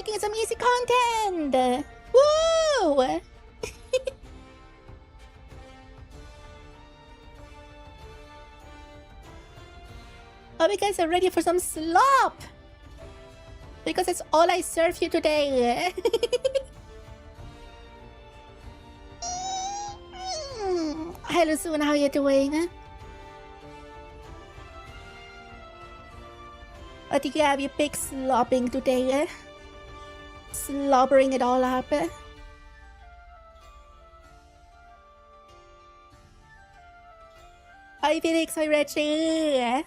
making some easy content! Woo! Hope you guys are ready for some slop! Because that's all I serve you today. Hi Lusun, how you doing? I think you have your big slopping today. Slobbering it all up. Hi Felix, hi Reggie.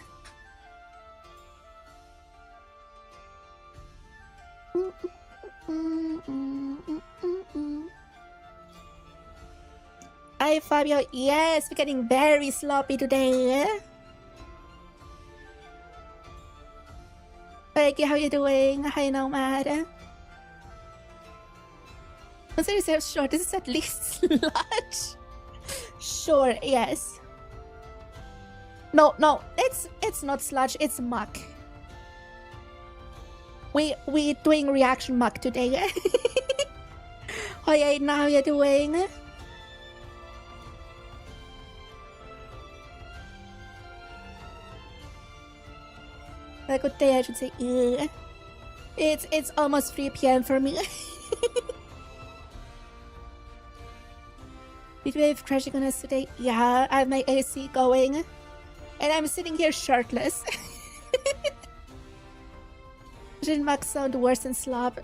Hi Fabio, yes, we're getting very sloppy today. Becky, how you doing? Hi Nomad. Consider yourself sure, this is at least sludge. Sure, yes. No, it's not sludge, it's muck. We doing reaction muck today. Hi Aiden, how you doing? A good day, I should say. It's almost 3 p.m. for me. Heatwave crashing on us today. Yeah, I have my AC going, and I'm sitting here shirtless. Shouldn't muck sound worse than slob?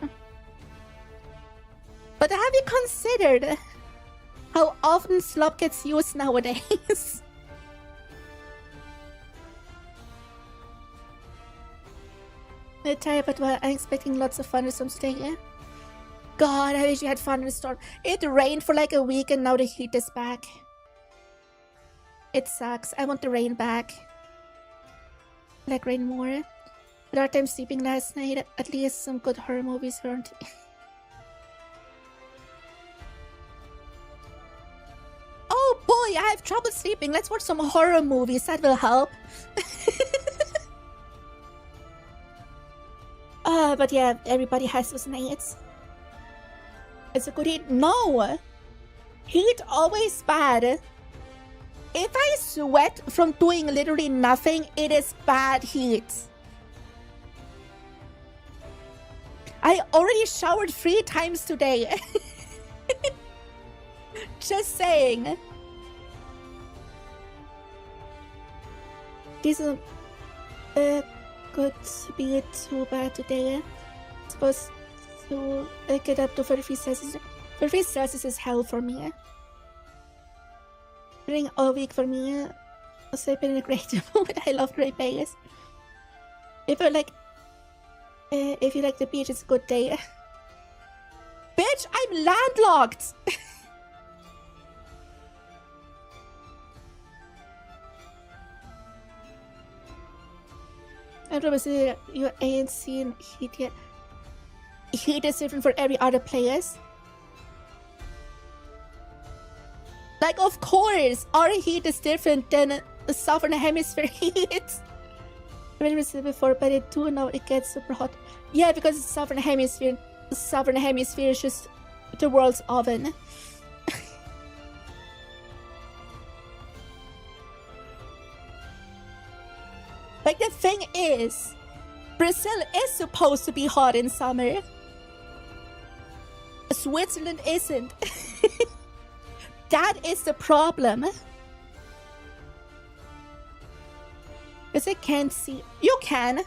But have you considered how often slop gets used nowadays? I'm tired, but I'm expecting lots of thunderstorms today. God, I wish you had thunderstorm. It rained for like a week and now the heat is back. It sucks. I want the rain back. I like rain more. But hard time sleeping last night. At least some good horror movies weren't. Oh boy, I have trouble sleeping. Let's watch some horror movies. That will help. But yeah, everybody has those nights. It's a good heat. No! Heat always bad. If I sweat from doing literally nothing, it is bad heat. I already showered 3 times today. Just saying. This is could be too bad today. Supposed to get up to 33 Celsius. 33 Celsius is hell for me. During all week for me. Also, I've been in a great mood. I love Great Vegas. If you like the beach, it's a good day. Bitch, I'm landlocked. I don't know if your ANC and heat yet. Heat is different for every other place. Like, of course, our heat is different than the southern hemisphere heat. I've never said before, but I do know it gets super hot. Yeah, because it's southern hemisphere. The southern hemisphere is just the world's oven. Like, the thing is, Brazil is supposed to be hot in summer. Switzerland isn't. That is the problem. Because I can't see. You can.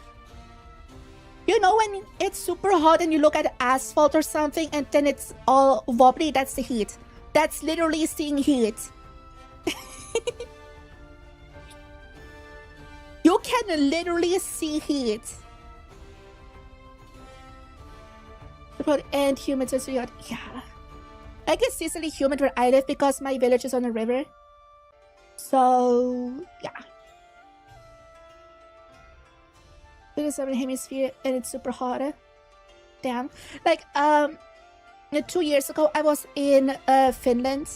You know when it's super hot and you look at asphalt or something and then it's all wobbly? That's the heat. That's literally seeing heat. You can literally see heat. And humans are so hot. Yeah. I guess it's easily humid where I live because my village is on a river. So, yeah. It is southern hemisphere and it's super hot. Damn. Like, 2 years ago, I was in Finland.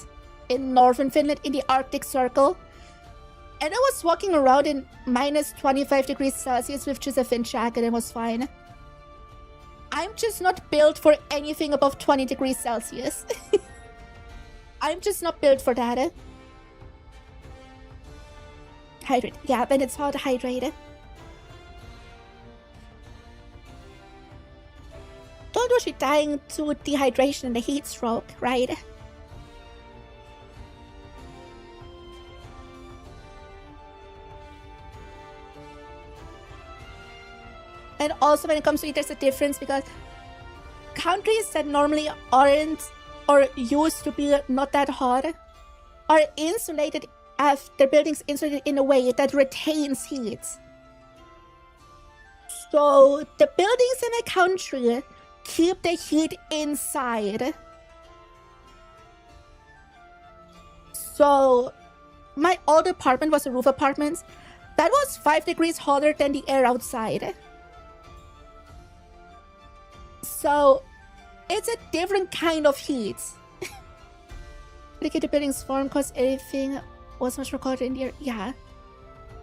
In northern Finland, in the Arctic Circle. And I was walking around in minus 25 degrees Celsius with just a thin jacket and it was fine. I'm just not built for anything above 20 degrees Celsius. I'm just not built for that. Hydrate. Yeah, when it's hot, hydrate. Don't know she's dying to dehydration and a heat stroke, right? And also when it comes to it, there's a difference because countries that normally aren't or used to be not that hot are insulated, have their buildings insulated in a way that retains heat. So the buildings in a country keep the heat inside. So my old apartment was a roof apartment. That was 5 degrees hotter than the air outside. So it's a different kind of heat. Look at the buildings form because everything was much more colder in the air. Yeah.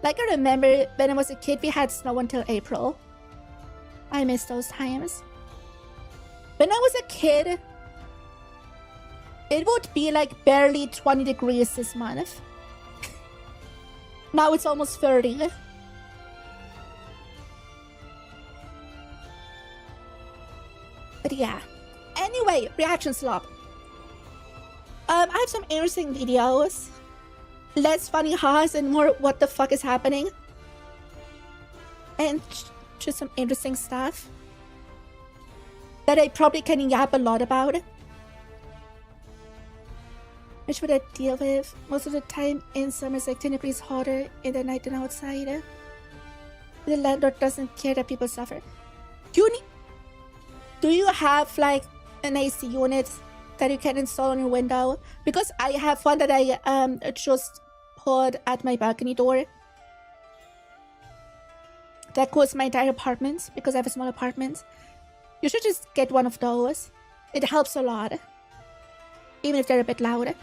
Like I remember when I was a kid, we had snow until April. I miss those times. When I was a kid, it would be like barely 20 degrees this month. Now it's almost 30. But yeah. Anyway, reaction slop. I have some interesting videos. Less funny ha's and more what the fuck is happening. And just some interesting stuff that I probably can yap a lot about. Which would I deal with? Most of the time in summer it's like 10 degrees hotter in the night than outside. The landlord doesn't care that people suffer. Do you have like an AC unit that you can install on your window? Because I have one that I just put at my balcony door. That cools my entire apartment because I have a small apartment. You should just get one of those. It helps a lot. Even if they're a bit loud.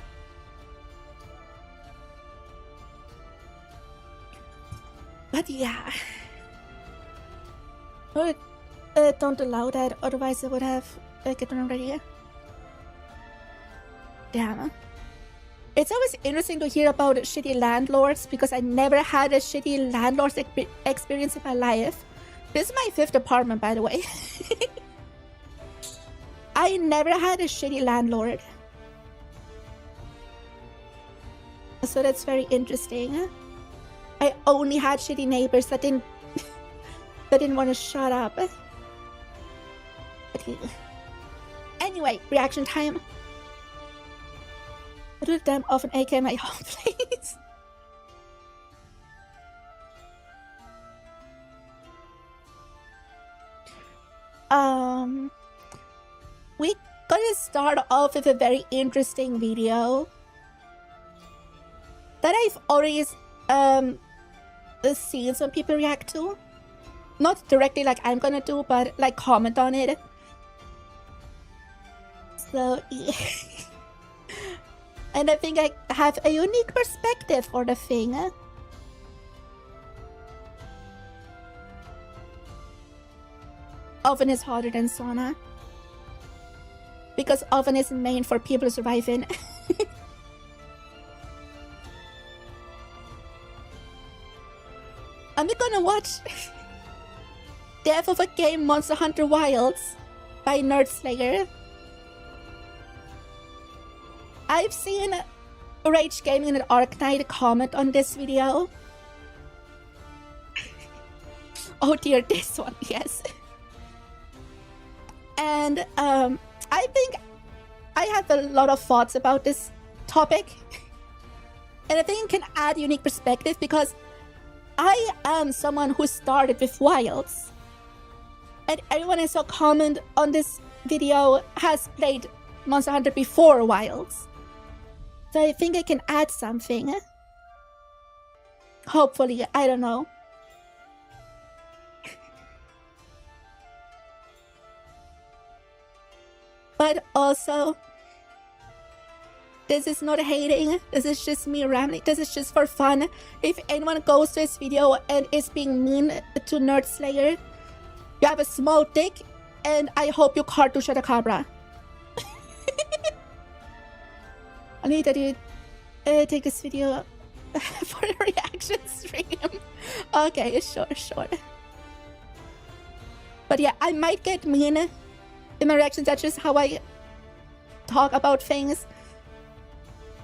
But yeah. Don't allow that, otherwise I would have gotten already. Damn. It's always interesting to hear about shitty landlords because I never had a shitty landlord experience in my life. This is my 5th apartment, by the way. I never had a shitty landlord. So that's very interesting. I only had shitty neighbors that didn't want to shut up. Okay. Anyway, reaction time. I do damn often AK my home place. We gonna start off with a very interesting video that I've always seen some people react to. Not directly like I'm gonna do, but like comment on it. So yeah. And I think I have a unique perspective for the thing. Oven is hotter than sauna. Because oven is made for people to survive in. I'm gonna watch Death of a Game Monster Hunter Wilds by 𝘕𝘓𝘴𝘕. I've seen Rage Gaming and 𝘕𝘓𝘴𝘕 comment on this video. Oh dear, this one, yes. And I think I have a lot of thoughts about this topic. And I think it can add unique perspective because I am someone who started with Wilds. And everyone I saw comment on this video has played Monster Hunter before Wilds. So I think I can add something. Hopefully, I don't know. But also, this is not hating, this is just me rambling, this is just for fun. If anyone goes to this video and is being mean to 𝘕𝘓𝘴𝘕, you have a small dick, And I hope you cartouche the cabra. I need to take this video for the reaction stream. Okay, sure. But yeah, I might get mean in my reactions. That's just how I talk about things.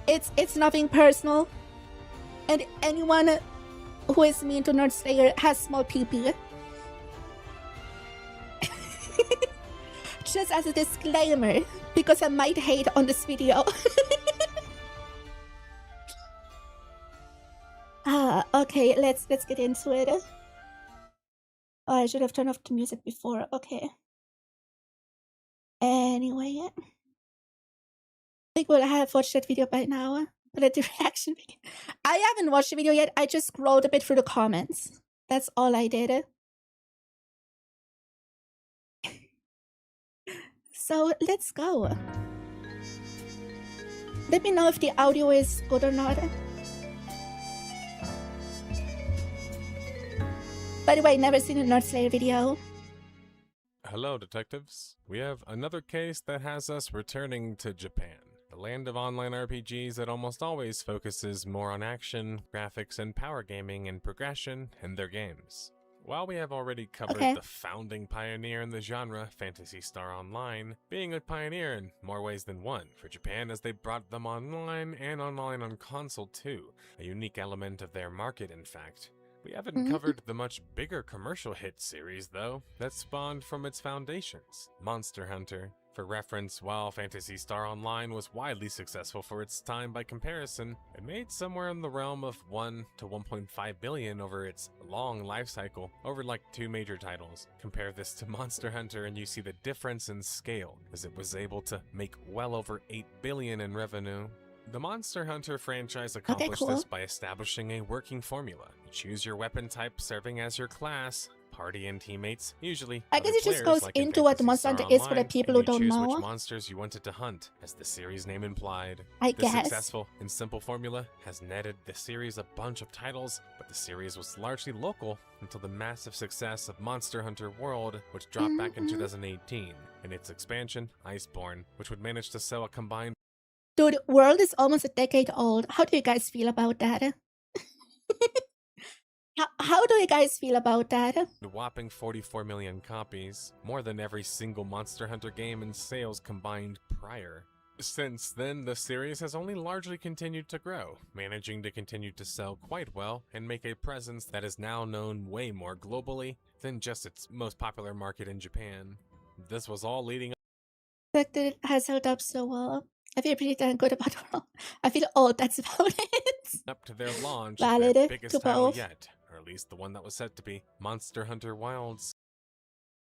It's nothing personal. And anyone who is mean to 𝘕𝘴𝘸 has small pee-pee. Just as a disclaimer, because I might hate on this video. Okay, let's get into it. Oh, I should have turned off the music before. Okay. Anyway, I think we'll have watched that video by now. But let the reaction begin. I haven't watched the video yet. I just scrolled a bit through the comments. That's all I did. So let's go. Let me know if the audio is good or not. By the way, never seen a 𝘕𝘴𝘸 video. Hello, detectives. We have another case that has us returning to Japan, the land of online RPGs that almost always focuses more on action, graphics, and power gaming and progression in their games. While we have already covered the founding pioneer in the genre, Phantasy Star Online, being a pioneer in more ways than one for Japan as they brought them online and online on console too, a unique element of their market in fact. We haven't covered the much bigger commercial hit series, though, that spawned from its foundations, Monster Hunter. For reference, while Phantasy Star Online was widely successful for its time by comparison, it made somewhere in the realm of 1 to 1.5 billion over its long life cycle, over like 2 major titles. Compare this to Monster Hunter and you see the difference in scale, as it was able to make well over 8 billion in revenue. The Monster Hunter franchise accomplished this by establishing a working formula. You choose your weapon type serving as your class, party and teammates, usually I guess it just goes into what the Monster Hunter is for the people who don't know. Which monsters you wanted to hunt, as the series name implied. This successful and simple formula has netted the series a bunch of titles, but the series was largely local until the massive success of Monster Hunter World, which dropped back in 2018, and its expansion, Iceborne, which would manage to sell a combined... Dude, World is almost a decade old. How do you guys feel about that? How do you guys feel about that? A whopping 44 million copies, more than every single Monster Hunter game in sales combined prior. Since then, the series has only largely continued to grow, managing to continue to sell quite well and make a presence that is now known way more globally than just its most popular market in Japan. This was all leading up. The fact that it has held up so well. I feel pretty damn good about it. I feel old, that's about it. Up to their launch, Valid their biggest title both. yet, or at least the one that was set to be, Monster Hunter Wilds.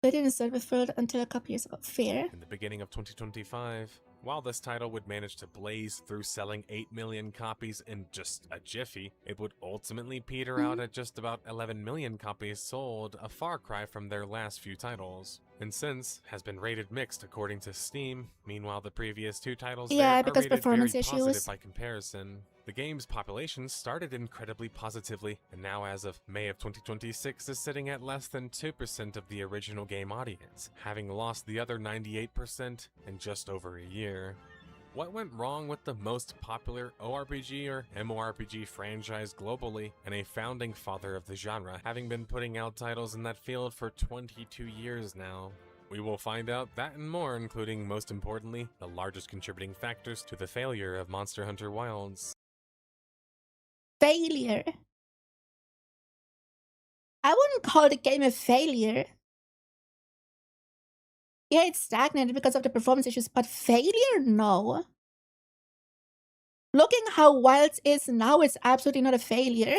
They didn't start with World until a couple years ago. Fair. In the beginning of 2025. While this title would manage to blaze through selling 8 million copies in just a jiffy, it would ultimately peter out at just about 11 million copies sold, a far cry from their last few titles. And since has been rated mixed according to Steam. Meanwhile, the previous 2 titles because are rated performance very positive issues by comparison. The game's population started incredibly positively, and now as of May of 2026 is sitting at less than 2% of the original game audience, having lost the other 98% in just over a year. What went wrong with the most popular ORPG or MMORPG franchise globally, and a founding father of the genre, having been putting out titles in that field for 22 years now? We will find out that and more, including, most importantly, the largest contributing factors to the failure of Monster Hunter Wilds. Failure. I wouldn't call the game a failure. Yeah, it's stagnated because of the performance issues, but failure? No. Looking how Wilds is now, it's absolutely not a failure.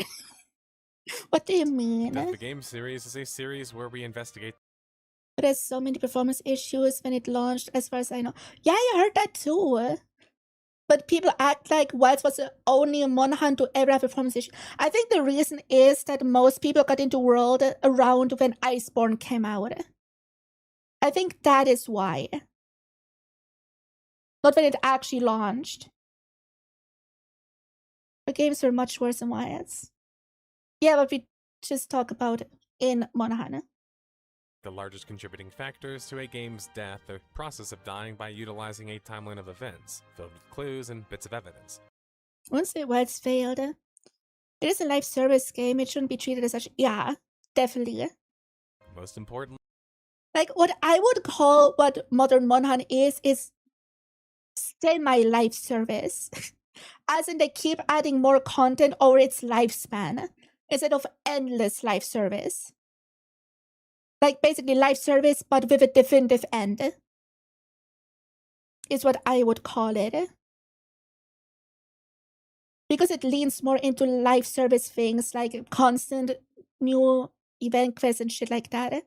What do you mean? The game series is a series where we investigate. But there's so many performance issues when it launched, as far as I know. Yeah, I heard that too. But people act like Wilds was the only Monhan to ever have a performance issue. I think the reason is that most people got into World around when Iceborne came out. I think that is why. Not when it actually launched. The games were much worse than Wilds. Yeah, but we just talk about in Monhan. the largest contributing factors to a game's death or process of dying by utilizing a timeline of events, filled with clues and bits of evidence. Once the words failed. It is a live service game, it shouldn't be treated as such. Yeah, definitely. Most importantly, like what I would call what Modern Monhan is semi-live service. As in they keep adding more content over its lifespan instead of endless live service. Like basically live service but with a definitive end is what I would call it. Because it leans more into live service things like constant new event quests and shit like that.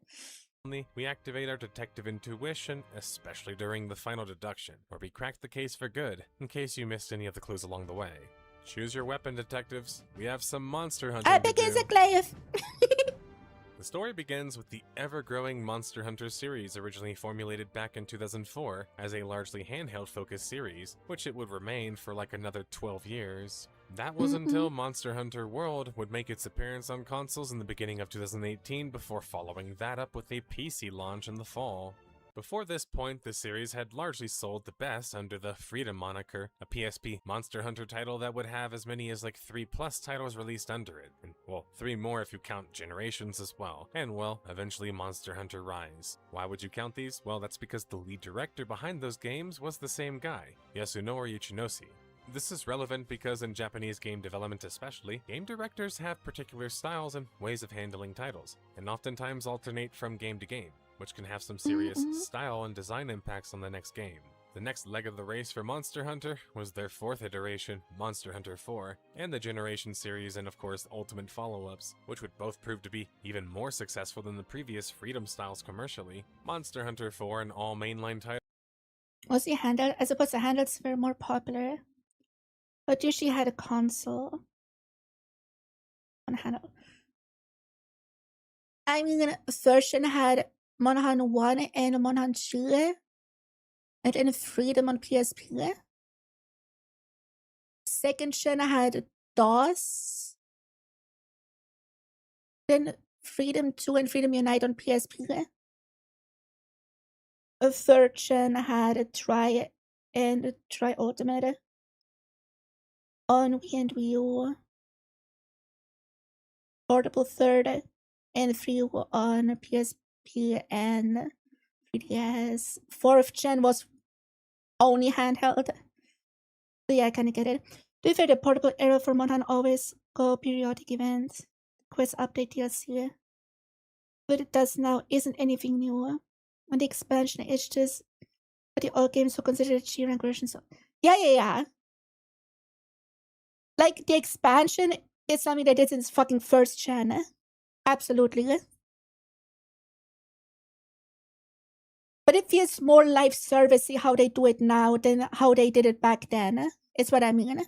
we activate our detective intuition, especially during the final deduction, where we crack the case for good, in case you missed any of the clues along the way. Choose your weapon, detectives. We have some monster hunting to do. A glaive. The story begins with the ever-growing Monster Hunter series, originally formulated back in 2004 as a largely handheld-focused series, which it would remain for like another 12 years. That was until Monster Hunter World would make its appearance on consoles in the beginning of 2018 before following that up with a PC launch in the fall. Before this point, the series had largely sold the best under the Freedom moniker, a PSP Monster Hunter title that would have as many as like 3+ titles released under it, and well, 3 more if you count Generations as well, and well, eventually Monster Hunter Rise. Why would you count these? Well, that's because the lead director behind those games was the same guy, Yasunori Ichinoshi. This is relevant because in Japanese game development especially, game directors have particular styles and ways of handling titles, and oftentimes alternate from game to game, which can have some serious style and design impacts on the next game. The next leg of the race for Monster Hunter was their 4th iteration, Monster Hunter 4, and the Generation series and of course ultimate follow-ups, which would both prove to be even more successful than the previous Freedom styles commercially. Monster Hunter 4 and all mainline titles. Was the handheld? I suppose the handhelds were more popular, but usually had a console on handheld. I mean, version had Monhan 1 and Monhan 2, and then Freedom on PSP. Second gen had DOS, then Freedom 2 and Freedom Unite on PSP. A third gen had a Tri and Tri Ultimate on Wii and Wii U. Portable third and 3 on PSP and 3DS. 4th gen was only handheld. So yeah, I kinda get it. To be fair, the portable era for Monhan always go periodic events, quest update DLC. What it does now isn't anything new. And the expansion is just but the old games were considered G rank versions. So yeah. Like the expansion is something that is in its fucking 1st gen. Absolutely. But it feels more live servicey how they do it now than how they did it back then. Is what I mean.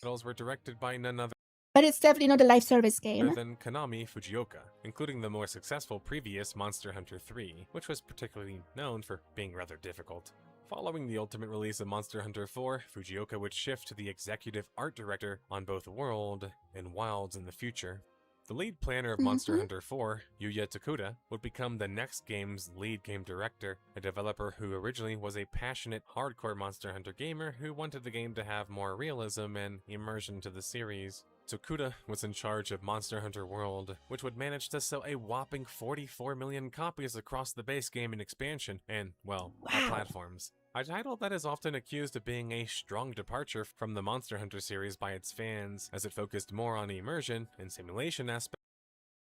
Titles were directed by none other But it's definitely not a live service game. than Konami Fujioka, including the more successful previous Monster Hunter 3, which was particularly known for being rather difficult. Following the ultimate release of Monster Hunter 4, Fujioka would shift to the executive art director on both World and Wilds in the future. The lead planner of Monster Hunter 4, Yuya Takuda, would become the next game's lead game director, a developer who originally was a passionate, hardcore Monster Hunter gamer who wanted the game to have more realism and immersion to the series. Takuda was in charge of Monster Hunter World, which would manage to sell a whopping 44 million copies across the base game and expansion, and, well, all platforms. A title that is often accused of being a strong departure from the Monster Hunter series by its fans, as it focused more on immersion and simulation aspects.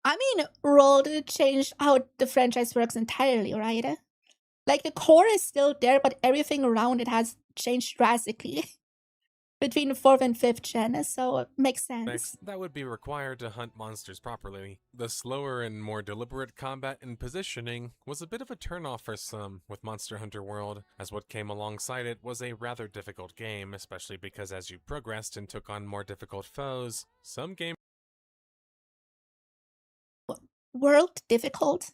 I mean, World changed how the franchise works entirely, right? Like, the core is still there, but everything around it has changed drastically between the 4th and 5th gen, so it makes sense. That would be required to hunt monsters properly. The slower and more deliberate combat and positioning was a bit of a turnoff for some with Monster Hunter World, as what came alongside it was a rather difficult game, especially because as you progressed and took on more difficult foes, some games World difficult?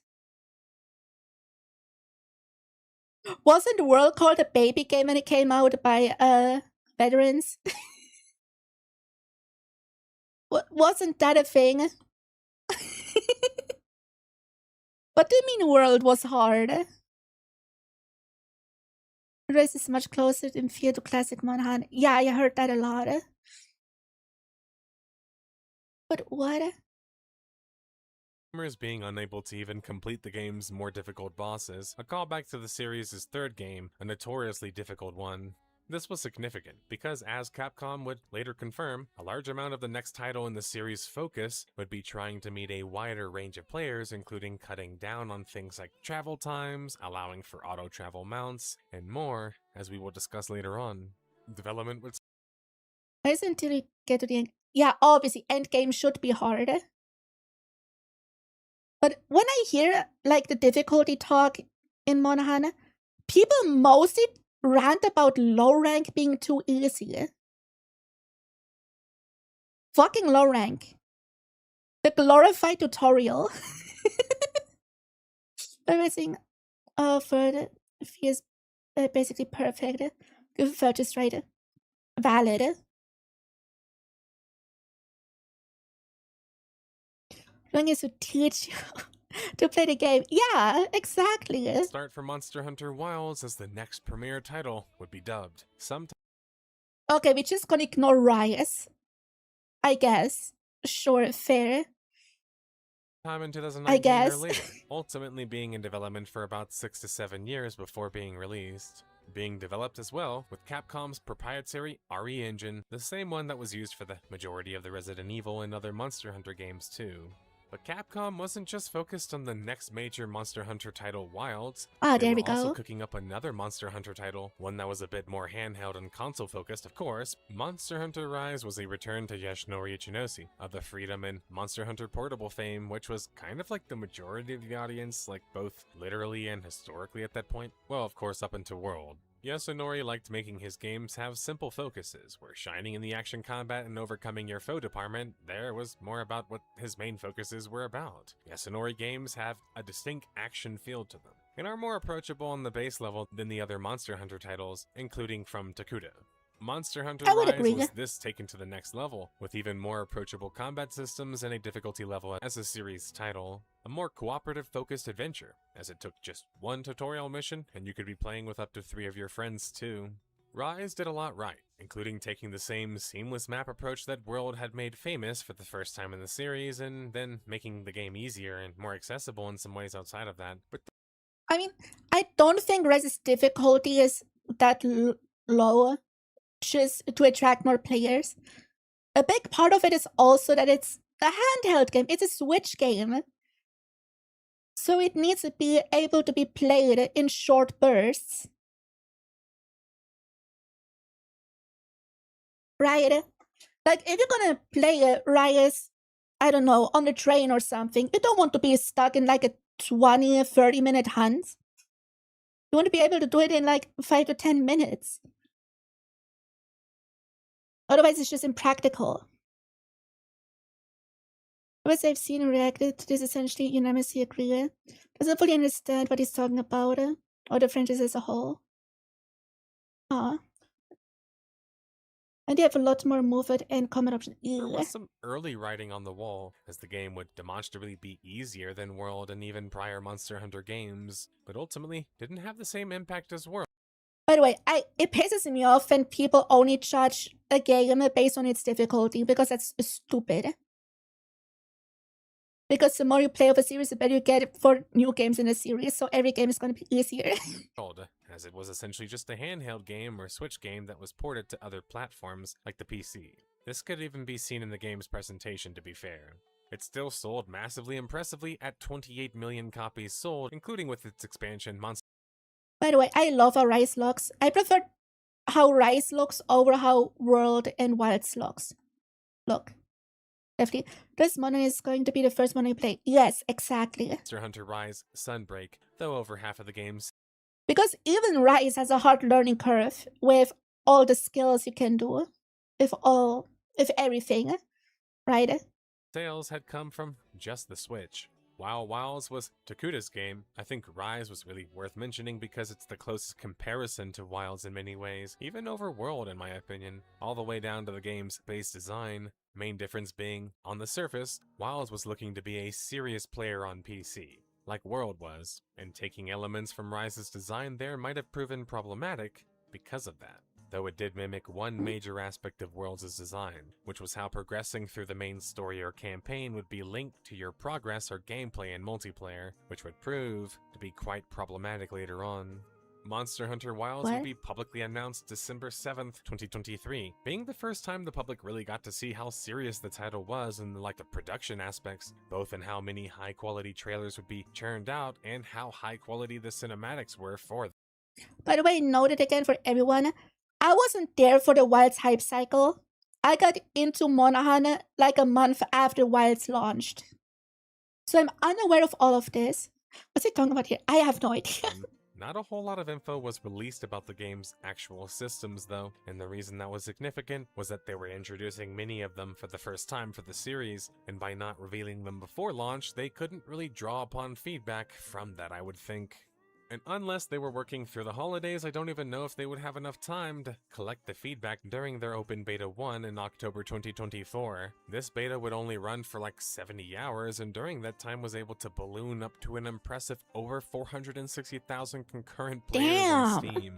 Wasn't World called a baby game when it came out by veterans? Wasn't that a thing? What do you mean world was hard? Race is much closer in fear to classic Monhan. Yeah, I heard that a lot. But what? Gamers being unable to even complete the game's more difficult bosses, a callback to the series' third game, a notoriously difficult one. This was significant, because as Capcom would later confirm, a large amount of the next title in the series' focus would be trying to meet a wider range of players, including cutting down on things like travel times, allowing for auto-travel mounts, and more, as we will discuss later on. Development would Why is it until you get to the end? Yeah, obviously, endgame should be hard. But when I hear, like, the difficulty talk in Monhan, people mostly rant about low rank being too easy. Fucking low rank. The glorified tutorial. Everything for the feels basically perfect. Good purchase rate. Valid. Long as to teach you to play the game. Yeah, exactly. start for Monster Hunter Wilds as the next premier title would be dubbed. Okay, we're just gonna ignore Rise. I guess. Sure, fair. Time in 2019 I guess. or later, ultimately being in development for about 6 to 7 years before being released. Being developed as well with Capcom's proprietary RE engine, the same one that was used for the majority of the Resident Evil and other Monster Hunter games too. But Capcom wasn't just focused on the next major Monster Hunter title, Wilds. Ah, They there were we go. also cooking up another Monster Hunter title, one that was a bit more handheld and console focused, of course. Monster Hunter Rise was a return to Yoshinori Ichinoshi of the Freedom and Monster Hunter Portable fame, which was kind of like the majority of the audience, like both literally and historically at that point. Well, of course, up into World. Yasunori liked making his games have simple focuses, where shining in the action combat and overcoming your foe department, there was more about what his main focuses were about. Yasunori games have a distinct action feel to them, and are more approachable on the base level than the other Monster Hunter titles, including from Takuda. Monster Hunter I would Rise agree. was this taken to the next level, with even more approachable combat systems and a difficulty level as a series title. A more cooperative-focused adventure, as it took just one tutorial mission, and you could be playing with up to 3 of your friends too. Rise did a lot right, including taking the same seamless map approach that World had made famous for the first time in the series, and then making the game easier and more accessible in some ways outside of that. But I mean, I don't think Rise's difficulty is that low just to attract more players. A big part of it is also that it's a handheld game. It's a Switch game. So it needs to be able to be played in short bursts. Right? Like, if you're gonna play Rise, I don't know, on the train or something, you don't want to be stuck in like a 20, 30-minute hunt. You want to be able to do it in like 5 to 10 minutes. Otherwise, it's just impractical. As I've seen reacted to this, essentially unanimously agree. Doesn't fully understand what he's talking about, or the franchise as a whole. And they have a lot more movement and combat options. there was some early writing on the wall, as the game would demonstrably be easier than World and even prior Monster Hunter games, but ultimately didn't have the same impact as World. By the way, it pisses me off when people only judge a game based on its difficulty, because that's stupid. Because the more you play of a series, the better you get for new games in a series, so every game is going to be easier. As it was essentially just a handheld game or Switch game that was ported to other platforms like the PC. This could even be seen in the game's presentation, to be fair. It still sold massively impressively at 28 million copies sold, including with its expansion Monster. By the way, I love how Rise looks. I prefer how Rise looks over how World and Wilds looks. Look. Definitely. This one is going to be the first one I play. Yes, exactly. Monster Hunter Rise Sunbreak, though over half of the games. Because even Rise has a hard learning curve with all the skills you can do. If everything, right? Sales had come from just the Switch. While Wilds was Takuda's game, I think Rise was really worth mentioning because it's the closest comparison to Wilds in many ways, even over World in my opinion, all the way down to the game's base design. Main difference being, on the surface, Wilds was looking to be a serious player on PC. like World was, and taking elements from Rise's design there might have proven problematic because of that. Though it did mimic one major aspect of Worlds' design, which was how progressing through the main story or campaign would be linked to your progress or gameplay in multiplayer, which would prove to be quite problematic later on. Monster Hunter Wilds would be publicly announced December 7th, 2023, being the first time the public really got to see how serious the title was in the production aspects, both in how many high-quality trailers would be churned out and how high-quality the cinematics were for them. By the way, note it again for everyone, I wasn't there for the Wilds hype cycle. I got into Monaghan like a month after Wilds launched. So I'm unaware of all of this. What's it talking about here? I have no idea. Not a whole lot of info was released about the game's actual systems though, and the reason that was significant was that they were introducing many of them for the first time for the series, and by not revealing them before launch, they couldn't really draw upon feedback from that, I would think. And unless they were working through the holidays, I don't even know if they would have enough time to collect the feedback during their Open Beta 1 in October 2024. This beta would only run for 70 hours, and during that time was able to balloon up to an impressive over 460,000 concurrent players on Steam.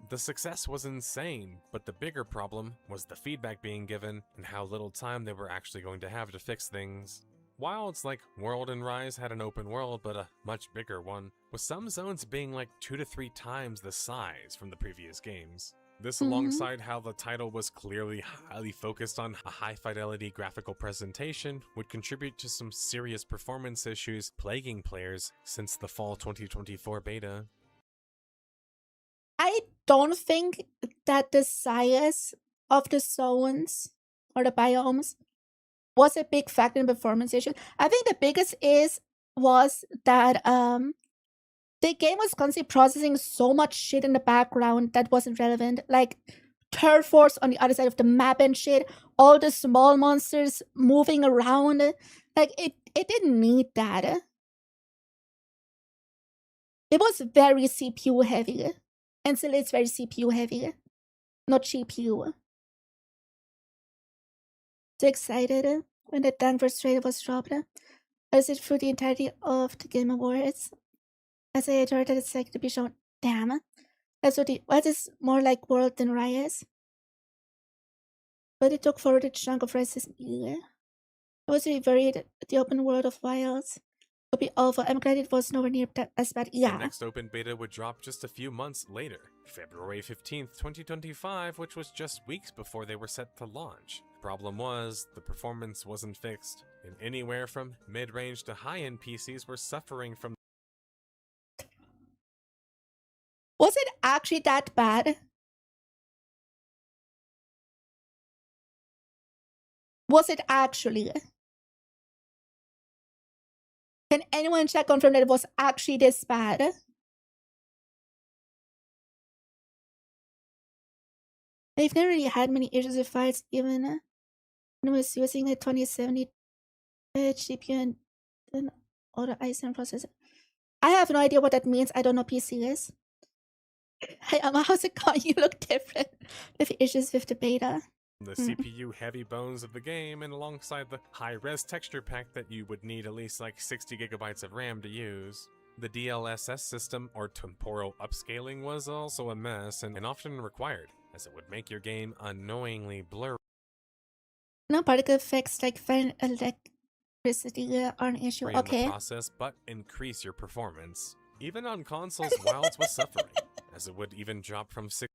The success was insane, but the bigger problem was the feedback being given and how little time they were actually going to have to fix things. Wilds like World and Rise had an open world, but a much bigger one, with some zones being 2 to 3 times the size from the previous games. This alongside how the title was clearly highly focused on a high-fidelity graphical presentation would contribute to some serious performance issues plaguing players since the fall 2024 beta. I don't think that the size of the zones or the biomes was a big factor in performance issue. I think the biggest was that the game was constantly processing so much shit in the background that wasn't relevant. Like turf force on the other side of the map and shit, all the small monsters moving around. It didn't need that. It was very CPU heavy. And still it's very CPU heavy. Not GPU. So excited when the Danvers trailer was dropped. I sit through the entirety of the Game Awards. As I heard that it's to be shown. Damn. What is more like World than Rise? But it took forward a chunk of Rise's year. I was really worried that the open world of Wilds would be awful. I'm glad it was nowhere near as bad. Yeah. The next open beta would drop just a few months later, February 15th, 2025, which was just weeks before they were set to launch. Problem was, the performance wasn't fixed, and anywhere from mid-range to high-end PCs were suffering from. Was it actually that bad? Was it actually? Can anyone check confirm that it was actually this bad? They've never really had many issues with files, even when I was using a 2070 GPU and other i7 processor. I have no idea what that means. I don't know PCs. Hey Emma, how's it going? You look different with issues with the beta. The CPU heavy bones of the game, and alongside the high-res texture pack that you would need at least 60 gigabytes of RAM to use. The DLSS system, or temporal upscaling, was also a mess and often required, as it would make your game unknowingly blurry. No particle effects like fan electricity are an issue. Okay. In the process, but increase your performance. Even on consoles, Wilds was suffering, as it would even drop from 6.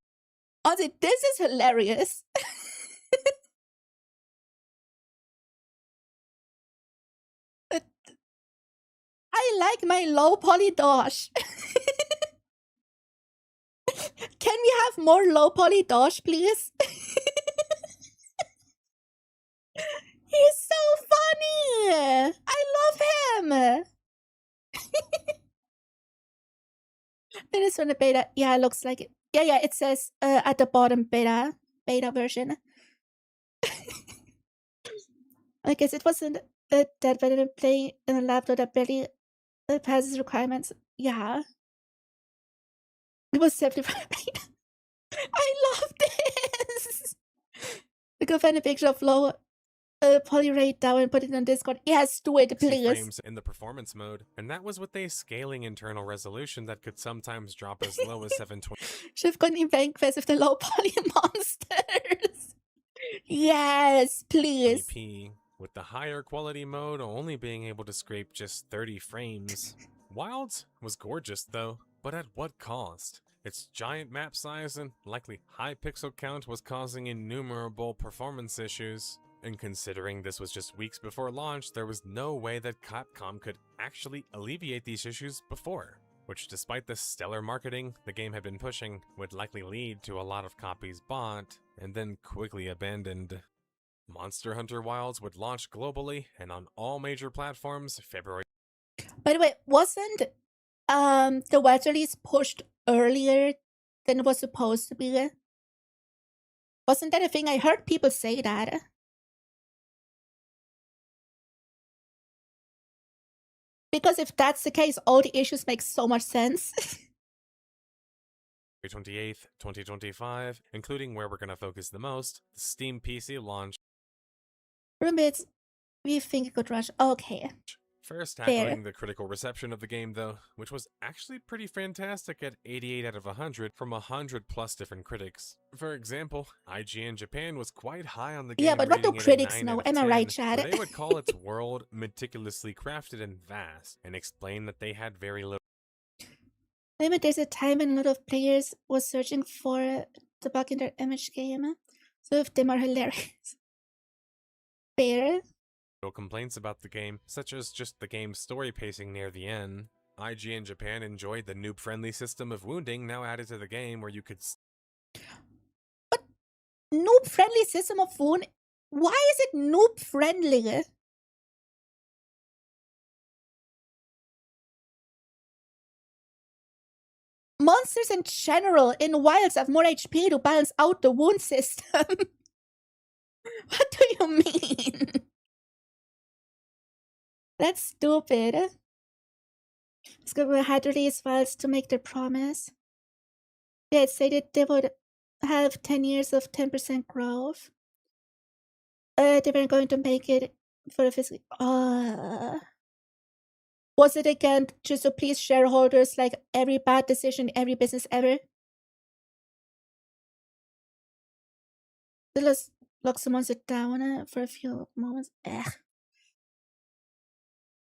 Honestly, this is hilarious. I like my low poly dosh. Can we have more low poly dosh, please? He's so funny. I love him. It is from the beta. Yeah, it looks like it. Yeah, it says at the bottom beta version. I guess it wasn't that better than playing in a laptop that barely passes requirements. Yeah. It was 75 beta. I love this. We can find a picture of low polyrate down and put it on Discord. Yes, do it, 60 please. frames in the performance mode, and that was with a scaling internal resolution that could sometimes drop as low as 720. 𝘕𝘂𝘕𝘠𝘕 with the low poly monsters. Yes, please. p, with the higher quality mode only being able to scrape just 30 frames. Wilds was gorgeous though, but at what cost? Its giant map size and likely high pixel count was causing innumerable performance issues. And considering this was just weeks before launch, there was no way that Capcom could actually alleviate these issues before, which despite the stellar marketing the game had been pushing, would likely lead to a lot of copies bought and then quickly abandoned. Monster Hunter Wilds would launch globally and on all major platforms February. By the way, wasn't the web release pushed earlier than it was supposed to be? Wasn't that a thing? I heard people say that. Because if that's the case, all the issues make so much sense. 28th, 2025, including where we're gonna focus the most, the Steam PC launch. Roommates, we think it could rush. Okay. First tackling the critical reception of the game though, which was actually pretty fantastic at 88 out of 100 from 100 plus different critics. For example, IGN Japan was quite high on the game. Yeah, but what do critics know? Am I right, Chad? They would call its world meticulously crafted and vast, and explain that they had very little. Maybe there's a time when a lot of players was searching for the bug in their image game. So if them are hilarious. Fair. Complaints about the game, such as just the game's story pacing near the end. IGN Japan enjoyed the noob-friendly system of wounding now added to the game where you could... But noob-friendly system of wound? Why is it noob-friendly? Monsters in general in Wilds have more HP to balance out the wound system. What do you mean? That's stupid. It's good we had release Wilds to make their promise. They had said that they would have 10 years of 10% growth. They were going to make it for the physical. Was it again just to please shareholders like every bad decision, every business ever? Let's lock someone sit down for a few moments. Ugh.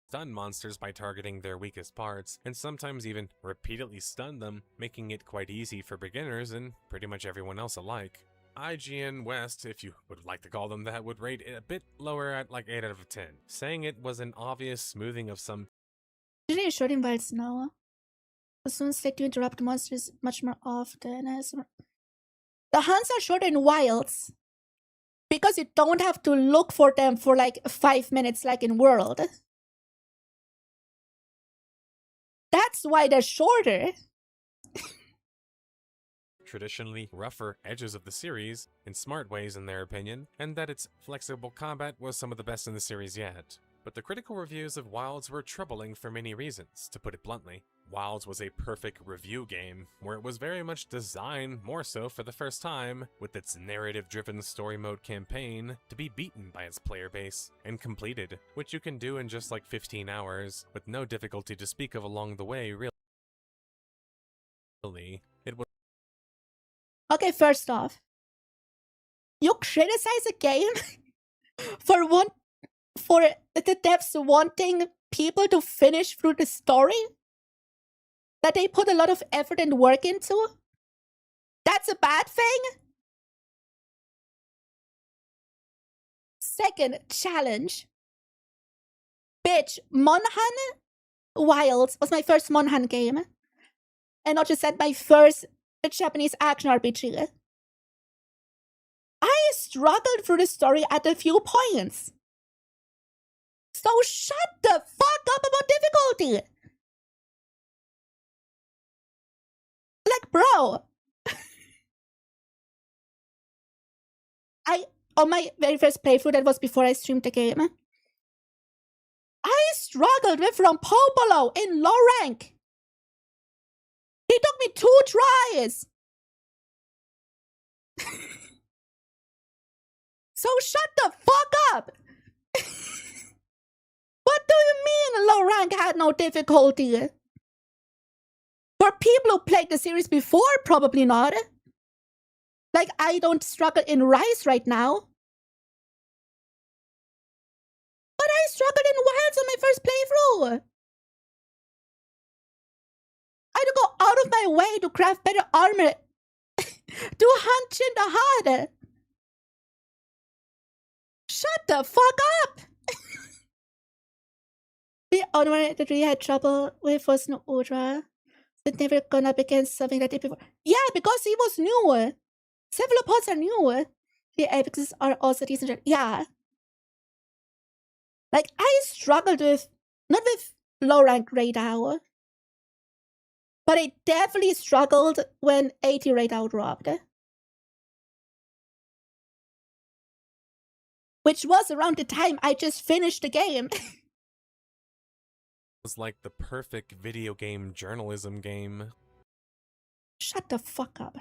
Stun monsters by targeting their weakest parts, and sometimes even repeatedly stun them, making it quite easy for beginners and pretty much everyone else alike. IGN West, if you would like to call them that, would rate it a bit lower at like 8 out of 10, saying it was an obvious smoothing of some... Usually a short in Wilds now. As soon as they do interrupt monsters much more often. The hunts are shorter in Wilds because you don't have to look for them for like 5 minutes like in World. That's why they're shorter. Traditionally rougher edges of the series, in smart ways in their opinion, and that its flexible combat was some of the best in the series yet. But the critical reviews of Wilds were troubling for many reasons, to put it bluntly. Wilds was a perfect review game, where it was very much designed, more so for the first time, with its narrative-driven story mode campaign, to be beaten by its player base, and completed, which you can do in just like 15 hours, with no difficulty to speak of along the way, really. It was... Okay, first off, you criticize a game for the devs wanting people to finish through the story that they put a lot of effort and work into? That's a bad thing? Second challenge. Bitch, Monhan Wilds was my first Monhan game. And not just that, my first Japanese action RPG. I struggled through the story at a few points. So shut the fuck up about difficulty! Like, bro. On my very first playthrough, that was before I streamed the game, I struggled with Rompopolo in low rank. It took me 2 tries. So shut the fuck up! What do you mean low rank had no difficulty? For people who played the series before, probably not. Like, I don't struggle in Rise right now. But I struggled in Wilds on my first playthrough. I had to go out of my way to craft better armor to hunt 𝘕𝘕𝘸 Shut the fuck up! The only one that really had trouble with was 𝘕𝘴𝘕. It's never gone up against something that did before. Yeah, because he was new. Cephalopods are new. The apexes are also decent. Yeah. Like, I struggled with, not with low rank radar, but I definitely struggled when 80 radar dropped. Which was around the time I just finished the game. It's like the perfect video game journalism game. Shut the fuck up.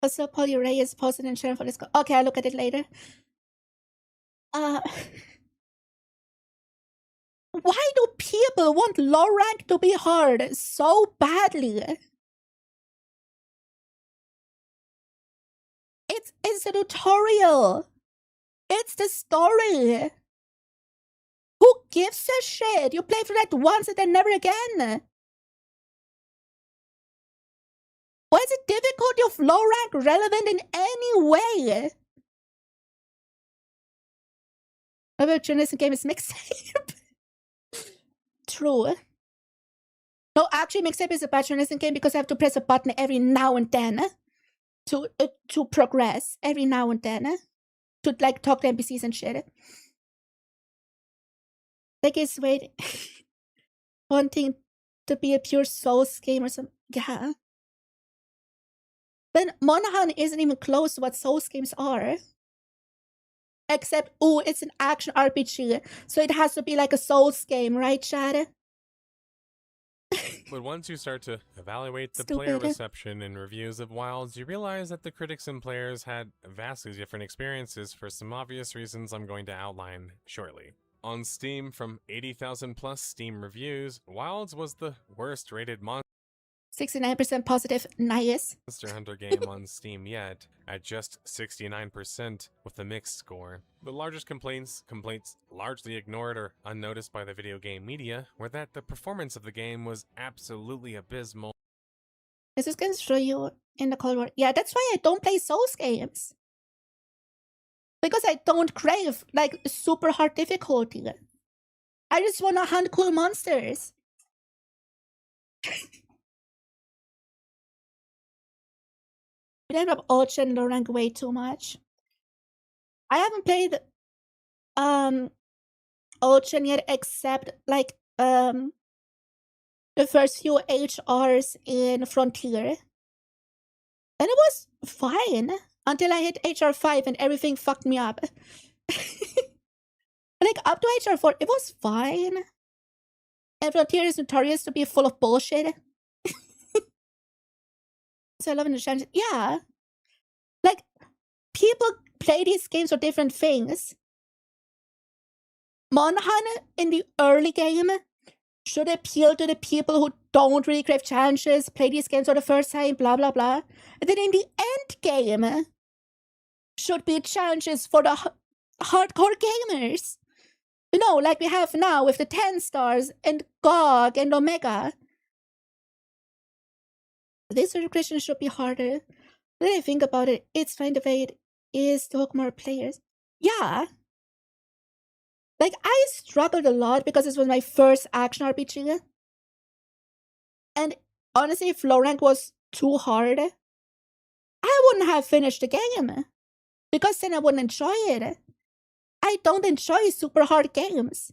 Also, Polyray is posted and shared for this. Okay, I'll look at it later. Why do people want low rank to be hard so badly? It's a tutorial. It's the story. Who gives a shit? You play through that once and then never again. Why is the difficulty of low rank relevant in any way? About journalism game is mixtape. True. No, actually, mixtape is a bad journalism game because I have to press a button every now and then to progress every now and then to like talk to NPCs and shit. Like it's wait wanting to be a pure Souls game or something. Yeah. But Monhan isn't even close to what Souls games are. Except, oh, it's an action RPG, so it has to be like a Souls game, right, Chad? But once you start to evaluate the player reception and reviews of Wilds, you realize that the critics and players had vastly different experiences for some obvious reasons I'm going to outline shortly. On Steam, from 80,000 plus Steam reviews, Wilds was the worst rated 69% positive, nice. Monster Hunter game on Steam yet, at just 69% with a mixed score. The largest complaints largely ignored or unnoticed by the video game media, were that the performance of the game was absolutely abysmal. This is going to show you in the Cold War. Yeah, that's why I don't play Souls games. Because I don't crave, like, super hard difficulty. I just want to hunt cool monsters. We ended up Ultra and low rank way too much. I haven't played Ultra yet except like the first few HRs in Frontier. And it was fine until I hit HR 5 and everything fucked me up. Like up to HR 4, it was fine. And Frontier is notorious to be full of bullshit. So I love the challenge. Yeah. Like, people play these games for different things. Monhan in the early game should appeal to the people who don't really crave challenges, play these games for the first time, blah, blah, blah. And then in the end game should be challenges for the hardcore gamers. You know, like we have now with the 10 stars and GOG and Omega. This sort of question should be harder. When I think about it, it's fine the way it is to hook more players. Yeah. Like, I struggled a lot because this was my first action RPG. And honestly, if low rank was too hard, I wouldn't have finished the game. Because then I wouldn't enjoy it. I don't enjoy super hard games.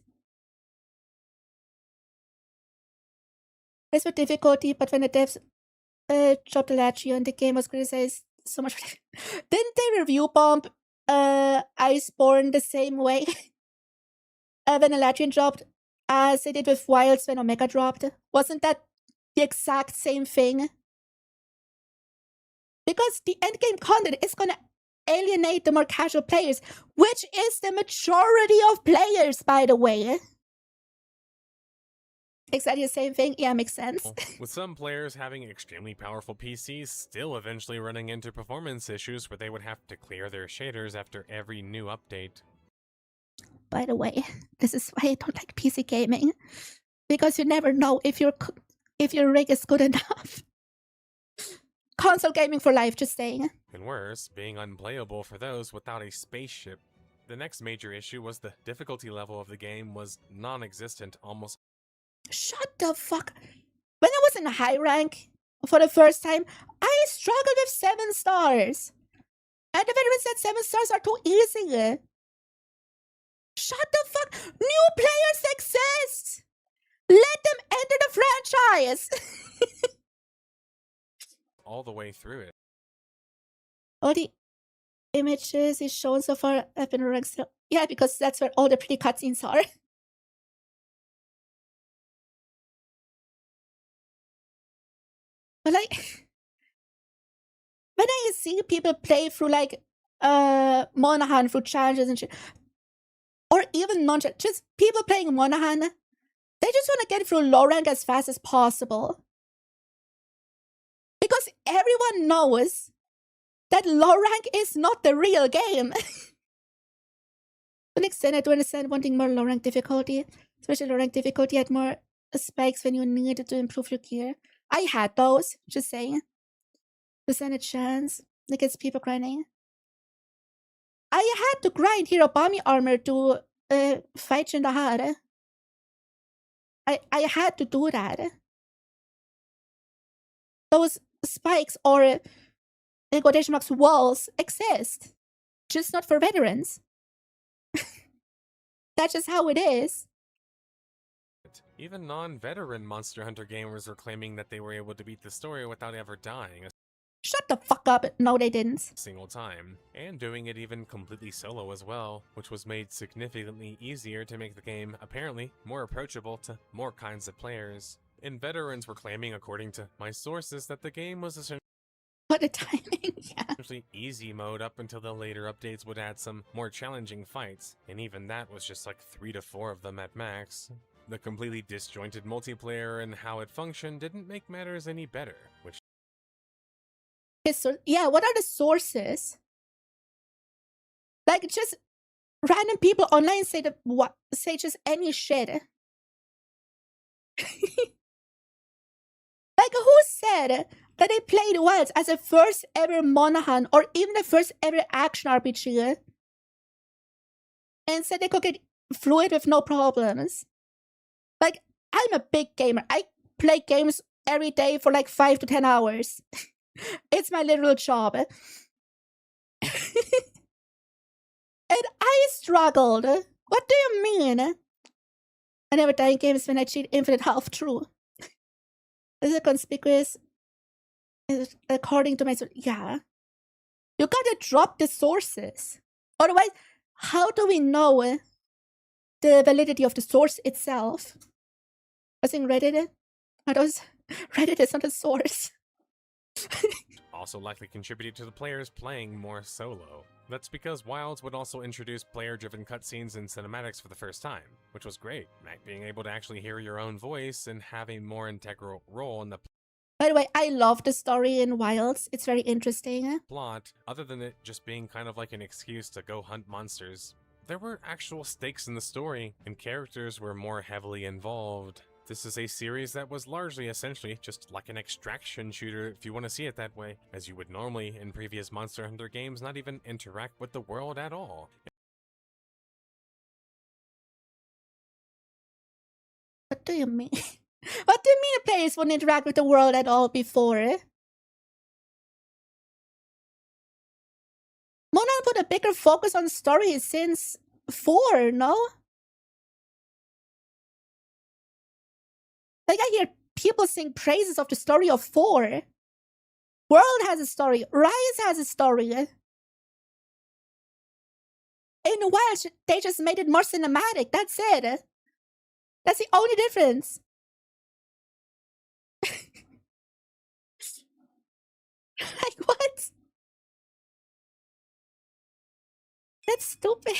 There's a difficulty, but when the devs dropped the latch and the game was criticized so much. Didn't they review bomb Iceborne the same way when Elatrian dropped as they did with Wilds when Omega dropped? Wasn't that the exact same thing? Because the endgame content is gonna alienate the more casual players, which is the majority of players, by the way. Exactly the same thing. Yeah, makes sense. With some players having extremely powerful PCs still eventually running into performance issues where they would have to clear their shaders after every new update. By the way, this is why I don't like PC gaming. Because you never know if your rig is good enough. Console gaming for life, just saying. And worse, being unplayable for those without a spaceship. The next major issue was the difficulty level of the game was non-existent almost. Shut the fuck. When I was in a high rank for the first time, I struggled with 7 stars. And the veteran said 7 stars are too easy. Shut the fuck. New players exist. Let them enter the franchise. All the way through it. All the images he's shown so far have been ranked still. Yeah, because that's where all the pretty cutscenes are. But like, when I see people play through like Monahan through challenges and shit, or even just people playing Monahan, they just want to get through low rank as fast as possible. Because everyone knows that low rank is not the real game. To an extent, I do understand wanting more low rank difficulty. Especially low rank difficulty had more spikes when you needed to improve your gear. I had those, just saying. To stand a chance against people grinding. I had to grind 𝘕𝘂𝘴𝘦 armor to fight 𝘕𝘪𝘯𝘵. I had to do that. Those spikes or in quotation marks walls exist. Just not for veterans. That's just how it is. Even non-veteran Monster Hunter gamers were claiming that they were able to beat the story without ever dying Shut the fuck up. No, they didn't. a single time, and doing it even completely solo as well, which was made significantly easier to make the game apparently more approachable to more kinds of players. And veterans were claiming, according to my sources, that the game was essentially What the timing, yeah. easy mode up until the later updates would add some more challenging fights, and even that was just like 3 to 4 of them at max. The completely disjointed multiplayer and how it functioned didn't make matters any better, which So, yeah, what are the sources? Like, just random people online say just any shit. Like, who said that they played Wilds as a first ever Monahan or even the first ever action RPG and said they could get through it with no problems? Like, I'm a big gamer. I play games every day for like 5 to 10 hours. It's my literal job. And I struggled. What do you mean? I never die in games when I cheat infinite health. True. Is it conspicuous? According to my source, yeah. You gotta drop the sources. Otherwise, how do we know the validity of the source itself? I think Reddit. Reddit is not a source. also likely contributed to the players playing more solo. That's because Wilds would also introduce player-driven cutscenes and cinematics for the first time, which was great, being able to actually hear your own voice and have a more integral role in the By the way, I love the story in Wilds. It's very interesting. plot, other than it just being kind of like an excuse to go hunt monsters. There were actual stakes in the story, and characters were more heavily involved. This is a series that was largely essentially just like an extraction shooter if you want to see it that way, as you would normally in previous Monster Hunter games not even interact with the world at all. What do you mean? What do you mean the players wouldn't interact with the world at all before? Monahan put a bigger focus on story since 4, no? Like, I hear people sing praises of the story of 4. World has a story. Rise has a story. In Wild, they just made it more cinematic. That's it. That's the only difference. Like, what? That's stupid.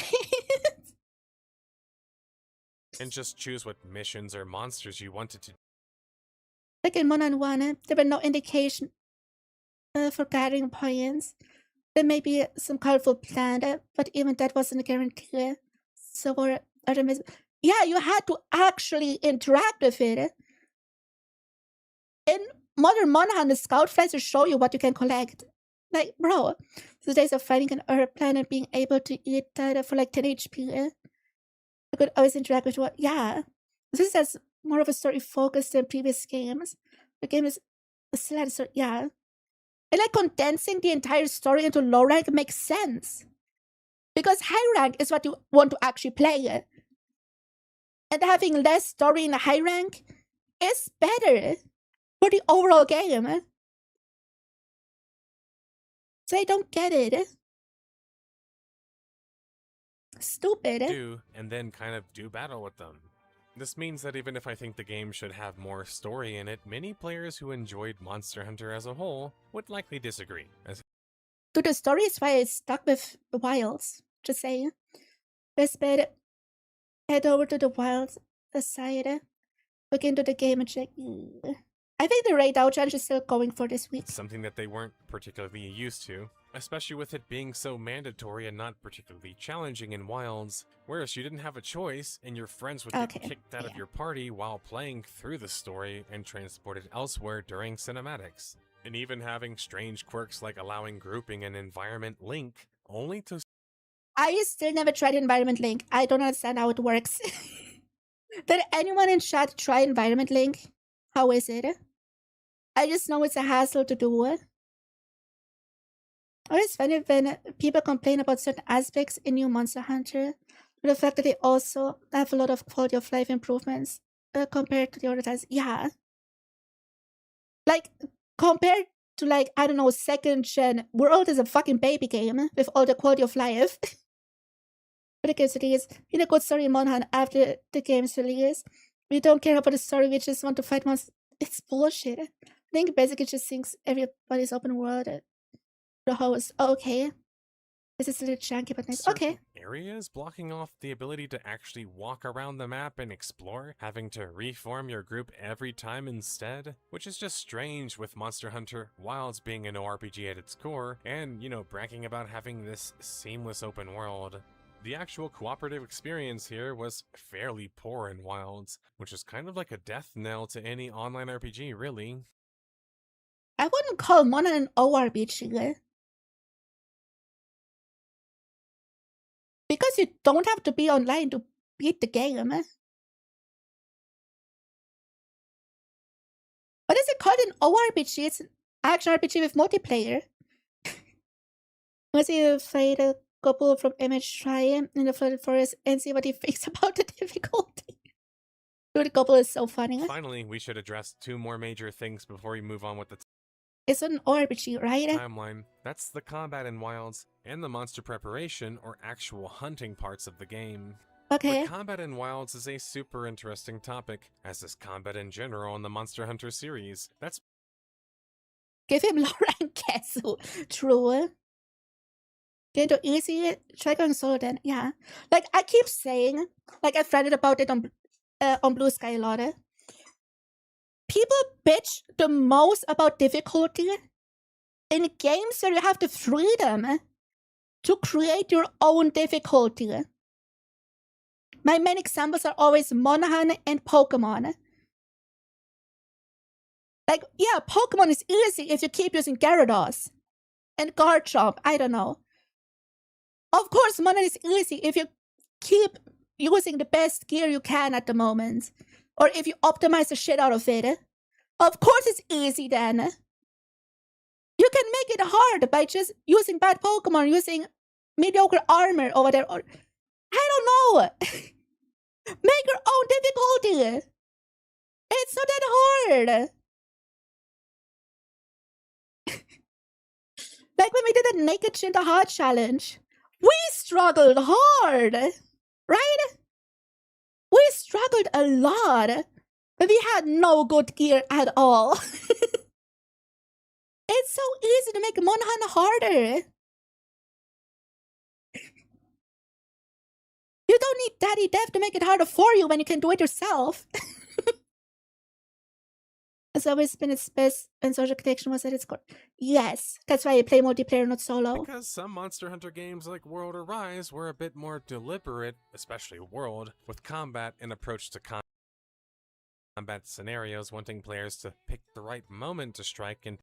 And just choose what missions or monsters you wanted to. Like in Monhan 1, there were no indication for gathering points. There may be some colorful plan, but even that wasn't a guarantee. So for other yeah, you had to actually interact with it. In Modern Monhan, the scout flies will show you what you can collect. Like, bro, the days of finding an herb plant and being able to eat that for like 10 HP. You could always interact with what, yeah. This has more of a story focus than previous games. The game is still had a story, yeah. And like condensing the entire story into low rank makes sense. Because high rank is what you want to actually play. And having less story in a high rank is better for the overall game. So I don't get it. Stupid. Do, and then kind of do battle with them. This means that even if I think the game should have more story in it, many players who enjoyed Monster Hunter as a whole would likely disagree. Dude, the story is why I stuck with the wilds. Just saying. Best bet, head over to the wilds side, look into the game and check. I think the raid out challenge is still going for this week. Something that they weren't particularly used to, especially with it being so mandatory and not particularly challenging in Wilds, whereas you didn't have a choice and your friends would get kicked out of your party while playing through the story and transported elsewhere during cinematics. And even having strange quirks like allowing grouping and environment link only to... I still never tried environment link. I don't understand how it works. Did anyone in chat try environment link? How is it? I just know it's a hassle to do. I always find it when people complain about certain aspects in New Monster Hunter, but the fact that they also have a lot of quality of life improvements compared to the other times. Yeah. Like, compared to, like, I don't know, second gen, World is a fucking baby game with all the quality of life. But the game's release, in a good story in Monhan after the game's release. We don't care about the story, we just want to fight monsters. It's bullshit. I think basically just thinks everybody's open world. The host, okay. This is a little janky, but nice. Okay. Areas blocking off the ability to actually walk around the map and explore, having to reform your group every time instead, which is just strange with Monster Hunter Wilds being an ORPG at its core, and, you know, bragging about having this seamless open world. The actual cooperative experience here was fairly poor in Wilds, which is kind of like a death knell to any online RPG, really. I wouldn't call Monhan an ORPG. Because you don't have to be online to beat the game. What is it called an ORPG? It's an action RPG with multiplayer. Let's see if fight a couple from Image try in the flooded forest and see what he thinks about the difficulty. Dude, the couple is so funny. Finally, we should address two more major things before we move on with the it's an RPG, right? Timeline. That's the combat in Wilds, and the monster preparation or actual hunting parts of the game. Okay. But combat in Wilds is a super interesting topic, as is combat in general in the Monster Hunter series. That's... Give him low rank Kesu. True. Get into easy, try going solo then. Yeah. Like, I keep saying, like, I've read about it on Blue Sky a lot. People bitch the most about difficulty in games where you have the freedom to create your own difficulty. My main examples are always Monhan and Pokemon. Like, yeah, Pokemon is easy if you keep using Gyarados and Garchomp, I don't know. Of course, Monhan is easy if you keep using the best gear you can at the moment. Or if you optimize the shit out of it. Of course it's easy then. You can make it hard by just using bad Pokemon, using mediocre armor or whatever. Or, I don't know. Make your own difficulty. It's not that hard. Like when we did the Naked Shintaha challenge. We struggled hard. Right? We struggled a lot. But we had no good gear at all. It's so easy to make Monhan harder. You don't need Daddy Dev to make it harder for you when you can do it yourself. It's always been its best when social connection was at its core. Yes, that's why I play multiplayer, not solo. Because some Monster Hunter games like World or Rise were a bit more deliberate, especially World, with combat and approach to combat scenarios, wanting players to pick the right moment to strike and...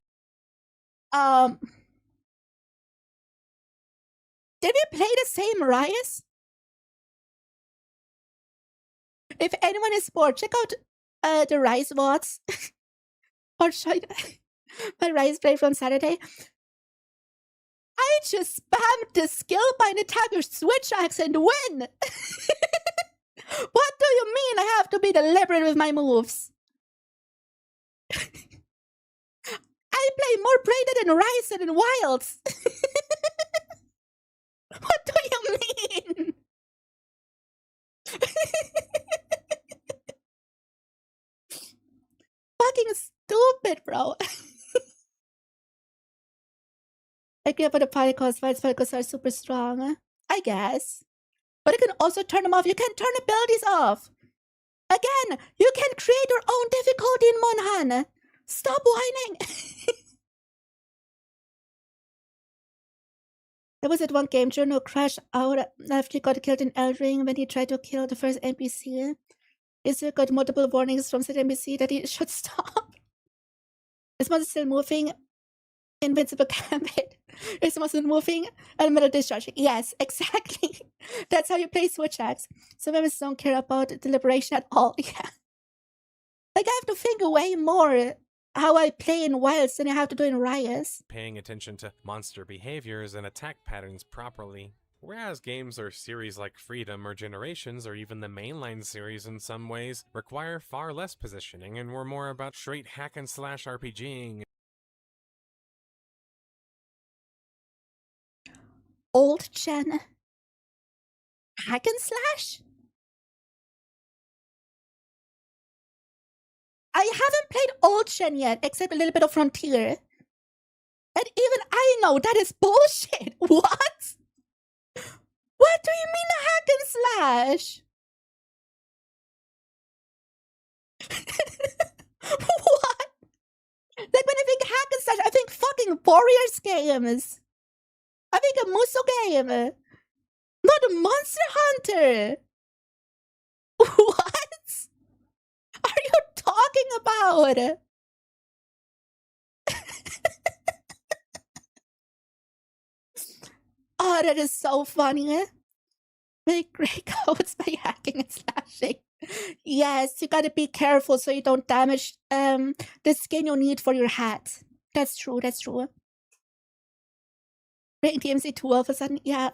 Did we play the same Rise? If anyone is bored, check out the Rise VODs. Or my Rise playthrough on Saturday. I just spammed the skill bind attack your switch axe and win! What do you mean I have to be deliberate with my moves? I play more Braided in Rise than in Wilds! What do you mean? Fucking stupid, bro. I agree about the particles. Vice particles are super strong. I guess. But you can also turn them off. You can turn abilities off. Again, you can create your own difficulty in Monhan. Stop whining. There was that one game journal crashed out after he got killed in Eldring when he tried to kill the first NPC. He still got multiple warnings from said NPC that he should stop. His mouse is still moving. Invincible Gambit. His mouse is moving and metal discharge. Yes, exactly. That's how you play Switch Axe. Some members don't care about deliberation at all. Yeah. Like, I have to think way more how I play in Wilds than I have to do in Rise. Paying attention to monster behaviors and attack patterns properly. Whereas games or series like Freedom or Generations, or even the mainline series in some ways, require far less positioning and were more about straight hack-and-slash RPGing. Old gen hack and slash? I haven't played old gen yet, except a little bit of Frontier. And even I know that is bullshit. What? What do you mean a hack and slash? What? Like, when I think hack and slash, I think fucking Warriors games. I think a Muso game. Not a Monster Hunter. What are you talking about? Oh, that is so funny. Make great codes by hacking and slashing. Yes, you gotta be careful so you don't damage the skin you need for your hat. That's true, that's true. Breaking TMC 2 all of a sudden, yeah.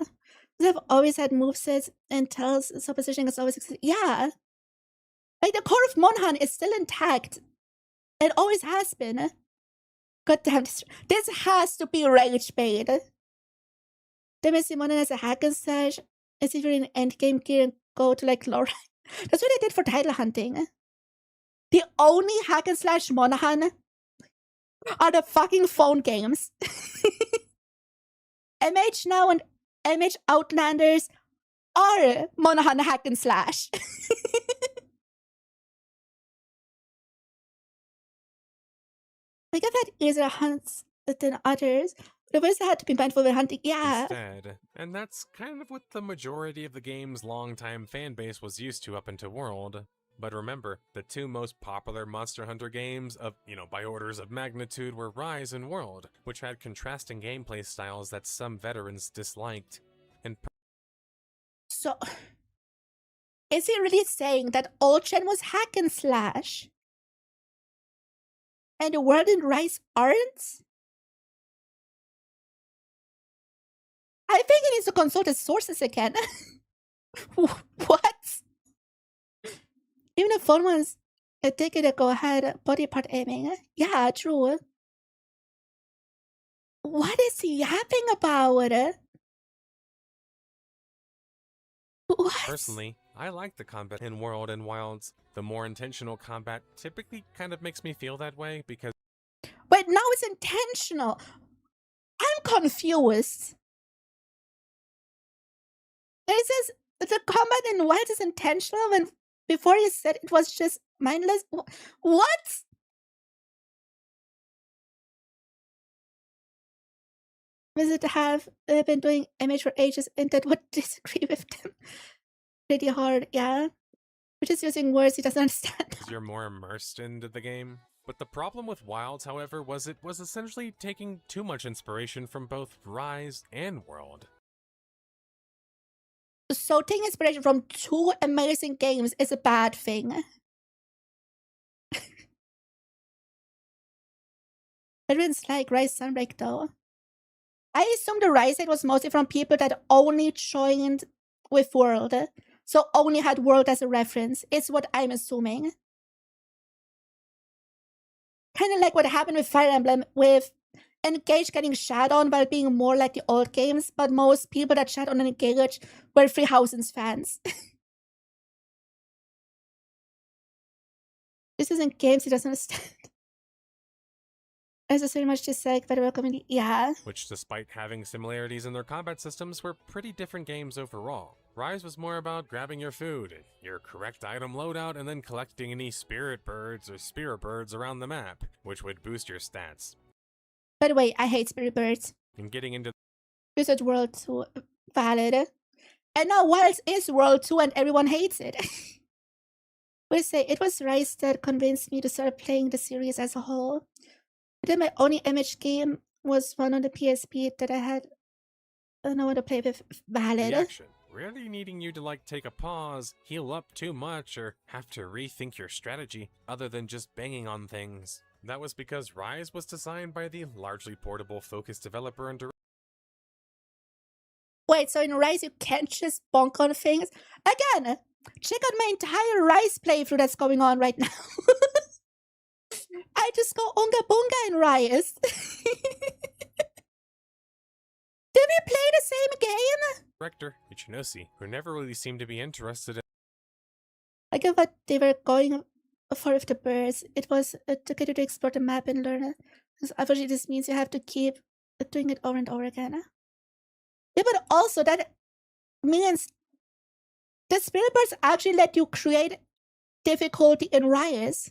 I've always had movesets and tells, so positioning is always existed. Yeah. Like, the core of Monhan is still intact. It always has been. God damn, this has to be rage bait. Demon Monhan as a hack and slash as if you're in endgame gear and go to like low rank. That's what I did for title hunting. The only hack and slash Monhan are the fucking phone games. MH Now and MH Outlanders are Monhan hack and slash. Like, I've had easier hunts than others. The ones that had to be mindful when hunting, yeah. Instead, and that's kind of what the majority of the game's longtime fanbase was used to up into World. But remember, the two most popular Monster Hunter games by orders of magnitude were Rise and World, which had contrasting gameplay styles that some veterans disliked. And so, is he really saying that old gen was hack and slash? And the World and Rise aren't? I think he needs to consult his sources again. What? Even the phone ones, I think it go ahead body part aiming. Yeah, true. What is he yapping about? What? Personally, I like the combat in World and Wilds. The more intentional combat typically kind of makes me feel that way because... But now it's intentional. I'm confused. It says The combat in Wilds is intentional when before you said it was just mindless. What? Visit have been doing image for ages and that would disagree with them pretty hard, yeah. We're just using words he doesn't understand. You're more immersed into the game. But the problem with Wilds, however, was it was essentially taking too much inspiration from both Rise and World. So taking inspiration from two amazing games is a bad thing. Everyone's like Rise Sunbreak though. I assume the Rise hate was mostly from people that only joined with World. So only had World as a reference. It's what I'm assuming. Kind of like what happened with Fire Emblem, with Engage getting shat on while being more like the old games, but most people that shat on Engage were 3000's fans. This isn't games he doesn't understand. There's just very much dislike by the community, yeah. Which, despite having similarities in their combat systems, were pretty different games overall. Rise was more about grabbing your food, your correct item loadout, and then collecting any spirit birds or spirit birds around the map, which would boost your stats. By the way, I hate spirit birds. And getting into Wizard World 2, valid. And now Wilds is World 2 and everyone hates it. We'll say it was Rise that convinced me to start playing the series as a whole. But then my only image game was one on the PSP that I had no one to play with, valid. The action, rarely needing you to like take a pause, heal up too much, or have to rethink your strategy, other than just banging on things. That was because Rise was designed by the largely portable focused developer and director. Wait, so in Rise you can't just bonk on things? Again, check out my entire Rise playthrough that's going on right now. I just go unga bunga in Rise. Did we play the same game? Director 𝘕𝘂𝘕, who never really seemed to be interested in. I get what they were going for with the birds. It was to get you to explore the map and learn it. Because obviously this means you have to keep doing it over and over again. Yeah, but also that means the spirit birds actually let you create difficulty in Rise.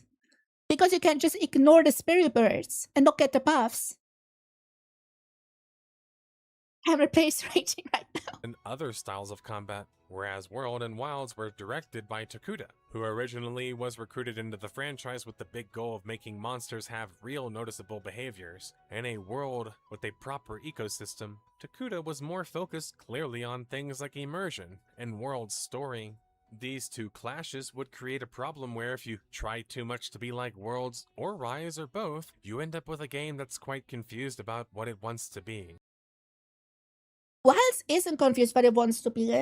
Because you can just ignore the spirit birds and not get the buffs. I'm replaced raging right now. And other styles of combat, whereas World and Wilds were directed by Takuda, who originally was recruited into the franchise with the big goal of making monsters have real noticeable behaviors. In a world with a proper ecosystem, Takuda was more focused clearly on things like immersion and World's story. These two clashes would create a problem where if you try too much to be like Worlds, or Rise, or both, you end up with a game that's quite confused about what it wants to be. Wilds isn't confused what it wants to be.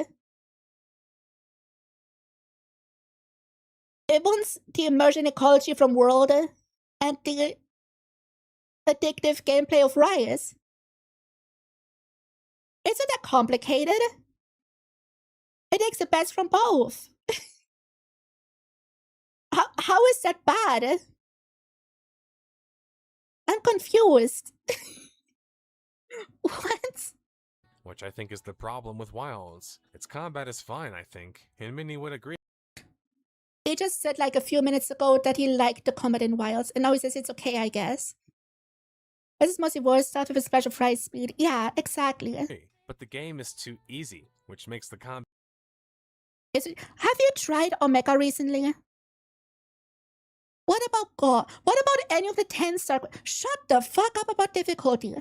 It wants the immersion ecology from World and the addictive gameplay of Rise. Isn't that complicated? It takes the best from both. How is that bad? I'm confused. What? Which I think is the problem with Wilds. Its combat is fine, I think, and many would agree. He just said like a few minutes ago that he liked the combat in Wilds, and now he says it's okay, I guess. This is mostly war stuff with a splash of Rise speed. Yeah, exactly. But the game is too easy, which makes the combat. Have you tried Omega recently? What about God? What about any of the 10-star? Shut the fuck up about difficulty.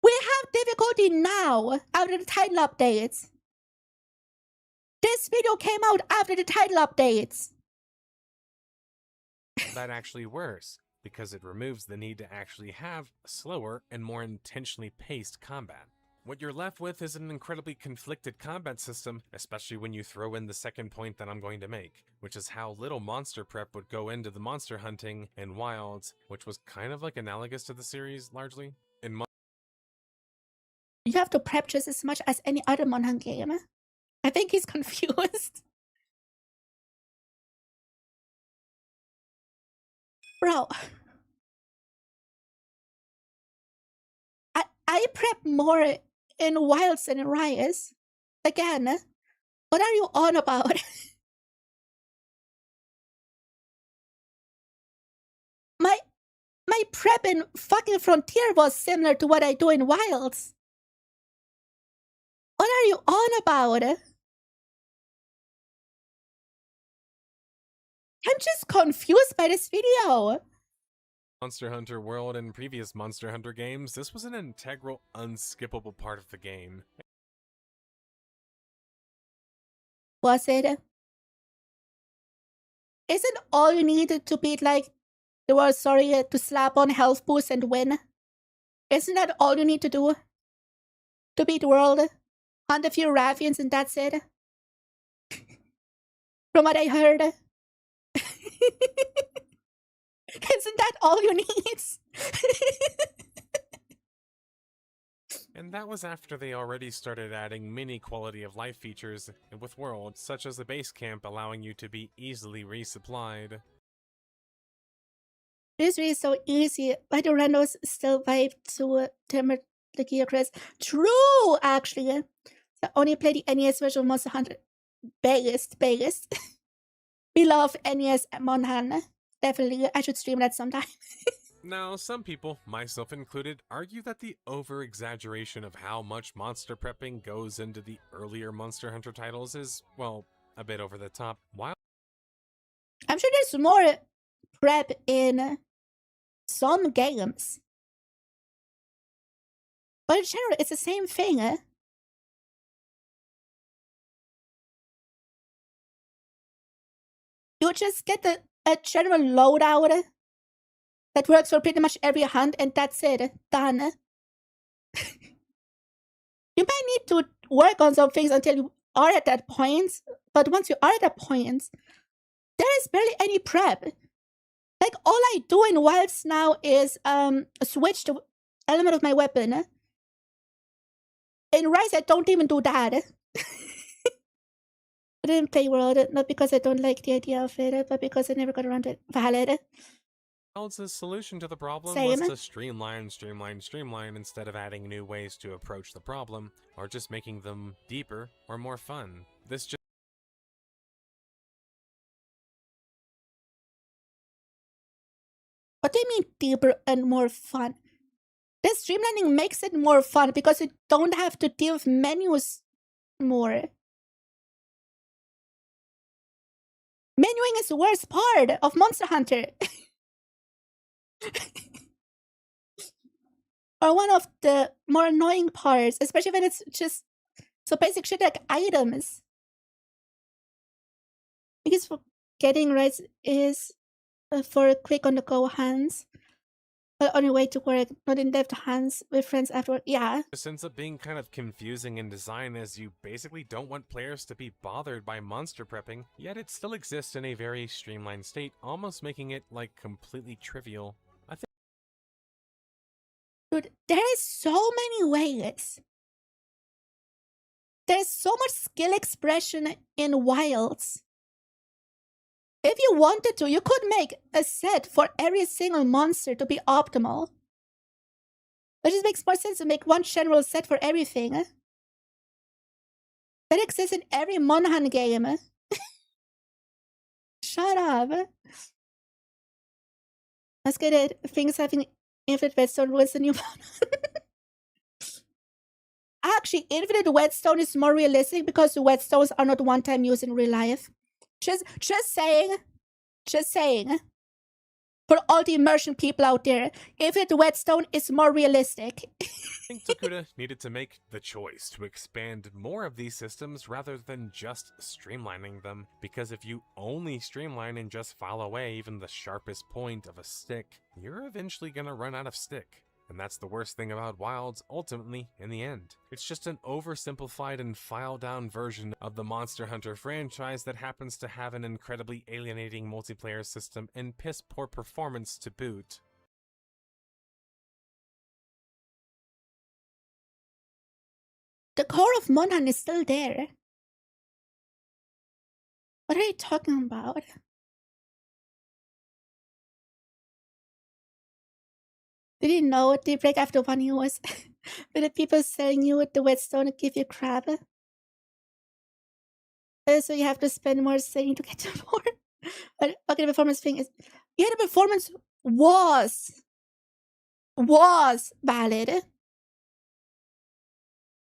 We have difficulty now after the title updates. This video came out after the title updates. That actually worse, because it removes the need to actually have slower and more intentionally paced combat. What you're left with is an incredibly conflicted combat system, especially when you throw in the second point that I'm going to make, which is how little monster prep would go into the monster hunting in Wilds, which was kind of like analogous to the series, largely. You have to prep just as much as any other Monhan game. I think he's confused. Bro. I prep more in Wilds than in Rise. Again, what are you on about? My prep in fucking Frontier was similar to what I do in Wilds. What are you on about? I'm just confused by this video. Monster Hunter World and previous Monster Hunter games, this was an integral, unskippable part of the game. Was it? Isn't all you needed to beat like the world, sorry, to slap on health boost and win? Isn't that all you need to do? To beat the world? Hunt a few Raffians and that's it? From what I heard. Isn't that all you need? And that was after they already started adding mini quality of life features with worlds, such as the base camp allowing you to be easily resupplied. This really is so easy. Why do randos still vibe to 𝘕𝘓𝘸 𝘋𝘦𝘢𝘭𝘴? True, actually. So only play the NES version of Monster Hunter. Biggest. We love NES Monhan. Definitely, I should stream that sometime. Now, some people, myself included, argue that the over-exaggeration of how much monster prepping goes into the earlier Monster Hunter titles is, well, a bit over the top. While I'm sure there's more prep in some games. But in general, it's the same thing. You just get a general loadout that works for pretty much every hunt, and that's it. Done. You might need to work on some things until you are at that point, but once you are at that point, there is barely any prep. Like, all I do in Wilds now is switch the element of my weapon. In Rise, I don't even do that. I didn't play World, not because I don't like the idea of it, but because I never got around to it. Valid. Wilds' solution to the problem Same. was to streamline instead of adding new ways to approach the problem, or just making them deeper or more fun. This just What do you mean deeper and more fun? The streamlining makes it more fun because you don't have to deal with menus more. Menuing is the worst part of Monster Hunter. Or one of the more annoying parts, especially when it's just so basic shit like items. Because for getting right is for quick on the go hands. But on your way to work, not in depth hands with friends afterward. Yeah. This ends up being kind of confusing in design, as you basically don't want players to be bothered by monster prepping, yet it still exists in a very streamlined state, almost making it, like, completely trivial. I think Dude, there is so many ways. There's so much skill expression in Wilds. If you wanted to, you could make a set for every single monster to be optimal. It just makes more sense to make one general set for everything. That exists in every Monhan game. Shut up. Let's get it. Things having infinite whetstone ruins the new Monhan. Actually, infinite whetstone is more realistic because the whetstones are not one-time use in real life. Just saying. For all the immersion people out there, infinite whetstone is more realistic. I think Tokuda needed to make the choice to expand more of these systems rather than just streamlining them, because if you only streamline and just file away even the sharpest point of a stick, you're eventually gonna run out of stick. And that's the worst thing about Wilds, ultimately, in the end. It's just an oversimplified and filed-down version of the Monster Hunter franchise that happens to have an incredibly alienating multiplayer system and piss-poor performance to boot. The core of Monhan is still there. What are you talking about? Did you know the break after 1 year was with the people selling you the whetstone to give you crap? So you have to spend more saying to get to more. But okay, the performance thing is... Yeah, the performance was valid.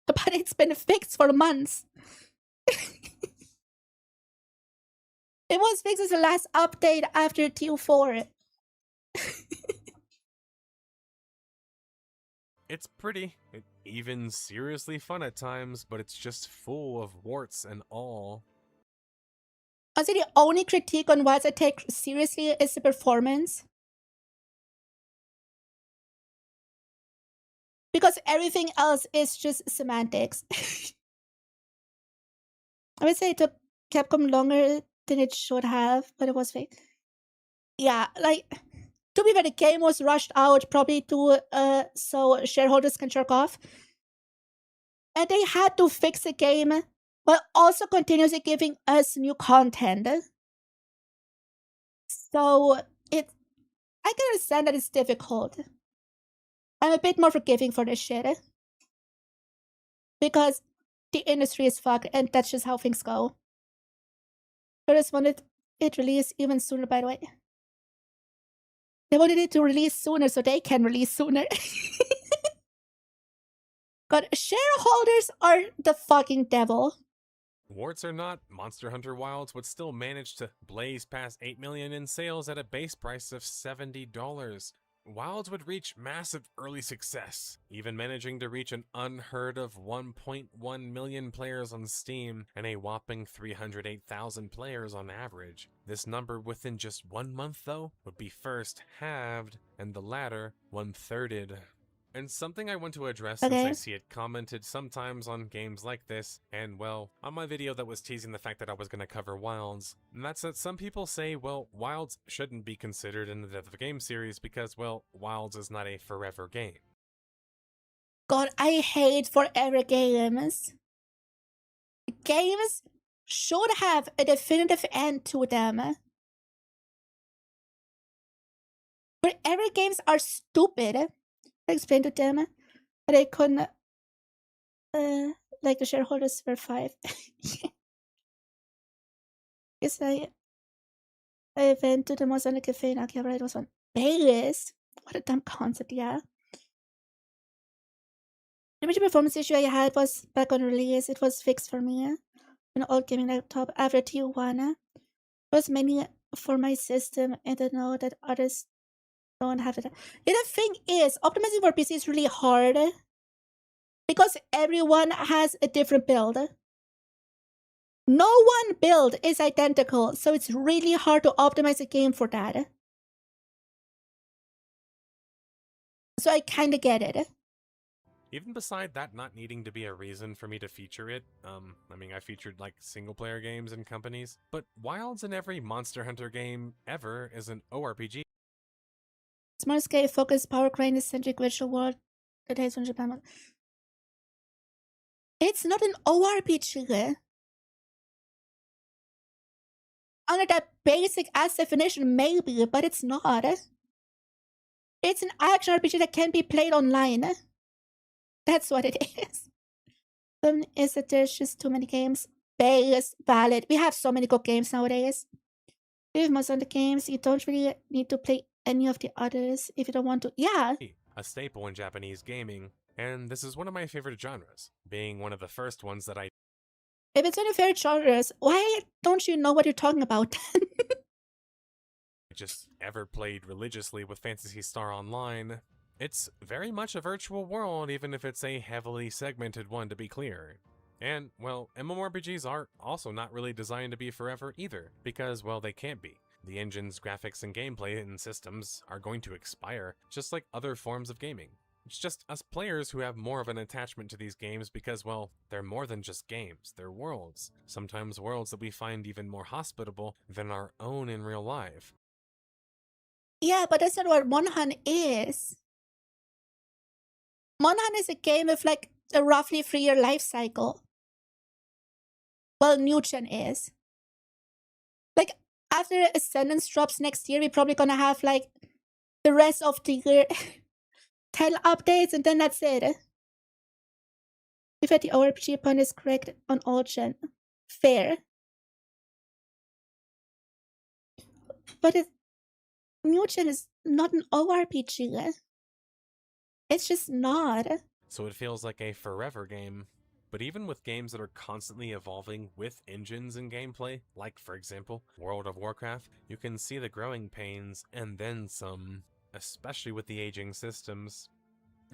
But it's been fixed for months. It was fixed as the last update after Q4. It's pretty, even seriously fun at times, but it's just full of warts and all. Honestly, the only critique on Wilds I take seriously is the performance. Because everything else is just semantics. I would say it took Capcom longer than it should have, but it was fake. Yeah, like, to be fair, the game was rushed out probably to so shareholders can jerk off. And they had to fix the game, but also continuously giving us new content. So I can understand that it's difficult. I'm a bit more forgiving for this shit. Because the industry is fucked, and that's just how things go. I just wanted it released even sooner, by the way. They wanted it to release sooner so they can release sooner. God, shareholders are the fucking devil. Warts or not, Monster Hunter Wilds would still manage to blaze past 8 million in sales at a base price of $70. Wilds would reach massive early success, even managing to reach an unheard of 1.1 million players on Steam and a whopping 308,000 players on average. This number within just 1 month, though, would be first halved and the latter 1/3'd. And something I want to address since I see it commented sometimes on games like this, and well, on my video that was teasing the fact that I was going to cover Wilds, and that's that some people say, well, Wilds shouldn't be considered in the Death of a Game series because, well, Wilds is not a forever game. God, I hate forever games. Games should have a definitive end to them. Forever games are stupid. I explained to them that I couldn't, like the shareholders were 5. Yes, I went to the Mozambique cafe in Akihabara. It was on Vegas. What a dumb concept, yeah. The major performance issue I had was back on release. It was fixed for me. An old gaming laptop after Tijuana. It was mainly for my system, and I know that others don't have it. Yeah, the thing is, optimizing for PC is really hard because everyone has a different build. No one build is identical, so it's really hard to optimize a game for that. So I kinda get it. Even beside that not needing to be a reason for me to feature it, I mean, I featured like single-player games and companies, but Wilds in every Monster Hunter game ever is an ORPG. Smart scale focused power grind-centric virtual world that has from Japan. It's not an ORPG. Under that basic ass definition, maybe, but it's not. It's an action RPG that can be played online. That's what it is. Is that there's just too many games. Base, valid. We have so many good games nowadays. With most of the games, you don't really need to play any of the others if you don't want to. Yeah. A staple in Japanese gaming, and this is one of my favorite genres, being one of the first ones that I... If it's one of your favorite genres, why don't you know what you're talking about then? just ever played religiously with Phantasy Star Online. It's very much a virtual world, even if it's a heavily segmented one, to be clear. And, well, MMORPGs are also not really designed to be forever either, because, well, they can't be. The engine's graphics and gameplay and systems are going to expire, just like other forms of gaming. It's just us players who have more of an attachment to these games because, well, they're more than just games, they're worlds. Sometimes worlds that we find even more hospitable than our own in real life. Yeah, but that's not what Monhan is. Monhan is a game with like a roughly 3-year life cycle. Well, New Gen is. Like, after Ascendance drops next year, we're probably gonna have like the rest of the year 10 updates, and then that's it. If the ORPG point is correct on all gen. Fair. But new gen is not an ORPG. It's just not. So it feels like a forever game. But even with games that are constantly evolving with engines and gameplay, like for example, World of Warcraft, you can see the growing pains and then some, especially with the aging systems.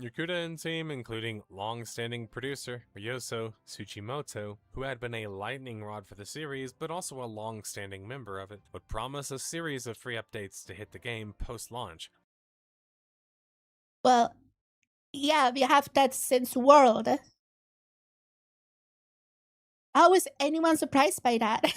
Yakuda and team, including long-standing producer Ryoso Tsuchimoto, who had been a lightning rod for the series but also a long-standing member of it, would promise a series of free updates to hit the game post-launch. Well, yeah, we have that since World. How is anyone surprised by that?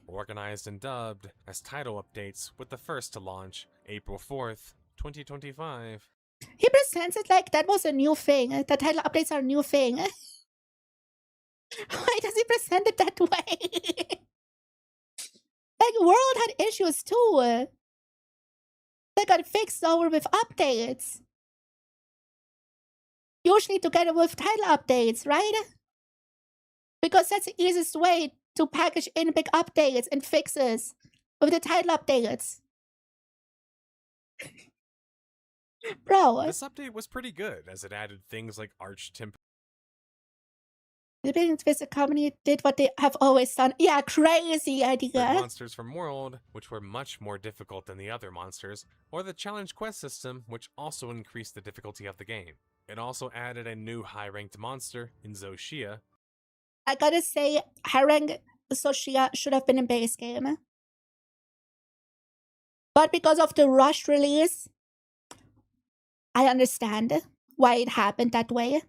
Organized and dubbed as title updates, with the first to launch April 4th, 2025. He presents it like that was a new thing. The title updates are a new thing. Why does he present it that way? Like, World had issues too. They got fixed over with updates. Usually together with title updates, right? Because that's the easiest way to package in big updates and fixes with the title updates. Bro. This update was pretty good, as it added things like arch temp. The big visit company did what they have always done. Yeah, crazy idea. Monsters from World, which were much more difficult than the other monsters, or the challenge quest system, which also increased the difficulty of the game. It also added a new high-ranked monster in 𝘕𝘪𝘯𝘴. I gotta say, high-ranked 𝘕𝘪𝘯𝘴 should have been in base game. But because of the rushed release, I understand why it happened that way.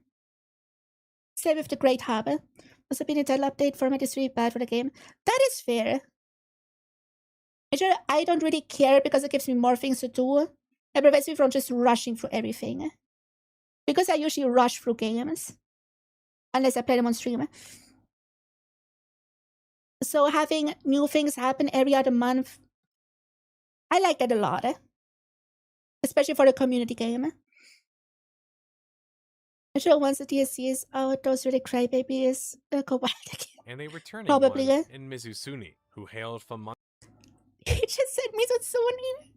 Same with the Great Hub. Also been a title update format is really bad for the game. That is fair. I don't really care because it gives me more things to do. It prevents me from just rushing through everything. Because I usually rush through games. Unless I play them on stream. So having new things happen every other month, I like that a lot. Especially for the community game. I'm sure once the DLC is out, those really crybabies go wild again. And a returning Probably. one in Mizusuni, who hailed from... He just said Mizusuni.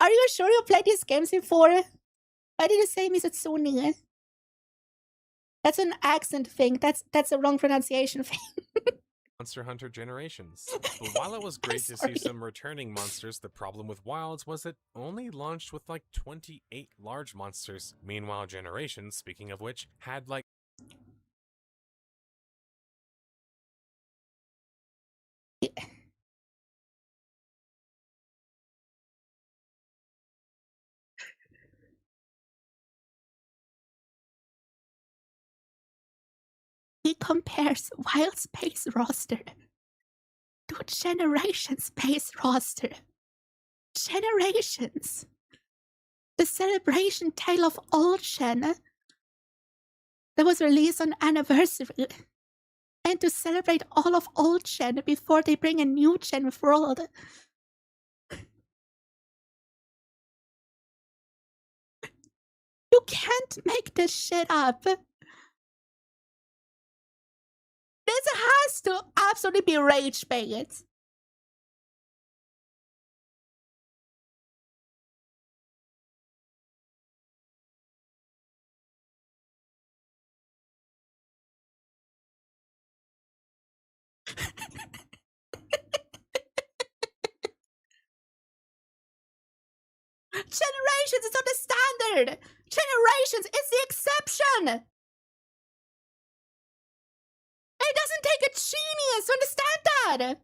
Are you sure you played these games before? Why did you say Mizusuni? That's an accent thing. That's a wrong pronunciation thing. Monster Hunter Generations. But while it was great to see some returning monsters, the problem with Wilds was it only launched with like 28 large monsters. Meanwhile, Generations, speaking of which, had like... He compares Wild Space roster to Generations base roster. Generations. The celebration tale of old Gen that was released on anniversary. And to celebrate all of old Gen before they bring a new Gen world. You can't make this shit up. This has to absolutely be rage bait. Generations is not the standard. Generations is the exception. It doesn't take a genius to understand that.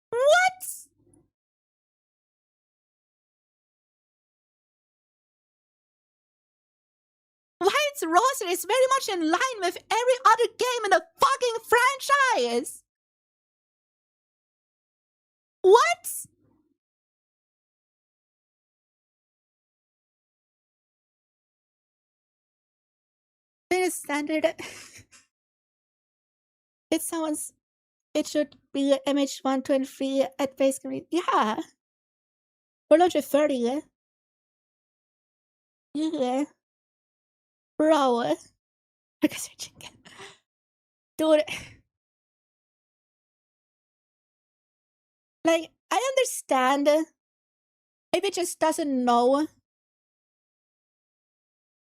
What? Wild's roster is very much in line with every other game in the fucking franchise. What? It is standard. It should be MH1, 2, and 3 at base game. Yeah. 430. Yeah. Bro. Dude, like, I understand if it just doesn't know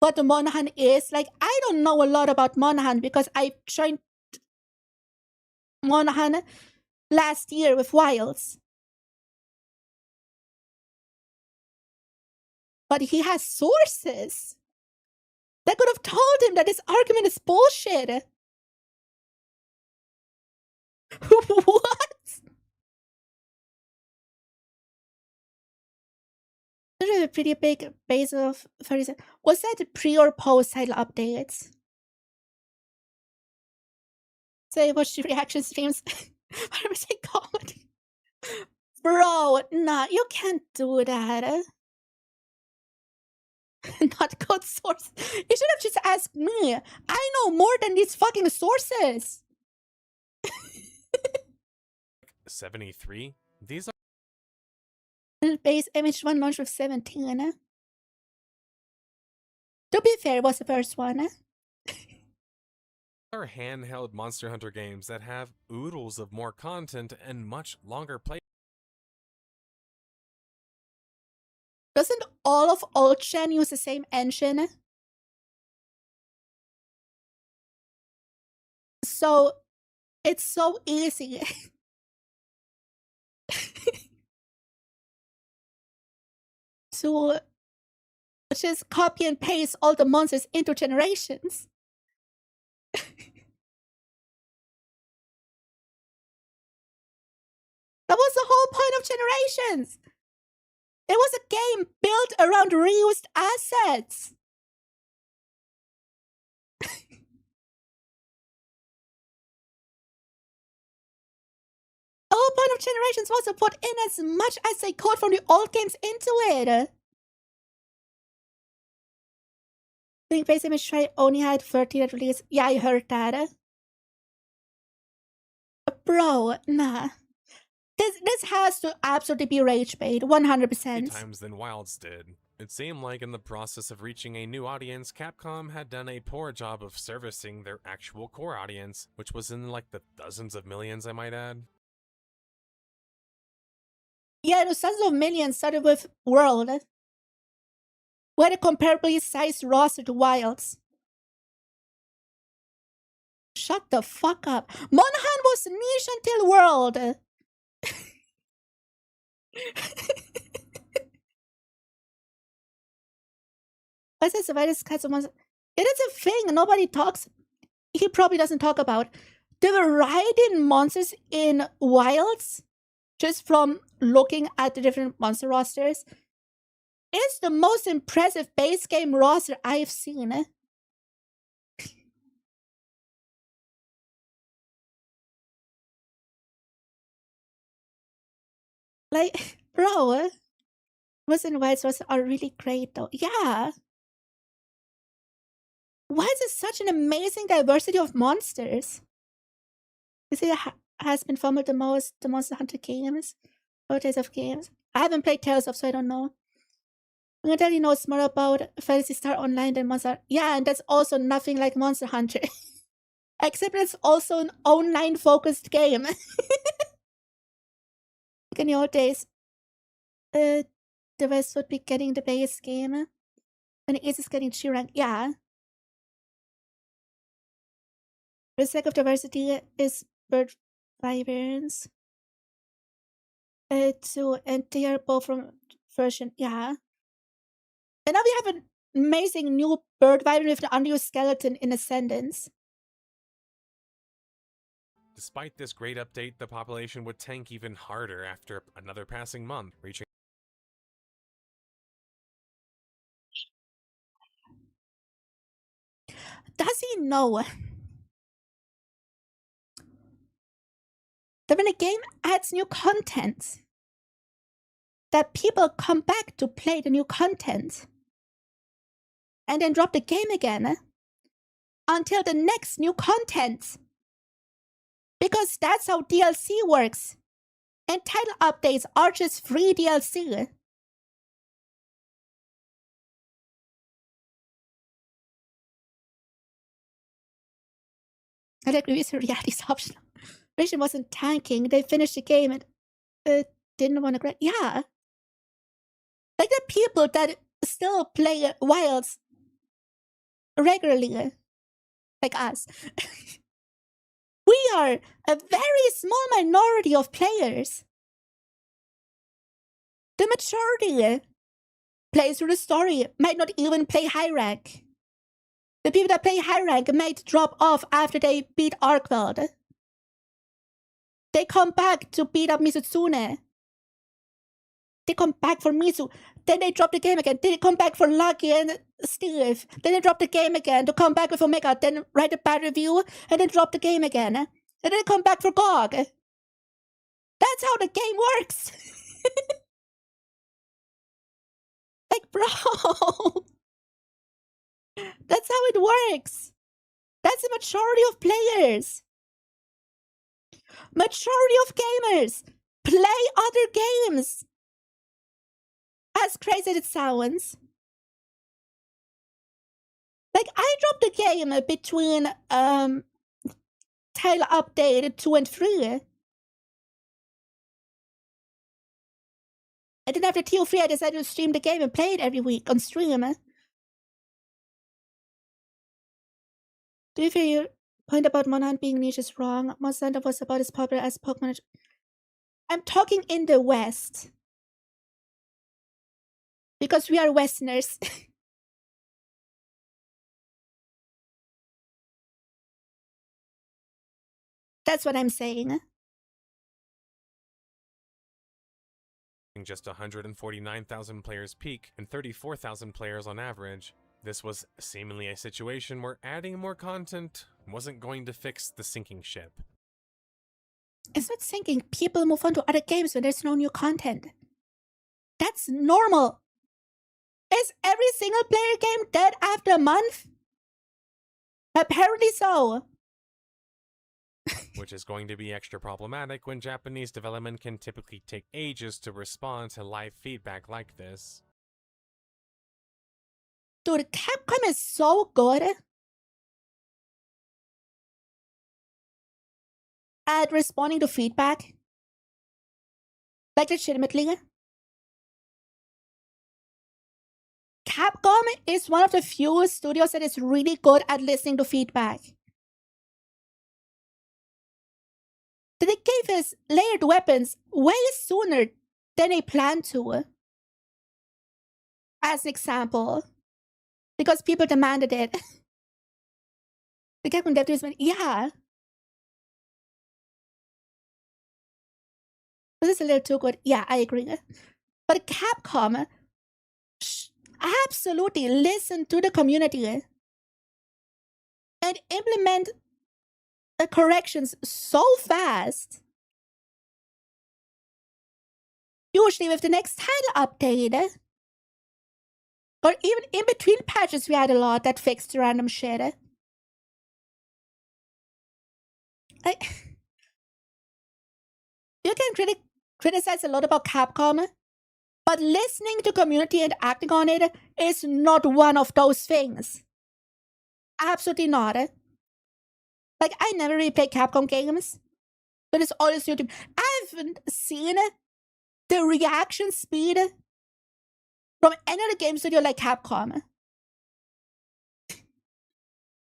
what the Monahan is. Like, I don't know a lot about Monahan because I joined Monahan last year with Wilds. But he has sources that could have told him that this argument is bullshit. What? There's a pretty big base of 37. Was that pre or post title updates? So I watched the reaction streams. Why was I comedy? Bro, nah, you can't do that. Not good source. You should have just asked me. I know more than these fucking sources. 73? These are Base image one launched with 17. To be fair, it was the first one. are handheld Monster Hunter games that have oodles of more content and much longer play. Doesn't all of Old-Gen use the same engine? So, it's so easy. To just copy and paste all the monsters into generations. That was the whole point of Generations. It was a game built around reused assets. The whole point of Generations was to put in as much as they could from the old games into it. I think Base Image Try only had 13 at release. Yeah, I heard that. Bro, nah. This has to absolutely be rage bait, 100%. Times than Wilds did. It seemed like in the process of reaching a new audience, Capcom had done a poor job of servicing their actual core audience, which was in like the dozens of millions, I might add. Yeah, the dozens of millions started with World, who had a comparably sized roster to Wilds. Shut the fuck up. Monahan was niche until World. What's this virus kinds of monsters? It is a thing nobody talks. He probably doesn't talk about the variety in monsters in Wilds. Just from looking at the different monster rosters, is the most impressive base game roster I've seen. Like, bro, Rose and White's rosters are really great though. Yeah. Why is there such an amazing diversity of monsters? Is it has been fumbled the most, the Monster Hunter games? Or Tales of games? I haven't played Tales of, so I don't know. I'm gonna tell you knows more about Phantasy Star Online than Monster. Yeah, and that's also nothing like Monster Hunter. Except it's also an online focused game. Like in the old days, the West would be getting the base game, and the East is getting G rank. Yeah. For the sake of diversity is bird vibrance. And they are both from version. Yeah. And now we have an amazing new bird vibrant with the unused skeleton in Ascendance. Despite this great update, the population would tank even harder after another passing month, reaching. Does he know that when a game adds new content, that people come back to play the new content and then drop the game again until the next new content? Because that's how DLC works. And title updates are just free DLC. I agree with you. Reality is optional. Vision wasn't tanking. They finished the game and didn't want to grind. Yeah. Like the people that still play Wilds regularly, like us. We are a very small minority of players. The majority plays through the story, might not even play high rank. The people that play high rank might drop off after they beat Arcworld. They come back to beat up Mizutsune. They come back for Mizu. Then they drop the game again. Then they come back for Lucky and Steve. Then they drop the game again to come back with Omega. Then write a bad review and then drop the game again. And then they come back for GOG. That's how the game works. Like, bro. That's how it works. That's the majority of players. Majority of gamers play other games. As crazy as it sounds. Like, I dropped the game between Tile Update 2 and 3. And then after TO3, I decided to stream the game and play it every week on stream. Do you feel your point about Monhan being niche is wrong? Monster Hunter was about as popular as Pokemon. I'm talking in the West. Because we are Westerners. That's what I'm saying. Just 149,000 players peak and 34,000 players on average. This was seemingly a situation where adding more content wasn't going to fix the sinking ship. It's not sinking. People move on to other games when there's no new content. That's normal. Is every single player game dead after a month? Apparently so. Which is going to be extra problematic when Japanese development can typically take ages to respond to live feedback like this. Dude, Capcom is so good at responding to feedback. Like, legitimately. Capcom is one of the few studios that is really good at listening to feedback. They gave us layered weapons way sooner than they planned to. As an example. Because people demanded it. The Capcom dev team went, yeah. This is a little too good. Yeah, I agree. But Capcom absolutely listen to the community and implement the corrections so fast. Usually with the next title update, or even in between patches, we had a lot that fixed random shit. You can criticize a lot about Capcom, but listening to community and acting on it is not one of those things. Absolutely not. Like, I never really play Capcom games, but it's always YouTube. I haven't seen the reaction speed from any other game studio like Capcom.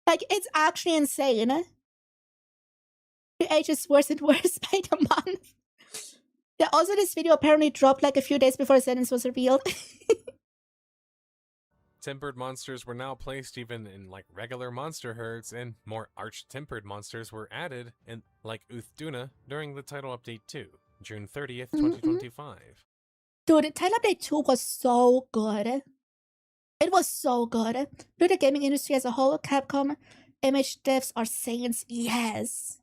Like, it's actually insane. The age is worse and worse by the month. Yeah, also this video apparently dropped like a few days before the sentence was revealed. Tempered monsters were now placed even in like regular monster herds, and more arch-tempered monsters were added in like 𝘓𝘓 during the title update 2, June 30th, 2025. Dude, the title update 2 was so good. It was so good. To the gaming industry as a whole, Capcom image devs are saints, yes.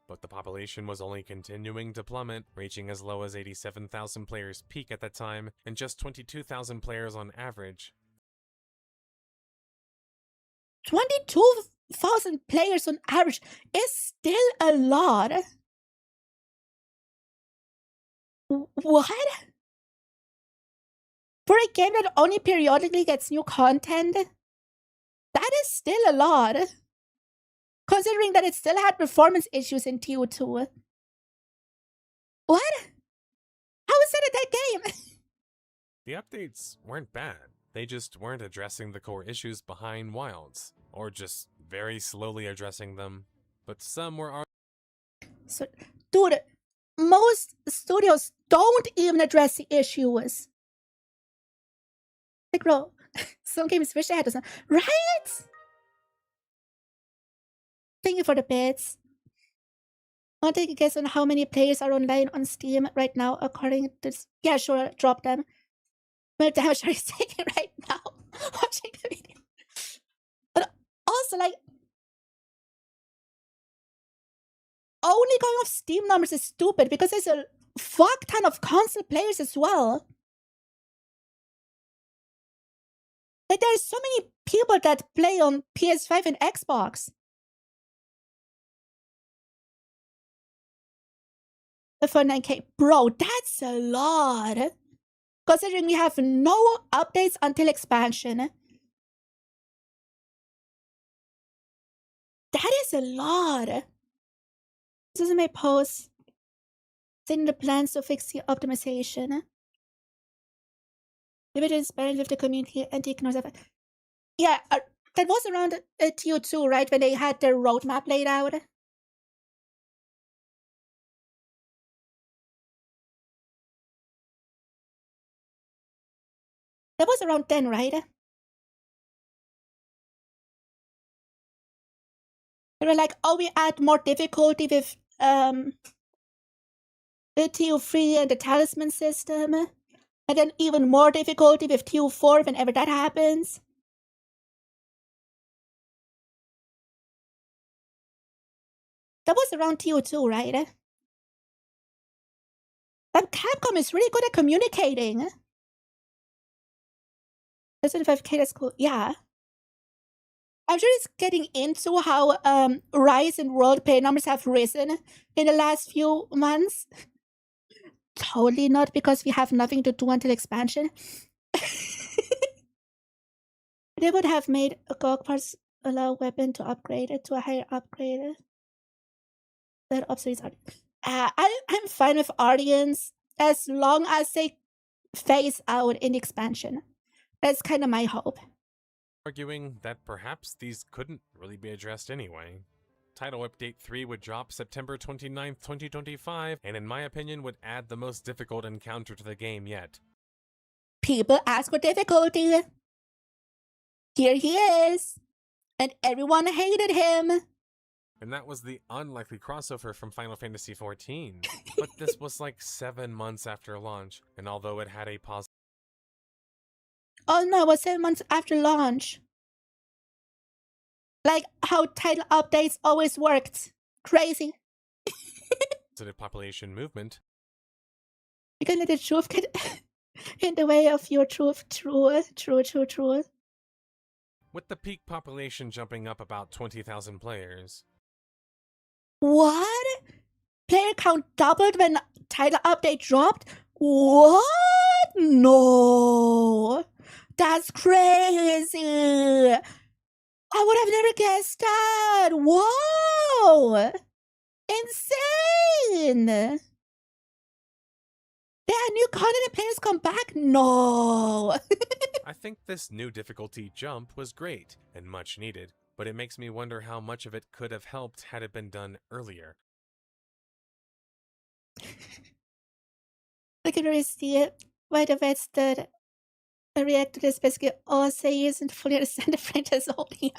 But the population was only continuing to plummet, reaching as low as 87,000 players peak at that time, and just 22,000 players on average. 22,000 players on average is still a lot. What? For a game that only periodically gets new content? That is still a lot. Considering that it still had performance issues in TO2. What? How is that a dead game? The updates weren't bad. They just weren't addressing the core issues behind Wilds, or just very slowly addressing them. But some were So, dude, most studios don't even address the issues. Like, bro, some games wish they had some, right? Thank you for the bits. Want to take a guess on how many players are online on Steam right now, according to this? Yeah, sure, drop them. What damage are you taking right now? Watching the video. But also, like, only going off Steam numbers is stupid because there's a fuck ton of console players as well. Like, there's so many people that play on PS5 and Xbox. For 9K. Bro, that's a lot. Considering we have no updates until expansion. That is a lot. This is my post. Sending the plans to fix the optimization. Maybe it is better with the community and ignores that. Yeah, that was around TO2, right? When they had their roadmap laid out. That was around 10, right? They were like, oh, we add more difficulty with the TO3 and the talisman system. And then even more difficulty with TO4 whenever that happens. That was around TO2, right? But Capcom is really good at communicating. 25K, that's cool. Yeah. I'm sure it's getting into how Rise and World player numbers have risen in the last few months. Totally not because we have nothing to do until expansion. They would have made a GOG parts allow weapon to upgrade it to a higher upgrade. That obsolete I'm fine with Audience as long as they phase out in the expansion. That's kind of my hope. arguing that perhaps these couldn't really be addressed anyway. Title Update 3 would drop September 29th, 2025, and in my opinion would add the most difficult encounter to the game yet. People ask for difficulty. Here he is. And everyone hated him. And that was the unlikely crossover from Final Fantasy XIV. But this was like 7 months after launch, and although it had a positive Oh no, it was 7 months after launch. Like how title updates always worked. Crazy. population movement, You can let the truth get in the way of your truth. True. with the peak population jumping up about 20,000 players. What? Player count doubled when title update dropped? What? No. That's crazy. I would have never guessed that. Whoa. Insane. Yeah, new content and players come back? No. I think this new difficulty jump was great and much needed, but it makes me wonder how much of it could have helped had it been done earlier. Look at the why the vets that react to this basically all say isn't fully understand the franchise holding.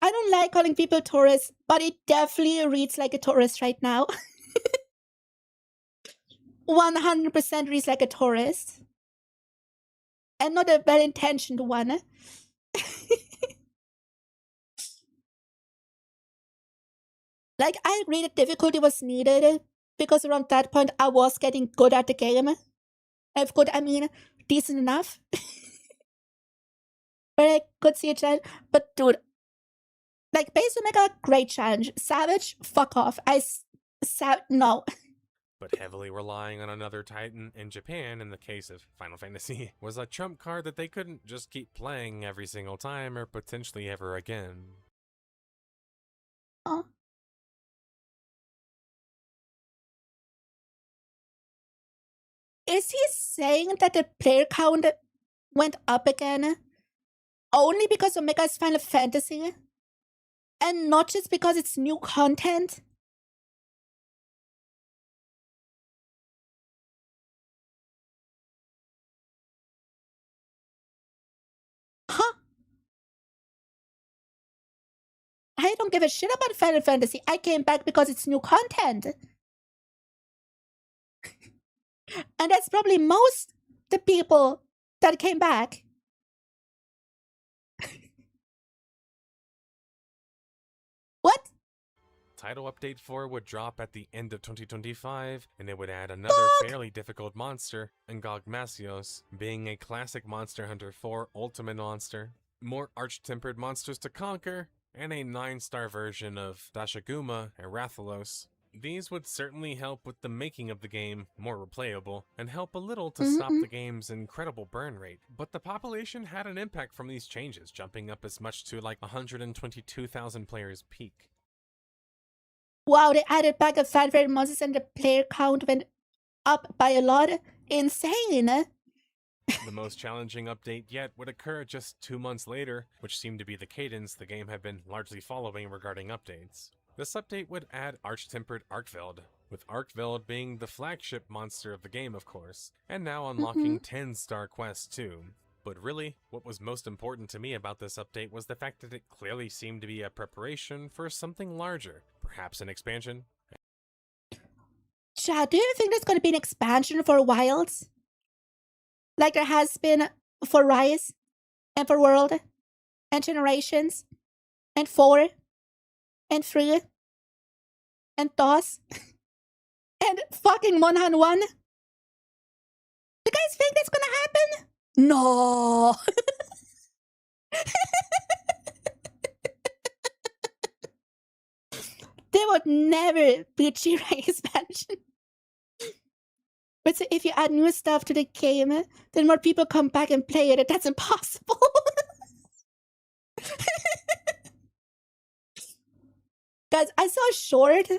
I don't like calling people tourists, but it definitely reads like a tourist right now. 100% reads like a tourist. And not a well-intentioned one. Like, I agree that difficulty was needed, because around that point I was getting good at the game. If good, I mean decent enough. But I could see a challenge. But dude, like, Base Omega, great challenge. Savage, fuck off. No. But heavily relying on another titan in Japan, in the case of Final Fantasy, was a trump card that they couldn't just keep playing every single time or potentially ever again. Huh? Is he saying that the player count went up again only because Omega's Final Fantasy? And not just because it's new content? Huh? I don't give a shit about Final Fantasy. I came back because it's new content. And that's probably most the people that came back. What? Title Update 4 would drop at the end of 2025, and it would add another fairly difficult monster, 𝘔𝘴𝘦, being a classic Monster Hunter 4 Ultimate monster, more arch-tempered monsters to conquer, and a 9-star version of 𝘕𝘴𝘦 𝘊𝘴𝘴. These would certainly help with the making of the game more replayable, and help a little to stop the game's incredible burn rate. But the population had an impact from these changes, jumping up as much to like 122,000 players peak. Wow, they added back a favorite monsters and the player count went up by a lot. Insane. The most challenging update yet would occur just 2 months later, which seemed to be the cadence the game had been largely following regarding updates. This update would add arch-tempered 𝘰𝘴𝘦, with 𝘰𝘴𝘦 being the flagship monster of the game, of course, and now unlocking 10-star quests too. But really, what was most important to me about this update was the fact that it clearly seemed to be a preparation for something larger, perhaps an expansion. Chad, do you think there's going to be an expansion for Wilds? Like there has been for Rise, and for World, and Generations, and 4, and 3, and DOS, and fucking 101? You guys think that's gonna happen? No! There would never be a G-Rank expansion. But so if you add new stuff to the game, then more people come back and play it, and that's impossible. Guys, I saw a short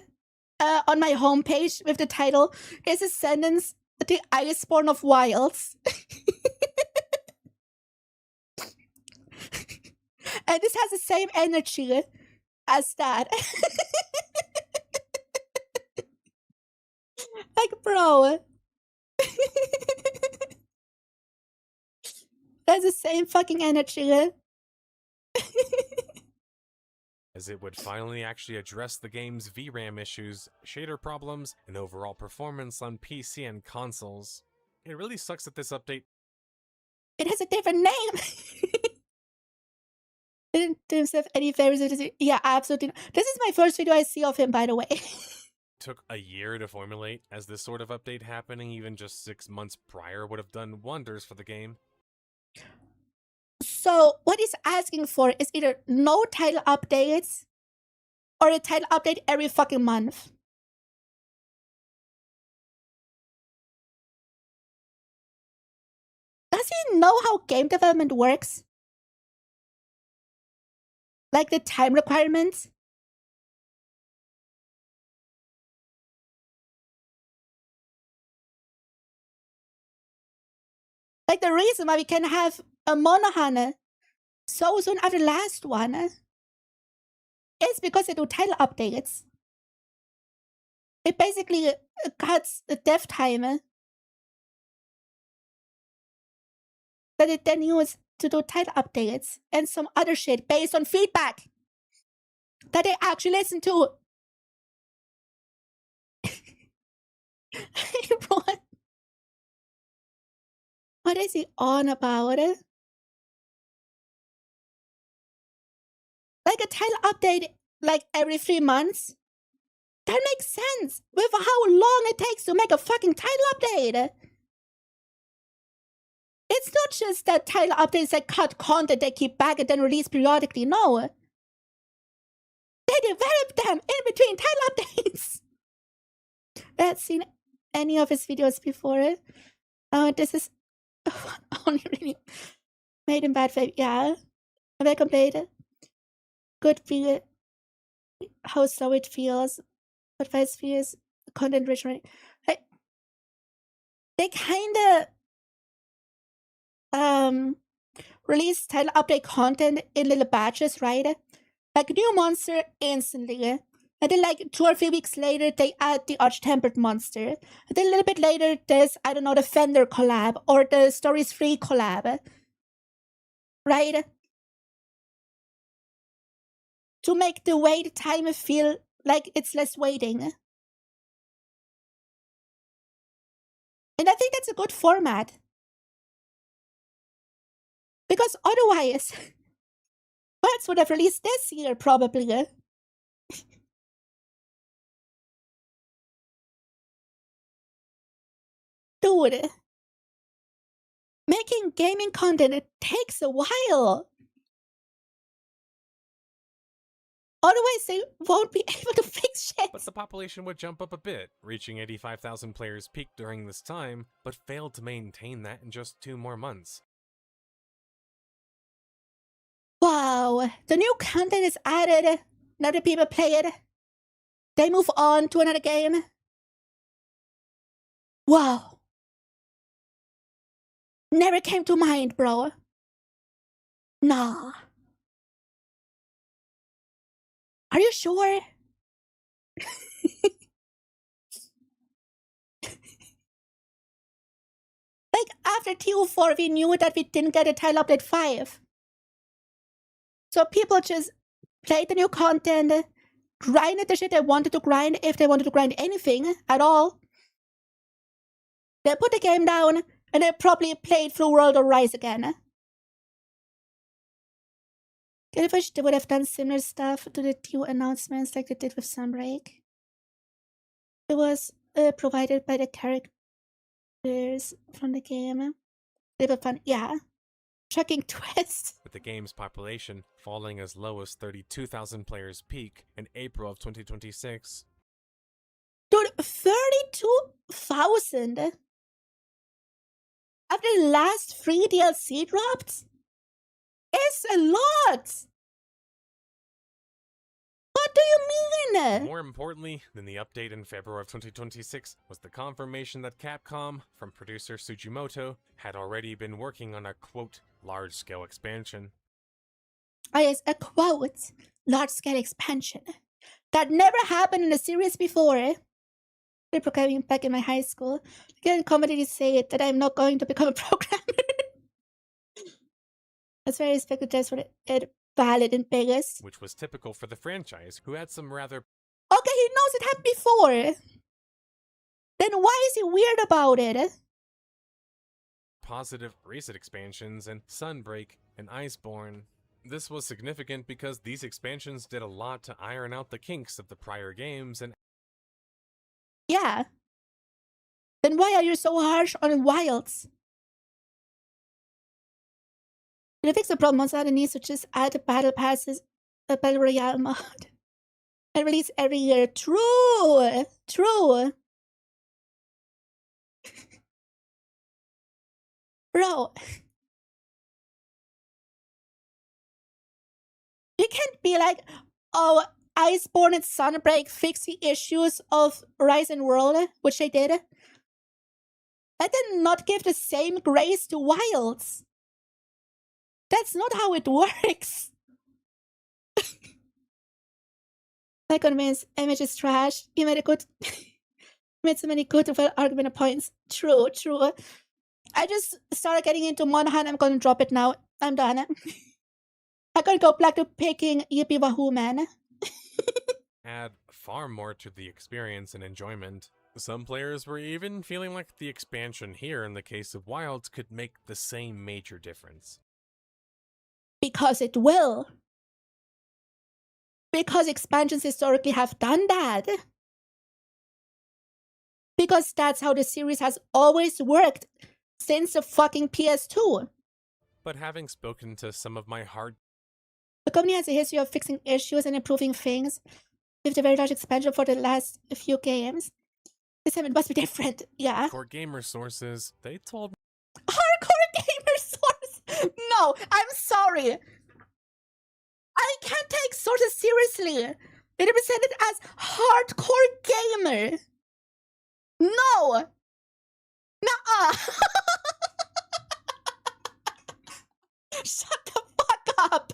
on my homepage with the title, "Is a sentence the Iceborne of Wilds?" And this has the same energy as that. Like, bro. That's the same fucking energy. As it would finally actually address the game's VRAM issues, shader problems, and overall performance on PC and consoles. It really sucks that this update... It has a different name! In terms of any favorites, yeah, absolutely. This is my first video I see of him, by the way. took a year to formulate, as this sort of update happening even just 6 months prior would have done wonders for the game. So what he's asking for is either no title updates or a title update every fucking month. Does he know how game development works? Like the time requirements? Like the reason why we can have a Monohana so soon after the last one is because they do title updates. It basically cuts the dev time that it then use to do title updates and some other shit based on feedback that they actually listen to. What is he on about? Like a title update like every 3 months? That makes sense with how long it takes to make a fucking title update. It's not just that title updates that cut content they keep back and then release periodically, no. They develop them in between title updates. I had seen any of his videos before. This is only really made in bad faith. Yeah, I complete it. Good feel. how so it feels, but vice feels content rich, right? Like, they kinda release title update content in little batches, right? Like new monster instantly. And then like 2 or 3 weeks later, they add the Arch-Tempered monster. And then a little bit later, there's, I don't know, the Fender collab or the Stories 3 collab. Right? To make the wait time feel like it's less waiting. And I think that's a good format. Because otherwise, Worlds would have released this year, probably. Dude. Making gaming content, it takes a while. Otherwise, they won't be able to fix shit. But the population would jump up a bit, reaching 85,000 players peak during this time, but failed to maintain that in just 2 more months. Wow, the new content is added. Now the people play it. They move on to another game. Wow. Never came to mind, bro. Nah. Are you sure? Like, after TO4, we knew that we didn't get a title update 5. So people just played the new content, grinded the shit they wanted to grind, if they wanted to grind anything at all. They put the game down, and they probably played through World of Rise again. I wish they would have done similar stuff to the TO announcements like they did with Sunbreak. It was provided by the characters from the game. They were fun, yeah. Shocking twist. With the game's population falling as low as 32,000 players peak in April of 2026. Dude, 32,000? After the last 3 DLC dropped? It's a lot! What do you mean? More importantly than the update in February of 2026 was the confirmation that Capcom, from producer Tsujimoto, had already been working on a, quote, large-scale expansion. Oh yes, a quote, large-scale expansion. That never happened in the series before. They're programming back in my high school. Again, comedy say that I'm not going to become a programmer. That's very respected just for it valid and biggest. Which was typical for the franchise, who had some rather... Okay, he knows it happened before. Then why is he weird about it? positive recent expansions in Sunbreak and Iceborne. This was significant because these expansions did a lot to iron out the kinks of the prior games and... Yeah. Then why are you so harsh on Wilds? To fix the problem, Monsanto needs to just add the battle passes, the battle royale mod, and release every year. True! True! Bro. You can't be like, oh, Iceborne and Sunbreak fix the issues of Rise and World, which they did, and then not give the same grace to Wilds. That's not how it works. My convinced image is trash. You made a good made so many good argument points. True, true. I just started getting into Monhan. I'm gonna drop it now. I'm done. I'm gonna go back to picking 𝘕𝘴𝘠𝘓, man. Add far more to the experience and enjoyment. Some players were even feeling like the expansion here in the case of Wilds could make the same major difference. Because it will. Because expansions historically have done that. Because that's how the series has always worked since the fucking PS2. But having spoken to some of my the company has a history of fixing issues and improving things with the very large expansion for the last few games. This time it must be different, yeah. hardcore gamer sources, they told me hardcore gamer source? No, I'm sorry. I can't take sources seriously. It presented as hardcore gamer. No. Nuh-uh. Shut the fuck up.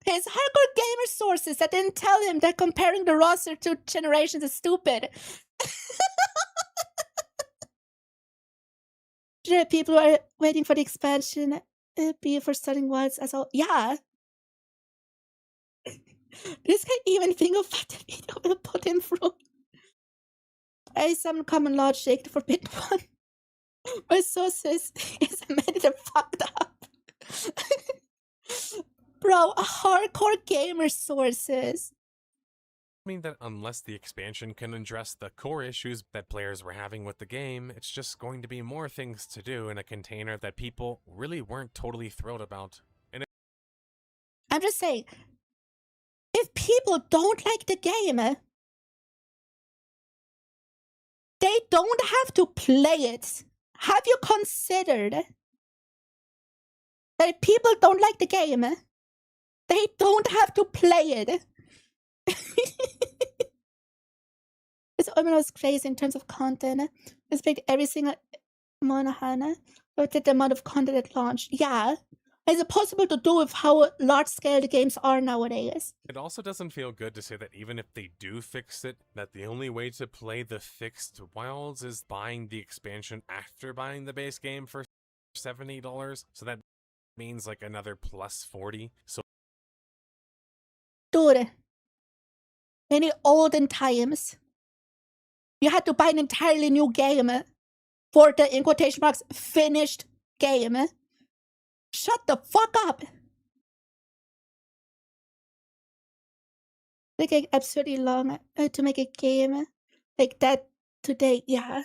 His hardcore gamer sources that didn't tell him that comparing the roster to generations is stupid. People are waiting for the expansion. Be for starting once as all. Yeah. This guy even think of what the video will put him through. I some common logic to forbid one. My sources is made it fucked up. Bro, hardcore gamer sources. I mean that unless the expansion can address the core issues that players were having with the game, it's just going to be more things to do in a container that people really weren't totally thrilled about. And I'm just saying, if people don't like the game, they don't have to play it. Have you considered that if people don't like the game, they don't have to play it? It's almost crazy in terms of content. Respect every single Monohana. Look at the amount of content at launch. Yeah. Is it possible to do with how large-scale the games are nowadays? it also doesn't feel good to say that even if they do fix it, that the only way to play the fixed wilds is buying the expansion after buying the base game for $70. So that means like another plus 40. So Dude, in the olden times, you had to buy an entirely new game for the, in quotation marks, finished game. Shut the fuck up. Taking absurdly long to make a game like that today, yeah.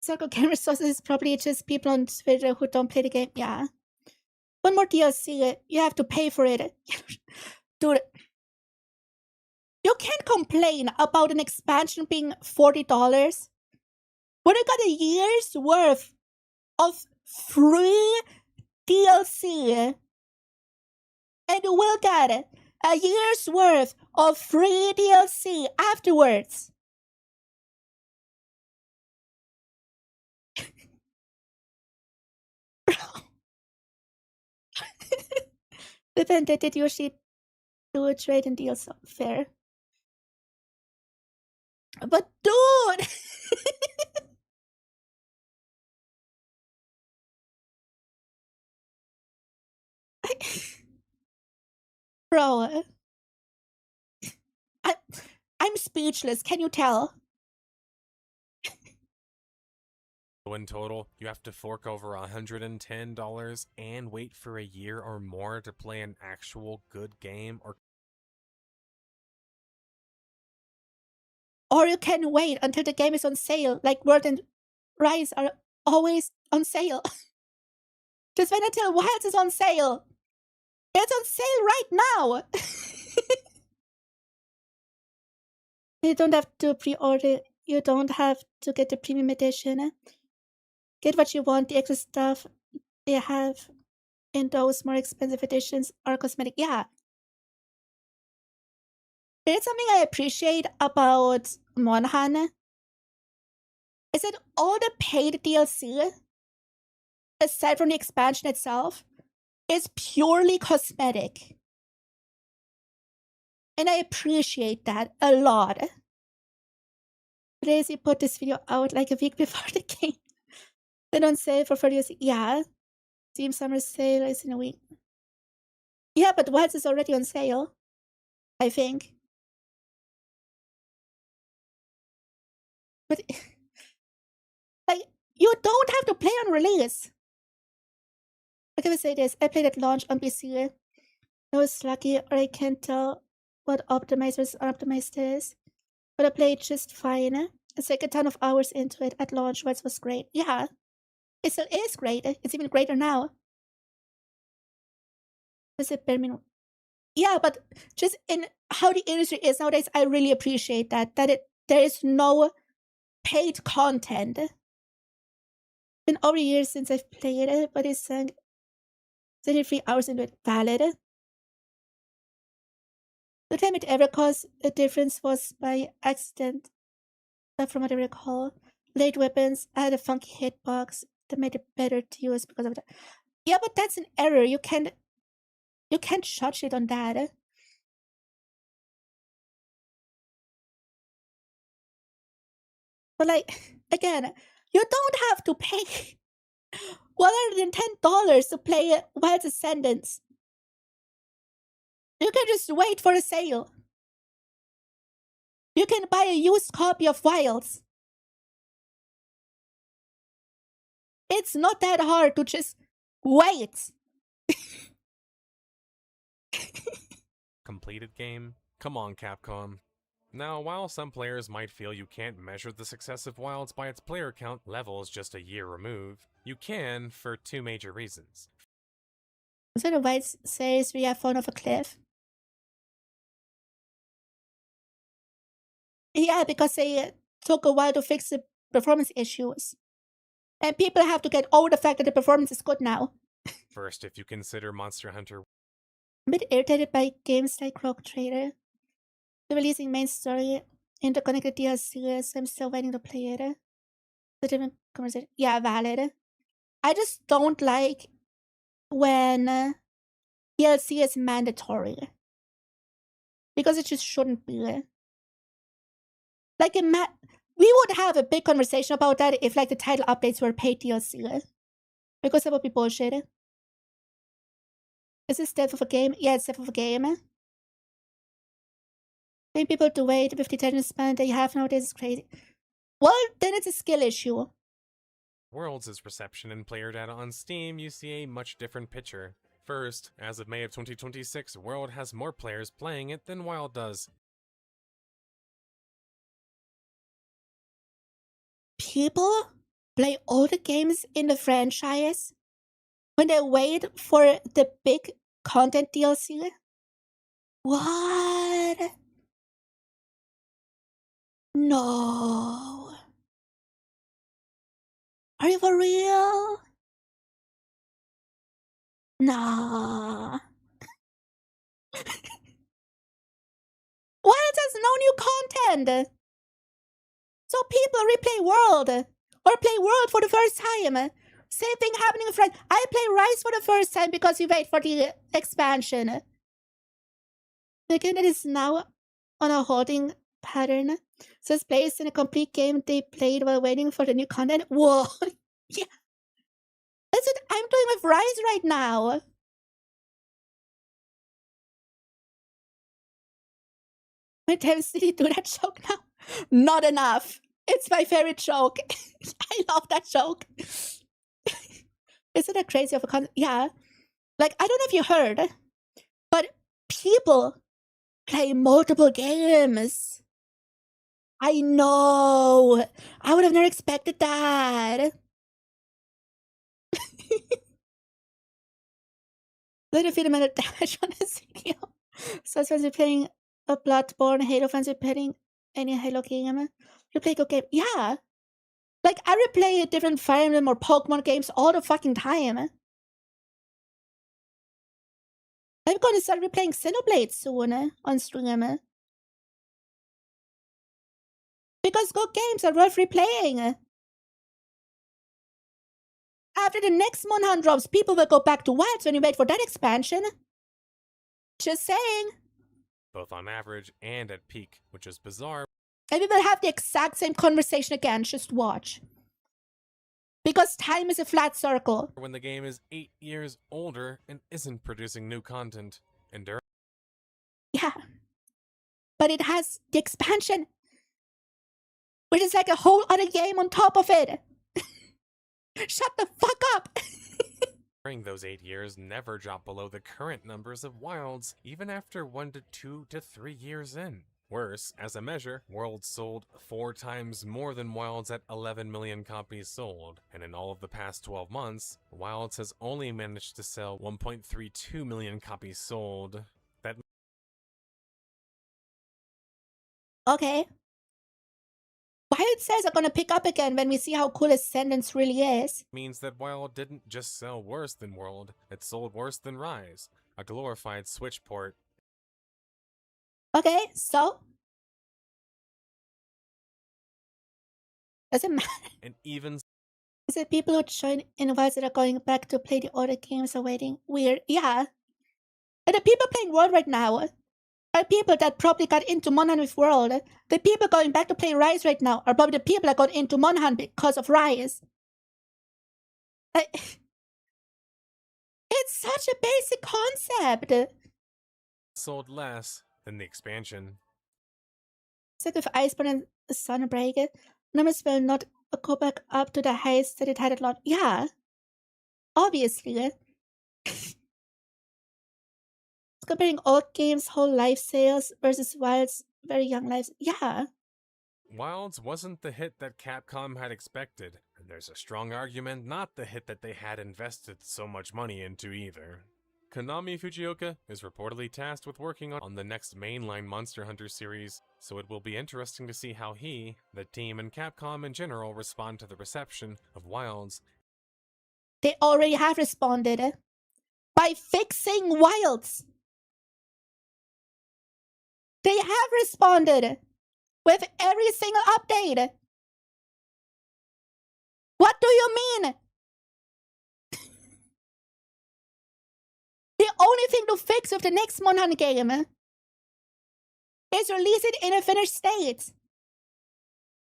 Circle Gamer Sources is probably just people on Twitter who don't play the game, yeah. One more DLC, you have to pay for it. Dude, you can't complain about an expansion being $40 when you got a year's worth of free DLC, and you will get a year's worth of free DLC afterwards. But then they did usually do a trade and deal, so fair. But dude! Bro, I'm speechless, can you tell? in total, you have to fork over $110 and wait for a year or more to play an actual good game, or you can wait until the game is on sale, like World and Rise are always on sale. Just wait until Wilds is on sale. It's on sale right now. You don't have to pre-order. You don't have to get the premium edition. Get what you want. The extra stuff they have in those more expensive editions are cosmetic. Yeah. But it's something I appreciate about Monhan. Is that all the paid DLC, aside from the expansion itself, is purely cosmetic. And I appreciate that a lot. Lazy put this video out like a week before the game. They don't sale for 30 years. Yeah. Steam Summer Sale is in a week. Yeah, but Wilds is already on sale, I think. But, like, you don't have to play on release. I can say this. I played at launch on PC. I was lucky, or I can't tell what optimized versus unoptimized is. But I played just fine. I sank a ton of hours into it at launch, which was great. Yeah. It still is great. It's even greater now. Is it bare minimum? Yeah, but just in how the industry is nowadays, I really appreciate that. There is no paid content. Been over years since I've played it, but it's 33 hours into it. Valid. The time it ever caused a difference was by accident. From what I recall, late weapons had a funky hitbox that made it better to use because of that. Yeah, but that's an error. You can't judge it on that. But like, again, you don't have to pay $110 to play Wild's Ascendance. You can just wait for a sale. You can buy a used copy of Wilds. It's not that hard to just wait. Completed game? Come on, Capcom. Now, while some players might feel you can't measure the success of Wilds by its player count levels just a year removed, you can for two major reasons. So the White says we have fallen off a cliff. Yeah, because they took a while to fix the performance issues. And people have to get over the fact that the performance is good now. First, if you consider Monster Hunter. I'm a bit irritated by games like Rogue Trader. They're releasing main story, interconnected DLC, so I'm still waiting to play it. The different conversation. Yeah, valid. I just don't like when DLC is mandatory. Because it just shouldn't be. Like, we would have a big conversation about that if, like, the title updates were paid DLC. Because that would be bullshit. Is this death of a game? Yeah, it's death of a game. Getting people to wait with the attention span they have nowadays is crazy. Well, then it's a skill issue. Worlds' reception and player data on Steam, you see a much different picture. First, as of May of 2026, World has more players playing it than Wild does. People play all the games in the franchise when they wait for the big content DLC? What? No. Are you for real? Nah. Wild has no new content. So people replay World or play World for the first time. Same thing happening with Rise. I play Rise for the first time because we wait for the expansion. The game that is now on a holding pattern says players in a complete game they played while waiting for the new content. Whoa. Yeah. That's what I'm doing with Rise right now. My times did he do that joke now? Not enough. It's my favorite joke. I love that joke. Isn't that crazy of a concept? Yeah. Like, I don't know if you heard, but people play multiple games. I know. I would have never expected that. Let a fair amount of damage on this video. So as you're playing a Bloodborne, Halo fans are playing any Halo game. You play a good game. Yeah. Like, I replay different Fire Emblem or Pokemon games all the fucking time. I'm gonna start replaying Xenoblade soon on stream. Because good games are worth replaying. After the next Monhan drops, people will go back to Wilds when you wait for that expansion. Just saying. Both on average and at peak, which is bizarre. And we will have the exact same conversation again, just watch. Because time is a flat circle. When the game is 8 years older and isn't producing new content. Yeah. But it has the expansion, which is like a whole other game on top of it. Shut the fuck up! During those 8 years never dropped below the current numbers of Wilds, even after 1 to 2 to 3 years in. Worse, as a measure, Worlds sold 4 times more than Wilds at 11 million copies sold, and in all of the past 12 months, Wilds has only managed to sell 1.32 million copies sold. That Okay. Wild sales are gonna pick up again when we see how cool Ascendance really is. means that Wild didn't just sell worse than World, it sold worse than Rise, a glorified Switch port. Okay, so doesn't matter. And even Is it people who join invites that are going back to play the other games are waiting? Weird. Yeah. And the people playing World right now are people that probably got into Monhan with World. The people going back to play Rise right now are probably the people that got into Monhan because of Rise. It's such a basic concept. sold less than the expansion. It's like with Iceborne and Sunbreak, numbers will not go back up to the heights that it had a lot. Yeah. Obviously. Comparing old games' whole life sales versus Wild's very young lives. Yeah. Wilds wasn't the hit that Capcom had expected, and there's a strong argument not the hit that they had invested so much money into either. Konami Fujioka is reportedly tasked with working on the next mainline Monster Hunter series, so it will be interesting to see how he, the team, and Capcom in general respond to the reception of Wilds. They already have responded by fixing Wilds. They have responded with every single update. What do you mean? The only thing to fix with the next Monhan game is release it in a finished state.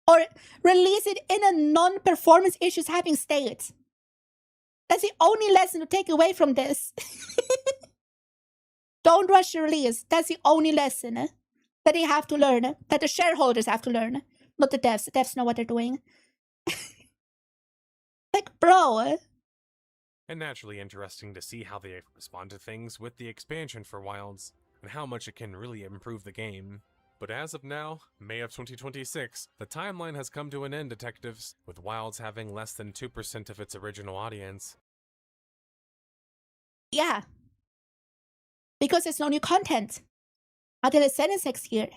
Or release it in a non-performance issues having state. That's the only lesson to take away from this. Don't rush the release. That's the only lesson that they have to learn. That the shareholders have to learn. Not the devs. The devs know what they're doing. Like, bro. And naturally interesting to see how they respond to things with the expansion for Wilds, and how much it can really improve the game. But as of now, May of 2026, the timeline has come to an end, detectives, with Wilds having less than 2% of its original audience. Yeah. Because there's no new content until the sentence next year.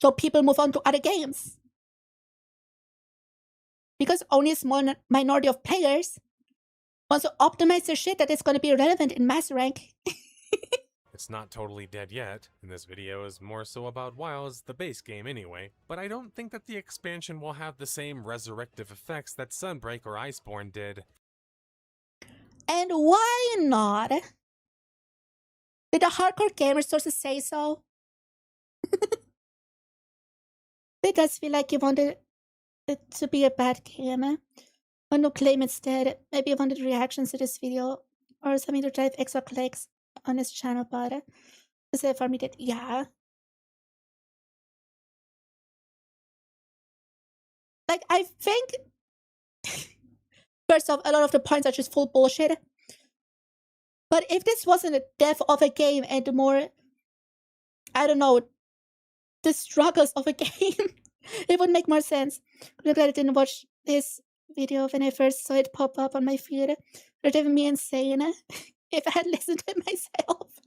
So people move on to other games. Because only a small minority of players wants to optimize their shit that is going to be relevant in Master Rank. It's not totally dead yet, and this video is more so about Wilds, the base game anyway, but I don't think that the expansion will have the same resurrective effects that Sunbreak or Iceborne did. And why not? Did the hardcore gamer sources say so? It does feel like you wanted it to be a bad game. Or no claim instead. Maybe you wanted reactions to this video or something to drive extra clicks on his channel, but for me that yeah. Like, I think first off, a lot of the points are just full bullshit. But if this wasn't a death of a game and more, I don't know, the struggles of a game, it would make more sense. I'm glad I didn't watch this video when I first saw it pop up on my feed. It would drive me insane if I had listened to it myself.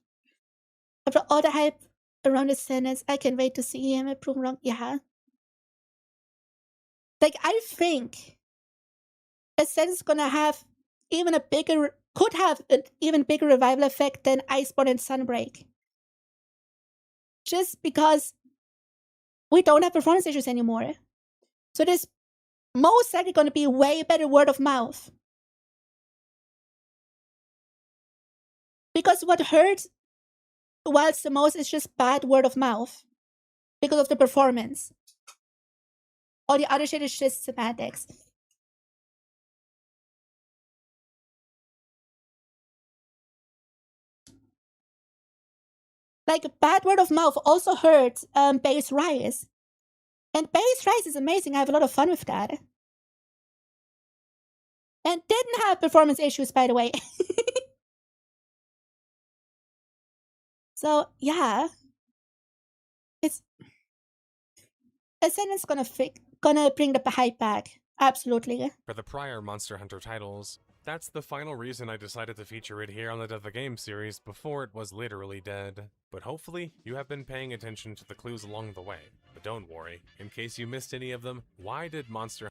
After all the hype around the sentence, I can't wait to see him prove wrong. Yeah. Like, I think a sentence gonna have even a bigger, could have an even bigger revival effect than Iceborne and Sunbreak. Just because we don't have performance issues anymore. So there's most likely going to be way better word of mouth. Because what hurts Wilds the most is just bad word of mouth. Because of the performance. All the other shit is just semantics. Like, bad word of mouth also hurts Base Rise. And Base Rise is amazing. I have a lot of fun with that. And didn't have performance issues, by the way. So, yeah. It's a sentence gonna bring the hype back. Absolutely. For the prior Monster Hunter titles, that's the final reason I decided to feature it here on the Death of the Game series before it was literally dead. But hopefully, you have been paying attention to the clues along the way. But don't worry, in case you missed any of them, why did Monster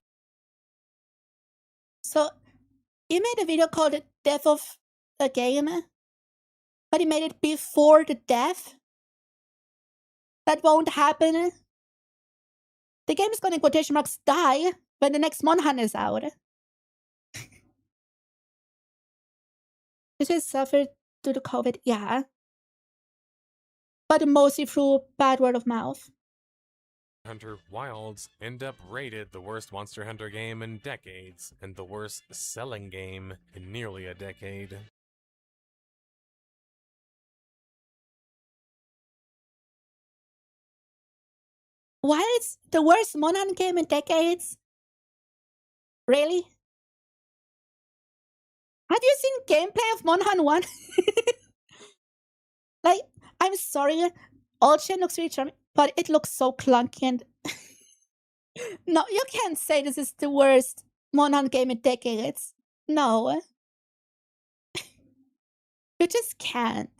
So, he made a video called Death of a Game, but he made it before the death. That won't happen. The game is gonna, in quotation marks, die when the next Monhan is out. This is suffered due to COVID, yeah. But mostly through bad word of mouth. Hunter Wilds end up rated the worst Monster Hunter game in decades and the worst selling game in nearly a decade. Why it's the worst Monhan game in decades? Really? Have you seen gameplay of Monhan 1? Like, I'm sorry, Chen looks really charming, but it looks so clunky and... No, you can't say this is the worst Monhan game in decades. No. You just can't.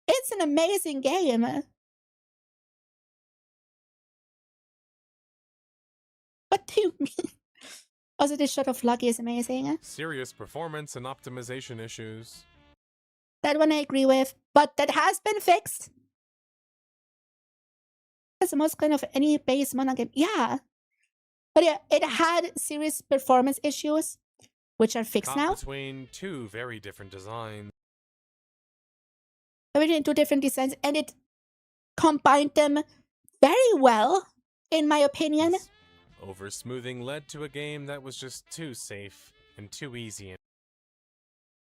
It's an amazing game. What do you mean? Also, the shot of Lucky is amazing. Serious performance and optimization issues. That one I agree with, but that has been fixed. That's the most kind of any base Monhan game. Yeah. But yeah, it had serious performance issues, which are fixed now. Between two very different designs. Between two different designs, and it combined them very well, in my opinion. Over-smoothing led to a game that was just too safe and too easy.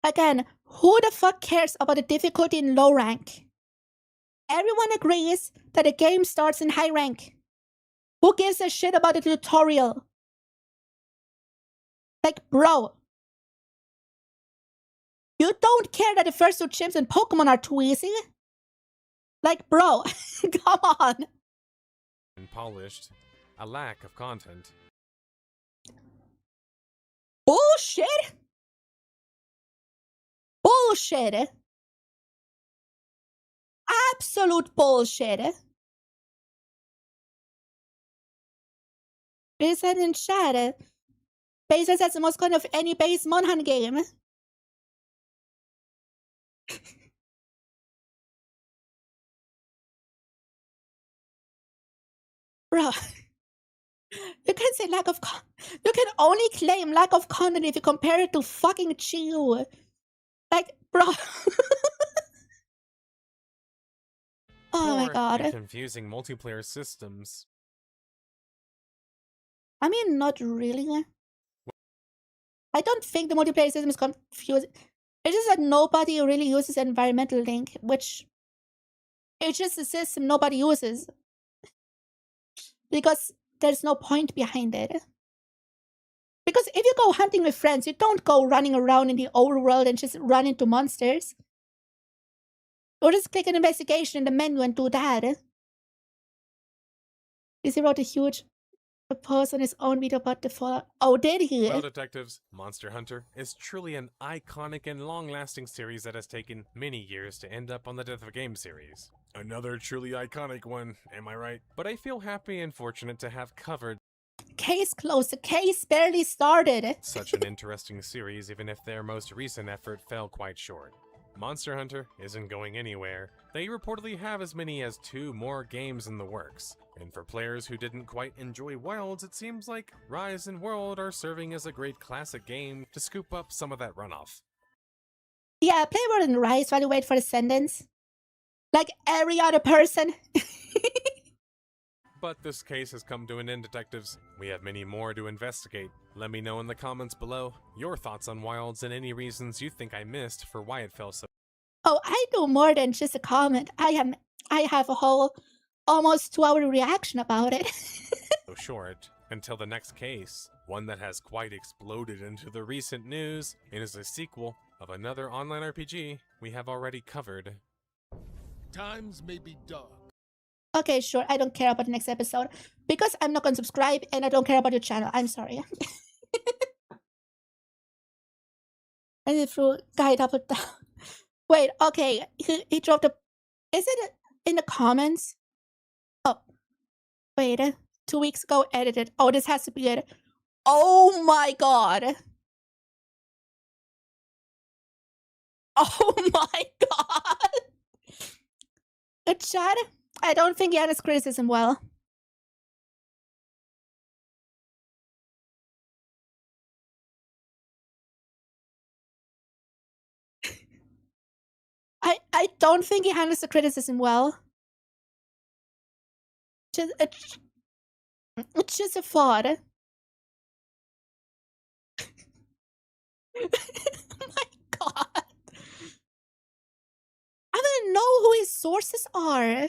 Again, who the fuck cares about the difficulty in low rank? Everyone agrees that a game starts in high rank. Who gives a shit about the tutorial? Like, bro. You don't care that the first two gyms in Pokemon are too easy? Like, bro, come on. And polished. A lack of content. Bullshit! Bullshit! Absolute bullshit! Is that in chat? Bases as the most kind of any base Monhan game. Bro. You can say lack of you can only claim lack of content if you compare it to fucking Chiu. Like, bro. Oh my god. Confusing multiplayer systems. I mean, not really. I don't think the multiplayer system is confusing. It's just that nobody really uses environmental link, which it's just a system nobody uses. Because there's no point behind it. Because if you go hunting with friends, you don't go running around in the overworld and just run into monsters. Or just click an investigation in the menu and do that. He wrote a huge post on his own video about the fallout. Oh, did he? Well, detectives, Monster Hunter is truly an iconic and long-lasting series that has taken many years to end up on the Death of a Game series. Another truly iconic one, am I right? But I feel happy and fortunate to have covered case closed. The case barely started. Such an interesting series, even if their most recent effort fell quite short. Monster Hunter isn't going anywhere. They reportedly have as many as 2 more games in the works. And for players who didn't quite enjoy Wilds, it seems like Rise and World are serving as a great classic game to scoop up some of that runoff. Yeah, play World and Rise while you wait for Ascendance. Like every other person. But this case has come to an end, detectives. We have many more to investigate. Let me know in the comments below your thoughts on Wilds and any reasons you think I missed for why it fell so. Oh, I do more than just a comment. I have a whole almost 2-hour reaction about it. So short until the next case, one that has quite exploded into the recent news and is a sequel of another online RPG we have already covered. Times may be dark. Okay, sure, I don't care about the next episode because I'm not going to subscribe and I don't care about your channel. I'm sorry. And he threw guy doubled down. Wait, okay, he dropped a... Is it in the comments? Oh, wait, 2 weeks ago edited. Oh, this has to be it. Oh my god. Oh my god. Chat, I don't think he handles criticism well. I don't think he handles the criticism well. It's just a thought. Oh my god. I don't know who his sources are.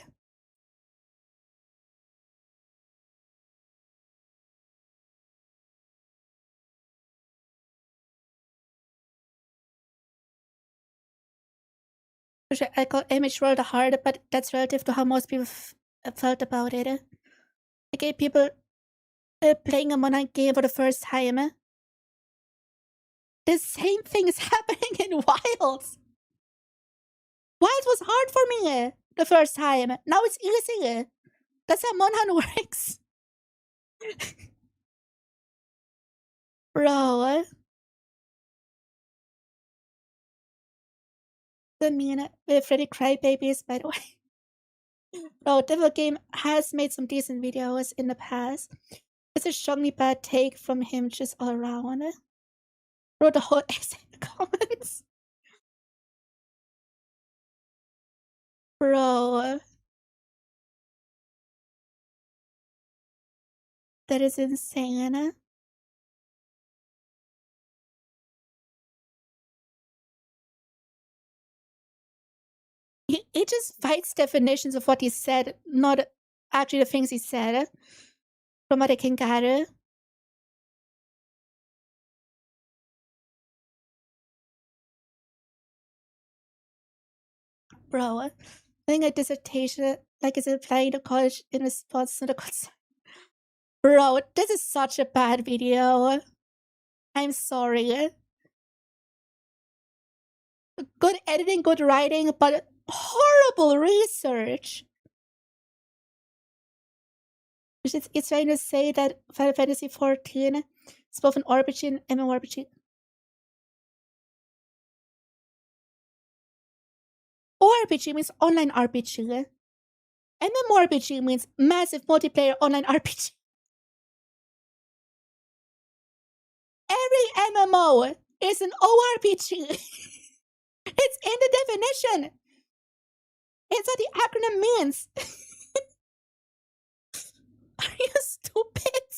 I call image world hard, but that's relative to how most people felt about it. Okay, people playing a Monarch game for the first time. The same thing is happening in Wilds. Wilds was hard for me the first time. Now it's easy. That's how Monhan works. Bro. The mean Freddy Crybabies, by the way. Bro, Devil Game has made some decent videos in the past. It's a strongly bad take from him just all around. Bro, the whole essay in the comments. Bro. That is insane. He just fights definitions of what he said, not actually the things he said. From what I can gather. Bro, I think a dissertation like is applying to college in response to the concern. Bro, this is such a bad video. I'm sorry. Good editing, good writing, but horrible research. It's trying to say that Final Fantasy XIV is both an RPG and MMORPG. ORPG means online RPG. MMORPG means massive multiplayer online RPG. Every MMO is an ORPG. It's in the definition. It's what the acronym means. Are you stupid?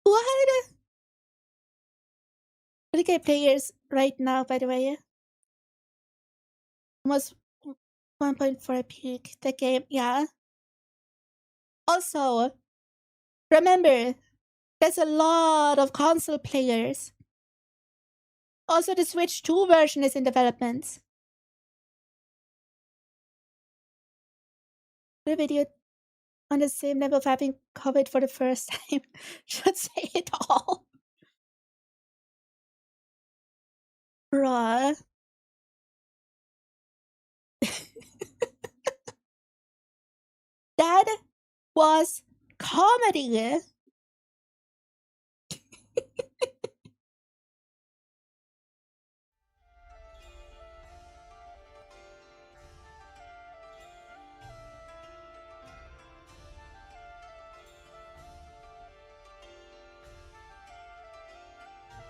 What? Okay, players right now, by the way. Almost 1.4 peak. The game, yeah. Also, remember, there's a lot of console players. Also, the Switch 2 version is in development. The video on the same level of having COVID for the first time should say it all. Bruh. That was comedy.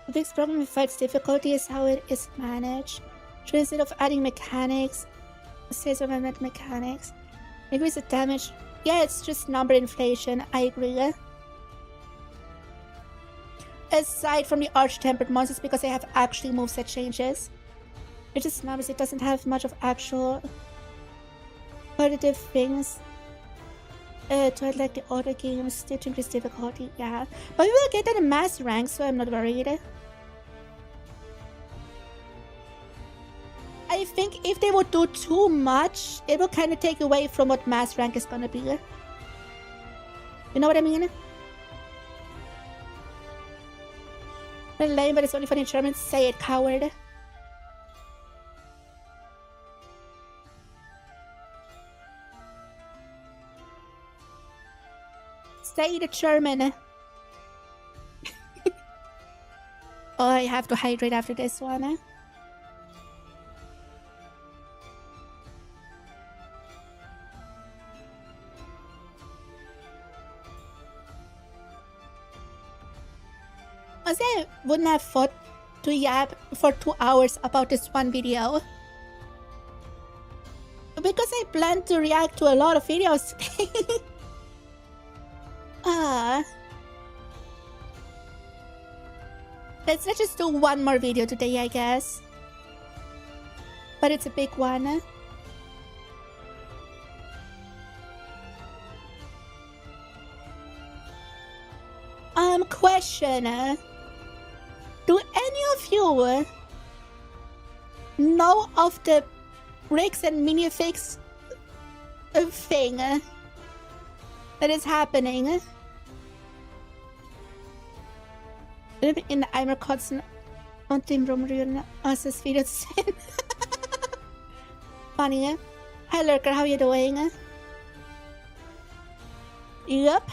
The biggest problem with Fight's difficulty is how it is managed. So instead of adding mechanics, say some mechanics, increase the damage. Yeah, it's just number inflation, I agree. Aside from the arch-tempered monsters, because they have actually moveset changes. It's just numbers, it doesn't have much of actual positive things. To like the other games, to increase difficulty, yeah. But we will get that in mass rank, so I'm not worried. I think if they would do too much, it will kind of take away from what mass rank is gonna be. You know what I mean? Lame, but it's only funny in German. Say it, coward. Say the German. Oh, I have to hydrate after this one. Honestly, I wouldn't have thought to yap for 2 hours about this one video. Because I plan to react to a lot of videos today. Let's just do one more video today, I guess. But it's a big one. Question. Do any of you know of the bricks and minifigs thing that is happening in the 𝘕𝘴𝘦 𝘊𝘰𝘥𝘦 𝘕𝘪𝘯𝘵 Funny. Hi Lurker, how you doing? Yep.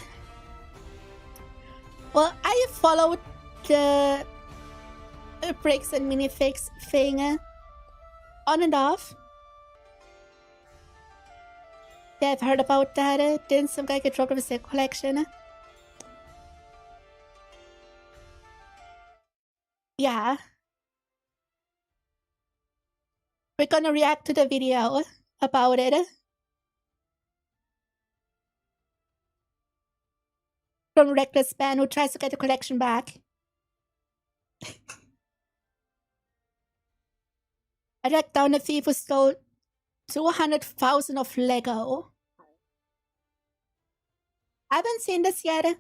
Well, I followed the bricks and minifigs thing on and off. Yeah, I've heard about that. Didn't some guy get dropped with his collection? Yeah. We're gonna react to the video about it. From Reckless Man who tries to get the collection back. I tracked down a thief who stole 200,000 of Lego. I haven't seen this yet.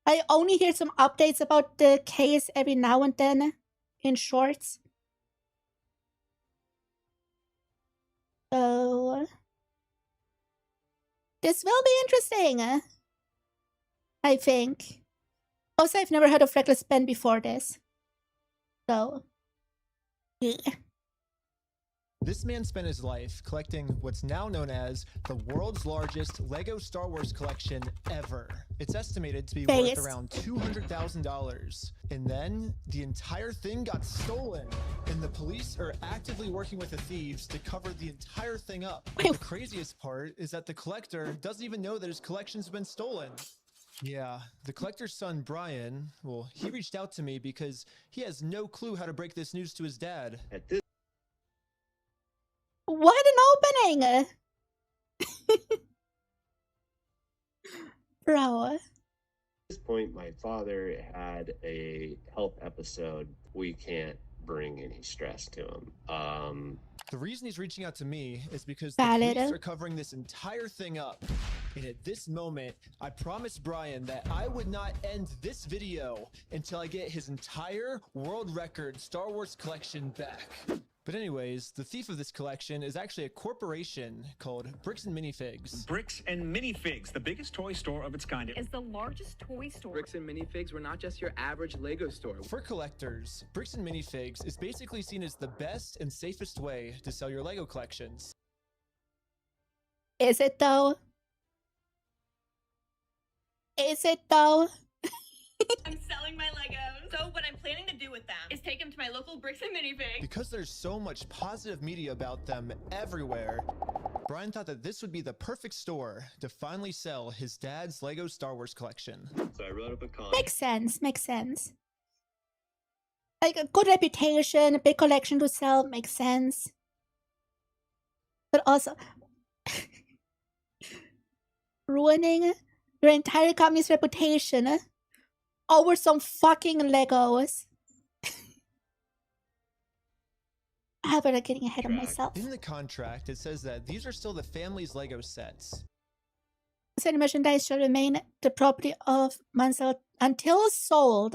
I only hear some updates about the case every now and then in shorts. So this will be interesting, I think. Also, I've never heard of Reckless Ben before this. So, yeah. This man spent his life collecting what's now known as the world's largest Lego Star Wars collection ever. It's estimated to be worth around $200,000. And then the entire thing got stolen. And the police are actively working with the thieves to cover the entire thing up. The craziest part is that the collector doesn't even know that his collection's been stolen. Yeah, the collector's son, Brian, well, he reached out to me because he has no clue how to break this news to his dad. What an opening! Bro. At this point, my father had a health episode. We can't bring any stress to him. The reason he's reaching out to me is because the police are covering this entire thing up. And at this moment, I promised Brian that I would not end this video until I get his entire world record Star Wars collection back. But anyways, the thief of this collection is actually a corporation called Bricks and Minifigs. Bricks and Minifigs, the biggest toy store of its kind. Is the largest toy store. Bricks and Minifigs were not just your average Lego store. For collectors, Bricks and Minifigs is basically seen as the best and safest way to sell your Lego collections. Is it though? Is it though? I'm selling my Legos. So what I'm planning to do with them is take them to my local Bricks and Minifigs. Because there's so much positive media about them everywhere, Brian thought that this would be the perfect store to finally sell his dad's Lego Star Wars collection. So I wrote up a con. Makes sense, makes sense. Like a good reputation, a big collection to sell, makes sense. But also ruining your entire company's reputation over some fucking Legos. I'm getting ahead of myself. In the contract, it says that these are still the family's Lego sets. Certain merchandise shall remain the property of Mansell until sold.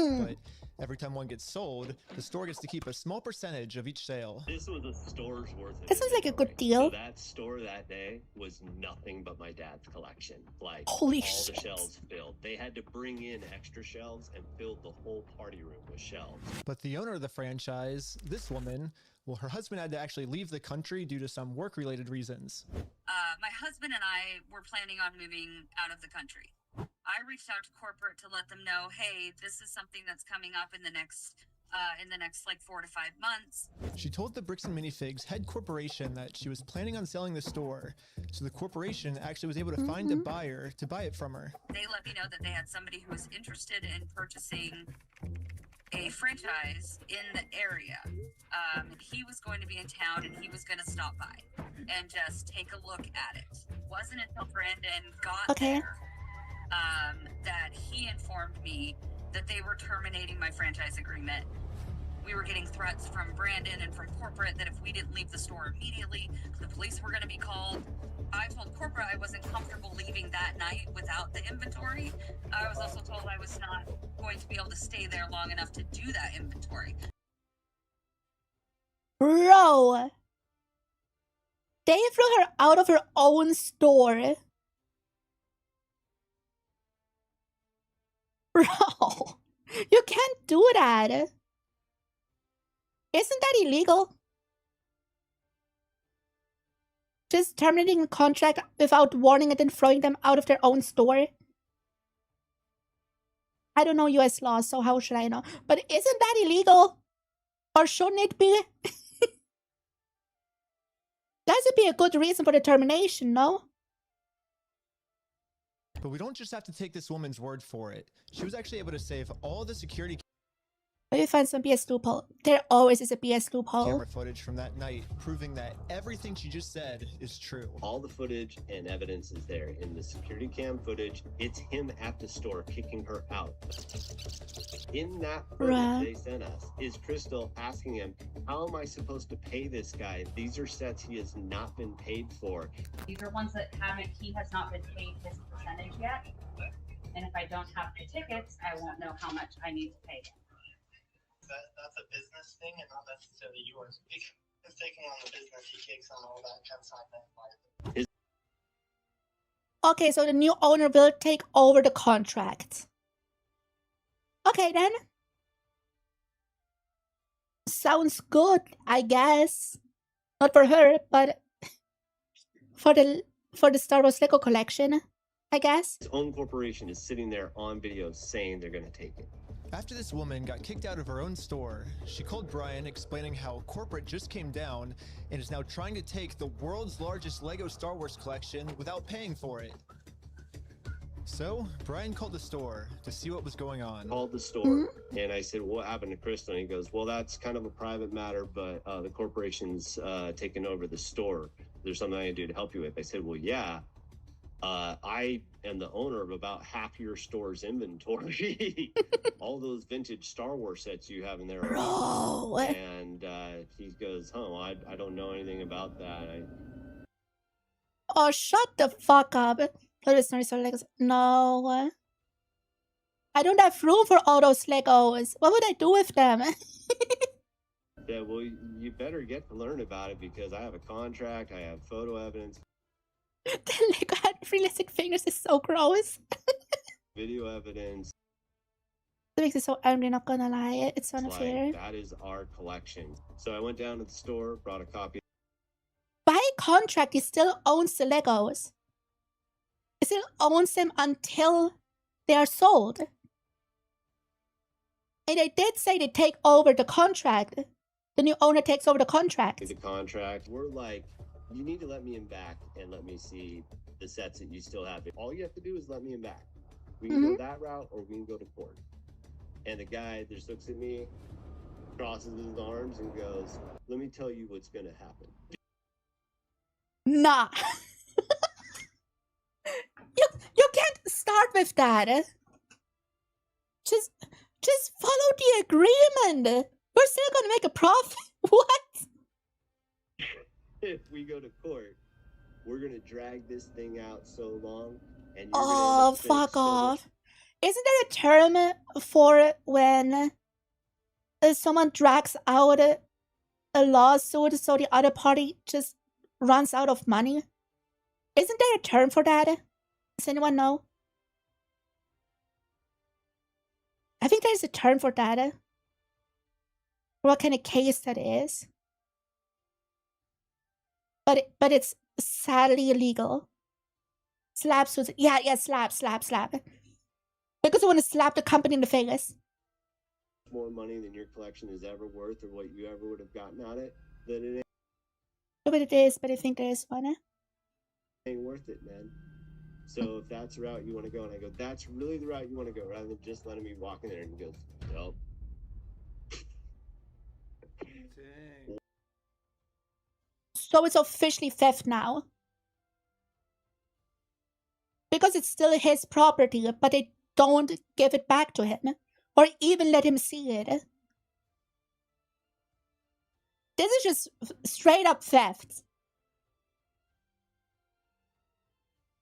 But every time one gets sold, the store gets to keep a small percentage of each sale. This was a store's worth of This sounds like a good deal. So that store that day was nothing but my dad's collection. Like, holy all shit. the shelves filled. They had to bring in extra shelves and filled the whole party room with shelves. But the owner of the franchise, this woman, well, her husband had to actually leave the country due to some work-related reasons. My husband and I were planning on moving out of the country. I reached out to corporate to let them know, hey, this is something that's coming up in the next in the next like 4 to 5 months. She told the Bricks and Minifigs head corporation that she was planning on selling the store, so the corporation actually was able to find a buyer to buy it from her. They let me know that they had somebody who was interested in purchasing a franchise in the area. He was going to be in town and he was going to stop by and just take a look at it. It wasn't until Brandon got there that he informed me that they were terminating my franchise agreement. We were getting threats from Brandon and from corporate that if we didn't leave the store immediately, the police were going to be called. I told corporate I wasn't comfortable leaving that night without the inventory. I was also told I was not going to be able to stay there long enough to do that inventory. Bro, they threw her out of her own store. Bro, you can't do that. Isn't that illegal? Just terminating a contract without warning and then throwing them out of their own store? I don't know US law, so how should I know? But isn't that illegal? Or shouldn't it be? That would be a good reason for the termination, no? But we don't just have to take this woman's word for it. She was actually able to save all the security Let me find some BS loophole. There always is a BS loophole. camera footage from that night, proving that everything she just said is true. All the footage and evidence is there. In the security cam footage, it's him at the store kicking her out. In that footage they sent us is Crystal asking him, how am I supposed to pay this guy? These are sets he has not been paid for. These are ones that he has not been paid his percentage yet. And if I don't have the tickets, I won't know how much I need to pay him. That's a business thing and not necessarily yours. He's taking on the business, he takes on all that kind of side. Okay, so the new owner will take over the contract. Okay, then. Sounds good, I guess. Not for her, but for the Star Wars Lego collection, I guess. His own corporation is sitting there on video saying they're going to take it. After this woman got kicked out of her own store, she called Brian explaining how corporate just came down and is now trying to take the world's largest Lego Star Wars collection without paying for it. So, Brian called the store to see what was going on. Called the store and I said, what happened to Crystal? And he goes, well, that's kind of a private matter, but the corporation's taking over the store. There's something I can do to help you with. I said, well, yeah. I am the owner of about half your store's inventory. All those vintage Star Wars sets you have in there. And he goes, oh, I don't know anything about that. Oh, shut the fuck up. No. I don't have room for all those Legos. What would I do with them? Yeah, well, you better get to learn about it because I have a contract, I have photo evidence. The Lego had realistic fingers is so gross. Video evidence. That makes it so angry, not gonna lie. It's unfair. Like, that is our collection. So I went down to the store, brought a copy. By contract, he still owns the Legos. He still owns them until they are sold. And they did say they take over the contract. The new owner takes over the contract. The contract. We're like, you need to let me in back and let me see the sets that you still have. All you have to do is let me in back. We can go that route or we can go to court. And the guy just looks at me, crosses his arms and goes, let me tell you what's going to happen. Nah. You can't start with that. Just follow the agreement. We're still gonna make a profit. What? If we go to court, we're gonna drag this thing out so long, and you're oh, fuck off! Isn't there a term for when someone drags out a lawsuit so the other party just runs out of money? Isn't there a term for that? Does anyone know? I think there's a term for that. What kind of case that is? But it's sadly illegal. Slap suits. Yeah, slap. Because I want to slap the company in the face. more money than your collection is ever worth or what you ever would have gotten out of it, then it But it is, but I think there is one. ain't worth it, man. So if that's the route you want to go, and I go, that's really the route you want to go, rather than just letting me walk in there, and he goes, nope. So it's officially theft now. Because it's still his property, but they don't give it back to him. Or even let him see it. This is just straight up theft.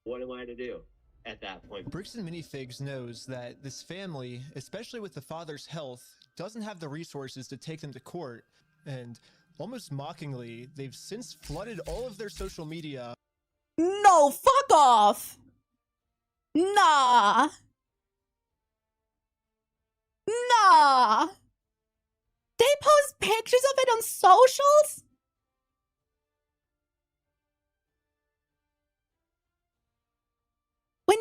What am I to do at that point? 𝘕𝘕𝘠 knows that this family, especially with the father's health, doesn't have the resources to take them to court. And almost mockingly, they've since flooded all of their social media. No, fuck off! Nah! Nah! They post pictures of it on socials? When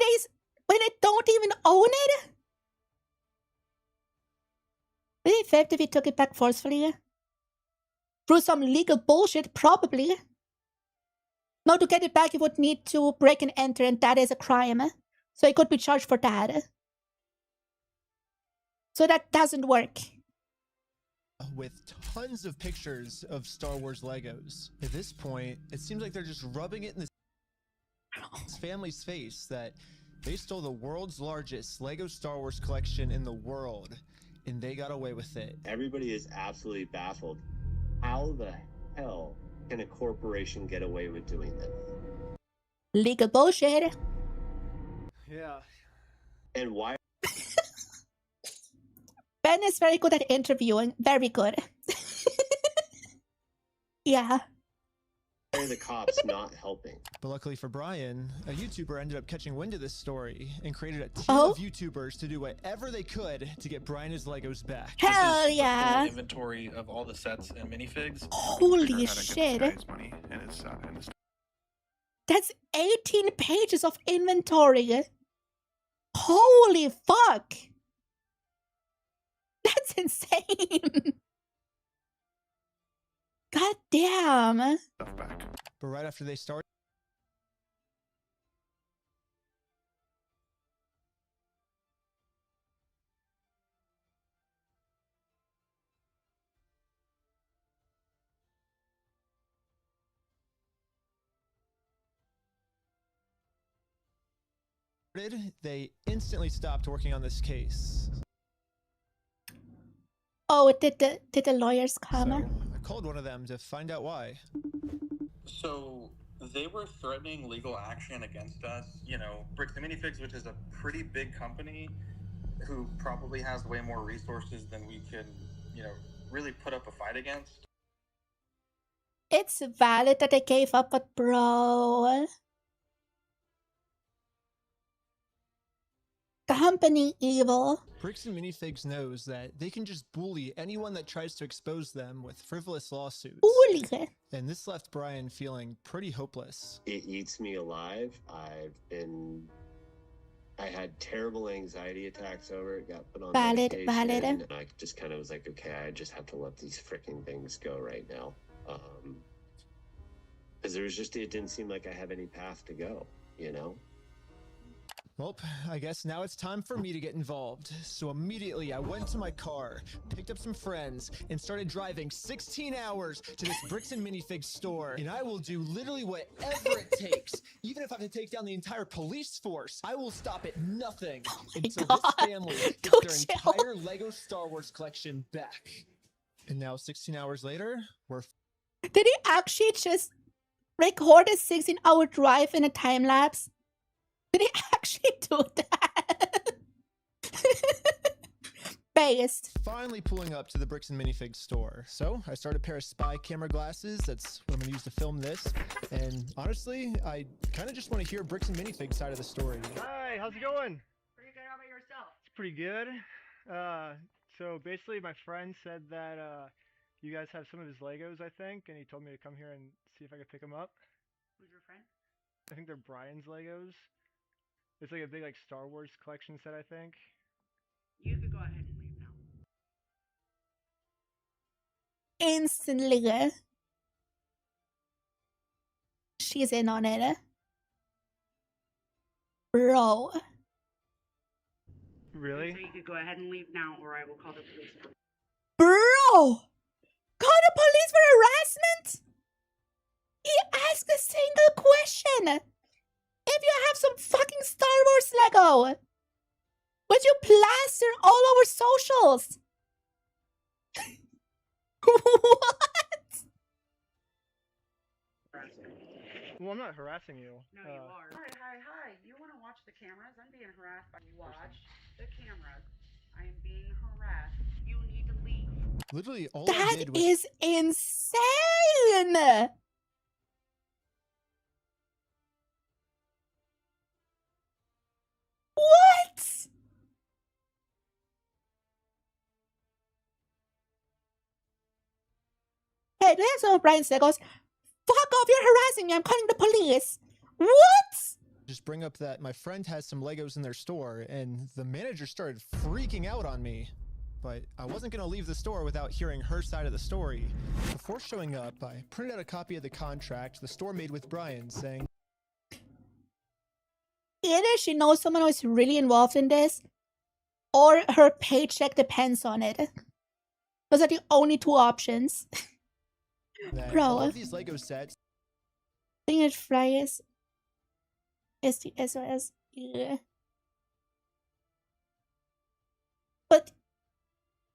they don't even own it? Really theft if he took it back forcefully? Through some legal bullshit, probably. No, to get it back, he would need to break and enter, and that is a crime. So he could be charged for that. So that doesn't work. With tons of pictures of Star Wars Legos. At this point, it seems like they're just rubbing it in this family's face that they stole the world's largest Lego Star Wars collection in the world, and they got away with it. Everybody is absolutely baffled. How the hell can a corporation get away with doing this? Legal bullshit. Yeah. And why Ben is very good at interviewing. Very good. Yeah. are the cops not helping? But luckily for Brian, a YouTuber ended up catching wind of this story and created a team of YouTubers to do whatever they could to get Brian his Legos back. Hell yeah. Full inventory of all the sets and minifigs. Holy shit. That's 18 pages of inventory. Holy fuck. That's insane. God damn. But right after they started, they instantly stopped working on this case. Oh, did the lawyers come? So I called one of them to find out why. So they were threatening legal action against us. You know, Bricks and Minifigs, which is a pretty big company who probably has way more resources than we can, you know, really put up a fight against. It's valid that they gave up, but bro. Company evil. Bricks and Minifigs knows that they can just bully anyone that tries to expose them with frivolous lawsuits. Bully. And this left Brian feeling pretty hopeless. It eats me alive. I had terrible anxiety attacks over it, got put on medication, and I just kind of was like, okay, I just have to let these freaking things go right now. Because it didn't seem like I have any path to go, you know? Well, I guess now it's time for me to get involved. So immediately I went to my car, picked up some friends, and started driving 16 hours to this Bricks and Minifigs store. And I will do literally whatever it takes. Even if I have to take down the entire police force, I will stop at nothing until this family gets their entire Lego Star Wars collection back. And now 16 hours later, we're... Did he actually just record a 16-hour drive in a time lapse? Did he actually do that? Based. Finally pulling up to the Bricks and Minifigs store. So I started a pair of spy camera glasses. That's what I'm gonna use to film this. And honestly, I kind of just want to hear Bricks and Minifigs side of the story. Hi, how's it going? Pretty good. How about yourself? It's pretty good. So basically my friend said that you guys have some of his Legos, I think, and he told me to come here and see if I could pick them up. Who's your friend? I think they're Brian's Legos. It's like a big Star Wars collection set, I think. You could go ahead and leave now. instantly. She's in on it. Bro. Really? So you could go ahead and leave now, or I will call the police. Bro! Call the police for harassment? He asked a single question. If you have some fucking Star Wars Lego, would you plaster all over socials? What? Well, I'm not harassing you. No, you are. Hi. You want to watch the cameras? I'm being harassed. Watch the cameras. I am being harassed. You need to leave. Literally, all I That did was is insane! What? Hey, there's no Brian Siggles. Fuck off, you're harassing me. I'm calling the police. What? just bring up that my friend has some Legos in their store, and the manager started freaking out on me. But I wasn't going to leave the store without hearing her side of the story. Before showing up, I printed out a copy of the contract the store made with Brian, saying, either she knows someone who is really involved in this, or her paycheck depends on it. Those are the only two options. that all of these Lego sets. I think it fries is the SOS. Yeah. But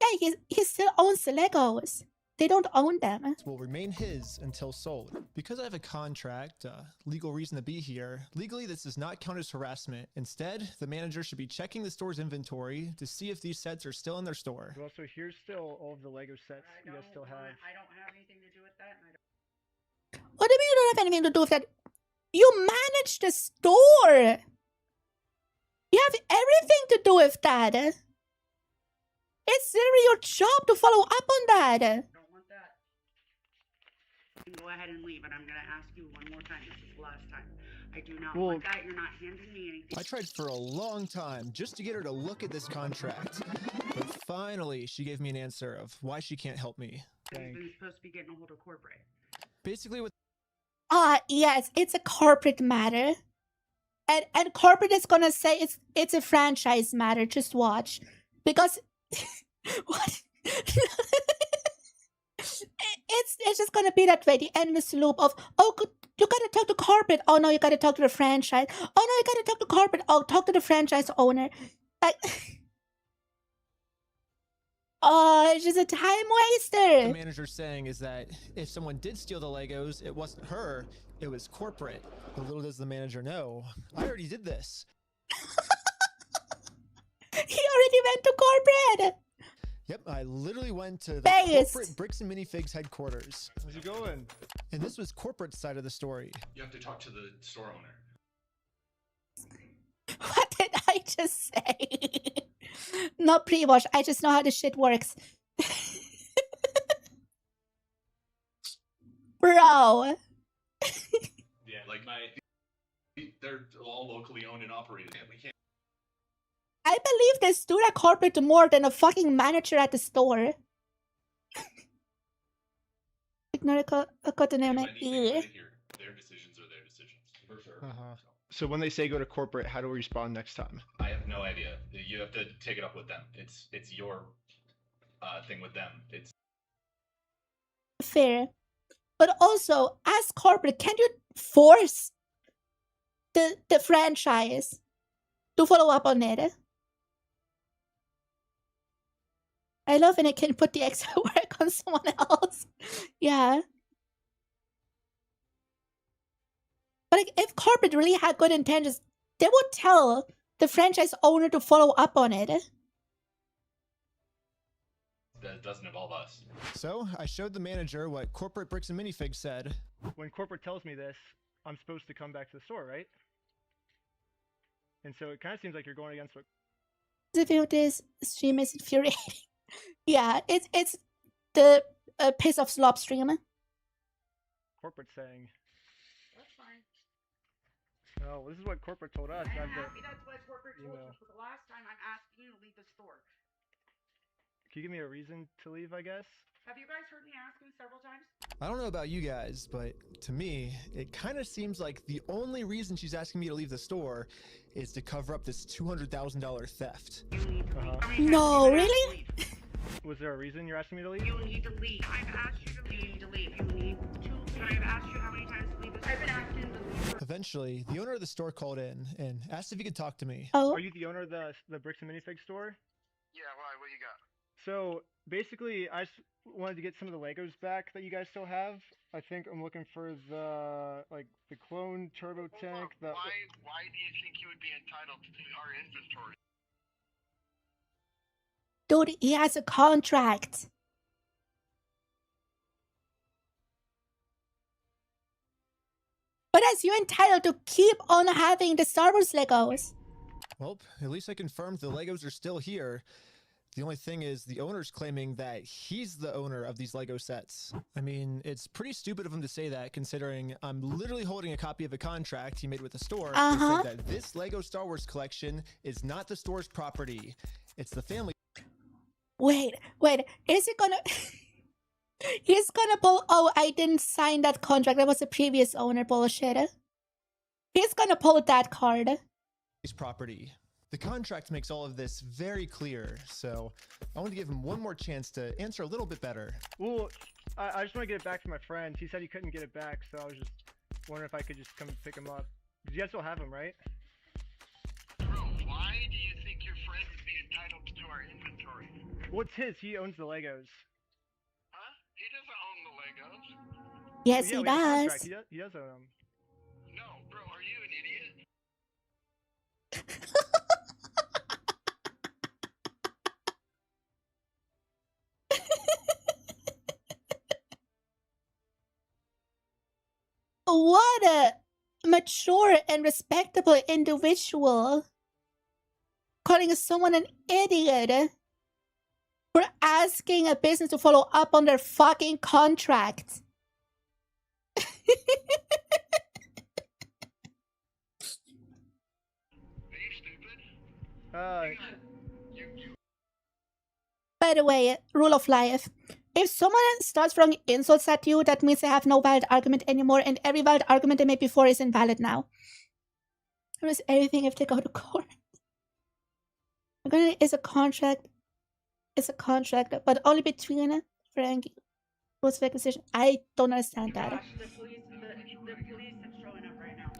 yeah, he still owns the Legos. They don't own them. Will remain his until sold. Because I have a contract, legal reason to be here, legally this does not count as harassment. Instead, the manager should be checking the store's inventory to see if these sets are still in their store. Well, so here's still all of the Lego sets you guys still have. I don't have anything to do with that. And What do you mean you don't have anything to do with that? You manage the store. You have everything to do with that. It's literally your job to follow up on that. don't want that. You can go ahead and leave, and I'm going to ask you one more time. This is the last time. I do not want that. You're not handing me anything. I tried for a long time just to get her to look at this contract. But finally, she gave me an answer of why she can't help me. You've been supposed to be getting a hold of corporate. Basically what... Yes, it's a corporate matter. And corporate is gonna say it's a franchise matter. Just watch. Because... what? It's just gonna be that way, the endless loop of, oh, you gotta talk to corporate. Oh no, you gotta talk to the franchise. Oh no, you gotta talk to corporate. Oh, talk to the franchise owner. Like, oh, it's just a time waster. The manager's saying is that if someone did steal the Legos, it wasn't her, it was corporate. But little does the manager know, I already did this. He already went to corporate. Yep, I literally went to the Based. corporate Bricks and Minifigs headquarters. How's it going? And this was corporate side of the story. You have to talk to the store owner. What did I just say? Not pre-wash. I just know how this shit works. Bro. Yeah, like they're all locally owned and operated. We can't. I believe this dude at corporate more than a fucking manager at the store. Ignore a cotton Their decisions are their decisions. For sure. So when they say go to corporate, how do we respond next time? I have no idea. You have to take it up with them. It's your thing with them. It's Fair. But also, as corporate, can you force the franchise to follow up on it? I love when I can put the extra work on someone else. Yeah. But like, if corporate really had good intentions, they would tell the franchise owner to follow up on it. that doesn't involve us. So I showed the manager what corporate Bricks and Minifigs said. When corporate tells me this, I'm supposed to come back to the store, right? And so it kind of seems like you're going against what... The video of this stream is infuriating. Yeah, it's the piss of slop stream. Corporate's saying. That's fine. Oh, this is what corporate told us. I'm not the happy that's what corporate told email. you. For the last time, I'm asking you to leave the store. Can you give me a reason to leave, I guess? Have you guys heard me ask him several times? I don't know about you guys, but to me, it kind of seems like the only reason she's asking me to leave the store is to cover up this $200,000 theft. No, really? Was there a reason you're asking me to leave? You need to leave. I've asked you to leave. You need to leave. You need to. I've asked you how many times to leave. I've been asking to leave. Eventually, the owner of the store called in and asked if he could talk to me. Oh. Are you the owner of the 𝘓𝘴𝘦 store? Yeah, why? What you got? So basically, I just wanted to get some of the Legos back that you guys still have. I think I'm looking for the the clone turbo tank. Why do you think you would be entitled to our inventory? Dude, he has a contract. But as you're entitled to keep on having the Star Wars Legos. Well, at least I confirmed the Legos are still here. The only thing is the owner's claiming that he's the owner of these Lego sets. I mean, it's pretty stupid of him to say that, considering I'm literally holding a copy of a contract he made with the store that said that this Lego Star Wars collection is not the store's property. It's the family. Wait, is it gonna... He's gonna pull... Oh, I didn't sign that contract. That was the previous owner bullshit. He's gonna pull that card. His property. The contract makes all of this very clear, so I want to give him one more chance to answer a little bit better. Well, I just want to get it back from my friend. He said he couldn't get it back, so I was just wondering if I could just come pick him up. Because you guys still have him, right? Bro, why do you think your friend would be entitled to our inventory? Well, it's his. He owns the Legos. Huh? He doesn't own the Legos. Yes, yeah, he we have a does. contract. He does own them. No, bro, are you an idiot? What a mature and respectable individual. Calling someone an idiot for asking a business to follow up on their fucking contract. By the way, rule of life. If someone starts throwing insults at you, that means they have no valid argument anymore, and every valid argument they made before is invalid now. There is everything if they go to court. It's a contract. It's a contract, but only between Frank was acquisition. I don't understand that. The police is showing up right now.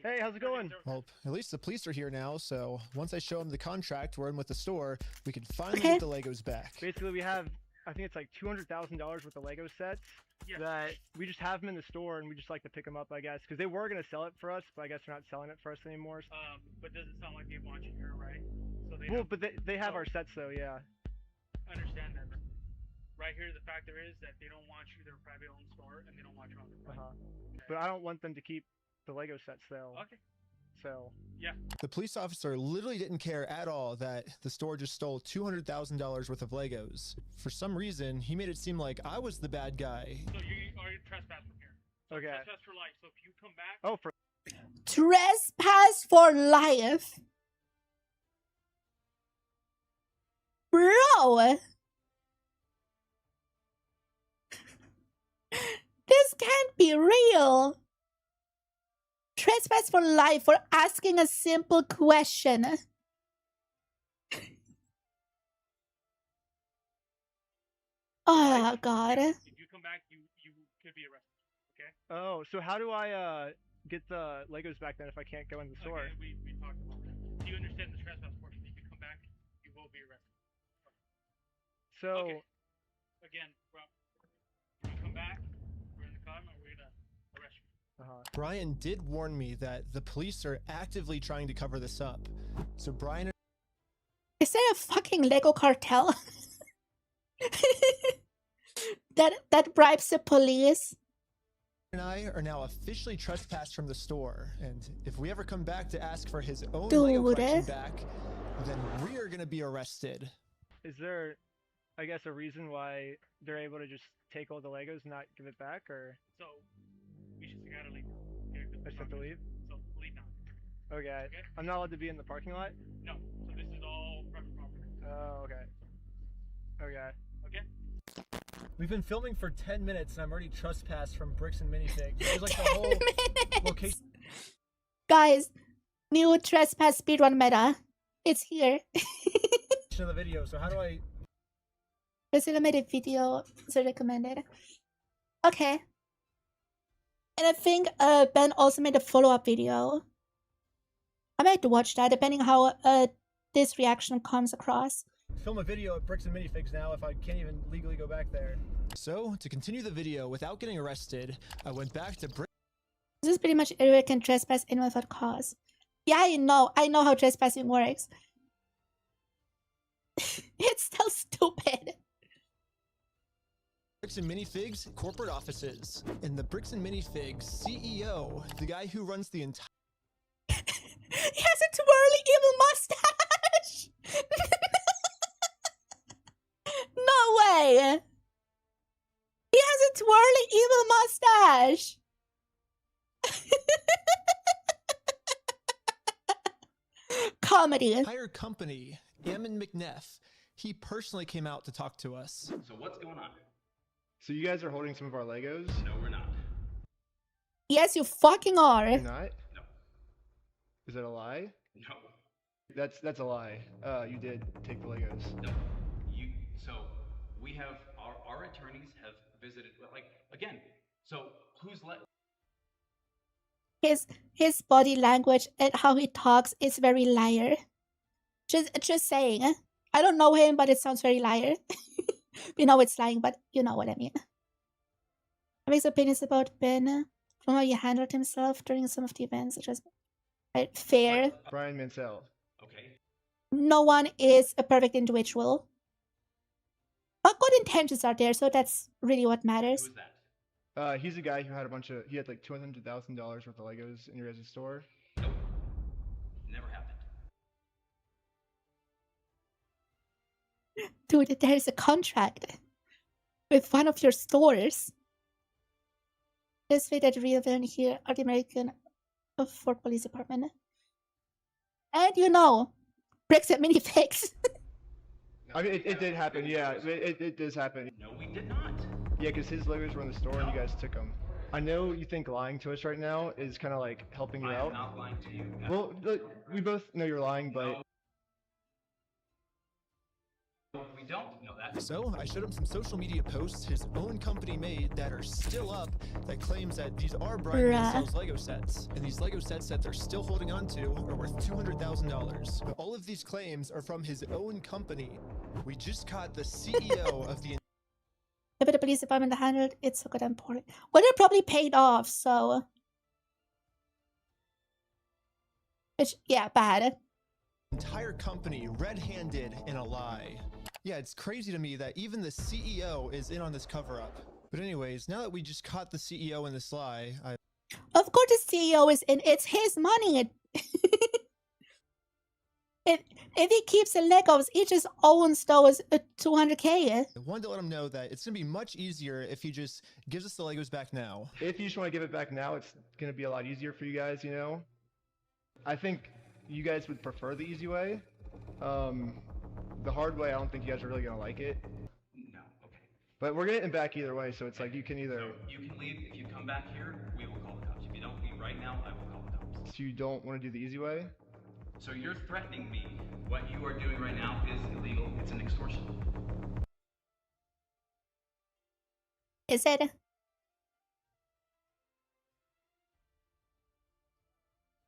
Hey, how's it going? Well, at least the police are here now, so once I show him the contract we're in with the store, we can finally get the Legos back. Basically, we have, I think it's like $200,000 worth of Lego sets that we just have them in the store, and we just like to pick them up, I guess, because they were going to sell it for us, but I guess they're not selling it for us anymore. But does it sound like they want you here, right? So they well, but they have our sets though, yeah. I understand that. Right here, the factor is that they don't want you their private owned store, and they don't want you on the front. Okay. But I don't want them to keep the Lego sets though. Okay. So yeah. The police officer literally didn't care at all that the store just stole $200,000 worth of Legos. For some reason, he made it seem like I was the bad guy. So you are trespass from here. So okay. Trespass for life. So if you come back. Oh, for trespass for life. Bro. This can't be real. Trespass for life for asking a simple question. Oh, God. If you come back, you could be arrested. Okay? Oh, so how do I get the Legos back then if I can't go in the store? Okay, we talked about that. Do you understand the trespass portion? If you come back, you will be arrested. So okay. Again, Rob, if you come back, we're in the car, and we're gonna arrest you. Brian did warn me that the police are actively trying to cover this up. So Brian... Is there a fucking Lego cartel? that bribes the police? and I are now officially trespassed from the store, and if we ever come back to ask for his own Dude. Lego collection back, then we are gonna be arrested. Is there, I guess, a reason why they're able to just take all the Legos and not give it back, or? So, we just gotta leave. I just have to leave? So, leave now. Okay. I'm not allowed to be in the parking lot? No. So this is all private property. Oh, okay. Okay. Okay? We've been filming for 10 minutes and I'm already trespassed from Bricks and Minifigs. There's like the whole location. Guys, new trespass speedrun meta. It's here. Of the video. So how do I? Priscilla made a video, so recommended. Okay. And I think Ben also made a follow-up video. I might watch that depending how this reaction comes across. Film a video at Bricks and Minifigs now if I can't even legally go back there. So to continue the video without getting arrested, I went back to Bricks. This is pretty much everyone can trespass anyone without cause. Yeah, I know how trespassing works. It's still stupid. Bricks and Minifigs corporate offices. And the Bricks and Minifigs CEO, the guy who runs the entire... He has a twirly evil mustache! No way! He has a twirly evil mustache! Comedy. Entire company, Ammon McNeff, he personally came out to talk to us. So what's going on? So you guys are holding some of our Legos? No, we're not. Yes, you fucking are. You're not? No. Is that a lie? No. That's a lie. You did take the Legos. No. So we have our attorneys have visited. Like again. So who's let? His body language and how he talks is very liar. Just saying. I don't know him, but it sounds very liar. We know it's lying, but you know what I mean. What makes opinions about Ben from how he handled himself during some of the events, such as fair. Brian Mansell. Okay. No one is a perfect individual. But good intentions are there, so that's really what matters. Who's that? He's a guy who had he had like $200,000 worth of Legos in your guys' store. Nope. Never happened. Dude, there's a contract with one of your stores. This way that real villain here are the American Fort Police Department. And you know, Bricks and Minifigs. I mean, it did happen, yeah. It does happen. No, we did not. Yeah, because his Legos were in the store and you guys took them. I know you think lying to us right now is kind of like helping you out. I'm not lying to you. No. Well, look, we both know you're lying, but... No. We don't know that. So I showed him some social media posts his own company made that are still up that claims that these are Brian Mansell's Lego sets. And these Lego sets that they're still holding on to are worth $200,000. But all of these claims are from his own company. We just caught the CEO of the... But the police department handled it so goddamn poorly. Well, they're probably paid off, so... Which, yeah, bad. Entire company red-handed in a lie. Yeah, it's crazy to me that even the CEO is in on this cover-up. But anyways, now that we just caught the CEO in this lie, Of course the CEO is in. It's his money. If he keeps the Legos, he just owns those $200K. I wanted to let him know that it's going to be much easier if he just gives us the Legos back now. If you just want to give it back now, it's going to be a lot easier for you guys, you know? I think you guys would prefer the easy way. The hard way, I don't think you guys are really going to like it. No, okay. But we're getting it back either way, so it's like you can either... So you can leave. If you come back here, we will call the cops. If you don't leave right now, I will call the cops. So you don't want to do the easy way? So you're threatening me. What you are doing right now is illegal. It's an extortion. Is it?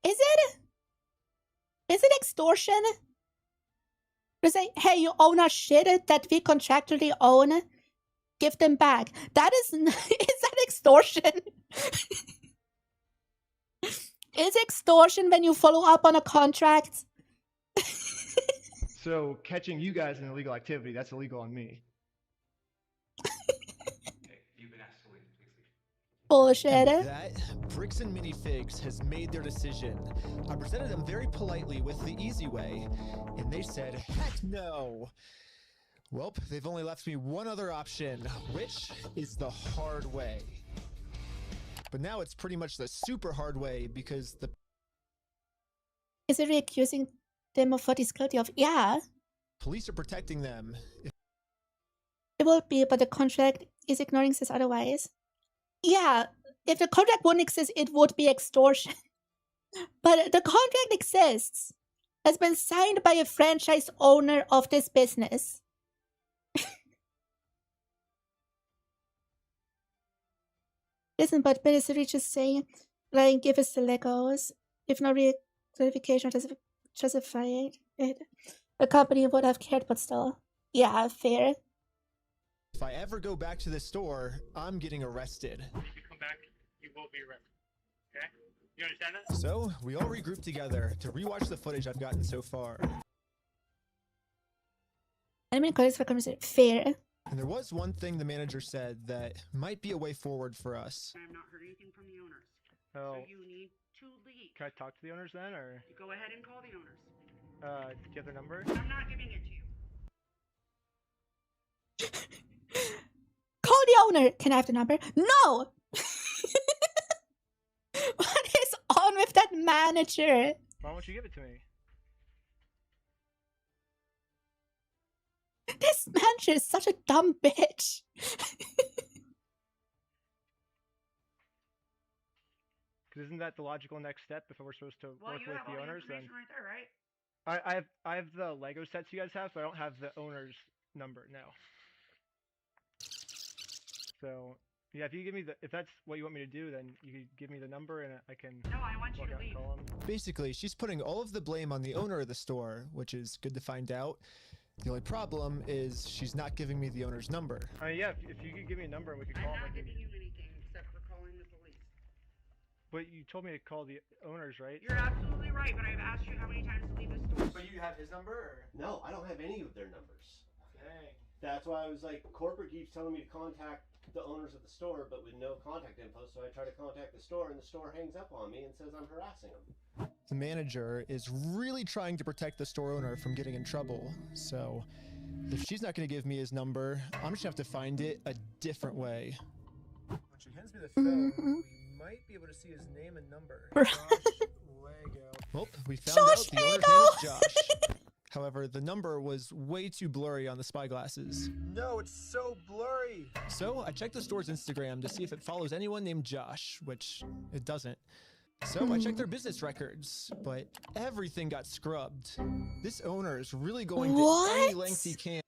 Is it? Is it extortion? To say, hey, you own our shit that we contractually own, give them back. That is that extortion? Is extortion when you follow up on a contract? So catching you guys in illegal activity, that's illegal on me. Okay, you've been asked to leave. Please leave. Bullshit. And with that, Bricks and Minifigs has made their decision. I presented them very politely with the easy way, and they said, heck no. Well, they've only left me one other option, which is the hard way. But now it's pretty much the super hard way because the... Is it accusing them of what he's guilty of? Yeah. Police are protecting them. It will be, but the contract is ignoring says otherwise. Yeah, if the contract wouldn't exist, it would be extortion. But the contract exists. Has been signed by a franchise owner of this business. Listen, but basically just saying, like, give us the Legos. If no real clarification or justify it, the company would have cared, but still. Yeah, fair. If I ever go back to this store, I'm getting arrested. If you come back, you will be arrested. Okay? You understand that? So, we all regroup together to rewatch the footage I've gotten so far. I mean, colleagues for conversation. Fair. And there was one thing the manager said that might be a way forward for us. I have not heard anything from the owners. Oh. So you need to leave. Can I talk to the owners then, or? You go ahead and call the owners. Do you have their number? I'm not giving it to you. Call the owner. Can I have the number? No! What is on with that manager? Why won't you give it to me? This manager is such a dumb bitch. Because isn't that the logical next step if we're supposed to Well, work you with have the all owners? the Then information right there, right? I have the Lego sets you guys have, but I don't have the owner's number now. So yeah, if you give me if that's what you want me to do, then you could give me the number and I can. No, I want you to leave. Call them. Basically, she's putting all of the blame on the owner of the store, which is good to find out. The only problem is she's not giving me the owner's number. Yeah, if you could give me a number and we could call I'm them. not giving you anything except for calling the police. But you told me to call the owners, right? You're absolutely right, but I've asked you how many times to leave the store. But you have his number? Or? No, I don't have any of their numbers. Dang. That's why I was like, corporate keeps telling me to contact the owners of the store, but with no contact info, so I try to contact the store, and the store hangs up on me and says I'm harassing them. The manager is really trying to protect the store owner from getting in trouble, so if she's not going to give me his number, I'm just going to have to find it a different way. When she hands me the phone, we might be able to see his name and number. Josh Lego. Well, we found out the owner's name is Josh. However, the number was way too blurry on the spy glasses. No, it's so blurry! So, I checked the store's Instagram to see if it follows anyone named Josh, which it doesn't. So, I checked their business records, but everything got scrubbed. This owner is really going to any length he can.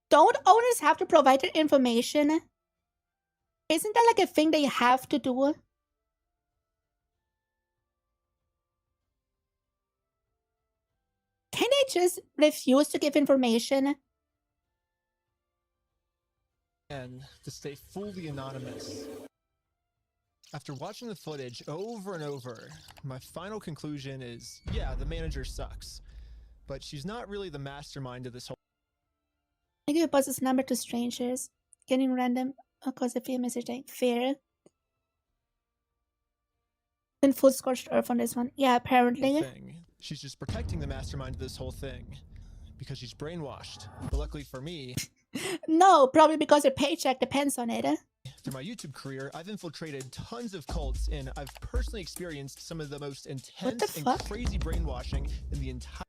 Don't owners have to provide their information? Isn't that like a thing they have to do? Can they just refuse to give information? And to stay fully anonymous. After watching the footage over and over, my final conclusion is, yeah, the manager sucks. But she's not really the mastermind of this whole. I give a boss's number to strangers. Getting random because I feel messaging. Fair. Been full scorched earth on this one. Yeah, apparently. She's just protecting the mastermind of this whole thing. Because she's brainwashed. But luckily for me... No, probably because her paycheck depends on it. Through my YouTube career, I've infiltrated tons of cults, and I've personally experienced some of the most intense and crazy brainwashing in the entire...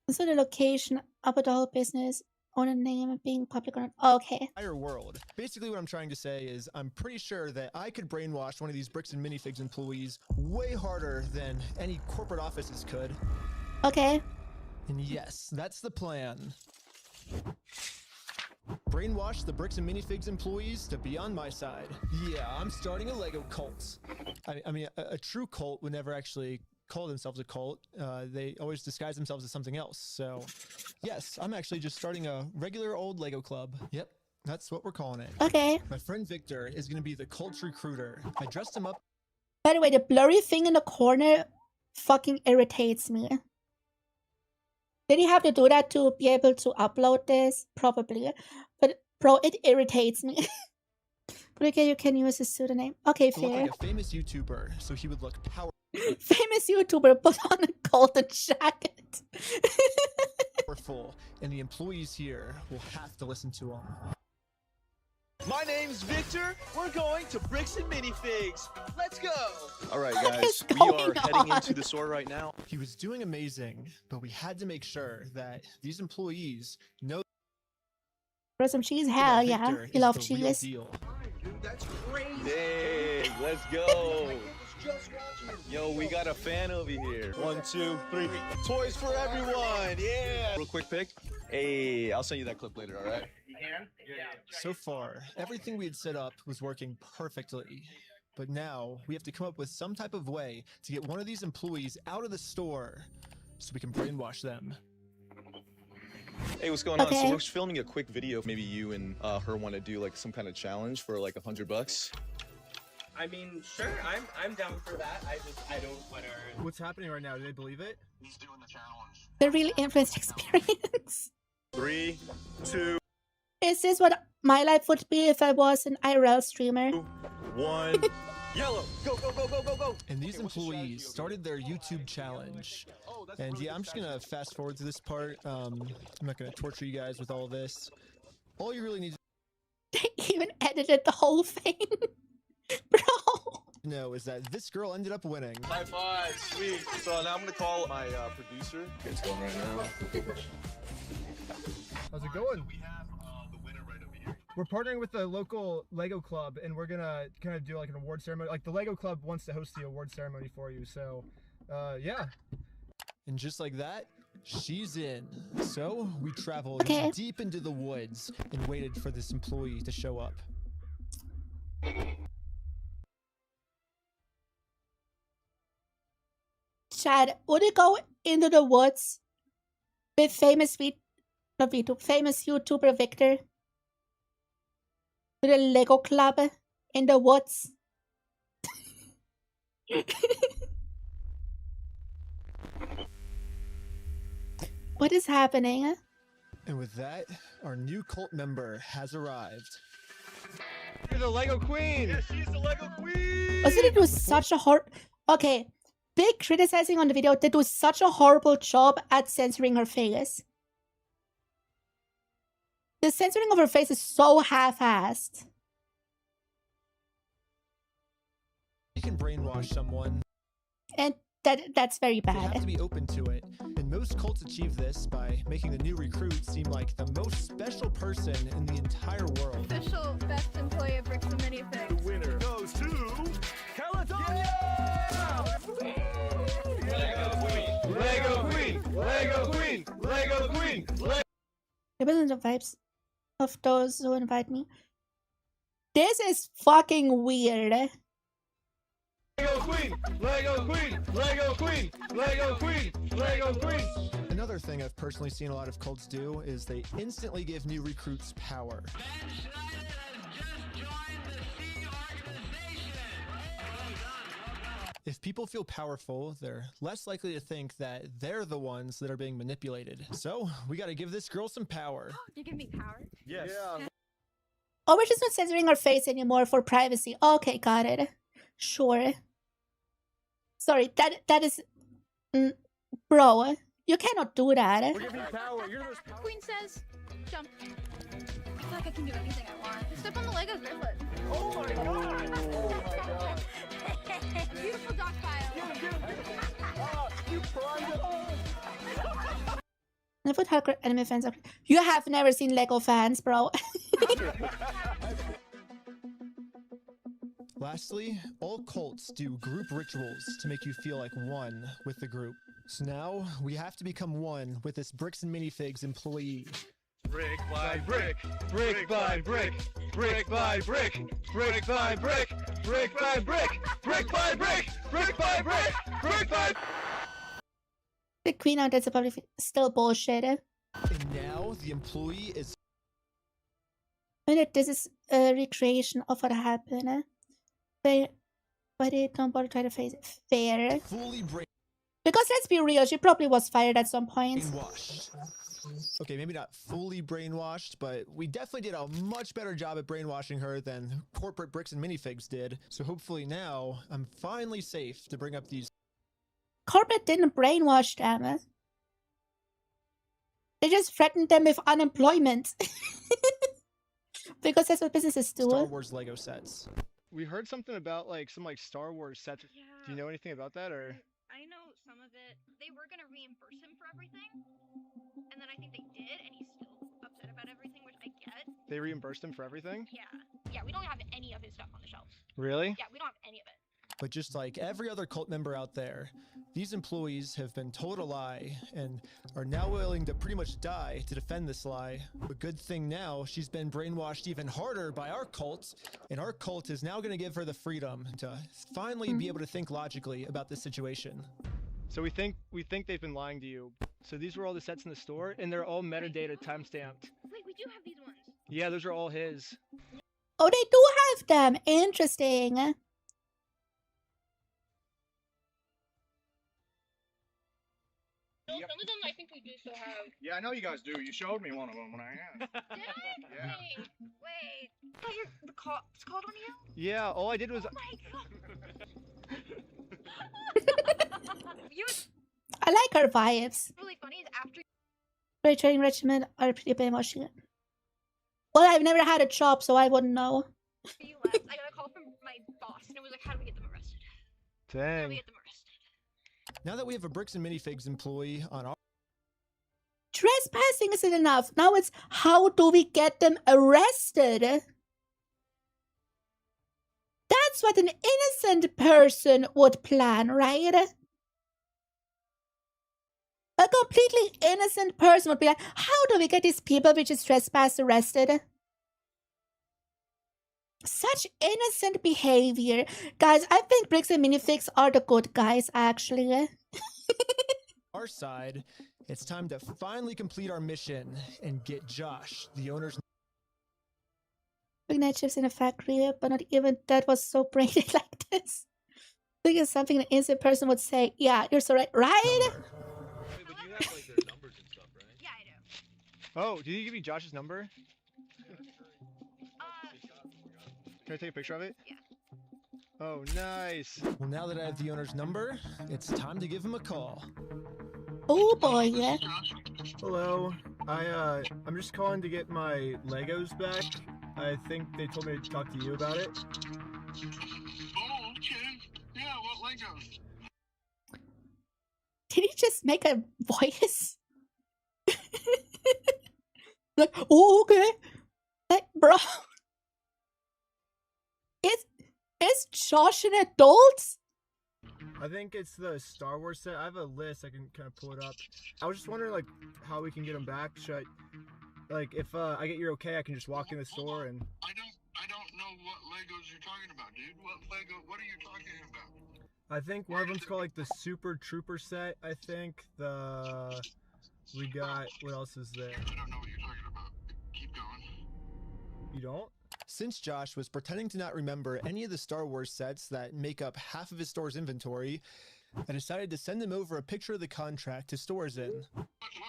So the location of a doll business, owner name, being public or not. Okay. Entire world. Basically what I'm trying to say is I'm pretty sure that I could brainwash one of these Bricks and Minifigs employees way harder than any corporate offices could. Okay. And yes, that's the plan. Brainwash the Bricks and Minifigs employees to be on my side. Yeah, I'm starting a Lego cult. I mean, a true cult would never actually call themselves a cult. They always disguise themselves as something else. So, yes, I'm actually just starting a regular old Lego club. Yep, that's what we're calling it. Okay. My friend Victor is going to be the cult recruiter. I dressed him up. By the way, the blurry thing in the corner fucking irritates me. Did he have to do that to be able to upload this? Probably. But, bro, it irritates me. But okay, you can use his pseudonym. Okay, To look fair. like a famous YouTuber, so he would look powerful. Famous YouTuber put on a golden jacket. And the employees here will have to listen to him. My name's Victor. We're going to Bricks and Minifigs. Let's go. All right, What guys, is we going are heading on? into the store right now. He was doing amazing, but we had to make sure that these employees know For some cheese, that hell yeah. Victor You is love the real cheese. deal. That's crazy. Hey, let's go. Yo, we got a fan over here. 1, 2, 3. Toys for everyone. Yeah. Real quick pic. Hey, I'll send you that clip later, all right? You can? Yeah. So far, everything we had set up was working perfectly. But now, we have to come up with some type of way to get one of these employees out of the store so we can brainwash them. Hey, what's going on? Okay. So we're filming a quick video. Maybe you and her want to do like some kind of challenge for like $100. I mean, sure, I'm down for that. I don't want to. What's happening right now? Do they believe it? He's doing the challenge. The really influenced experience. 3, 2, Is this what my life would be if I was an IRL streamer? 1. Yellow. Go, go, go, go, go, go. And these employees started their YouTube challenge. And yeah, I'm just gonna fast forward to this part. I'm not gonna torture you guys with all this. All you really need They even edited the whole thing. Bro. to know is that this girl ended up winning. High five, sweet. So now I'm gonna call my producer. It's going right now. How's it going? We have the winner right over here. We're partnering with the local Lego club, and we're gonna kind of do like an award ceremony. Like the Lego club wants to host the award ceremony for you, so yeah. And just like that, she's in. So we traveled Okay. deep into the woods and waited for this employee to show up. Chad, would you go into the woods with famous famous YouTuber Victor? With a Lego club in the woods? What is happening? And with that, our new cult member has arrived. You're the Lego Queen! Yes, she's the Lego Queen. Wasn't it do such a Okay, big criticizing on the video. They do such a horrible job at censoring her face. The censoring of her face is so half-assed. You can brainwash someone. And that's very They have bad. to be open to it. And most cults achieve this by making the new recruit seem like the most special person in the entire world. Official best employee of Bricks and Minifigs. The winner goes to Caledonia. Lego Queen. Lego Queen. Lego Queen. Lego Queen. It wasn't the vibes of those who invite me. This is fucking weird. Lego Queen. Lego Queen. Lego Queen. Lego Queen. Lego Queen. Another thing I've personally seen a lot of cults do is they instantly give new recruits power. If people feel powerful, they're less likely to think that they're the ones that are being manipulated. So, we gotta give this girl some power. You give me power? Yes. Oh, we're just not censoring her face anymore for privacy. Okay, got it. Sure. Sorry, that is... bro, you cannot do that. We're giving you power. You're the most powerful. Queen says, jump. I feel like I can do anything I want. Step on the Legos barefoot. Oh my god. Oh my god. Beautiful dog pile. You primed it all. I would have anime fans. You have never seen Lego fans, bro. Lastly, all cults do group rituals to make you feel like one with the group. So now, we have to become one with this Bricks and Minifigs employee. Brick by brick, brick by brick, brick by brick, brick by brick, brick by brick, brick by brick, brick by brick, brick by. The queen out that's probably still bullshit. And now, the employee is This is a recreation of what happened. But they don't bother to try to face it fair. fully Because let's be real, she probably was fired at some point. brainwashed. Okay, maybe not fully brainwashed, but we definitely did a much better job at brainwashing her than corporate Bricks and Minifigs did. So hopefully now, I'm finally safe to bring up these. Corporate didn't brainwash them. They just threatened them with unemployment. Because that's what businesses do. Star Wars Lego sets. We heard something about like some Star Wars sets. Yeah. Do you know anything about that or? I know some of it. They were gonna reimburse him for everything, and then I think they did, and he's still upset about everything, which I get. They reimbursed him for everything? Yeah. Yeah, we don't have any of his stuff on the shelves. Really? Yeah, we don't have any of it. But just like every other cult member out there, these employees have been told a lie and are now willing to pretty much die to defend this lie. But good thing now, she's been brainwashed even harder by our cult, and our cult is now going to give her the freedom to finally be able to think logically about this situation. So we think they've been lying to you. So these were all the sets in the store, and they're all metadata timestamped. Wait, we do have these ones. Yeah, those are all his. Oh, they do have them. Interesting. Some of them I think we do still have. Yeah, I know you guys do. You showed me one of them when I asked. Did I? Yeah. Wait. I thought the cops called on you? Yeah, all I did was. Oh my god. I like her vibes. Really funny is after. Very training regimen are pretty brainwashing. Well, I've never had a job, so I wouldn't know. You left, I got a call from my boss, and it was like, how do we get them arrested? How do we Dang. get them arrested? Now that we have a Bricks and Minifigs employee on our Trespassing isn't enough. Now it's how do we get them arrested? That's what an innocent person would plan, right? A completely innocent person would be like, how do we get these people which is trespass arrested? Such innocent behavior. Guys, I think Bricks and Minifigs are the good guys, actually. our side, it's time to finally complete our mission and get Josh, the owner's. Big night shifts in a factory, but not even that was so brainy like this. I think it's something an innocent person would say. Yeah, you're so right. Right? Wait, but you have like their numbers and stuff, right? Yeah, I do. Oh, did he give you Josh's number? Can I take a picture of it? Yeah. Oh, nice. Well, now that I have the owner's number, it's time to give him a call. Oh boy, yeah. Hello. I'm just calling to get my Legos back. I think they told me to talk to you about it. Oh, okay. Yeah, what Legos? Did he just make a voice? Like, oh, okay. Like, bro. Is Josh an adult? I think it's the Star Wars set. I have a list. I can kind of pull it up. I was just wondering, like, how we can get them back. Should I, like, if I get your okay, I can just walk in the store and. I don't know what Legos you're talking about, dude. What are you talking about? I think one of them's called like the Super Trooper set. I think we got, what else is there? I don't know what you're talking about. Keep going. You don't? Since Josh was pretending to not remember any of the Star Wars sets that make up half of his store's inventory, I decided to send him over a picture of the contract his store is in. What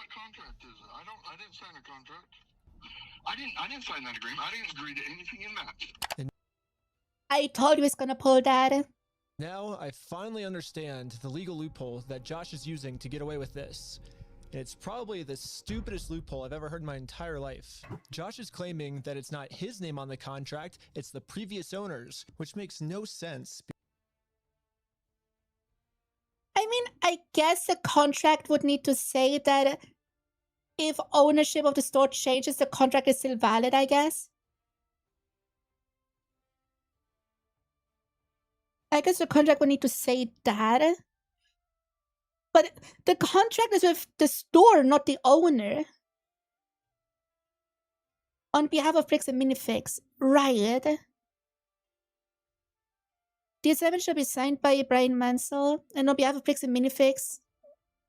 contract is it? I didn't sign a contract. I didn't sign that agreement. I didn't agree to anything in that. I told you he was gonna pull that. Now I finally understand the legal loophole that Josh is using to get away with this. It's probably the stupidest loophole I've ever heard in my entire life. Josh is claiming that it's not his name on the contract, it's the previous owner's, which makes no sense. I mean, I guess the contract would need to say that if ownership of the store changes, the contract is still valid, I guess. I guess the contract would need to say that. But the contract is with the store, not the owner. On behalf of Bricks and Minifigs, right? The assignment shall be signed by Brian Mansell, and on behalf of Bricks and Minifigs,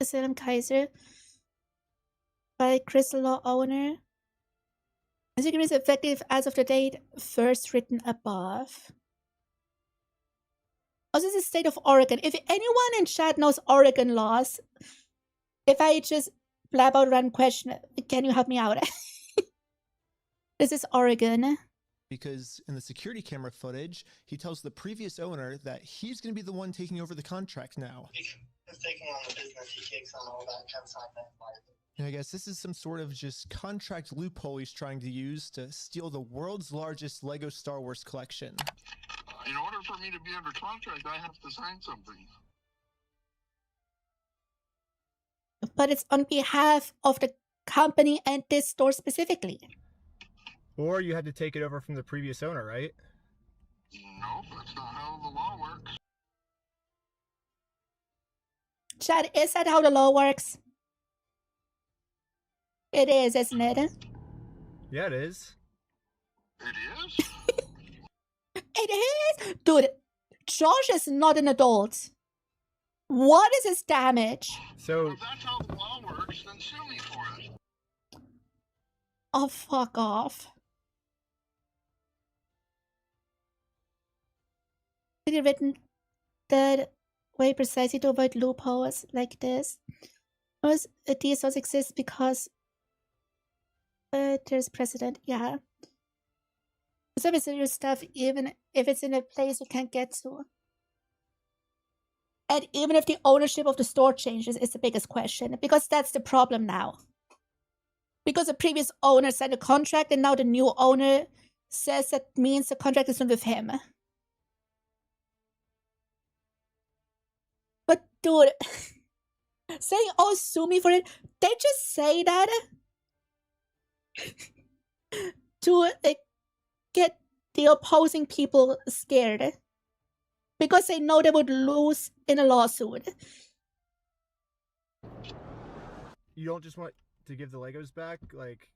Salem Kaiser, by Crystal Law owner. This agreement is effective as of the date first written above. Also, this is the state of Oregon. If anyone in chat knows Oregon laws, if I just blab out a random question, can you help me out? This is Oregon. Because in the security camera footage, he tells the previous owner that he's going to be the one taking over the contract now. He's taking on the business, he takes on all that consignment. And I guess this is some sort of just contract loophole he's trying to use to steal the world's largest Lego Star Wars collection. In order for me to be under contract, I have to sign something. But it's on behalf of the company and this store specifically. Or you had to take it over from the previous owner, right? Nope, that's not how the law works. Chad, is that how the law works? It is, isn't it? Yeah, it is. It is? It is? Dude, Josh is not an adult. What is his damage? So... If that's how the law works, then sue me for it. Oh, fuck off. It is written that way precisely to avoid loopholes like this. These laws exist because there's precedent, yeah. Some serious stuff, even if it's in a place you can't get to. And even if the ownership of the store changes, is the biggest question. Because that's the problem now. Because the previous owner signed a contract and now the new owner says that means the contract is not with him. But dude, saying, oh, sue me for it, they just say that to get the opposing people scared. Because they know they would lose in a lawsuit. You don't just want to give the Legos back? Like...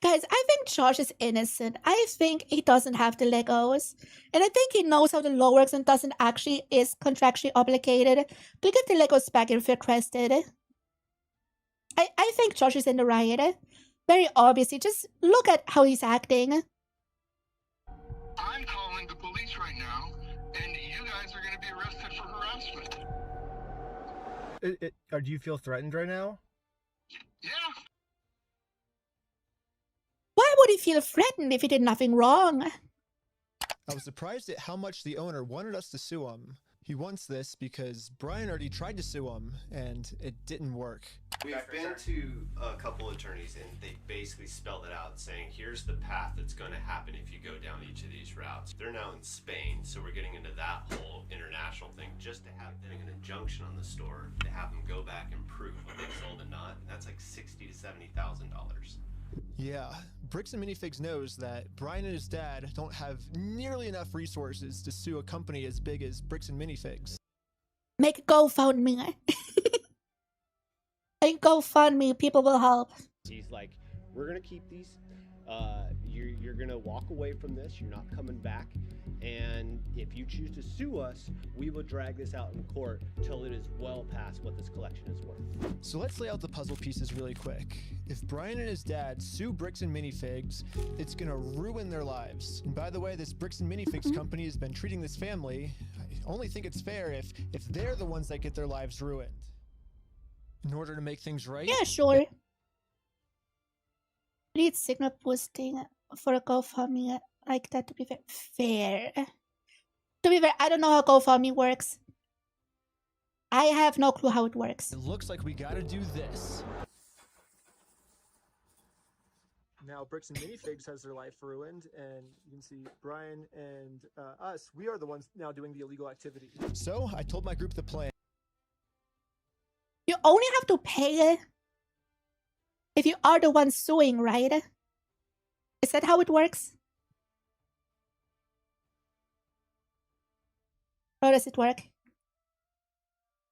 Guys, I think Josh is innocent. I think he doesn't have the Legos. And I think he knows how the law works and doesn't actually is contractually obligated to give the Legos back if requested. I think Josh is in the right. Very obviously. Just look at how he's acting. I'm calling the police right now, and you guys are going to be arrested for harassment. Do you feel threatened right now? Yeah. Why would he feel threatened if he did nothing wrong? I was surprised at how much the owner wanted us to sue him. He wants this because Brian already tried to sue him, and it didn't work. We've been to a couple attorneys, and they basically spelled it out, saying, here's the path that's going to happen if you go down each of these routes. They're now in Spain, so we're getting into that whole international thing just to have an injunction on the store to have them go back and prove what they sold and not. And that's like $60,000 to $70,000. Yeah, Bricks and Minifigs knows that Brian and his dad don't have nearly enough resources to sue a company as big as Bricks and Minifigs. Make a GoFundMe. Make a GoFundMe, people will help. He's like, we're gonna keep these. You're gonna walk away from this. You're not coming back. And if you choose to sue us, we will drag this out in court till it is well past what this collection is worth. So let's lay out the puzzle pieces really quick. If Brian and his dad sue Bricks and Minifigs, it's gonna ruin their lives. And by the way, this Bricks and Minifigs company has been treating this family. I only think it's fair if they're the ones that get their lives ruined. In order to make things right? Yeah, sure. Need signal boosting for a GoFundMe like that to be fair. To be fair, I don't know how GoFundMe works. I have no clue how it works. It looks like we gotta do this. Now Bricks and Minifigs has their life ruined, and you can see Brian and us, we are the ones now doing the illegal activity. So I told my group the plan. You only have to pay it if you are the one suing, right? Is that how it works? How does it work?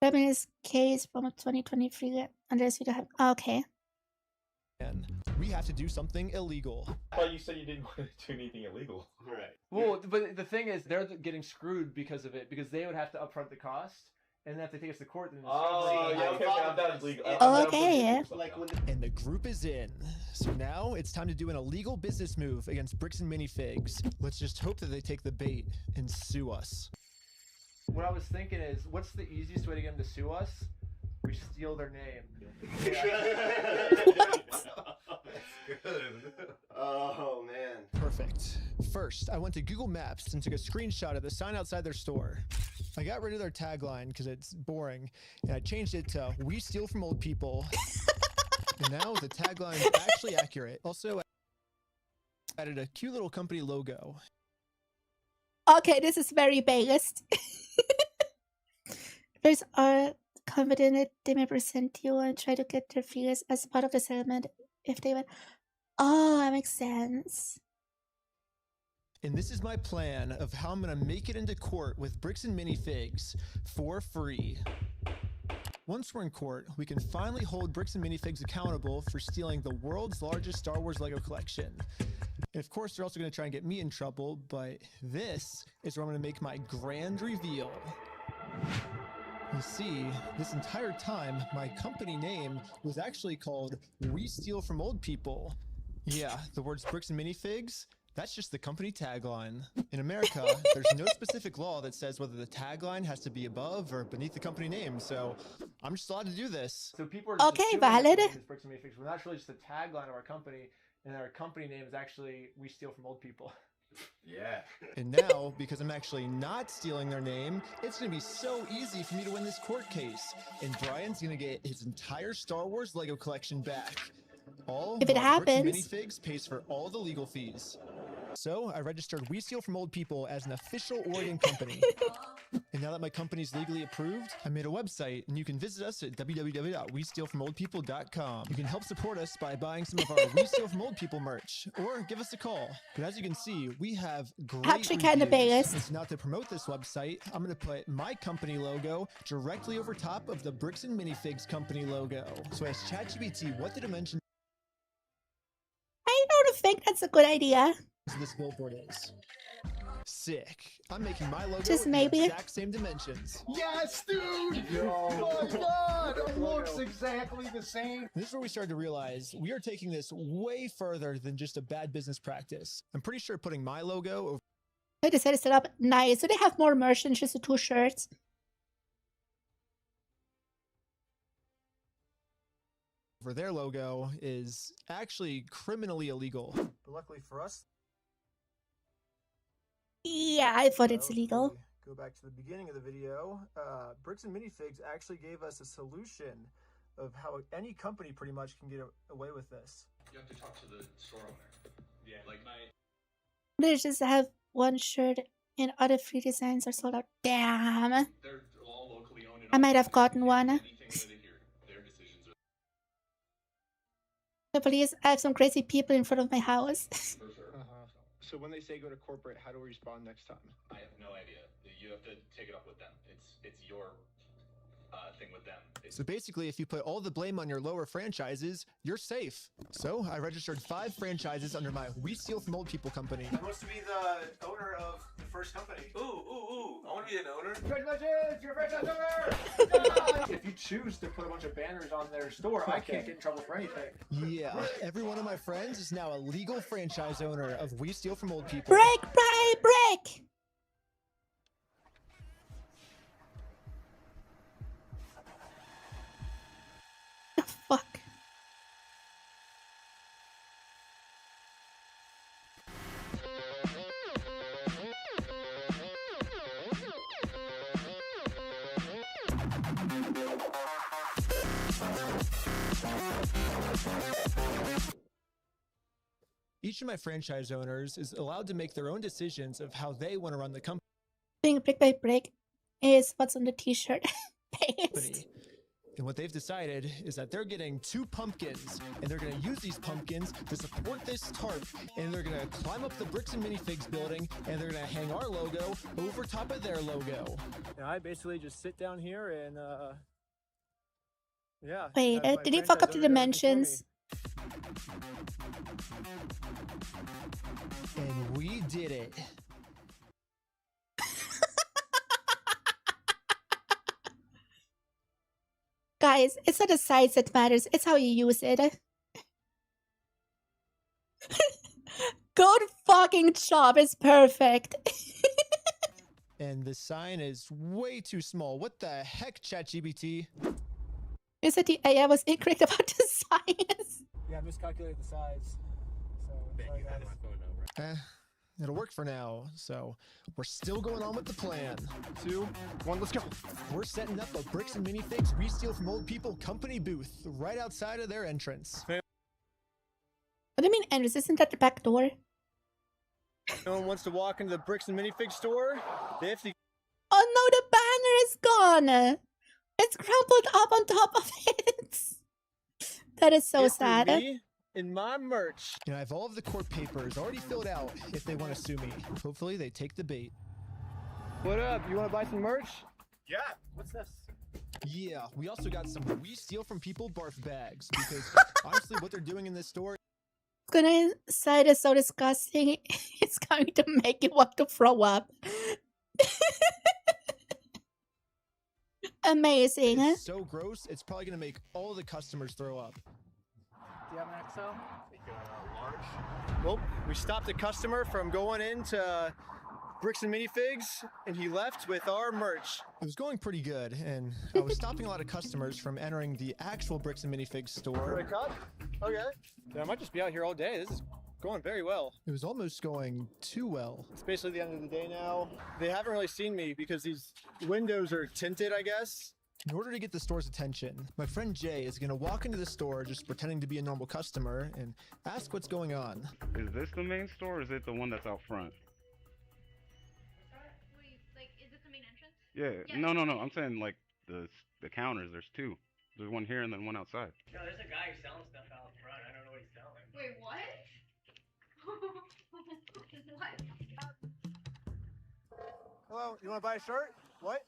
Feminist case from 2023 unless you don't have... Okay. And we have to do something illegal. I thought you said you didn't want to do anything illegal. Right. Well, but the thing is, they're getting screwed because of it, because they would have to upfront the cost, and then if they take us to court, then that is legal. Okay. And the group is in. So now it's time to do an illegal business move against Bricks and Minifigs. Let's just hope that they take the bait and sue us. What I was thinking is, what's the easiest way to get them to sue us? We steal their name. Oh, man. Perfect. First, I went to Google Maps and took a screenshot of the sign outside their store. I got rid of their tagline because it's boring, and I changed it to "We steal from old people." And now the tagline is actually accurate. Also added a cute little company logo. Okay, this is very biased. There's are confident that they may present you and try to get their figures as part of the settlement if they win. Oh, that makes sense. And this is my plan of how I'm gonna make it into court with bricks and minifigs for free. Once we're in court, we can finally hold bricks and minifigs accountable for stealing the world's largest Star Wars Lego collection. And of course, they're also gonna try and get me in trouble, but this is where I'm gonna make my grand reveal. You see, this entire time, my company name was actually called We Steal From Old People. Yeah, the words bricks and minifigs, that's just the company tagline. In America, there's no specific law that says whether the tagline has to be above or beneath the company name, so I'm just allowed to do this. So people are just okay, valid. Bricks and minifigs. We're not really just the tagline of our company, and our company name is actually We Steal From Old People. Yeah. And now, because I'm actually not stealing their name, it's going to be so easy for me to win this court case. And Brian's going to get his entire Star Wars Lego collection back. All if it happens, Bricks and Minifigs pays for all the legal fees. So I registered We Steal From Old People as an official Oregon company. And now that my company's legally approved, I made a website, and you can visit us at www.westealfromoldpeople.com. You can help support us by buying some of our We Steal From Old People merch, or give us a call. But as you can see, we have great actually kind of biased. And so now to promote this website, I'm going to put my company logo directly over top of the Bricks and Minifigs company logo. So I asked ChatGPT what the dimensions I don't think that's a good idea. This billboard is. Sick. I'm making my logo just in maybe the exact same dimensions. Yes, dude! Oh my god! It looks exactly the same. This is where we started to realize we are taking this way further than just a bad business practice. I'm pretty sure putting my logo over I decided to set up nice. So they have more merch than just the 2 shirts. for their logo is actually criminally illegal. But luckily for us, yeah, I thought it's illegal. Go back to the beginning of the video. Bricks and Minifigs actually gave us a solution of how any company pretty much can get away with this. You have to talk to the store owner. Yeah, like They just have one shirt and other free designs are sold out. Damn. they're all locally owned. And I might have gotten one. anything that they hear, their decisions are. The police, I have some crazy people in front of my house. For sure. So when they say go to corporate, how do we respond next time? I have no idea. You have to take it up with them. It's your thing with them. So basically, if you put all the blame on your lower franchises, you're safe. So I registered 5 franchises under my We Steal From Old People company. I'm supposed to be the owner of the first company. Ooh! I want to be an owner. Congratulations, you're a franchise owner! If you choose to put a bunch of banners on their store, I can't get in trouble for anything. Yeah, every one of my friends is now a legal franchise owner of We Steal From Old People. Brick by brick! The fuck? Each of my franchise owners is allowed to make their own decisions of how they want to run the company. Being brick by brick is what's on the t-shirt. Paste. And what they've decided is that they're getting 2 pumpkins, and they're going to use these pumpkins to support this tarp, and they're going to climb up the Bricks and Minifigs building, and they're going to hang our logo over top of their logo. Now I basically just sit down here and, yeah. Wait, did he fuck up the dimensions? And we did it. Guys, it's not the size that matters, it's how you use it. Good fucking job, it's perfect. And the sign is way too small. What the heck, ChatGPT? You said the AI was incorrect about the size. Yeah, I miscalculated the size. So, sorry guys. it'll work for now. So we're still going on with the plan. 2, 1, let's go. We're setting up a Bricks and Minifigs We Steal From Old People company booth right outside of their entrance. What do you mean entrance? Isn't that the back door? No one wants to walk into the Bricks and Minifig store. They have to. Oh no, the banner is gone. It's crumpled up on top of it. That is so sad. Me in my merch. You know, I have all of the court papers already filled out if they want to sue me. Hopefully they take the bait. What up? You want to buy some merch? Yeah. What's this? Yeah, we also got some We Steal From People barf bags because honestly what they're doing in this store. It's gonna say it's so disgusting. It's going to make you want to throw up. Amazing. It's so gross, it's probably gonna make all the customers throw up. Do you have an XL? Large. Well, we stopped a customer from going into Bricks and Minifigs, and he left with our merch. It was going pretty good, and I was stopping a lot of customers from entering the actual Bricks and Minifigs store. Wake up? Okay. Yeah, I might just be out here all day. This is going very well. It was almost going too well. It's basically the end of the day now. They haven't really seen me because these windows are tinted, I guess. In order to get the store's attention, my friend Jay is going to walk into the store just pretending to be a normal customer and ask what's going on. Is this the main store or is it the one that's out front? Like, is this the main entrance? Yeah. No. I'm saying like the counters. There's 2. There's one here and then one outside. No, there's a guy who's selling stuff out front. I don't know what he's selling. Wait, what? What? Hello, you want to buy a shirt? What?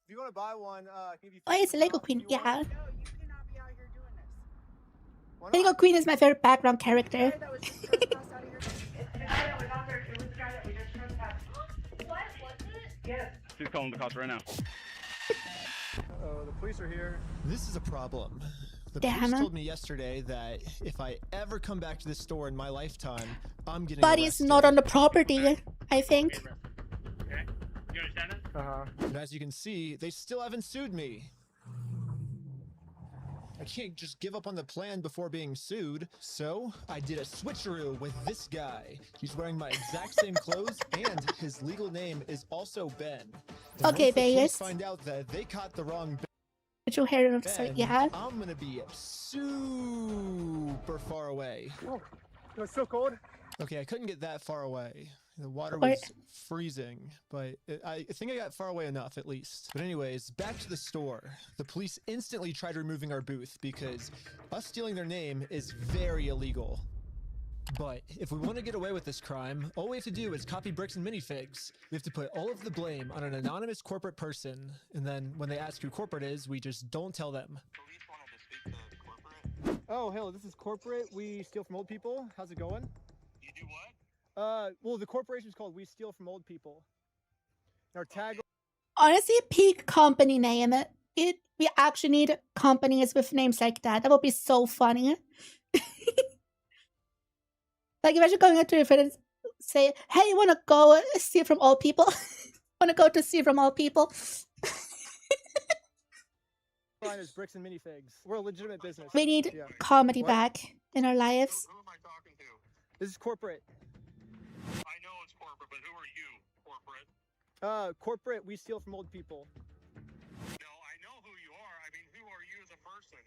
If you want to buy one, give you. Oh, it's a Lego Queen. Yeah. No, you cannot be out here doing this. Lego Queen is my favorite background character. That was just trespassed out of here. It's the guy that was out there. It was the guy that we just trespassed. What was it? Yes. She's calling the cops right now. Oh, the police are here. This is a problem. The Damn. police told me yesterday that if I ever come back to this store in my lifetime, I'm getting But he's not on the property, I think. Okay? You understand that? Uh-huh. And as you can see, they still haven't sued me. I can't just give up on the plan before being sued. So I did a switcheroo with this guy. He's wearing my exact same clothes and his legal name is also Ben. And Okay, once the police Vegas. find out that they caught the wrong Put your hair up, Ben, so yeah. I'm gonna be super far away. Oh, it was so cold. Okay, I couldn't get that far away. The water Or- was freezing, but I think I got far away enough at least. But anyways, back to the store. The police instantly tried removing our booth because us stealing their name is very illegal. But if we want to get away with this crime, all we have to do is copy Bricks and Minifigs. We have to put all of the blame on an anonymous corporate person, and then when they ask who corporate is, we just don't tell them. Oh, hello, this is corporate. We steal from old people. How's it going? You do what? Well, the corporation is called We Steal From Old People. Our tag. Honestly, peak company name. We actually need companies with names like that. That would be so funny. Like, imagine going into your friend and say, hey, you want to go steal from all people? Want to go to steal from all people? Line is Bricks and Minifigs. We're a legitimate business. We need Yeah. comedy What? back in our lives. Who am I talking to? This is corporate. I know it's corporate, but who are you, corporate? Corporate, we steal from old people. No, I know who you are. I mean, who are you as a person?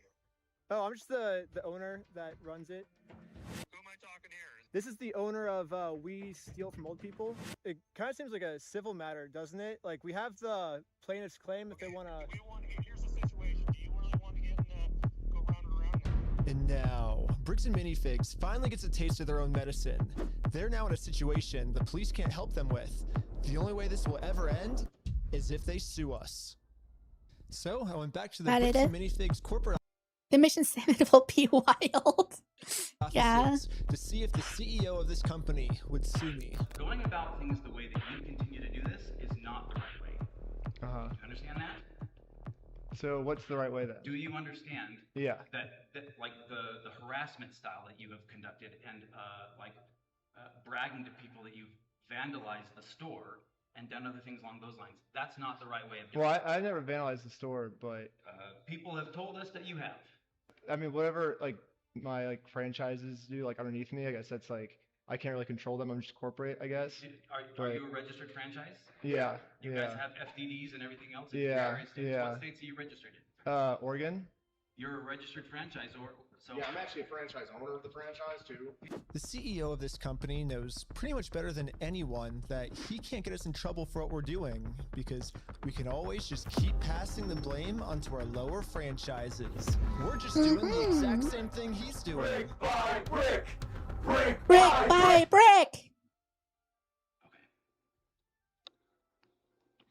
Oh, I'm just the owner that runs it. Who am I talking here? This is the owner of We Steal From Old People. It kind of seems like a civil matter, doesn't it? Like, we have the plaintiff's claim if they want to... Here's the situation. Do you really want to get go round and around now? And now, Bricks and Minifigs finally gets a taste of their own medicine. They're now in a situation the police can't help them with. The only way this will ever end is if they sue us. So I went back to the Valid. Bricks and Minifigs corporate The mission statement will be wild. Yeah. offices to see if the CEO of this company would sue me. Going about things the way that you continue to do this is not the right way. Uh-huh. Do you understand that? So what's the right way then? Do you understand Yeah. that like the harassment style that you have conducted and bragging to people that you've vandalized the store and done other things along those lines? That's not the right way of doing Well, it. I never vandalized the store, but... People have told us that you have. I mean, whatever, like, my, like, franchises do, like, underneath me, I guess that's, like, I can't really control them. I'm just corporate, I guess. Are you a registered franchise? Yeah. You guys have FDDs and everything else in Yeah, various states. yeah. What states are you registered in? Oregon. You're a registered franchise, so Yeah, I'm actually a franchise owner of the franchise too. The CEO of this company knows pretty much better than anyone that he can't get us in trouble for what we're doing because we can always just keep passing the blame onto our lower franchises. We're just doing the exact same thing he's doing. Brick by brick! Brick by brick!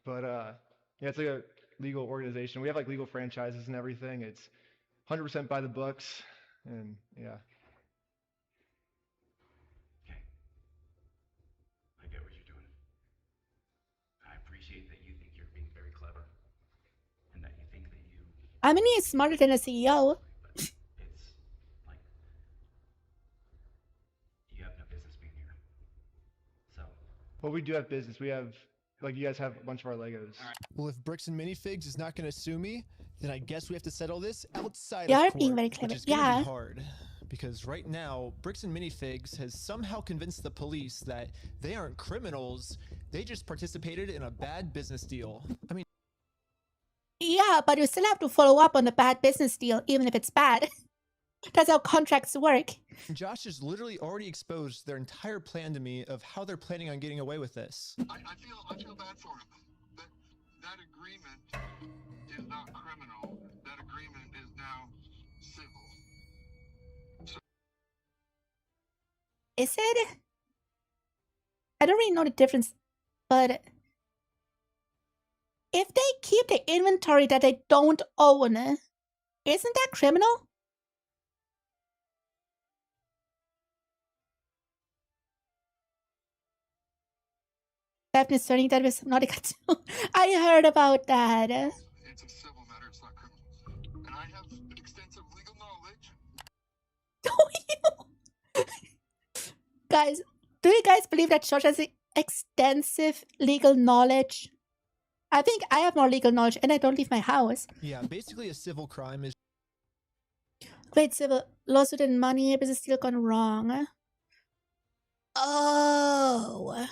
But yeah, it's like a legal organization. We have like legal franchises and everything. It's 100% by the books, and yeah. Okay. I get what you're doing. I appreciate that you think you're being very clever, and that you think that you. I mean, he's smarter than a CEO. It's like you have no business being here. So. Well, we do have business. We have, like, you guys have a bunch of our Legos. Well, if Bricks and Minifigs is not going to sue me, then I guess we have to settle this outside You're of court, being very clever. which is going to Yeah. be hard. Because right now, Bricks and Minifigs has somehow convinced the police that they aren't criminals, they just participated in a bad business deal. I mean, Yeah, but you still have to follow up on the bad business deal, even if it's bad. That's how contracts work. Josh has literally already exposed their entire plan to me of how they're planning on getting away with this. I feel bad for him. That agreement is not criminal. That agreement is now civil. Is it? I don't really know the difference, but if they keep the inventory that they don't own, isn't that criminal? Definitely starting that with Subnautica too. I heard about that. It's a civil matter, it's not criminal. And I have extensive legal knowledge. Guys, do you guys believe that Josh has extensive legal knowledge? I think I have more legal knowledge and I don't leave my house. Yeah, basically a civil crime is... Great civil lawsuit and money, business deal gone wrong. Oh.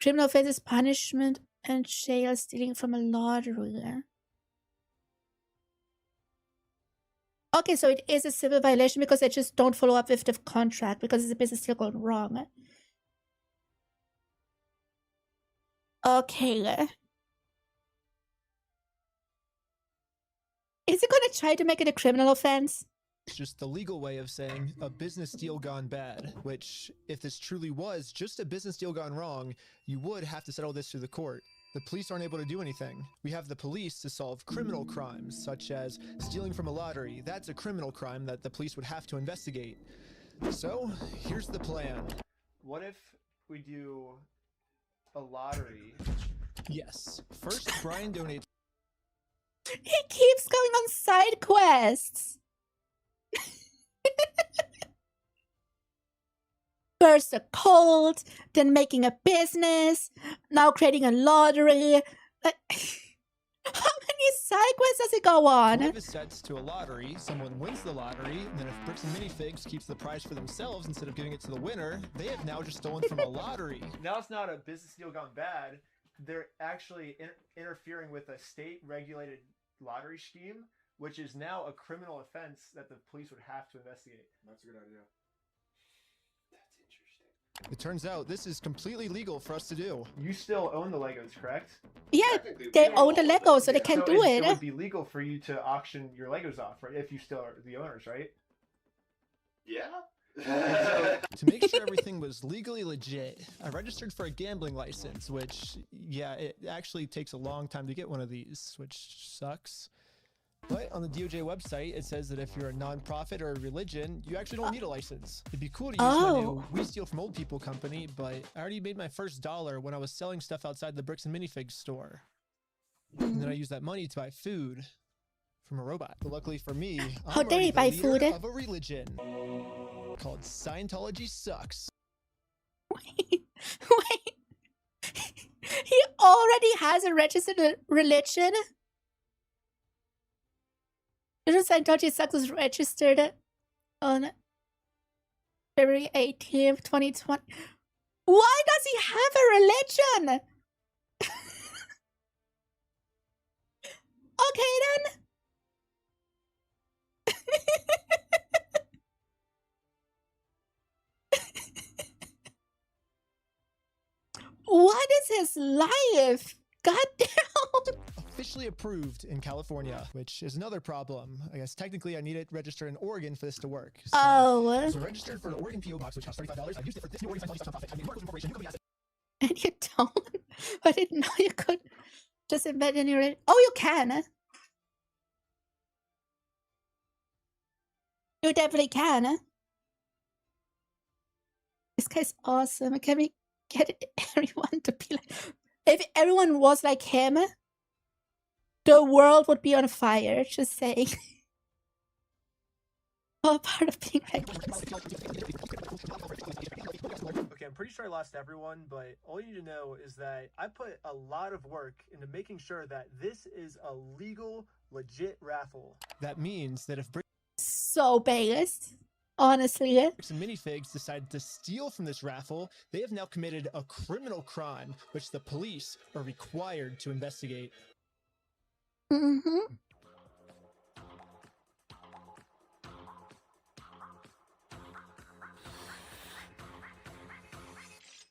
Criminal offenses, punishment, and jail, stealing from a lottery. Okay, so it is a civil violation because they just don't follow up with the contract because it's a business deal gone wrong. Okay. Is it gonna try to make it a criminal offense? It's just the legal way of saying a business deal gone bad, which, if this truly was just a business deal gone wrong, you would have to settle this through the court. The police aren't able to do anything. We have the police to solve criminal crimes, such as stealing from a lottery. That's a criminal crime that the police would have to investigate. So, here's the plan. What if we do a lottery? Yes. First, Brian donates... He keeps going on side quests. First a cult, then making a business, now creating a lottery. How many side quests does it go on? One of his sets to a lottery, someone wins the lottery, and then if Bricks and Minifigs keeps the prize for themselves instead of giving it to the winner, they have now just stolen from a lottery. Now it's not a business deal gone bad. They're actually interfering with a state-regulated lottery scheme, which is now a criminal offense that the police would have to investigate. That's a good idea. It turns out this is completely legal for us to do. You still own the Legos, correct? Yeah, they own the Lego, so they can do it. It would be legal for you to auction your Legos off, right? If you still are the owners, right? Yeah. To make sure everything was legally legit, I registered for a gambling license, which, yeah, it actually takes a long time to get one of these, which sucks. But on the DOJ website, it says that if you're a nonprofit or a religion, you actually don't need a license. It'd be cool to use my new We Steal From Old People company, but I already made my first $1 when I was selling stuff outside the Bricks and Minifigs store. And then I used that money to buy food from a robot. But luckily for me, How I'm dare you buy already the leader food? of a religion called Scientology Sucks. Wait. He already has a registered religion? Scientology Sucks is registered on... February 18th, 2020. Why does he have a religion? Okay then. What is his life? Goddamn. Officially approved in California, which is another problem. I guess technically I need it registered in Oregon for this to work. So, Oh. So registered for the Oregon PO box, which costs $35. I used it for this new Oregon nonprofit. I made a corporation. You could be asset. And you don't. I didn't know you could just embed in your. Oh, you can. You definitely can. This guy's awesome. Can we get everyone to be like? If everyone was like him, the world would be on fire. Just saying. All part of being reckless. Okay, I'm pretty sure I lost everyone, but all you need to know is that I put a lot of work into making sure that this is a legal, legit raffle. That means that if So based, honestly. Bricks and Minifigs decided to steal from this raffle, they have now committed a criminal crime, which the police are required to investigate. Mm-hmm.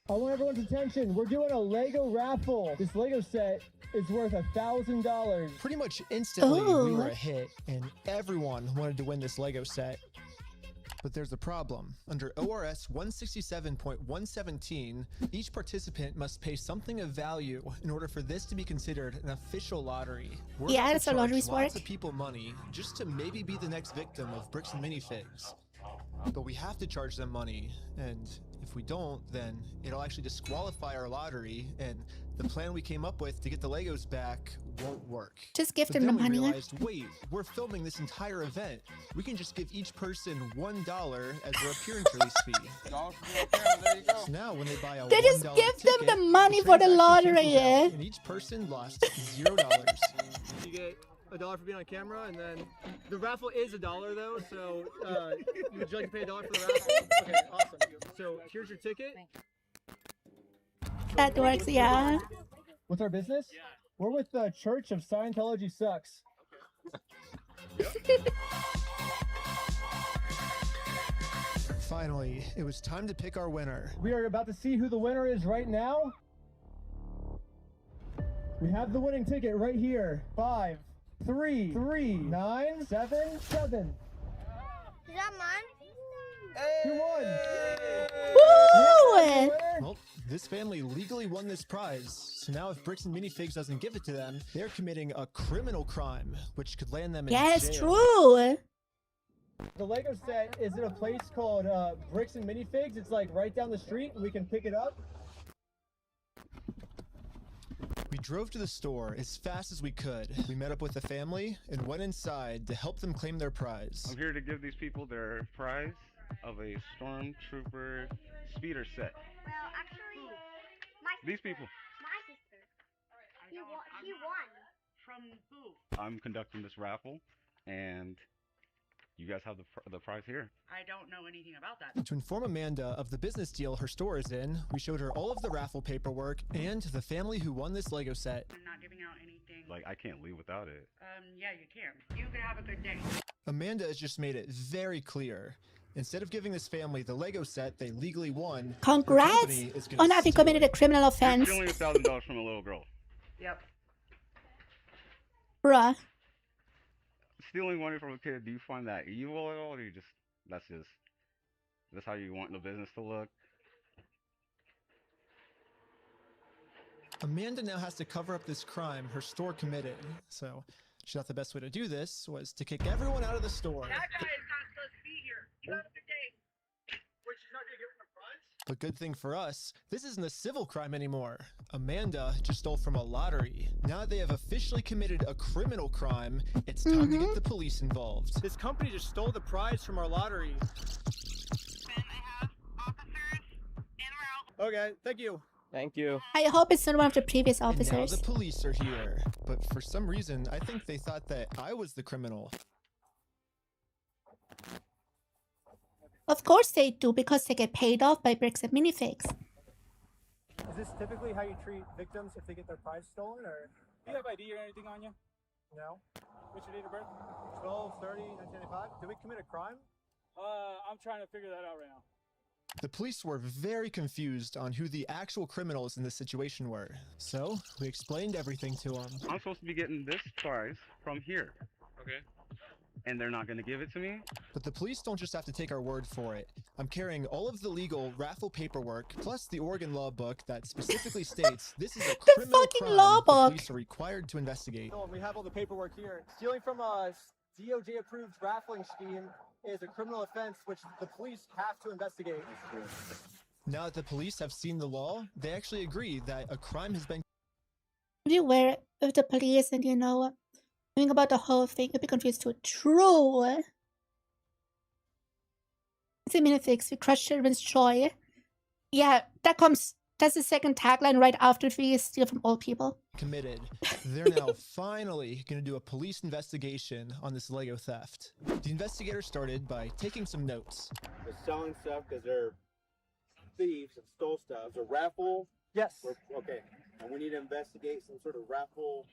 I want everyone's attention. We're doing a Lego raffle. This Lego set is worth $1,000. Pretty much instantly, we were Ooh. a hit, and everyone wanted to win this Lego set. But there's a problem. Under ORS 167.117, each participant must pay something of value in order for this to be considered an official lottery. We're Yeah, about to that's how charge lotteries lots work. of people money just to maybe be the next victim of Bricks and Minifigs. But we have to charge them money, and if we don't, then it'll actually disqualify our lottery, and the plan we came up with to get the Legos back won't work. Just give But them the then we money. realized, wait, we're filming this entire event. We can just give each person $1 as their appearance release fee. So now when they buy a They just $1 give them ticket, the money for the transaction lottery, cancels out, yeah? and each person lost $0. You get $1 for being on camera, and then the raffle is $1 though. So would you like to pay $1 for the raffle? Okay, awesome. So here's your ticket. That works, yeah. What's our business? We're with the Church of Scientology Sucks. Finally, it was time to pick our winner. We are about to see who the winner is right now. We have the winning ticket right here. 5, 3, 3, 9, 7, 7. Is that mine? You won! Woo! Well, this family legally won this prize, so now if Bricks and Minifigs doesn't give it to them, they're committing a criminal crime, which could land them in Yes, jail. true. The Lego set is in a place called Bricks and Minifigs. It's like right down the street. We can pick it up. We drove to the store as fast as we could. We met up with the family and went inside to help them claim their prize. I'm here to give these people their prize of a Stormtrooper speeder set. Well, actually, These people. my sister. He won. From who? I'm conducting this raffle, and you guys have the prize here. I don't know anything about that. To inform Amanda of the business deal her store is in, we showed her all of the raffle paperwork and the family who won this Lego set. I'm not giving out anything. Like, I can't leave without it. Yeah, you can. You can have a good day. Amanda has just made it very clear. Instead of giving this family the Lego set they legally won, her Congrats company is gonna on having steal committed it. a criminal You're offense. stealing $1,000 from a little girl. Yep. Bruh. Stealing money from a kid, do you find that evil at all? Or do you just, that's how you want the business to look? Amanda now has to cover up this crime her store committed. So she thought the best way to do this was to kick everyone out of the store. That guy is not supposed to be here. You have a good day. Wait, she's not gonna give him a prize? But good thing for us, this isn't a civil crime anymore. Amanda just stole from a lottery. Now that they have officially committed a criminal crime, it's time to get the police involved. This company just stole the prize from our lottery. Okay, thank you. Thank you. I hope it's not one of the previous And now officers. the police are here. But for some reason, I think they thought that I was the criminal. Of course they do, because they get paid off by bricks and minifigs. Is this typically how you treat victims if they get their prize stolen, or? Do you have ID or anything on you? No. What's your date of birth? 12/30/1995. Did we commit a crime? I'm trying to figure that out right now. The police were very confused on who the actual criminals in this situation were, so we explained everything to them. I'm supposed to be getting this prize from here. Okay. And they're not going to give it to me? But the police don't just have to take our word for it. I'm carrying all of the legal raffle paperwork, plus the Oregon law book that specifically states this is a criminal crime law the book. police are required to investigate. Oh, we have all the paperwork here. Stealing from a DOJ-approved raffling scheme is a criminal offense which the police have to investigate. Now that the police have seen the law, they actually agree that a crime has been Beware of the police, and you know, think about the whole thing, you'll be confused too. True. It's a minifix, we crush children's joy. Yeah, that's the second tagline right after we steal from old people. committed. They're now finally going to do a police investigation on this Lego theft. The investigator started by taking some notes. They're selling stuff because they're thieves and stole stuff. It's a raffle? Yes. Okay. And we need to investigate some sort of raffle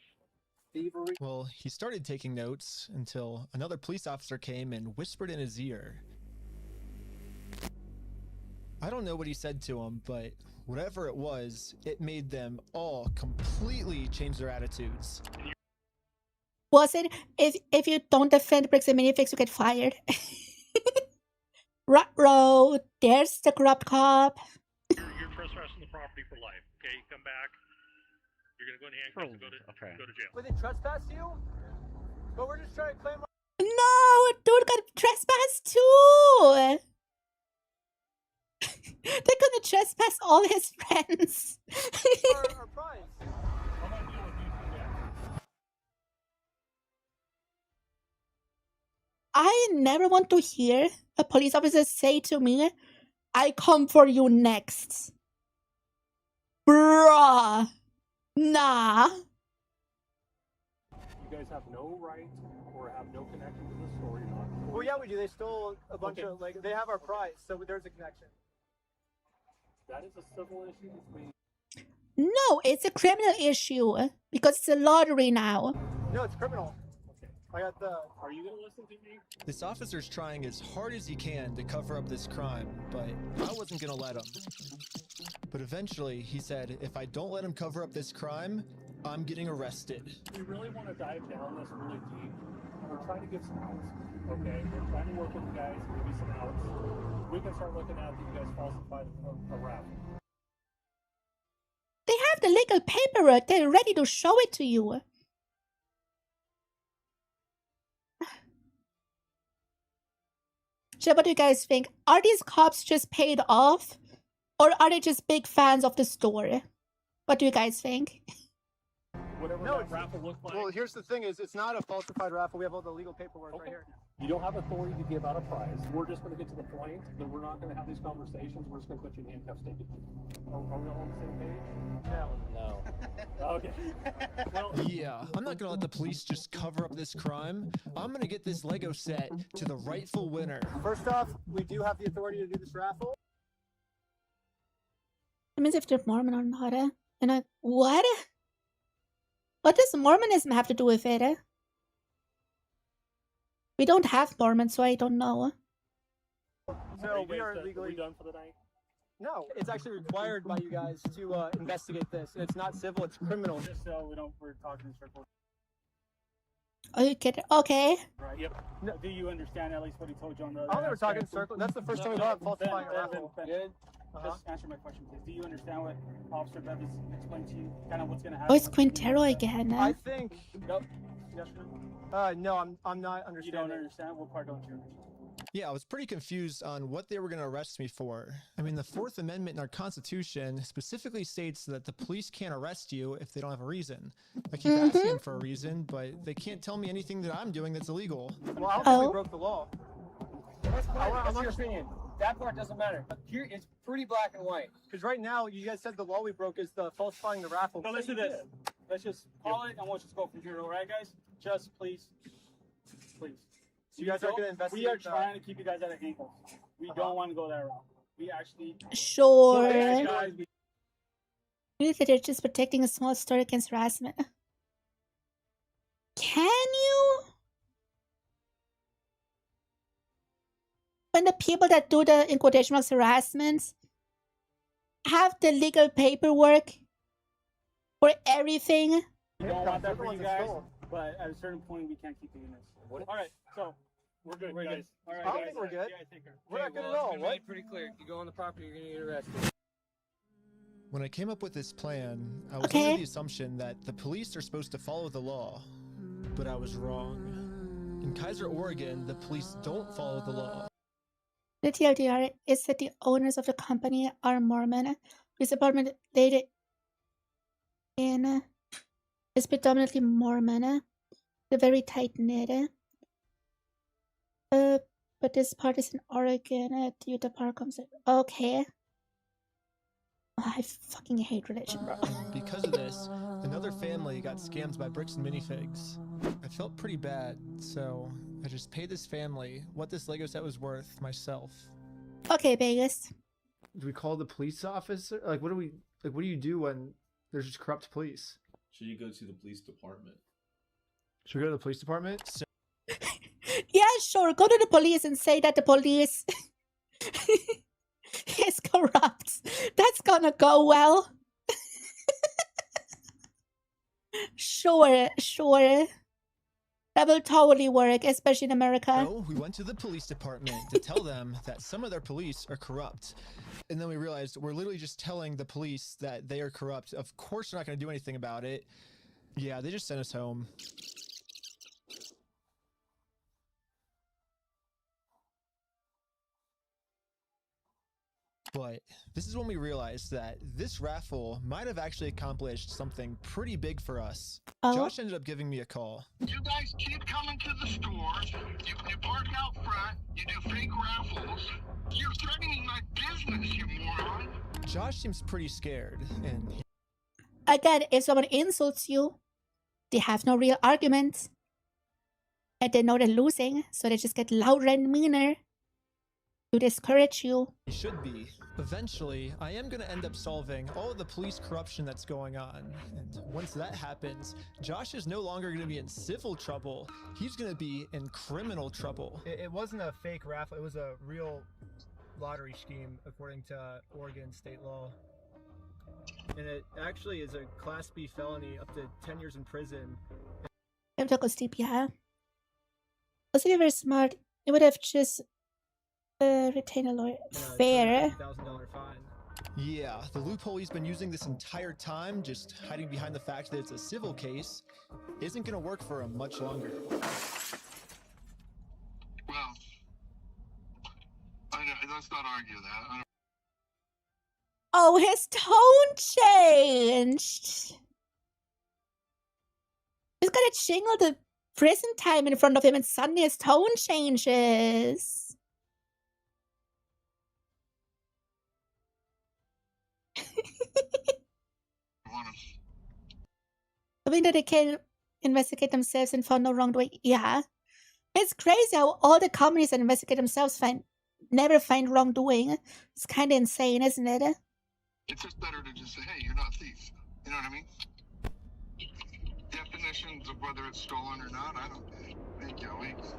thievery. Well, he started taking notes until another police officer came and whispered in his ear. I don't know what he said to him, but whatever it was, it made them all completely change their attitudes. Was it, if you don't defend bricks and minifigs, you get fired? Ruh-roh, there's the corrupt cop. You're trespassing the property for life. Okay, you come back. You're gonna go in handcuffs and go to jail. But they trespassed you? But we're just trying to claim. No, dude got trespassed too. They're gonna trespass all his friends. our prize. I never want to hear a police officer say to me, "I come for you next." Bruh. Nah. You guys have no right or have no connection to the store. You're not. Well, yeah, we do. They stole a bunch of, like, they have our prize, so there's a connection. That is a civil issue between. No, it's a criminal issue because it's a lottery now. No, it's criminal. I got the. Are you gonna listen to me? This officer's trying as hard as he can to cover up this crime, but I wasn't gonna let him. But eventually, he said, if I don't let him cover up this crime, I'm getting arrested. We really want to dive down this really deep. We're trying to get some outs. Okay, we're trying to work with you guys, give you some outs. We can start looking at that you guys falsified a raffle. They have the legal paperwork. They're ready to show it to you. So what do you guys think? Are these cops just paid off? Or are they just big fans of the store? What do you guys think? Whatever No, that raffle looks like. Well, here's the thing: is it's not a falsified raffle. We have all the legal paperwork right here. You don't have authority to give out a prize. We're just going to get to the point that we're not going to have these conversations. We're just going to put you in handcuffs, take it. Are we all on the same page? No. Okay. Well, Yeah, I'm not gonna let the police just cover up this crime. I'm gonna get this Lego set to the rightful winner. First off, we do have the authority to do this raffle. It means if they're Mormon or not, eh? And what? What does Mormonism have to do with it, eh? We don't have Mormons, so I don't know. So we are legally done for the night. No, it's actually required by you guys to investigate this. It's not civil; it's criminal. Just so we're talking in circles. Oh, you get it? Okay. Right. Yep. No, do you understand at least what he told you on the? I don't know, we're talking in circles. That's the first time we got falsifying a raffle. Ben, Uh-huh. just answer my question, please. Do you understand what Officer Bev has explained to you? Kind of what's going to Oh, happen? it's 𝘕𝘴𝘠 again, eh? I think. No. Yes, no? No, I'm not understanding. You don't understand? What part don't you understand? Yeah, I was pretty confused on what they were going to arrest me for. I mean, the Fourth Amendment in our Constitution specifically states that the police can't arrest you if they don't have a reason. I keep asking for a reason, but they can't tell me anything that I'm doing that's illegal. Well, I don't think we broke the law. What's your opinion? That part doesn't matter. Here, it's pretty black and white. Because right now, you guys said the law we broke is the falsifying the raffle. No, let's do this. Let's just call it and we'll just go from here, all right, guys? Just please. Please. So you guys are going to investigate. We are trying to keep you guys out of handcuffs. We don't want to go that route. We actually... Sure. Guys, Really, they're just protecting a small store against harassment. Can you? When the people that do the, in quotation marks, harassment have the legal paperwork for everything. we don't want that for you guys, but at a certain point, we can't keep doing this. All right, so we're good, guys. All right, I don't guys. think we're good. Yeah, take care. We're not good at all. What? Pretty clear. You go on the property, you're gonna get arrested. When I came up with this plan, I was under the assumption that the police are supposed to follow the law, but I was wrong. In Keizer, Oregon, the police don't follow the law. The TLDR is that the owners of the company are Mormon. This apartment dated in is predominantly Mormon. They're very tight-knit. But this part is in Oregon at Utah Park. Okay. I fucking hate religion, bro. Because of this, another family got scammed by bricks and minifigs. I felt pretty bad, so I just paid this family what this Lego set was worth myself. Okay, Vegas. Do we call the police officer? Like, what do you do when there's just corrupt police? Should you go to the police department? Should we go to the police department? Yeah, sure. Go to the police and say that the police is corrupt. That's gonna go well. Sure. That will totally work, especially in America. So we went to the police department to tell them that some of their police are corrupt. And then we realized we're literally just telling the police that they are corrupt. Of course they're not going to do anything about it. Yeah, they just sent us home. But this is when we realized that this raffle might have actually accomplished something pretty big for us. Josh ended up giving me a call. You guys keep coming to the stores. You park out front. You do fake raffles. You're threatening my business, you moron. Josh seems pretty scared, and again, if someone insults you, they have no real argument. And they know they're losing, so they just get louder and meaner to discourage you. he should be. Eventually, I am going to end up solving all of the police corruption that's going on. And once that happens, Josh is no longer going to be in civil trouble. He's going to be in criminal trouble. It wasn't a fake raffle. It was a real lottery scheme, according to Oregon state law. And it actually is a Class B felony, up to 10 years in prison. I'm talking steep, yeah. Was it very smart? It would have just retained a lawyer. Fair. $1,000 fine. Yeah, the loophole he's been using this entire time, just hiding behind the fact that it's a civil case, isn't going to work for him much longer. Well, let's not argue that. Oh, his tone changed. He's gonna jingle the prison time in front of him and suddenly his tone changes. I think that they can investigate themselves and found no wrongdoing. Yeah. It's crazy how all the companies that investigate themselves never find wrongdoing. It's kind of insane, isn't it? It's just better to just say, hey, you're not a thief. You know what I mean? Definitions of whether it's stolen or not, I don't think, anyways,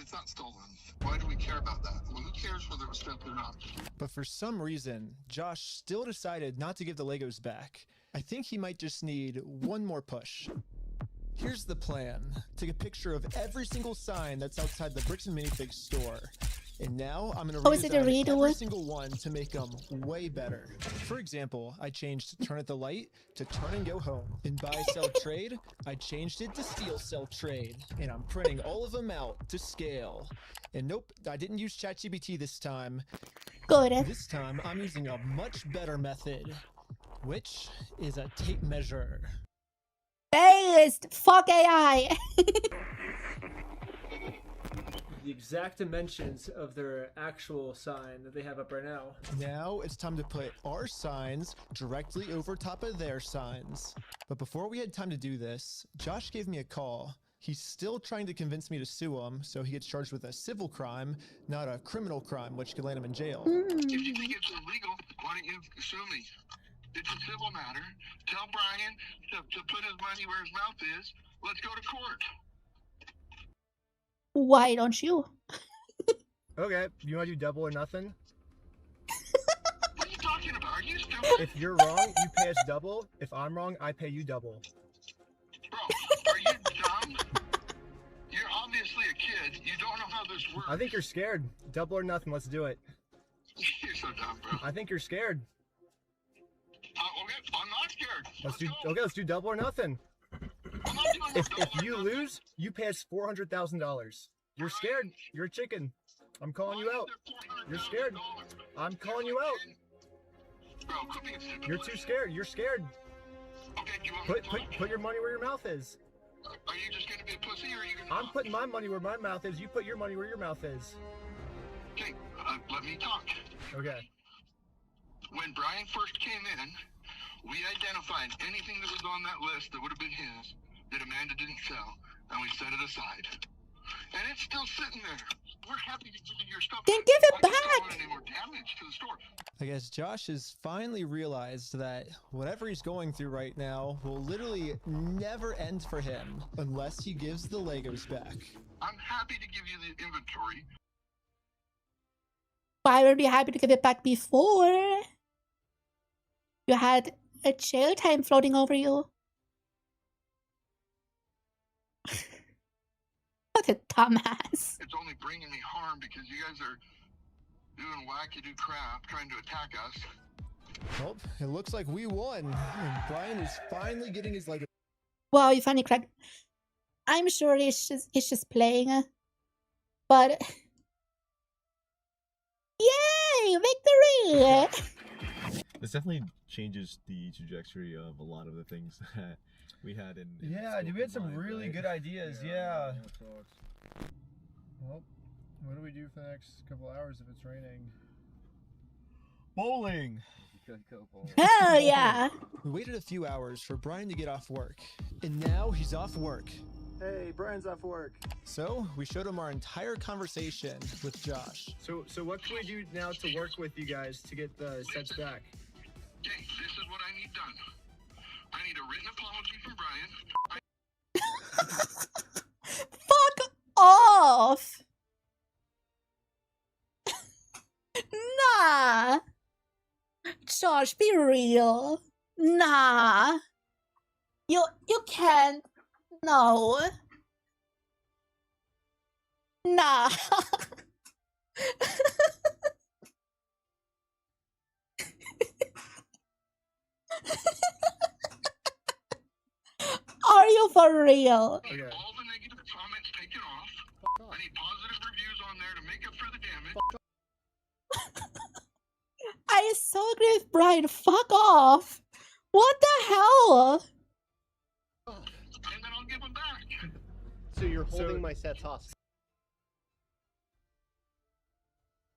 it's not stolen. Why do we care about that? Well, who cares whether it was stolen or not? But for some reason, Josh still decided not to give the Legos back. I think he might just need one more push. Here's the plan. Take a picture of every single sign that's outside the Bricks and Minifigs store. And now I'm going to redesign every single one to make them way better. For example, I changed Turn at the Light to Turn and Go Home. In Buy, Sell, Trade, I changed it to Steal, Sell, Trade. And I'm printing all of them out to scale. And nope, I didn't use ChatGPT this time. Good. This time, I'm using a much better method, which is a tape measure. Based! Fuck AI! The exact dimensions of their actual sign that they have up right now. Now it's time to put our signs directly over top of their signs. But before we had time to do this, Josh gave me a call. He's still trying to convince me to sue him, so he gets charged with a civil crime, not a criminal crime, which could land him in jail. If you think it's illegal, why don't you sue me? It's a civil matter. Tell Brian to put his money where his mouth is. Let's go to court. Why don't you? Okay, you want to do double or nothing? What are you talking about? Are you stupid? If you're wrong, you pay us double. If I'm wrong, I pay you double. Bro, are you dumb? You're obviously a kid. You don't know how this works. I think you're scared. Double or nothing, let's do it. You're so dumb, bro. I think you're scared. Okay, I'm not scared. Let's do double or nothing. If you lose, you pay us $400,000. You're scared. You're a chicken. I'm calling you out. You're scared. I'm calling you out. Bro, quit being stupid. You're too scared. You're scared. Okay, do you want me to Put your money where your mouth is. Are you just gonna be a pussy or are you gonna I'm putting my money where my mouth is. You put your money where your mouth is. Okay, let me talk. Okay. When Brian first came in, we identified anything that was on that list that would have been his that Amanda didn't sell, and we set it aside. And it's still sitting there. We're happy to give you your stuff. Then give it I just don't back. want any more damage to the store. I guess Josh has finally realized that whatever he's going through right now will literally never end for him unless he gives the Legos back. I'm happy to give you the inventory. Why were you happy to give it back before? You had a jail time floating over you. What a dumbass. It's only bringing me harm because you guys are doing wacky-do crap trying to attack us. Well, it looks like we won. And Brian is finally getting his Lego. Wow, you funny crack. I'm sure it's just playing. But yay! Victory! This definitely changes the trajectory of a lot of the things that we had in Yeah, dude, we had some really good ideas. Yeah. Well, what do we do for the next couple hours if it's raining? Bowling! Hell yeah! We waited a few hours for Brian to get off work, and now he's off work. Hey, Brian's off work. So we showed him our entire conversation with Josh. So what can we do now to work with you guys to get the sets back? Okay, this is what I need done. I need a written apology from Brian. Fuck off! Nah! Josh, be real. Nah. You can't. No. Nah. Are you for real? I need all the negative comments taken off. I need positive reviews on there to make up for the damage. I so agree with Brian. Fuck off. What the hell? And then I'll give them back. So you're holding my sets hostage.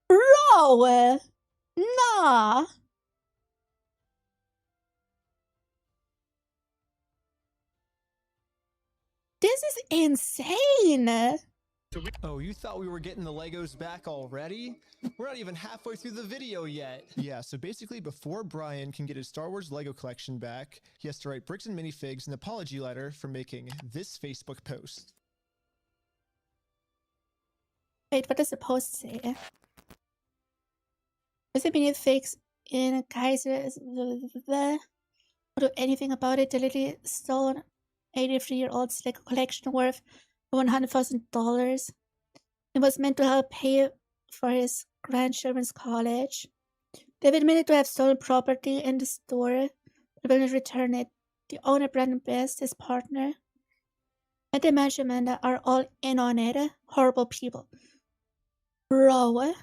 Bro! Nah. This is insane. Oh, you thought we were getting the Legos back already? We're not even halfway through the video yet. Yeah, so basically before Brian can get his Star Wars Lego collection back, he has to write Bricks and Minifigs an apology letter for making this Facebook post. Wait, what does the post say? Does it mean it fakes in 𝘔𝘰𝘯𝘵 do anything about it? The little stolen 83-year-old's Lego collection worth $100,000. It was meant to help pay for his grandchildren's college. They've admitted to have stolen property in the store, but will not return it. The owner, Brandon Best, his partner, and the manager Amanda are all in on it. Horrible people. Bro.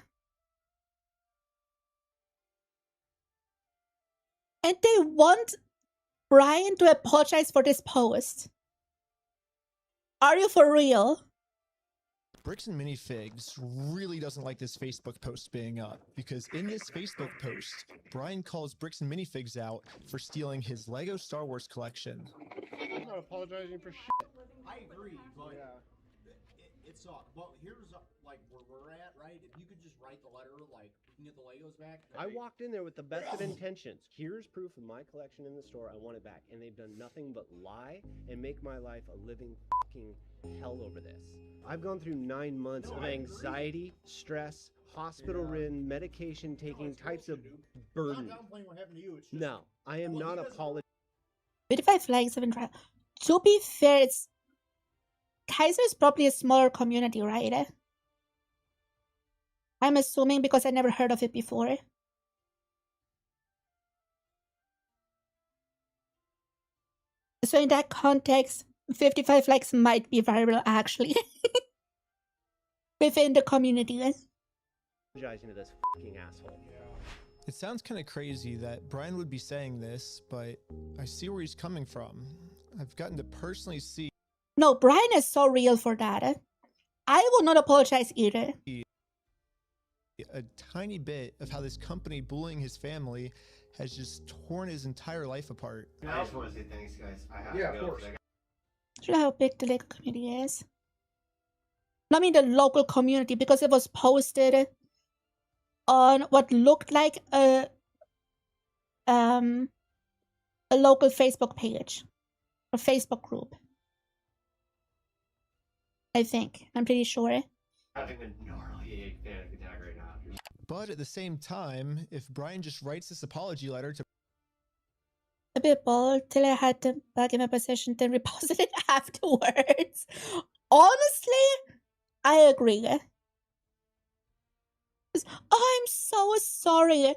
And they want Brian to apologize for this post. Are you for real? Bricks and Minifigs really doesn't like this Facebook post being up, because in this Facebook post, Brian calls Bricks and Minifigs out for stealing his Lego Star Wars collection. I'm not apologizing for shit. I agree, but it sucks. But here's like where we're at, right? If you could just write the letter, like we can get the Legos back. I walked in there with the best of intentions. Here's proof of my collection in the store. I want it back, and they've done nothing but lie and make my life a living fucking hell over this. I've gone through 9 months of anxiety, stress, hospital-ridden, medication-taking types of burden. I'm not downplaying what happened to you. It's just, No, I am not apologizing. 55 flags have been tried. To be fair, it's Kaiser is probably a smaller community, right? I'm assuming because I never heard of it before. So in that context, 55 likes might be viral actually. Within the community. Apologizing to this fucking asshole. It sounds kind of crazy that Brian would be saying this, but I see where he's coming from. I've gotten to personally see. No, Brian is so real for that. I will not apologize either. A tiny bit of how this company bullying his family has just torn his entire life apart. I just want to say thanks, guys. I have to go. Of course. Should know how big the Lego community is. I mean the local community, because it was posted on what looked like a local Facebook page or Facebook group. I think. I'm pretty sure. Having a gnarly panic attack right now. But at the same time, if Brian just writes this apology letter to A bit bold till I had to back in my position, then reposted it afterwards. Honestly, I agree. Oh, I'm so sorry.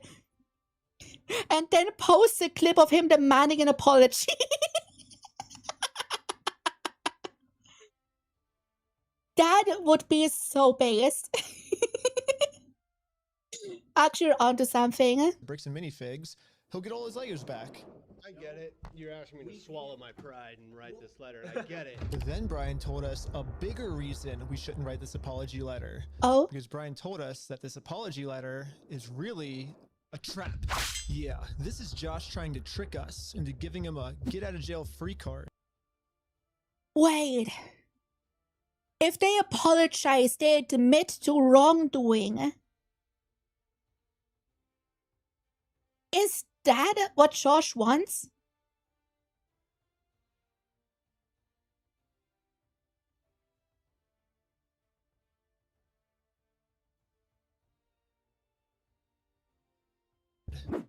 And then post a clip of him demanding an apology. That would be so based. Actually, you're onto something. Bricks and Minifigs, he'll get all his Legos back. I get it. You're asking me to swallow my pride and write this letter. I get it. But then Brian told us a bigger reason we shouldn't write this apology letter. Oh? Because Brian told us that this apology letter is really a trap. Yeah, this is Josh trying to trick us into giving him a get-out-of-jail-free card. Wait. If they apologize, they admit to wrongdoing. Is that what Josh wants?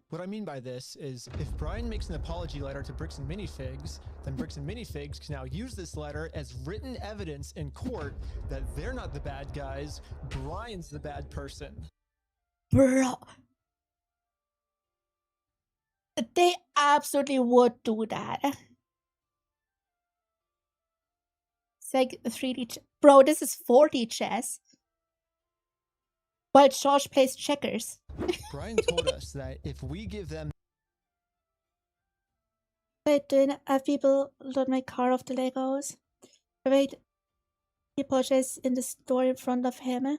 What I mean by this is, if Brian makes an apology letter to Bricks and Minifigs, then Bricks and Minifigs can now use this letter as written evidence in court that they're not the bad guys, Brian's the bad person. Bro. They absolutely would do that. It's like 3D bro, this is 4D chess. While Josh plays checkers. Brian told us that if we give them... Wait, do have people load my car off the Legos? Wait, he apologized in the store in front of him.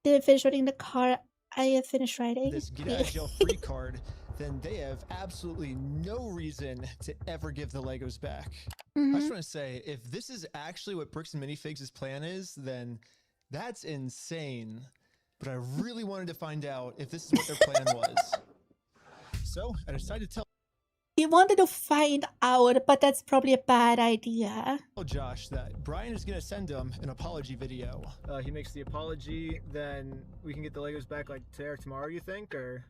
Didn't finish writing the car. I have finished writing. This get-out-of-jail-free card, then they have absolutely no reason to ever give the Legos back. I just want to say, if this is actually what Bricks and Minifigs' plan is, then that's insane. But I really wanted to find out if this is what their plan was. So I decided to tell He wanted to find out, but that's probably a bad idea. Josh that Brian is going to send him an apology video. He makes the apology, then we can get the Legos back like today or tomorrow, you think? Or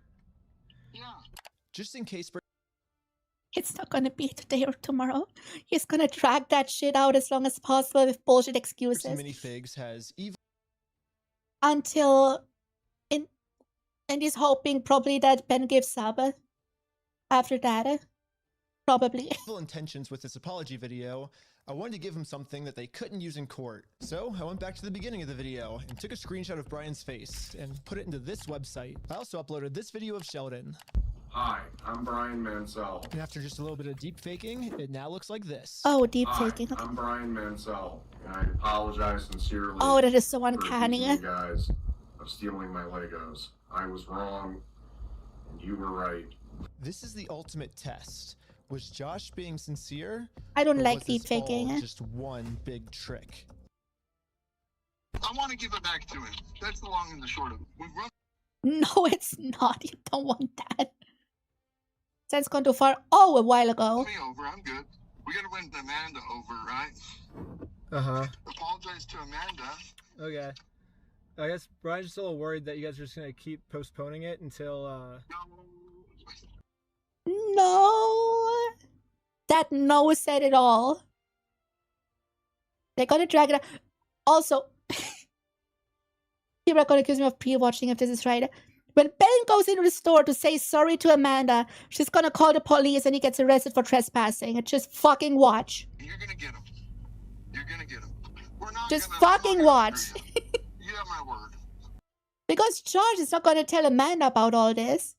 Yeah. Just in case... It's not gonna be today or tomorrow. He's gonna drag that shit out as long as possible with bullshit excuses. Minifigs has even... Until... And he's hoping probably that Ben gives up after that. Probably. Evil intentions with this apology video. I wanted to give him something that they couldn't use in court. So I went back to the beginning of the video and took a screenshot of Brian's face and put it into this website. I also uploaded this video of Sheldon. Hi, I'm Brian Mansell. And after just a little bit of deep faking, it now looks like this. Oh, deep faking. I'm Brian Mansell, and I apologize sincerely. Oh, that is so for uncanny. accusing you guys of stealing my Legos. I was wrong, and you were right. This is the ultimate test. Was Josh being sincere? I don't or like was this deep faking. all just one big trick? I want to give it back to him. That's the long and the short of it. We've run No, it's not. You don't want that. That's gone too far. Oh, a while ago. me over. I'm good. We got to win Amanda over, right? Uh-huh. Apologize to Amanda. Okay. I guess Brian's just a little worried that you guys are just gonna keep postponing it until No. That no said it all. They're gonna drag it out. Also, people are gonna accuse me of pre-watching if this is right. When Ben goes into the store to say sorry to Amanda, she's gonna call the police and he gets arrested for trespassing. Just fucking watch. You're gonna get him. You're gonna get him. We're not Just gonna, fucking watch. You have my word. Because George is not gonna tell Amanda about all this.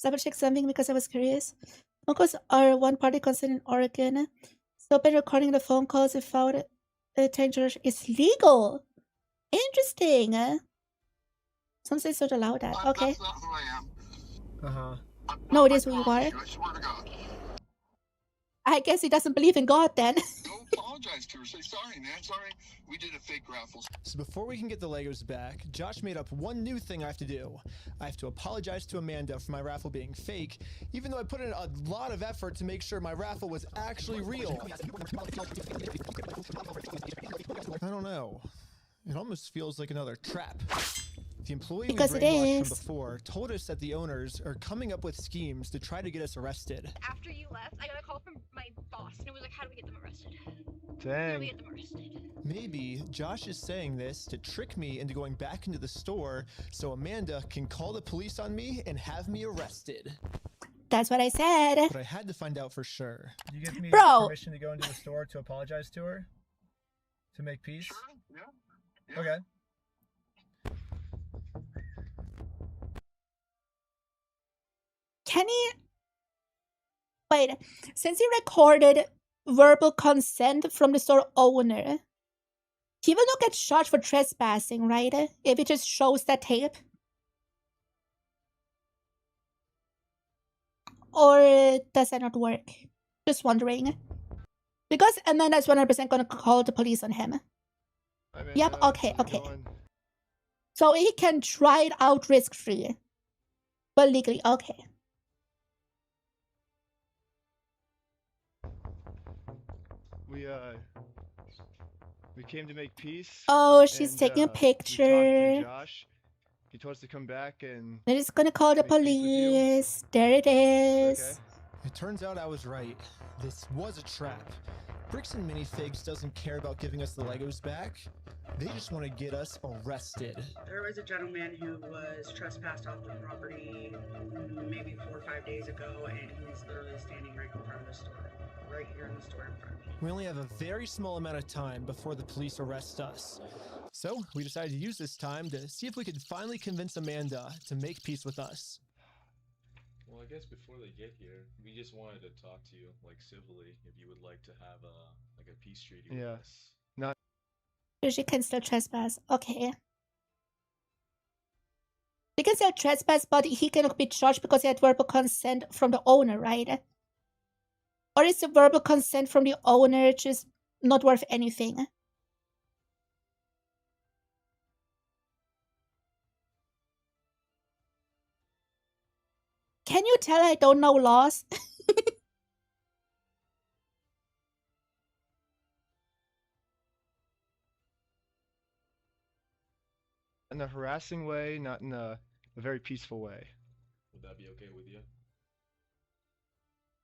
Double check something because I was curious. Uncles are one party concerned in Oregon. So been recording the phone calls without telling George is legal. Interesting. Some states don't allow that. Okay. That's not who I am. Uh-huh. No, it is who you are. I swear to God. I guess he doesn't believe in God then. Go apologize to her. Say sorry, man. Sorry. We did a fake raffle. So before we can get the Legos back, Josh made up one new thing I have to do. I have to apologize to Amanda for my raffle being fake, even though I put in a lot of effort to make sure my raffle was actually real. I don't know. It almost feels like another trap. The employee we brainwashed from before told us that the owners are coming up with schemes to try to get us arrested. After you left, I got a call from my boss, and it was like, how do we get them arrested? Dang. How do we get them arrested? Maybe Josh is saying this to trick me into going back into the store so Amanda can call the police on me and have me arrested. That's what I said. But I had to find out for sure. You give me Bro. permission to go into the store to apologize to her? To make peace? Sure. Yeah. Okay. Can he... Wait, since he recorded verbal consent from the store owner, he will not get charged for trespassing, right? If it just shows that tape? Or does that not work? Just wondering. Because Amanda's 100% gonna call the police on him. Yep, okay. So he can try it out risk-free. But legally, okay. We came to make peace. Oh, she's and, taking a we talked picture. to Josh. He told us to come back and They're just gonna call the police. There it is. Okay. It turns out I was right. This was a trap. Bricks and Minifigs doesn't care about giving us the Legos back. They just want to get us arrested. There was a gentleman who was trespassed off the property maybe 4 or 5 days ago, and he's literally standing right in front of the store. Right here in the store in front of me. We only have a very small amount of time before the police arrest us. So we decided to use this time to see if we could finally convince Amanda to make peace with us. Well, I guess before they get here, we just wanted to talk to you, like civilly, if you would like to have a peace treaty with us. Not. She can still trespass. Okay. He can still trespass, but he cannot be charged because he had verbal consent from the owner, right? Or is the verbal consent from the owner just not worth anything? Can you tell I don't know laws? In a harassing way, not in a very peaceful way. Would that be okay with you?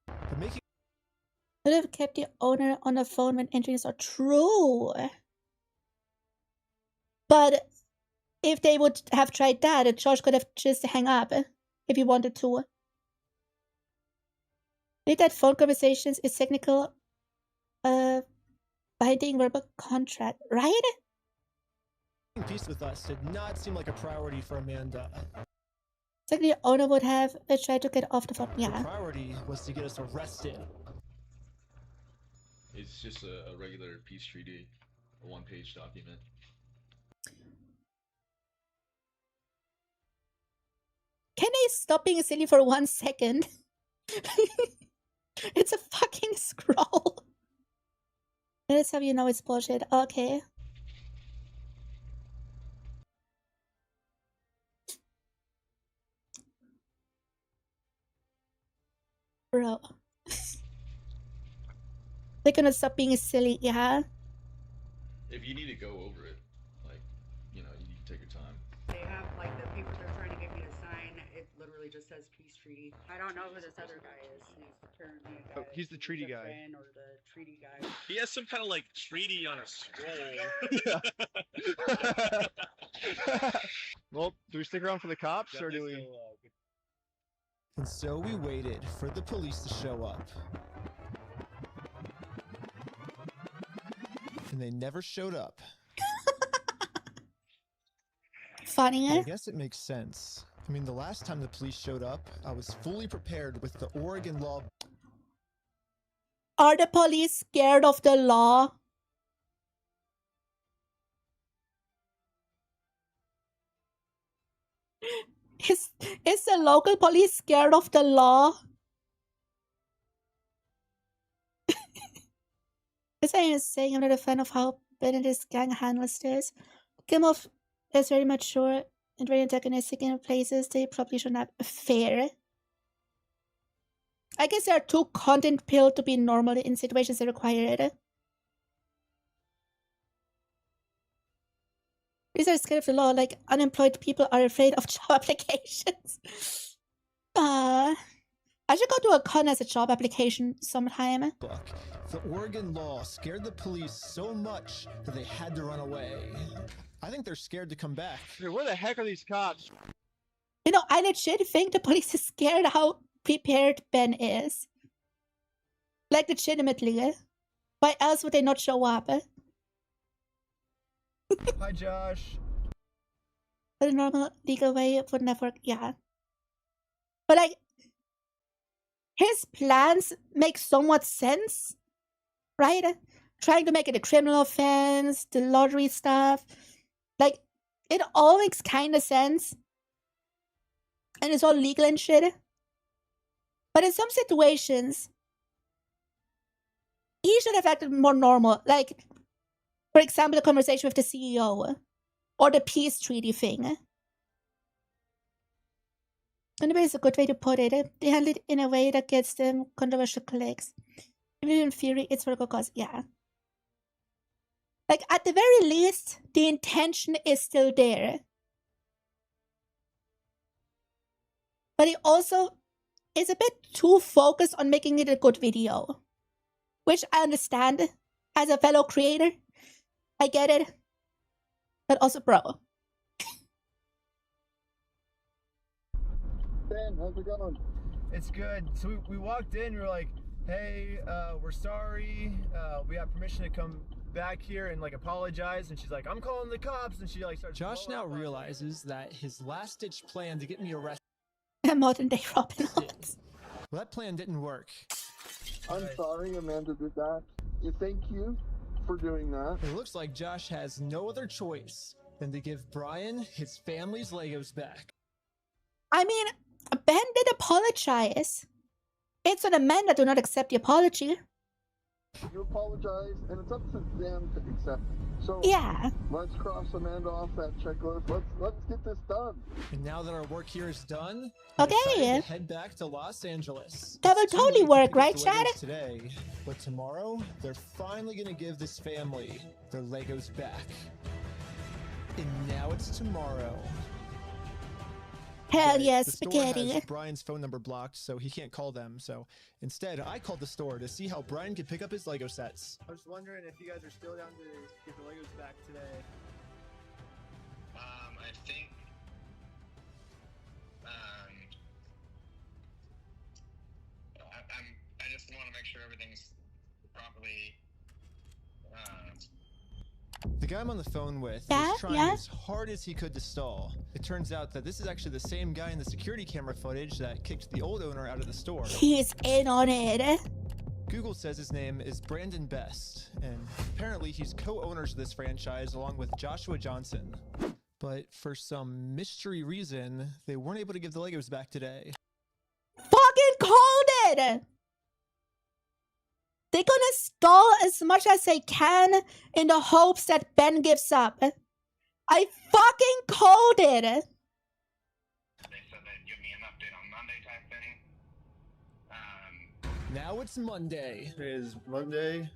But making Could have kept the owner on the phone when entries are true. But if they would have tried that, the judge could have just hung up if he wanted to. Read that phone conversations is technical binding verbal contract, right? peace with us did not seem like a priority for Amanda. It's like the owner would have tried to get off the phone. Yeah. The priority was to get us arrested. It's just a regular peace treaty, a one-page document. Can they stop being silly for 1 second? It's a fucking scroll. Let's have you know it's bullshit. Okay. Bro. They're gonna stop being silly, yeah? If you need to go over it, like, you know, you can take your time. They have, like, the paper they're trying to get me to sign, it literally just says peace treaty. I don't know who this other guy is. He's apparently a guy. Oh, he's the treaty guy. Friend or the treaty guy. He has some kind of like treaty on a scroll. Well, do we stick around for the cops or do we? And so we waited for the police to show up. And they never showed up. Funny, I guess it makes sense. I mean, the last time the police showed up, I was fully prepared with the Oregon law. Are the police scared of the law? Is the local police scared of the law? As I was saying, I'm not a fan of how Benedict's gang handles this. 𝘕𝘴𝘠 is very mature and very antagonistic in places they probably should not be fair. I guess they are too content-pilled to be normal in situations that require it. These are scared of the law, like unemployed people are afraid of job applications. I should go to a con as a job application sometime. The Oregon law scared the police so much that they had to run away. I think they're scared to come back. Dude, where the heck are these cops? You know, I legit think the police is scared how prepared Ben is. Like, legitimately. Why else would they not show up? Hi, Josh. But a normal legal way would never work, yeah. But like, his plans make somewhat sense, right? Trying to make it a criminal offense, the lottery stuff. Like, it all makes kind of sense. And it's all legal and shit. But in some situations, he should have acted more normal. Like, for example, the conversation with the CEO. Or the peace treaty thing. And it's a good way to put it. They handle it in a way that gets them controversial clicks. Even in theory, it's for a good cause, yeah. Like, at the very least, the intention is still there. But it also is a bit too focused on making it a good video. Which I understand. As a fellow creator, I get it. But also, bro. Ben, how's it going? It's good. So we walked in, we were like, hey, we're sorry. We have permission to come back here and like apologize. And she's like, I'm calling the cops. And she like starts. Josh now realizes that his last-ditch plan to get me arrested. A modern day Robin Hood. Well, that plan didn't work. I'm sorry Amanda did that. Thank you for doing that. It looks like Josh has no other choice than to give Brian his family's Legos back. I mean, Ben did apologize. It's on Amanda to not accept the apology. You apologize, and it's up to them to accept it. So yeah, let's cross Amanda off that checklist. Let's get this done. And now that our work here is done, okay, to head back to Los Angeles. That will totally work, right, Chad? Today, but tomorrow they're finally gonna give this family their Legos back. And now it's tomorrow. Hell yes, the spaghetti. Store has Brian's phone number blocked, so he can't call them. So instead, I called the store to see how Brian could pick up his Lego sets. I was wondering if you guys are still down to get the Legos back today. I think. I just want to make sure everything's properly. The guy I'm on the phone with was trying as hard as he could to stall. It turns out that this is actually the same guy in the security camera footage that kicked the old owner out of the store. He's in on it. Google says his name is Brandon Best, and apparently he's co-owners of this franchise along with Joshua Johnson. But for some mystery reason, they weren't able to give the Legos back today. Fucking called it. They're gonna stall as much as they can in the hopes that Ben gives up. I fucking called it. They said they'd give me an update on Monday type thing. Now it's Monday. It is Monday.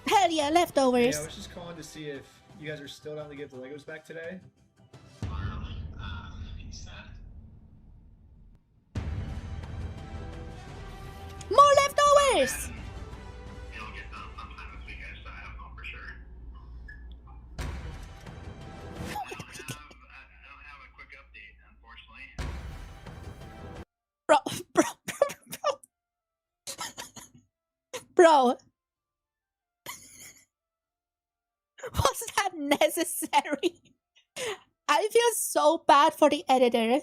Hell yeah, leftovers. Yeah, I was just calling to see if you guys are still down to get the Legos back today. He said. More leftovers! He'll get done sometime this weekend, so I don't know for sure. I don't have a quick update, unfortunately. Bro. Was that necessary? I feel so bad for the editor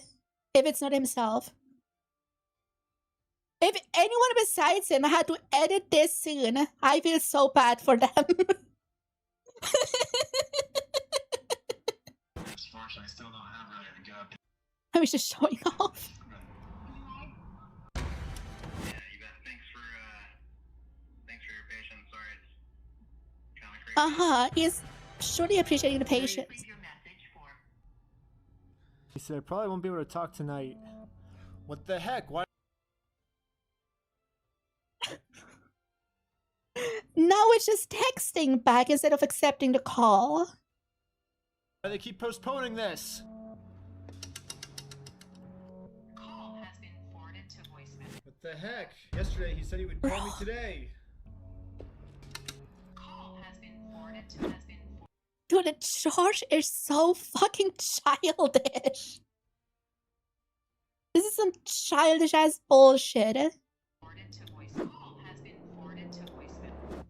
if it's not himself. If anyone besides him had to edit this scene, I feel so bad for them. Unfortunately, I still don't have really a good update. I was just showing off. Yeah, you bet. Thanks for your patience. Sorry, it's kind of crazy. He's surely appreciating the patience. He said, I probably won't be able to talk tonight. What the heck? Why? Now it's just texting back instead of accepting the call. Why do they keep postponing this? Call has been forwarded to voicemail. What the heck? Yesterday he said he would call me today. Call has been forwarded to Dude, the charge is so fucking childish. This is some childish ass bullshit. forwarded to voicemail. Call has been forwarded to voicemail.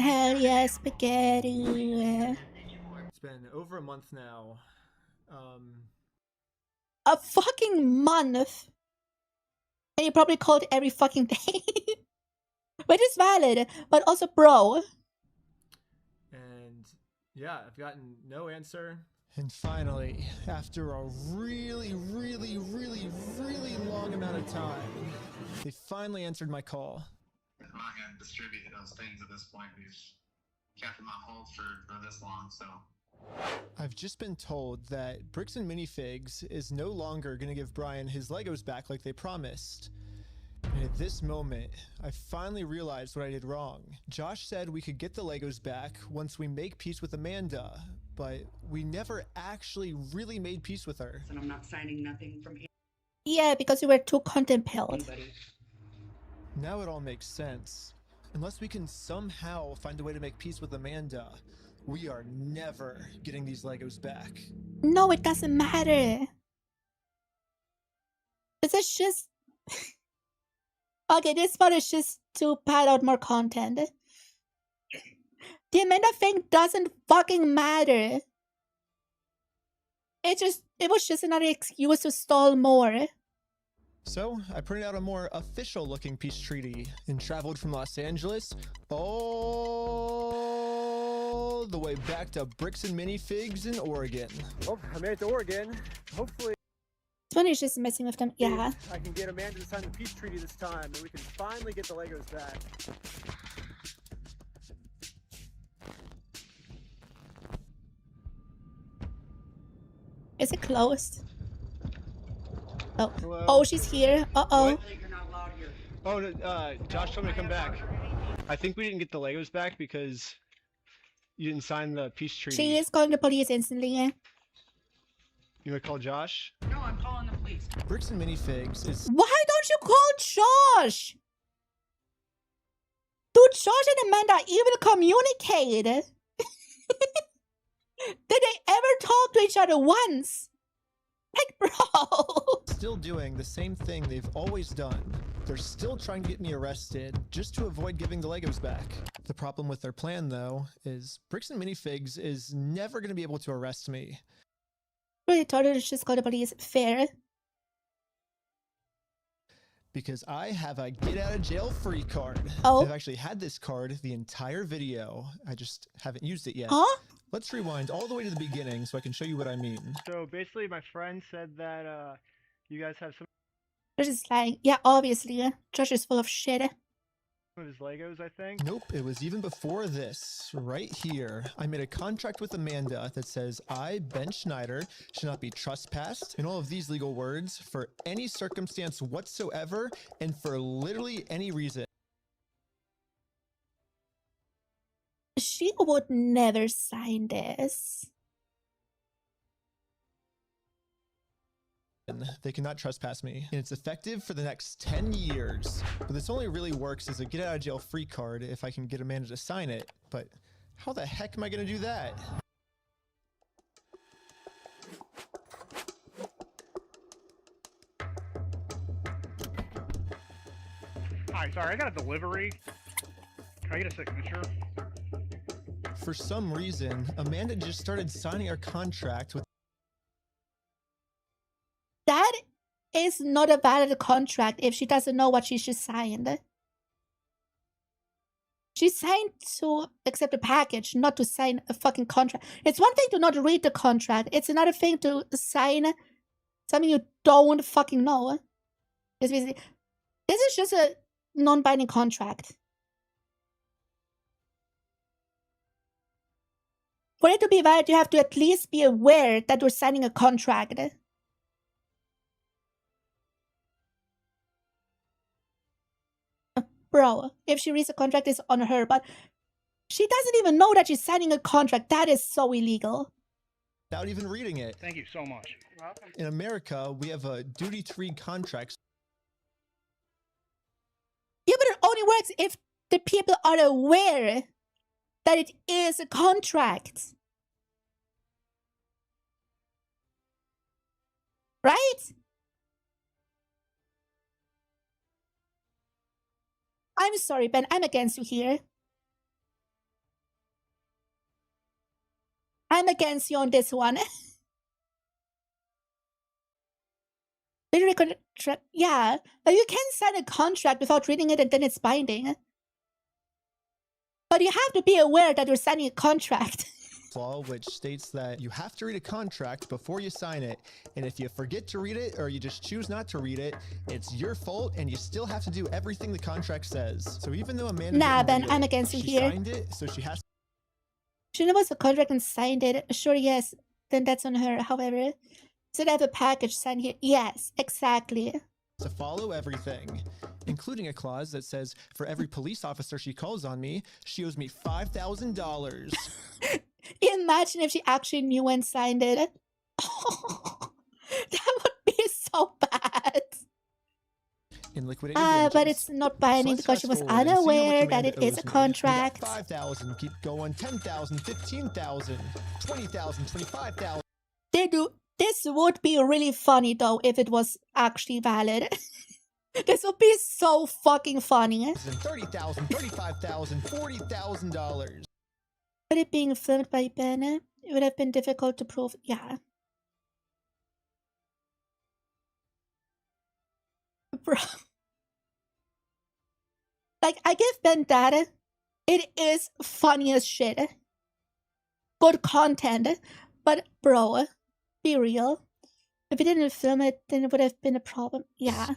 Hell yeah, spaghetti. It's been over a month now. A fucking month. And you probably called every fucking day. Which is valid, but also bro. And yeah, I've gotten no answer. And finally, after a really long amount of time, they finally answered my call. I'm not going to distribute those things at this point. We've kept them on hold for this long, so. I've just been told that Bricks and Minifigs is no longer going to give Brian his Legos back like they promised. And at this moment, I finally realized what I did wrong. Josh said we could get the Legos back once we make peace with Amanda, but we never actually really made peace with her. And I'm not signing nothing from here. Yeah, because you were too content-pilled. Now it all makes sense. Unless we can somehow find a way to make peace with Amanda, we are never getting these Legos back. No, it doesn't matter. This is just... Okay, this part is just to pad out more content. The Amanda thing doesn't fucking matter. It was just another excuse to stall more. So, I printed out a more official looking peace treaty and traveled from Los Angeles all the way back to Bricks and Minifigs in Oregon. Well, I made it to Oregon. Hopefully This one is just messing with them. Yeah. I can get Amanda to sign the peace treaty this time and we can finally get the Legos back. Is it closed? Oh. Hello? Oh, she's here. Uh-oh. Oh, no, Josh told me to come back. I think we didn't get the Legos back because you didn't sign the peace treaty. She is calling the police instantly. You want to call Josh? No, I'm calling the police. Bricks and Minifigs is... Why don't you call Josh? Dude, Josh and Amanda even communicate. Did they ever talk to each other once? Like, bro. Still doing the same thing they've always done. They're still trying to get me arrested just to avoid giving the Legos back. The problem with their plan, though, is Bricks and Minifigs is never going to be able to arrest me. Really thought it was just called the police. Fair. Because I have a get-out-of-jail-free card. Oh. I've actually had this card the entire video. I just haven't used it yet. Huh? Let's rewind all the way to the beginning so I can show you what I mean. So basically, my friend said that you guys have some Josh is lying. Yeah, obviously. Josh is full of shit. of his Legos, I think. Nope, it was even before this. Right here, I made a contract with Amanda that says I, Ben Schneider, should not be trespassed in all of these legal words for any circumstance whatsoever and for literally any reason. She would never sign this. They cannot trespass me, and it's effective for the next 10 years. But this only really works as a get out of jail free card if I can get Amanda to sign it. But how the heck am I gonna do that? Hi, sorry, I got a delivery. Can I get a signature? For some reason, Amanda just started signing our contract with. That is not a valid contract if she doesn't know what she should sign. She signed to accept a package, not to sign a fucking contract. It's one thing to not read the contract. It's another thing to sign something you don't fucking know. This is just a non-binding contract. For it to be valid, you have to at least be aware that you're signing a contract. Bro, if she reads the contract, it's on her, but she doesn't even know that she's signing a contract. That is so illegal. Without even reading it. Thank you so much. In America, we have a duty to read contracts. Yeah, but it only works if the people are aware that it is a contract. Right? I'm sorry, Ben. I'm against you here. I'm against you on this one. Literally contract. Yeah, but you can sign a contract without reading it and then it's binding. But you have to be aware that you're signing a contract. Law which states that you have to read a contract before you sign it, and if you forget to read it or you just choose not to read it, it's your fault and you still have to do everything the contract says. So even though Amanda Ben, I'm against you here. Signed it, so she has. She knows the contract and signed it. Sure, yes, then that's on her. However, should I have a package signed here? Yes, exactly. To follow everything, including a clause that says for every police officer she calls on me, she owes me $5,000. Imagine if she actually knew and signed it. Oh, that would be so bad. In liquidated damages. But it's not binding because she was unaware that it is a contract. 5,000, keep going. 10,000, 15,000, 20,000, 25,000. They do. This would be really funny though if it was actually valid. This would be so fucking funny. 30,000, 35,000, $40,000. But it being filmed by Ben, it would have been difficult to prove. Yeah. Bro. Like, I give Ben that. It is funny as shit. Good content. But, bro, be real. If we didn't film it, then it would have been a problem. Yeah.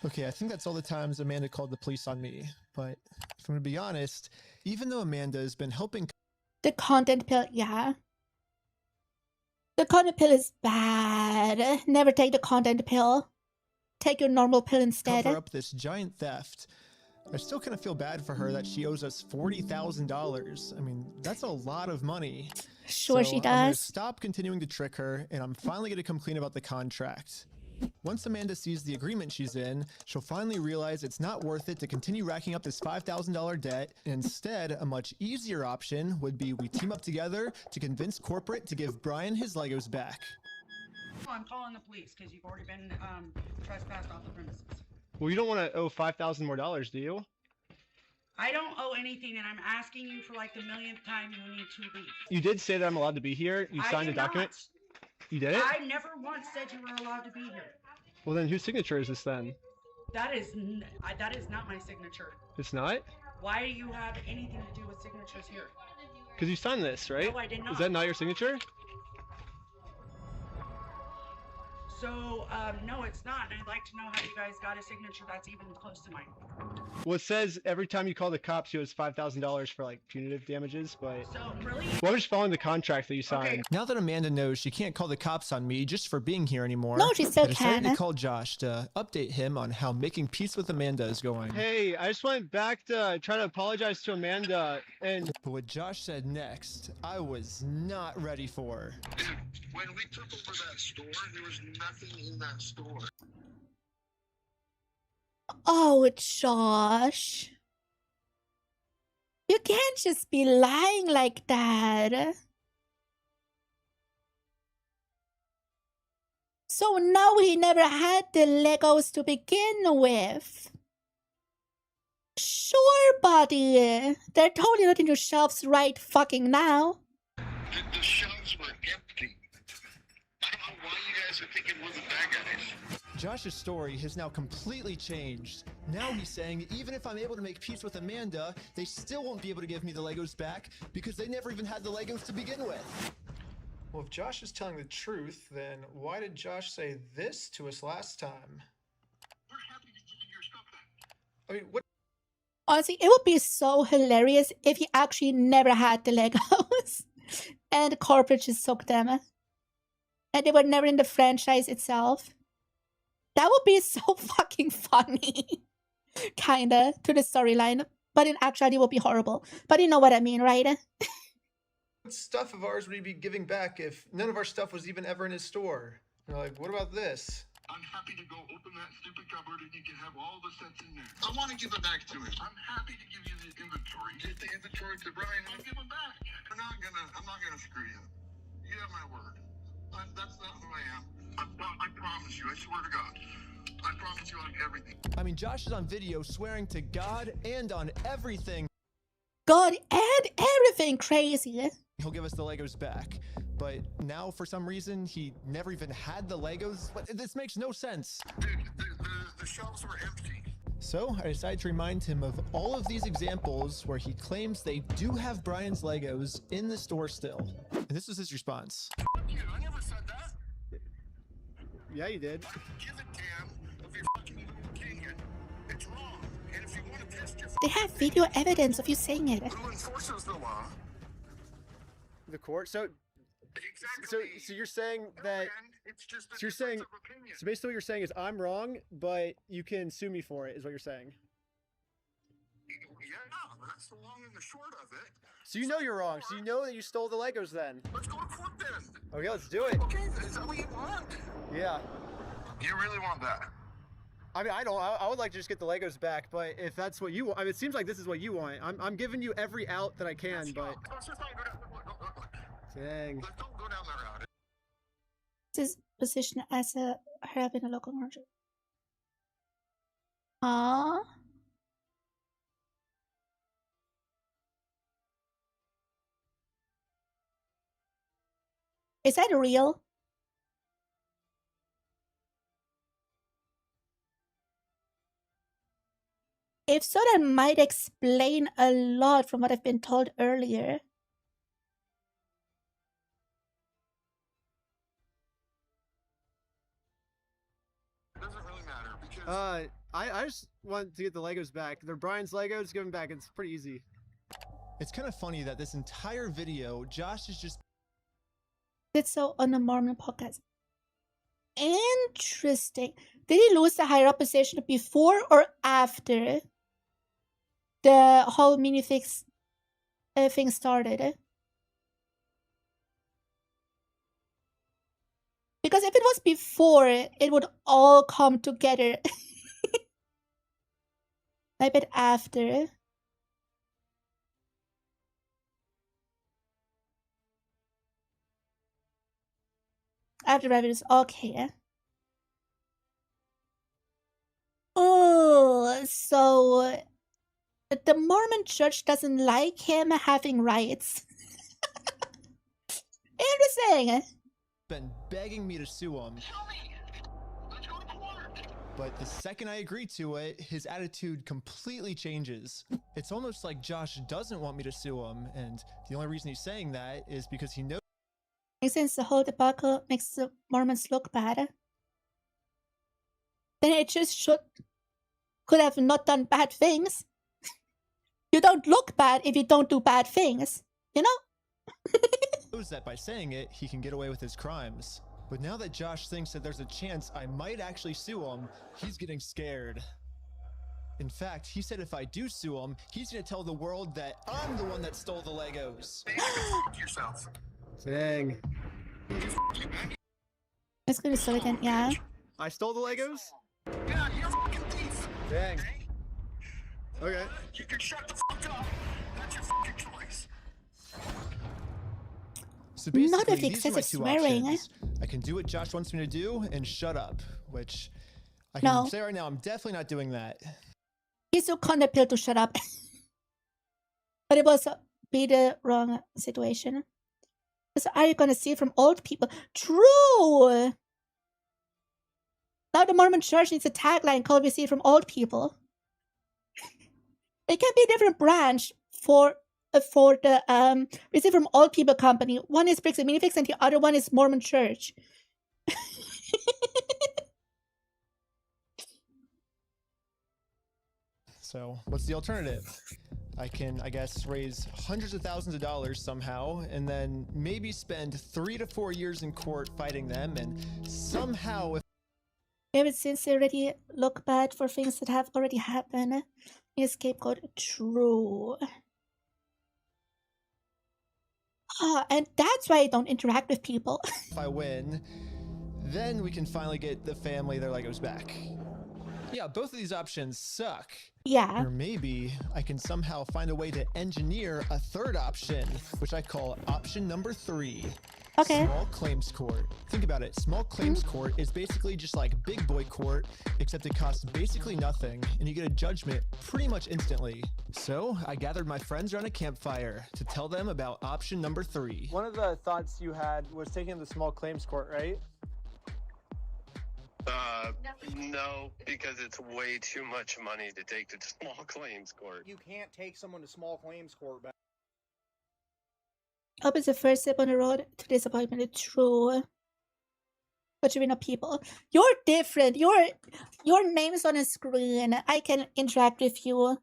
Okay, I think that's all the times Amanda called the police on me. But if I'm gonna be honest, even though Amanda has been helping... The content pill, yeah. The content pill is bad. Never take the content pill. Take your normal pill instead. Cover up this giant theft. I still kind of feel bad for her that she owes us $40,000. I mean, that's a lot of money. Sure, so she I'm gonna does. stop continuing to trick her, and I'm finally gonna come clean about the contract. Once Amanda sees the agreement she's in, she'll finally realize it's not worth it to continue racking up this $5,000 debt. Instead, a much easier option would be we team up together to convince corporate to give Brian his Legos back. I'm calling the police because you've already been trespassed off the premises. Well, you don't want to owe $5,000 more, do you? I don't owe anything, and I'm asking you for like the millionth time you need to leave. You did say that I'm allowed to be here. You signed a document. You did it? I never once said you were allowed to be here. Well, then whose signature is this then? That is not my signature. It's not? Why do you have anything to do with signatures here? Because you signed this, right? No, I did not. Is that not your signature? So, no, it's not. And I'd like to know how you guys got a signature that's even close to mine. Well, it says every time you call the cops, you owe us $5,000 for like punitive damages, but So, really? well, I'm just following the contract that you signed. Okay. Now that Amanda knows she can't call the cops on me just for being here anymore, No, she still I decided can. to call Josh to update him on how making peace with Amanda is going. Hey, I just went back to try to apologize to Amanda, and But what Josh said next, I was not ready for. Dude, when we took over that store, there was nothing in that store. Oh, Josh. You can't just be lying like that. So now he never had the Legos to begin with. Sure, buddy. They're totally not in your shelves right fucking now. The shelves were empty. I don't know why you guys are thinking we're the bad guys. Josh's story has now completely changed. Now he's saying even if I'm able to make peace with Amanda, they still won't be able to give me the Legos back because they never even had the Legos to begin with. well, if Josh is telling the truth, then why did Josh say this to us last time? We're happy to give you your stuff back. I mean, what? Honestly, it would be so hilarious if he actually never had the Legos and the corporate just took them. And they were never in the franchise itself. That would be so fucking funny. Kinda, to the storyline. But in actuality, it would be horrible. But you know what I mean, right? What stuff of ours would he be giving back if none of our stuff was even ever in his store? You're like, what about this? I'm happy to go open that stupid cupboard and you can have all the sets in there. I want to give it back to him. I'm happy to give you the inventory. Give the inventory to Brian and I'll give it back. I'm not gonna screw you. You have my word. That's not who I am. I promise you. I swear to God. I promise you on everything. I mean, Josh is on video swearing to God and on everything. God and everything crazy. He'll give us the Legos back. But now, for some reason, he never even had the Legos. But this makes no sense. Dude, the shelves were empty. So I decided to remind him of all of these examples where he claims they do have Brian's Legos in the store still. And this was his response. Fuck you. I never said that. Yeah, you did. Give a damn of your fucking little opinion. It's wrong. And if you want to test your They have video evidence of you saying it. who enforces the law? The court. So you're saying that. It's just a So you're saying. difference of opinion. So basically, what you're saying is I'm wrong, but you can sue me for it. Is what you're saying. Yeah, that's the long and the short of it. So you know you're wrong. So you know that you stole the Legos then. Let's go to court then. Okay, let's do it. Okay, is that what you want? Yeah. You really want that? I mean, I don't. I would like to just get the Legos back, but if that's what you want, I mean, it seems like this is what you want. I'm giving you every out that I can, but. Let's just not go down. Look. Dang. Let's don't go down that route. His position as a her in a local market. Aww. Is that real? If so, that might explain a lot from what I've been told earlier. It doesn't really matter because I just want to get the Legos back. They're Brian's Legos. Give them back. It's pretty easy. It's kind of funny that this entire video, Josh is just. It's so on the Mormon podcast. Interesting. Did he lose the higher up position before or after the whole minifix thing started? Because if it was before, it would all come together. I bet after. After revenues, okay. Oh, so the Mormon church doesn't like him having rights. Interesting. Been begging me to sue him. But the second I agree to it, his attitude completely changes. It's almost like Josh doesn't want me to sue him, and the only reason he's saying that is because he knows. Since the whole debacle makes the Mormons look bad, then it just could have not done bad things. You don't look bad if you don't do bad things, you know? Knows that by saying it, he can get away with his crimes. But now that Josh thinks that there's a chance I might actually sue him, he's getting scared. In fact, he said if I do sue him, he's gonna tell the world that I'm the one that stole the Legos. yourself. Dang. Let's go to Silicon, yeah. I stole the Legos? Yeah, you're a fucking thief. Dang. Okay. You can shut the fuck up. That's your fucking choice. So basically, Not with the these are my excessive two swearing. options. I can do what Josh wants me to do and shut up, which I can No. say right now I'm definitely not doing that. He's so kind of pill to shut up. But it was be the wrong situation. So are you gonna see it from old people? True! Now the Mormon church needs a tagline called "We see it from old people." It can be a different branch for the "We see it from old people" company. One is Bricks and Minifix and the other one is Mormon Church. So what's the alternative? I can, I guess, raise hundreds of thousands of dollars somehow, and then maybe spend 3 to 4 years in court fighting them, and somehow if Maybe since they already look bad for things that have already happened, be a scapegoat. True. And that's why I don't interact with people. if I win, then we can finally get the family their Legos back. Yeah, both of these options suck. Yeah. Or maybe I can somehow find a way to engineer a third option, which I call option number 3. Okay. Small claims court. Think about it. Small claims court is basically just like big boy court, except it costs basically nothing, and you get a judgment pretty much instantly. So I gathered my friends around a campfire to tell them about option number 3. One of the thoughts you had was taking the small claims court, right? No, because it's way too much money to take to small claims court. You can't take someone to small claims court back. Hope is the first step on the road to disappointment. True. But you're not people. You're different. Your name's on a screen. I can interact with you.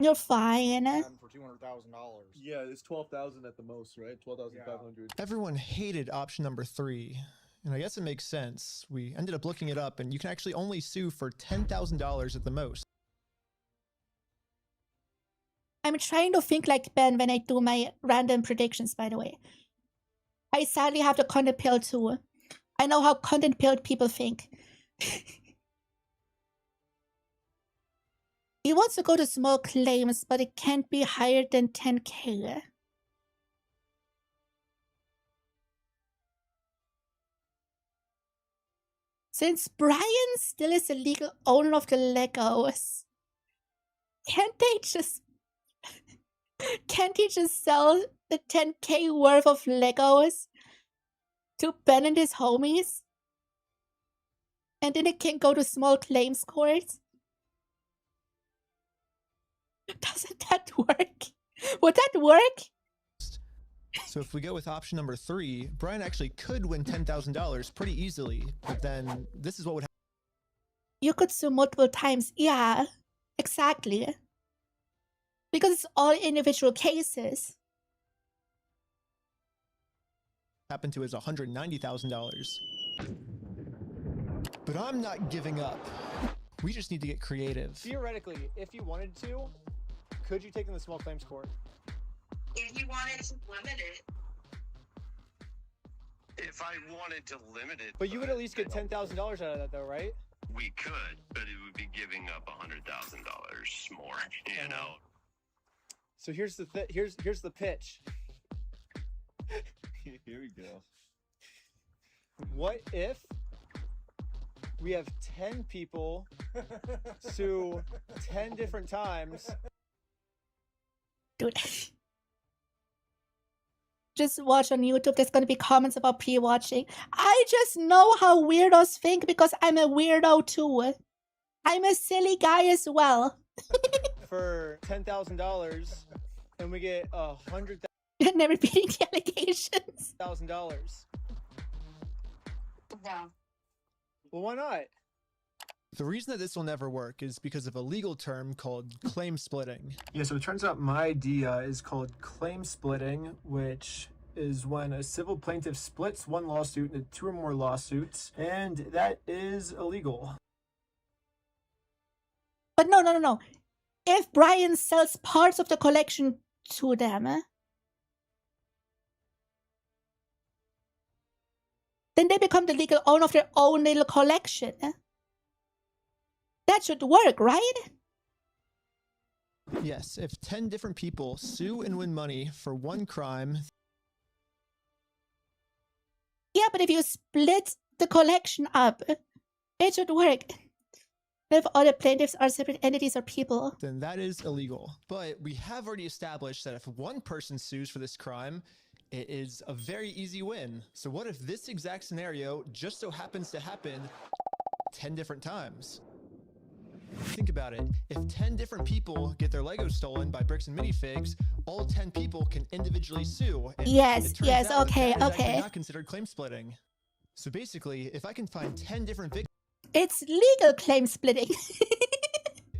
You're fine. For $200,000. Yeah, it's 12,000 at the most, right? 12,500. Everyone hated option number 3, and I guess it makes sense. We ended up looking it up, and you can actually only sue for $10,000 at the most. I'm trying to think like Ben when I do my random predictions, by the way. I sadly have the content pill too. I know how content pilled people think. He wants to go to small claims, but it can't be higher than 10K. Since Brian still is the legal owner of the Legos, can't he just sell the 10K worth of Legos to Ben and his homies? And then it can go to small claims courts? Doesn't that work? Would that work? So if we go with option number 3, Brian actually could win $10,000 pretty easily, but then this is what would happen. You could sue multiple times. Yeah, exactly. Because it's all individual cases. Happened to his $190,000. But I'm not giving up. We just need to get creative. Theoretically, if you wanted to, could you take them to small claims court? If you wanted to limit it. If I wanted to limit it. But you would at least get $10,000 out of that, though, right? We could, but it would be giving up $100,000 more, you know. So here's the here's the pitch. Here we go. What if we have 10 people sue 10 different times? Dude. just watch on YouTube, there's gonna be comments about pre-watching. I just know how weirdos think because I'm a weirdo too. I'm a silly guy as well. For $10,000, and we get $100,000. Never repeating the allegations. $1,000. No. Well, why not? The reason that this will never work is because of a legal term called claim splitting. Yeah, so it turns out my idea is called claim splitting, which is when a civil plaintiff splits one lawsuit into 2 or more lawsuits, and that is illegal. But no. If Brian sells parts of the collection to them, then they become the legal owner of their own little collection. That should work, right? Yes, if 10 different people sue and win money for one crime. Yeah, but if you split the collection up, it should work. If other plaintiffs are separate entities or people, then that is illegal. But we have already established that if one person sues for this crime, it is a very easy win. So what if this exact scenario just so happens to happen 10 different times? Think about it. If 10 different people get their Legos stolen by Bricks and Minifigs, all 10 people can individually sue. And yes, okay. Not considered claim splitting. So basically, if I can find 10 different victims, it's legal claim splitting.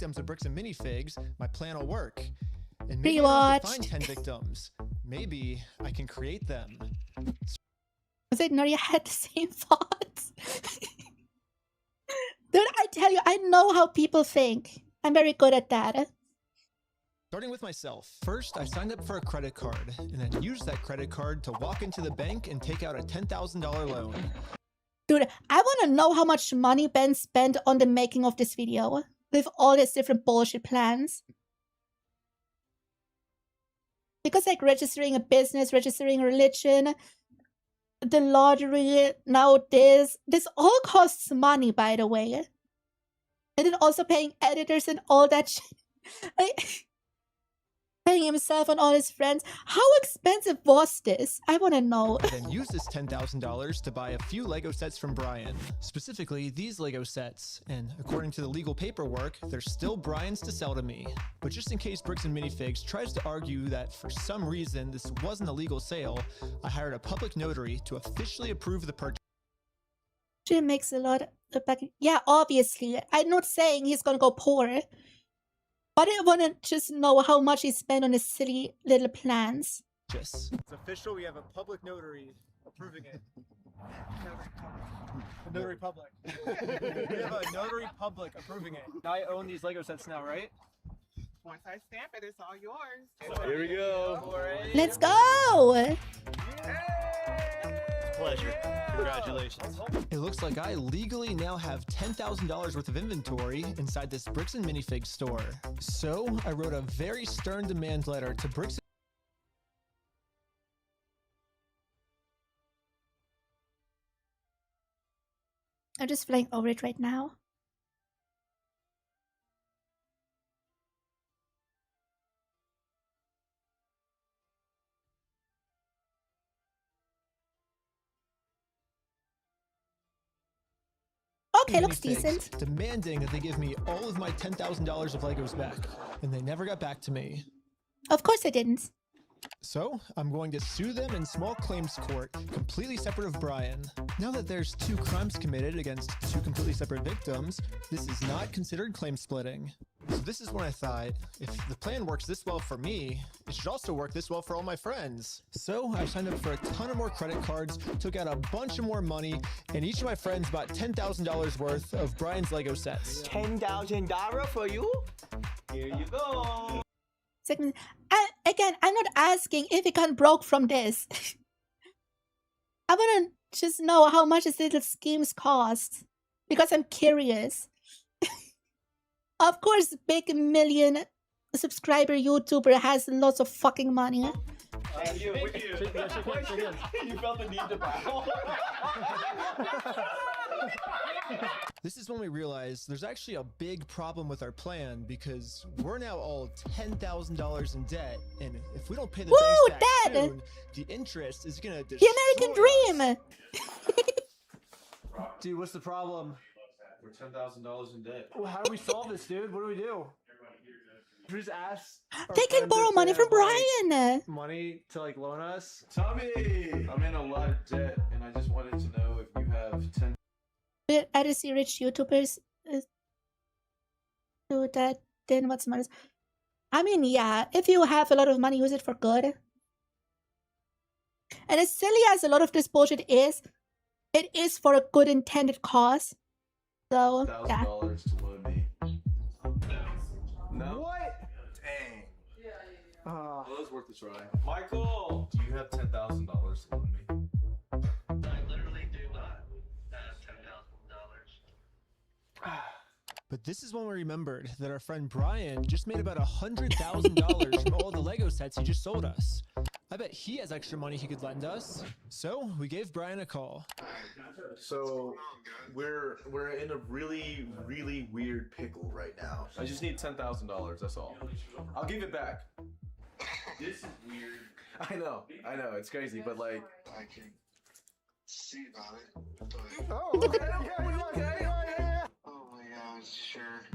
victims of Bricks and Minifigs, my plan will work. And maybe I don't have to find 10 victims. Maybe I can create them. Was it Noria had the same thoughts? Dude, I tell you, I know how people think. I'm very good at that. Starting with myself. First, I signed up for a credit card, and then used that credit card to walk into the bank and take out a $10,000 loan. Dude, I want to know how much money Ben spent on the making of this video. With all his different bullshit plans. Because like registering a business, registering a religion, the lottery, now this all costs money, by the way. And then also paying editors and all that shit. Paying himself and all his friends. How expensive was this? I want to know. Then use this $10,000 to buy a few Lego sets from Brian. Specifically, these Lego sets. And according to the legal paperwork, they're still Brian's to sell to me. But just in case Bricks and Minifigs tries to argue that for some reason this wasn't a legal sale, I hired a public notary to officially approve the purchase. Jim makes a lot of back. Yeah, obviously. I'm not saying he's gonna go poor. But I want to just know how much he spent on his silly little plans. Yes. It's official. We have a public notary approving it. Notary public. We have a notary public approving it. I own these Lego sets now, right? Once I stamp it, it's all yours. Here we go. Let's go! Pleasure. Congratulations. It looks like I legally now have $10,000 worth of inventory inside this Bricks and Minifigs store. So I wrote a very stern demand letter to Bricks. I'm just flying over it right now. Okay, looks decent. Demanding that they give me all of my $10,000 of Legos back, and they never got back to me. Of course they didn't. So, I'm going to sue them in small claims court, completely separate of Brian. Now that there's 2 crimes committed against 2 completely separate victims, this is not considered claim splitting. So this is when I thought, if the plan works this well for me, it should also work this well for all my friends. So I signed up for a ton of more credit cards, took out a bunch of more money, and each of my friends bought $10,000 worth of Brian's Lego sets. $10,000 for you? Here you go. Again, I'm not asking if it got broke from this. I want to just know how much these little schemes cost. Because I'm curious. Of course, big million subscriber YouTuber has lots of fucking money. You felt the need to bow. This is when we realized there's actually a big problem with our plan because we're now all $10,000 in debt, and if we don't pay the banks back soon, the interest is gonna destroy the American dream. Dude, what's the problem? We're $10,000 in debt. Well, how do we solve this, dude? What do we do? We just ask. They can borrow money from Brian. Money to like loan us. Tommy, I'm in a lot of debt, and I just wanted to know if you have 10. I just see rich YouTubers do that. Then what's matters? I mean, yeah, if you have a lot of money, use it for good. And as silly as a lot of this bullshit is, it is for a good intended cause. So, yeah. $1,000 to loan me. No. What? Dang. Well, it was worth a try. Michael, do you have $10,000 to loan me? I literally do not have $10,000. But this is when we remembered that our friend Brian just made about $100,000 from all the Lego sets he just sold us. I bet he has extra money he could lend us. So we gave Brian a call. So we're in a really weird pickle right now. I just need $10,000. That's all. I'll give it back. This is weird. I know, it's crazy, but like I can see about it. Oh, okay. Oh my gosh, sure.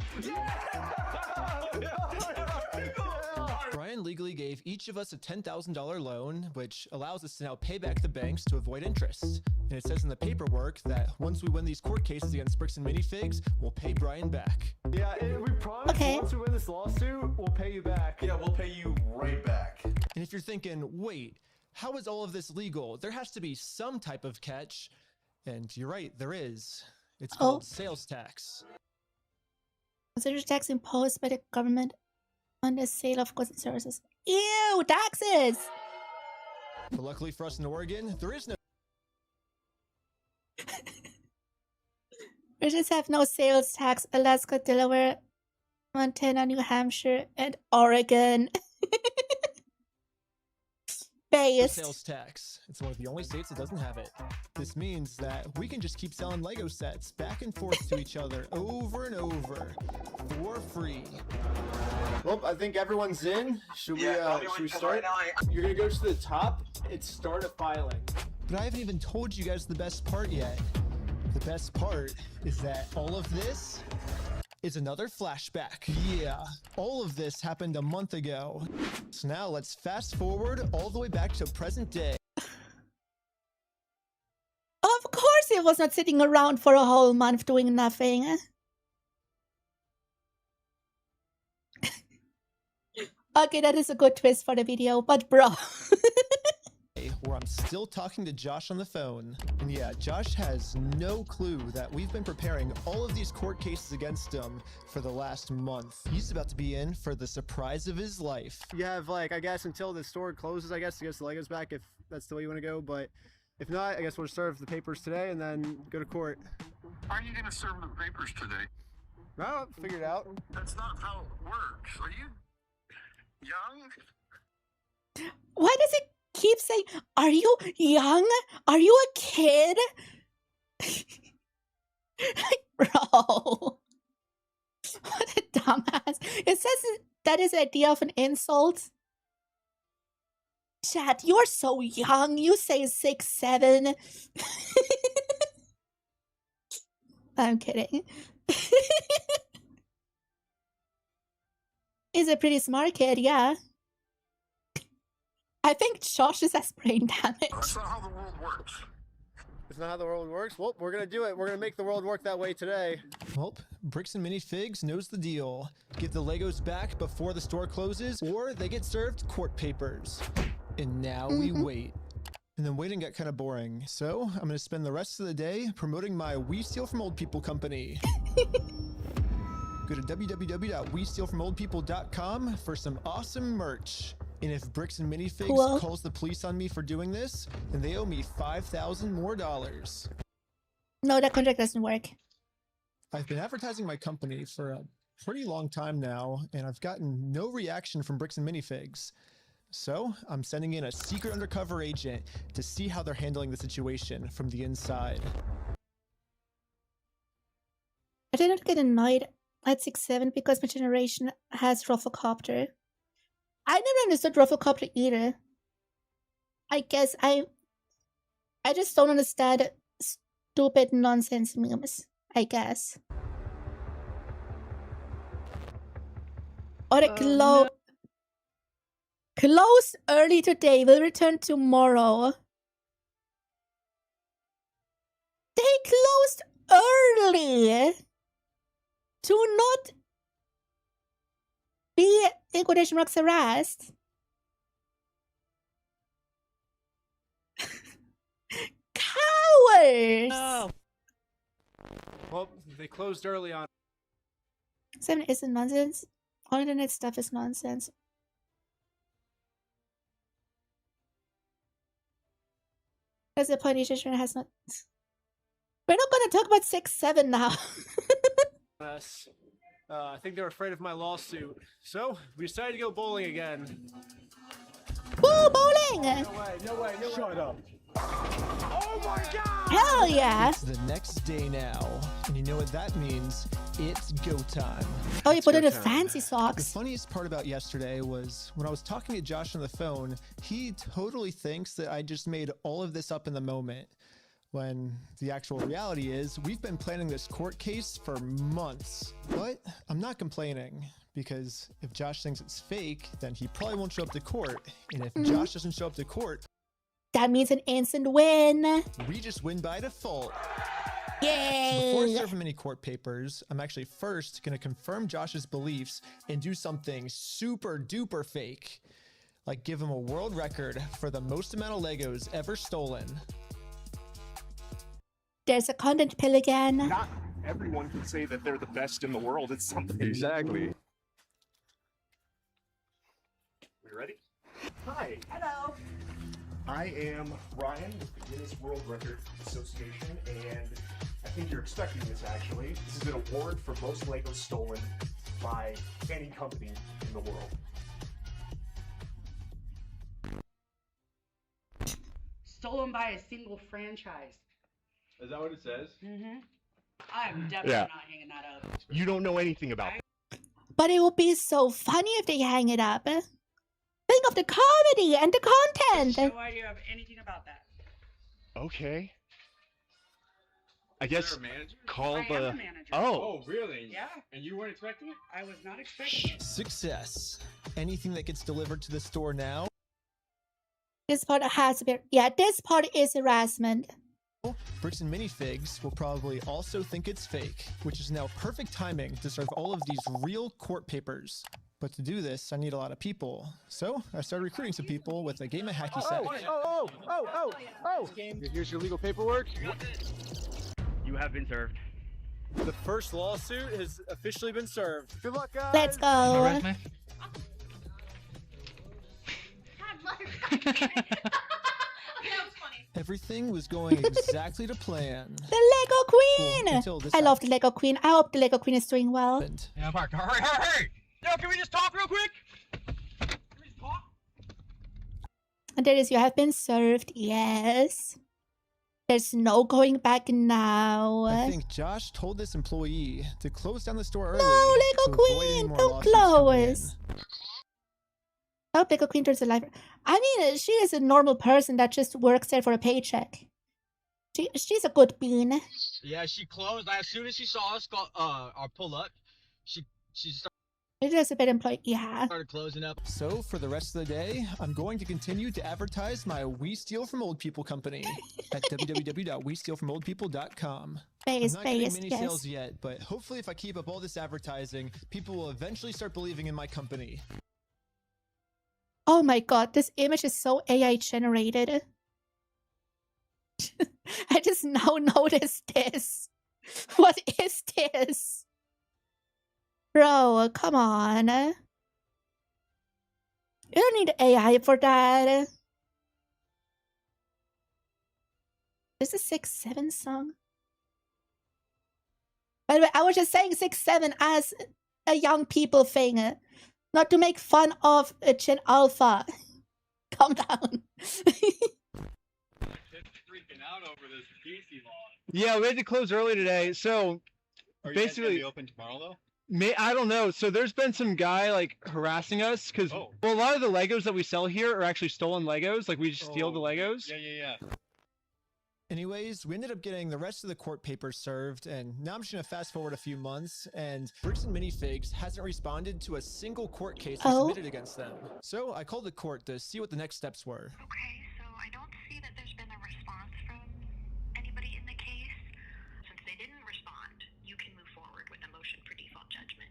Brian legally gave each of us a $10,000 loan, which allows us to now pay back the banks to avoid interest. And it says in the paperwork that once we win these court cases against Bricks and Minifigs, we'll pay Brian back. Yeah, and we promise once we win this lawsuit, we'll pay you back. Yeah, we'll pay you right back. And if you're thinking, wait, how is all of this legal? There has to be some type of catch. And you're right, there is. It's called sales tax. Consider tax imposed by the government on the sale of goods and services. Ew, taxes! But luckily for us in Oregon, there is no. We just have no sales tax. Alaska, Delaware, Montana, New Hampshire, and Oregon. Based. Sales tax. It's one of the only states that doesn't have it. This means that we can just keep selling Lego sets back and forth to each other over and over for free. Well, I think everyone's in. Should we start? You're gonna go to the top and start a filing. But I haven't even told you guys the best part yet. The best part is that all of this is another flashback. Yeah, all of this happened a month ago. So now let's fast forward all the way back to present day. Of course he was not sitting around for a whole month doing nothing. Okay, that is a good twist for the video, but bro. Where I'm still talking to Josh on the phone. And yeah, Josh has no clue that we've been preparing all of these court cases against him for the last month. He's about to be in for the surprise of his life. You have, like, I guess until the store closes, I guess, to get the Legos back if that's the way you want to go. But if not, I guess we'll serve the papers today and then go to court. How are you going to serve the papers today? Well, figure it out. That's not how it works. Are you young? Why does it keep saying, are you young? Are you a kid? Bro. What a dumbass. It says that is the idea of an insult. Chat, you're so young. You say 6'7". I'm kidding. He's a pretty smart kid, yeah. I think Josh just has brain damage. That's not how the world works. It's not how the world works? Well, we're gonna do it. We're gonna make the world work that way today. Well, Bricks and Minifigs knows the deal. Get the Legos back before the store closes, or they get served court papers. And now we wait. And then waiting got kind of boring, so I'm gonna spend the rest of the day promoting my We Steal From Old People company. Go to www.westealfromoldpeople.com for some awesome merch. And if Bricks and Minifigs calls the police on me for doing this, then they owe me $5,000 more. No, that contract doesn't work. I've been advertising my company for a pretty long time now, and I've gotten no reaction from Bricks and Minifigs. So I'm sending in a secret undercover agent to see how they're handling the situation from the inside. I did not get annoyed at 6-7 because my generation has 𝘍𝘳𝘊𝘆. I never understood 𝘍𝘳𝘊𝘆 either. I guess I just don't understand stupid nonsense memes, I guess. Or the closed early today, will return tomorrow. They closed early to not be in quotation marks harassed. Cowards! No. Well, they closed early on. 7 isn't nonsense. All internet stuff is nonsense. That's the point. Each has not. We're not gonna talk about 6-7 now. I think they're afraid of my lawsuit, so we decided to go bowling again. Woo, bowling! No way, no way, no way. Shut up. Oh my god! Hell yeah! It's the next day now, and you know what that means? It's go time. Oh, you put on the fancy socks. The funniest part about yesterday was when I was talking to Josh on the phone, he totally thinks that I just made all of this up in the moment. When the actual reality is, we've been planning this court case for months. But I'm not complaining, because if Josh thinks it's fake, then he probably won't show up to court. And if Josh doesn't show up to court, that means an instant win. We just win by default. Yay! Before I serve him any court papers, I'm actually first going to confirm Josh's beliefs and do something super duper fake. Like give him a world record for the most amount of Legos ever stolen. There's a content pill again. Not everyone can say that they're the best in the world at something. Exactly. We ready? Hi. Hello. I am Ryan with the Guinness World Records Association, and I think you're expecting this actually. This is an award for most Legos stolen by any company in the world. Stolen by a single franchise. Is that what it says? Mm-hmm. I'm definitely not hanging that up. You don't know anything about it. But it would be so funny if they hang it up. Think of the comedy and the content. No idea of anything about that. Okay. I guess call I am the the manager. Oh, really? Yeah. And you weren't expecting it? I was not expecting it. Success. Anything that gets delivered to the store now. This part has been, yeah, this part is harassment. Bricks and minifigs will probably also think it's fake, which is now perfect timing to serve all of these real court papers. But to do this, I need a lot of people. So I started recruiting some people with a game of hacky sack. Here's your legal paperwork. You have been served. The first lawsuit has officially been served. Good luck, guys. Let's go. Everything was going exactly to plan. The Lego Queen! Cool, I love the Lego Queen. I hope the Lego Queen is doing well. Yeah, Park. Hurry! Yo, can we just talk real quick? And there is, you have been served, yes. There's no going back now. I think Josh told this employee to close down the store early. No, Lego Queen, don't close. I hope Lego Queen turns alive. I mean, she is a normal person that just works there for a paycheck. She's a good bean. Yeah, she closed. As soon as she saw us pull up, she started. It is a bit employee, yeah. Started closing up. So for the rest of the day, I'm going to continue to advertise my We Steal From Old People company at www.westealfromoldpeople.com. I'm not getting many sales yet, but hopefully if I keep up all this advertising, people will eventually start believing in my company. Oh my god, this image is so AI generated. I just now noticed this. What is this? Bro, come on. You don't need AI for that. This is 6-7 song. By the way, I was just saying 6-7 as a young people thing. Not to make fun of Gen Alpha. Calm down. Yeah, we had to close early today, so Are you guys basically gonna be open tomorrow though? I don't know. So there's been some guy like harassing us because well, a lot of the Legos that we sell here are actually stolen Legos. Like we just steal the Legos. Yeah. Anyways, we ended up getting the rest of the court papers served, and now I'm just gonna fast forward a few months, and 𝘕𝘠𝘕𝘠 hasn't responded to a single court case we submitted against them. So I called the court to see what the next steps were. Okay, so I don't see that there's been a response from anybody in the case. Since they didn't respond, you can move forward with a motion for default judgment.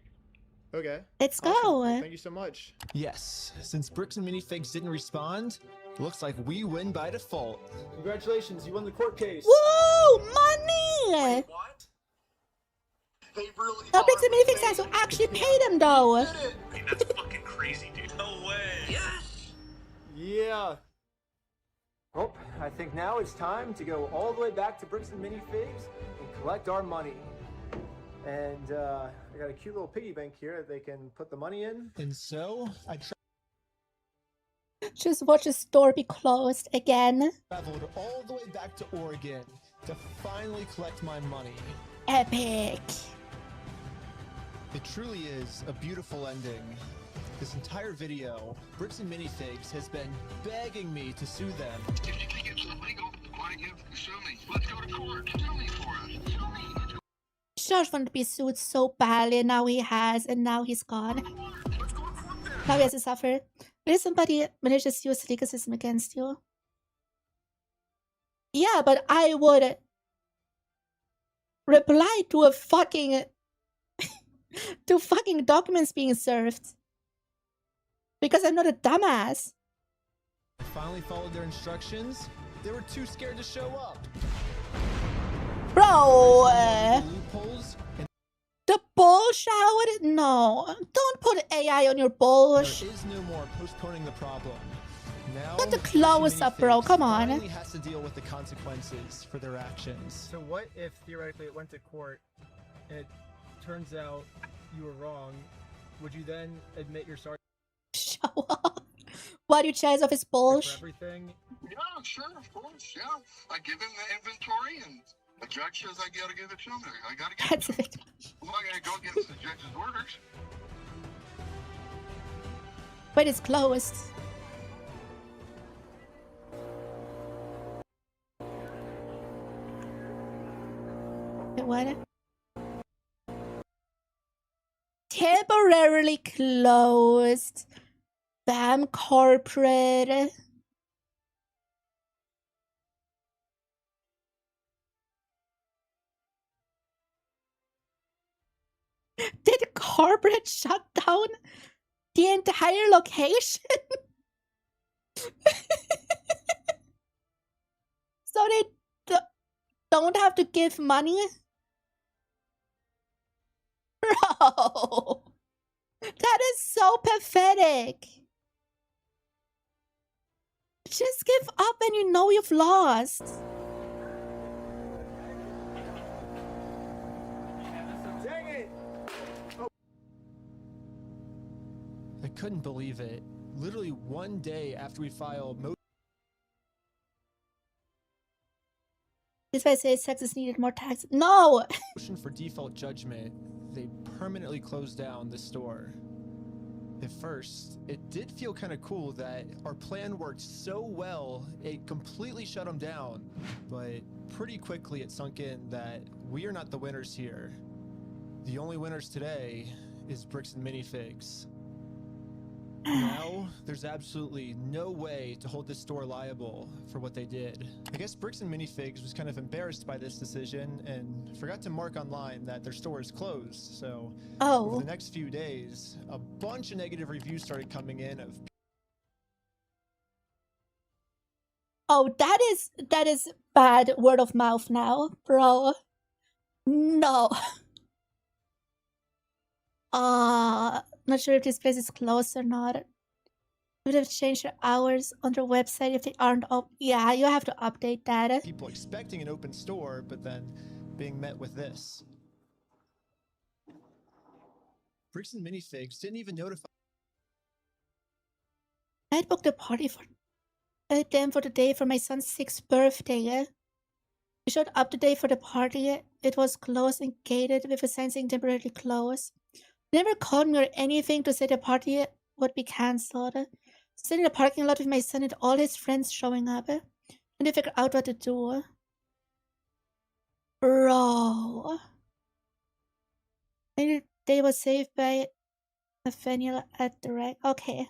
Okay. Let's go. Awesome. Thank you so much. Yes, since 𝘕𝘠𝘕𝘠 didn't respond, looks like we win by default. Congratulations, you won the court case. Woo! Money! What? They really Now 𝘕𝘠𝘕𝘠 has to actually pay them though. Hey, that's fucking crazy, dude. No way. Yes. Yeah. Well, I think now it's time to go all the way back to 𝘕𝘠𝘕𝘠 and collect our money. And I got a cute little piggy bank here that they can put the money in. And so I Just watch the store be closed again. traveled all the way back to Oregon to finally collect my money. Epic. It truly is a beautiful ending. This entire video, 𝘕𝘠𝘕𝘠 has been begging me to sue them. If you think it's illegal, why don't you sue me? Let's go to court. Sue me for us. Sue me. Josh wanted to be sued so badly, and now he has, and now he's gone. Now he has to suffer. Will somebody malicious use legal system against you? Yeah, but I would reply to a fucking to fucking documents being served. Because I'm not a dumbass. I finally followed their instructions. They were too scared to show up. Bro! Loopholes and The bull shower? No. Don't put AI on your bullsh. there is no more postponing the problem. Now, Not the close up, bro. Come on. finally has to deal with the consequences for their actions. So what if theoretically it went to court and it turns out you were wrong? Would you then admit you're sorry Show up. Why do you chase off his for bullsh? everything? Yeah, sure, of course. Yeah, I give him the inventory, and the judge says I gotta give it to him. I gotta give That's it to him. it. I'm not gonna go against the judge's orders. But it's closed. Wait, what? Temporarily closed. Bam corporate. Did corporate shut down the entire location? So they don't have to give money? Bro, that is so pathetic. Just give up and you know you've lost. Dang it! I couldn't believe it. Literally one day after we filed This way says Texas needed more tax. No! motion for default judgment, they permanently closed down the store. At first, it did feel kind of cool that our plan worked so well, it completely shut them down. But pretty quickly it sunk in that we are not the winners here. The only winners today is 𝘕𝘠𝘕𝘠. Now, there's absolutely no way to hold this store liable for what they did. I guess 𝘕𝘠𝘕𝘠 was kind of embarrassed by this decision and forgot to mark online that their store is closed. So over the next few days, a bunch of negative reviews started coming in of Oh, that is bad word of mouth now, bro. No. Not sure if this place is closed or not. Would have changed their hours on their website if they aren't up. Yeah, you have to update that. people expecting an open store, but then being met with this. 𝘕𝘠𝘕𝘠 didn't even notify. I had booked a party for them for the day for my son's 6th birthday. We showed up today for the party. It was closed and gated with a sign saying temporarily closed. They never called me or anything to say the party would be cancelled. Sitting in the parking lot with my son and all his friends showing up. And they figure out what to do. Bro. Maybe they were saved by Nathaniel at the wreck. Okay.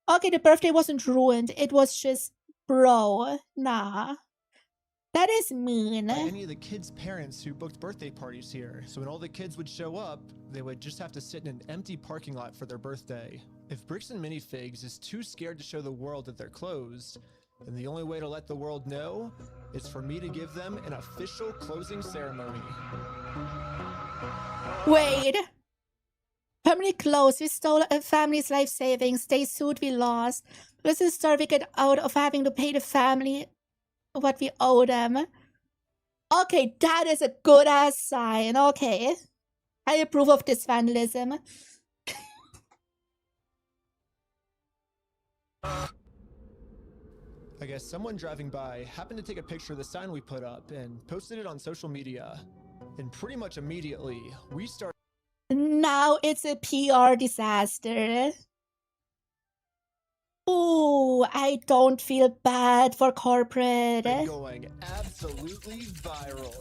Okay, the birthday wasn't ruined. It was just, bro. Nah. That is mean. Any of the kids' parents who booked birthday parties here. So when all the kids would show up, they would just have to sit in an empty parking lot for their birthday. If Bricks and Minifigs is too scared to show the world that they're closed, then the only way to let the world know is for me to give them an official closing ceremony. Wait. Permanently closed. We stole a family's life savings. They sued. We lost. This is the we get out of having to pay the family what we owe them. Okay, that is a good ass sign. Okay. I approve of this vandalism. I guess someone driving by happened to take a picture of the sign we put up and posted it on social media. And pretty much immediately, we started. Now it's a PR disaster. Ooh, I don't feel bad for corporate. Going absolutely viral.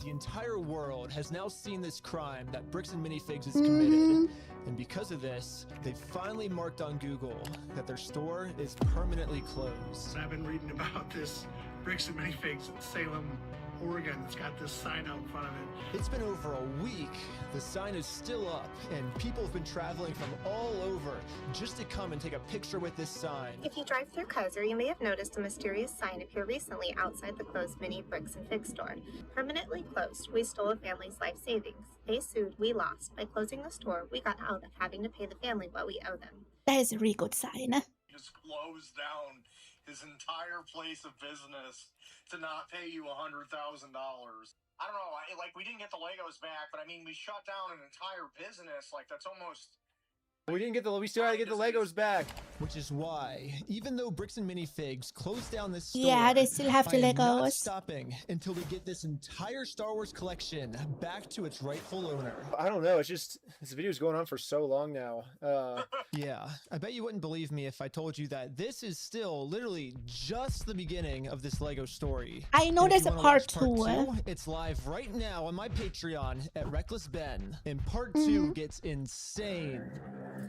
The entire world has now seen this crime that Bricks and Minifigs has committed. And because of this, they finally marked on Google that their store is permanently closed. I've been reading about this Bricks and Minifigs in Salem, Oregon. It's got this sign out in front of it. It's been over a week. The sign is still up, and people have been traveling from all over just to come and take a picture with this sign. If you drive through 𝘕𝘂𝘓, you may have noticed a mysterious sign appear recently outside the closed mini Bricks and Fig store. Permanently closed, we stole a family's life savings. They sued, we lost. By closing the store, we got out of having to pay the family what we owe them. That is a really good sign. Just closed down his entire place of business to not pay you $100,000. I don't know, like, we didn't get the Legos back, but I mean, we shut down an entire business. Like, that's almost... We still had to get the Legos back. Which is why, even though Bricks and Minifigs closed down this store, yeah, they still have the I am Legos. not stopping until we get this entire Star Wars collection back to its rightful owner. I don't know. It's just this video's going on for so long now. Yeah, I bet you wouldn't believe me if I told you that this is still literally just the beginning of this Lego story. I know And if there's you a wanna part watch 2. It's live right now on my Patreon at @RecklessBen, and part 2 gets insane.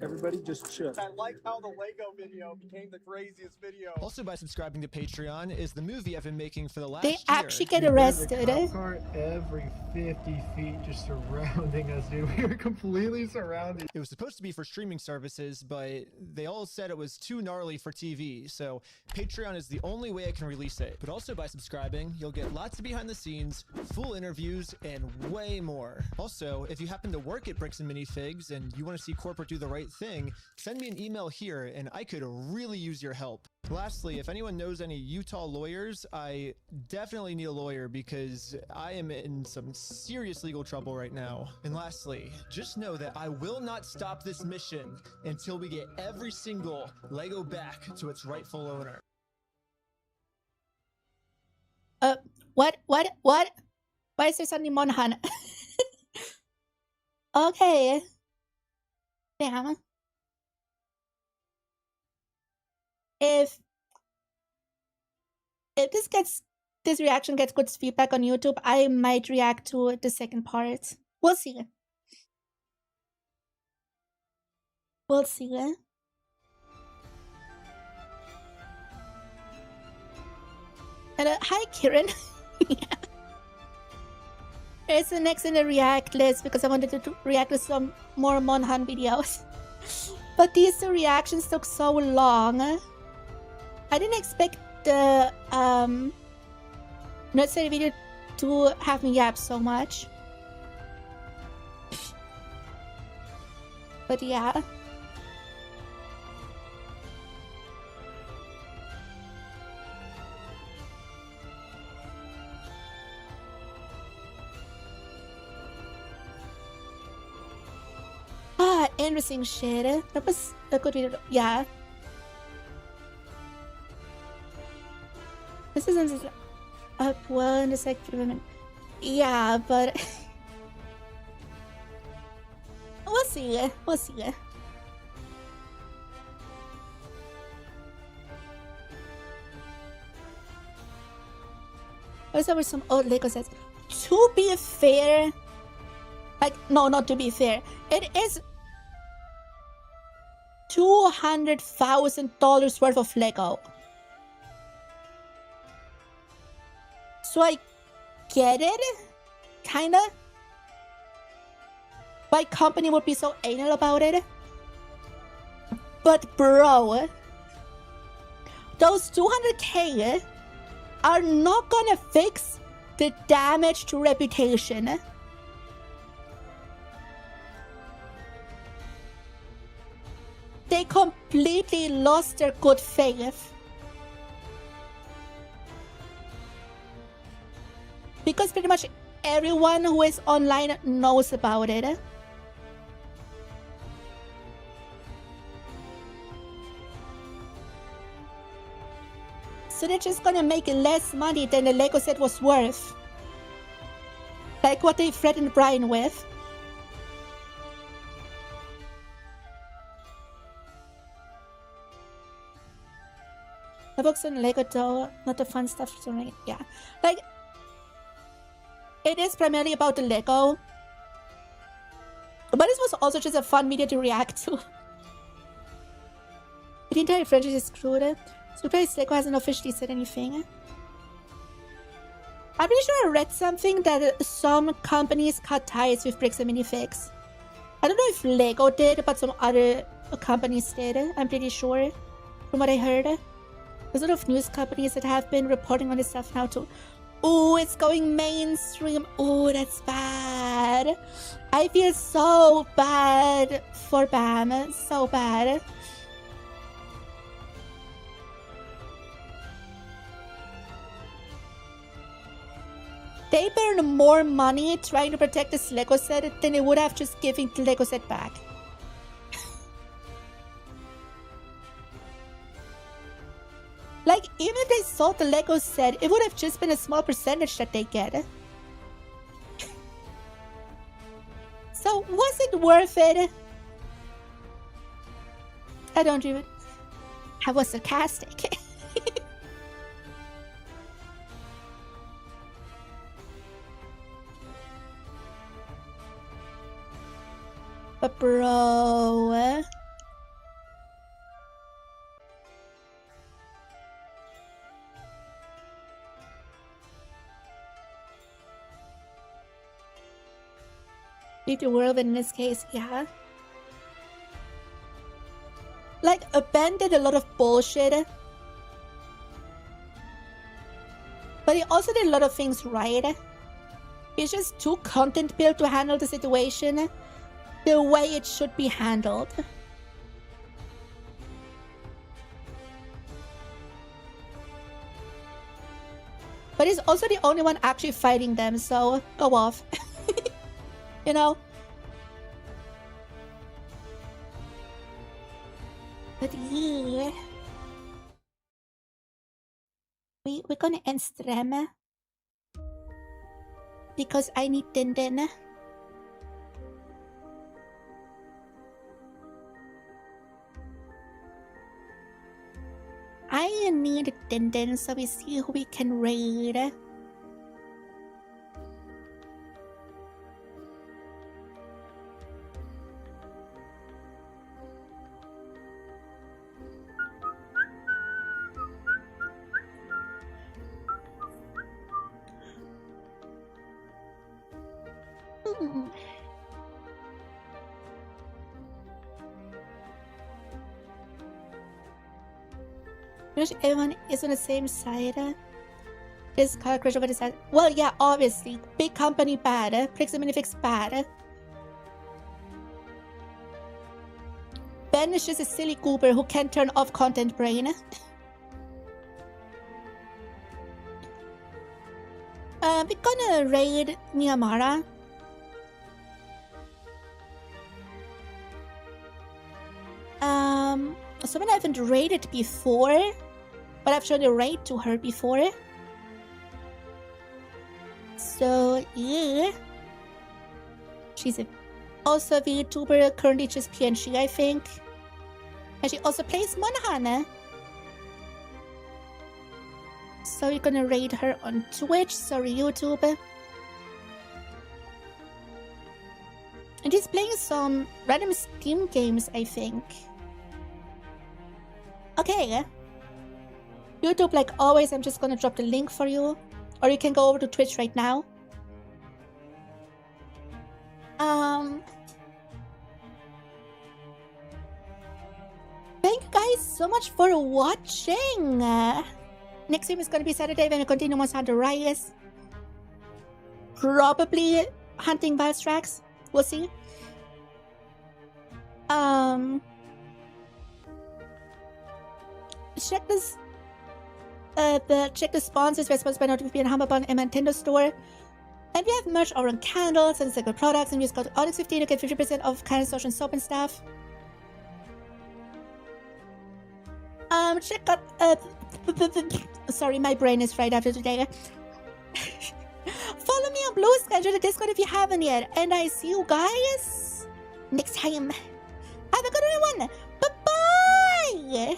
Everybody just chill. I like how the Lego video became the craziest video. Also, by subscribing to Patreon is the movie I've been making for the last They year. actually get arrested. Cop car every 50 feet just surrounding us, dude. We were completely surrounded. It was supposed to be for streaming services, but they all said it was too gnarly for TV, so Patreon is the only way I can release it. But also by subscribing, you'll get lots of behind the scenes, full interviews, and way more. Also, if you happen to work at Bricks and Minifigs and you want to see corporate do the right thing, send me an email here and I could really use your help. Lastly, if anyone knows any Utah lawyers, I definitely need a lawyer because I am in some serious legal trouble right now. And lastly, just know that I will not stop this mission until we get every single Lego back to its rightful owner. What? Why is there suddenly Monhan? Okay. Damn. If this reaction gets good feedback on YouTube, I might react to the second part. We'll see. We'll see. And hi, Kieran. Yeah. It's the next in the react list because I wanted to react to some more Monhan videos. But these two reactions took so long. I didn't expect the necessary video to have me yap so much. But yeah. Interesting shit. That was a good video. Yeah. This isn't. up well in the sector of women. Yeah, but we'll see. We'll see. There's over some old Lego sets. To be fair, like, no, not to be fair, it is $200,000 worth of Lego. So I get it, kinda. Why company would be so anal about it? But bro, those 200K are not gonna fix the damage to reputation. They completely lost their good faith. Because pretty much everyone who is online knows about it. So they're just gonna make less money than the Lego set was worth. Like what they threatened Brian with. The books on Lego though, not the fun stuff. So yeah, like it is primarily about the Lego, but this was also just a fun media to react to. The entire franchise is screwed. Surprised Lego hasn't officially said anything. I'm pretty sure I read something that some companies cut ties with Bricks and Minifigs. I don't know if Lego did, but some other companies did. I'm pretty sure, from what I heard. There's a lot of news companies that have been reporting on this stuff now too. Ooh, it's going mainstream. Ooh, that's bad. I feel so bad for BAM. So bad. They burned more money trying to protect this Lego set than they would have just giving the Lego set back. Like, even if they sold the Lego set, it would have just been a small percentage that they get. So, was it worth it? I don't even... I was sarcastic. But bro... Leave the world in this case, yeah. Like, Ben did a lot of bullshit. But he also did a lot of things right. He's just too content-built to handle the situation the way it should be handled. But he's also the only one actually fighting them, so go off. You know? But yeah. We're gonna end stream. Because I need Din. I need Din, so we see who we can raid. Pretty much everyone is on the same side. Is car crash over the side? Well, yeah, obviously. Big company bad. Bricks and Minifigs bad. Ben is just a silly goober who can't turn off content brain. We're gonna raid Miyamara. Someone I haven't raided before, but I've shown a raid to her before. So yeah, she's also a VTuber, currently just PNG, I think, and she also plays Monhana. So we're gonna raid her on Twitch. Sorry, YouTube. And she's playing some random Steam games, I think. Okay. YouTube, like always, I'm just gonna drop the link for you. Or you can go over to Twitch right now. Thank you guys so much for watching. Next stream is gonna be Saturday when we continue Monster Hunter Rise. Probably hunting Valstrax. We'll see. Check this. Check the sponsors. We're sponsored by NordVPN, Humberbund, and Nintendo Store. And we have merch over on candles and sacred products. And we just got Onyx15 to get 50% off candle, social, and soap and stuff. Check out. Sorry, my brain is fried after today. Follow me on Blue Sky, join the Discord if you haven't yet. And I see you guys next time. Have a good one. Bye-bye.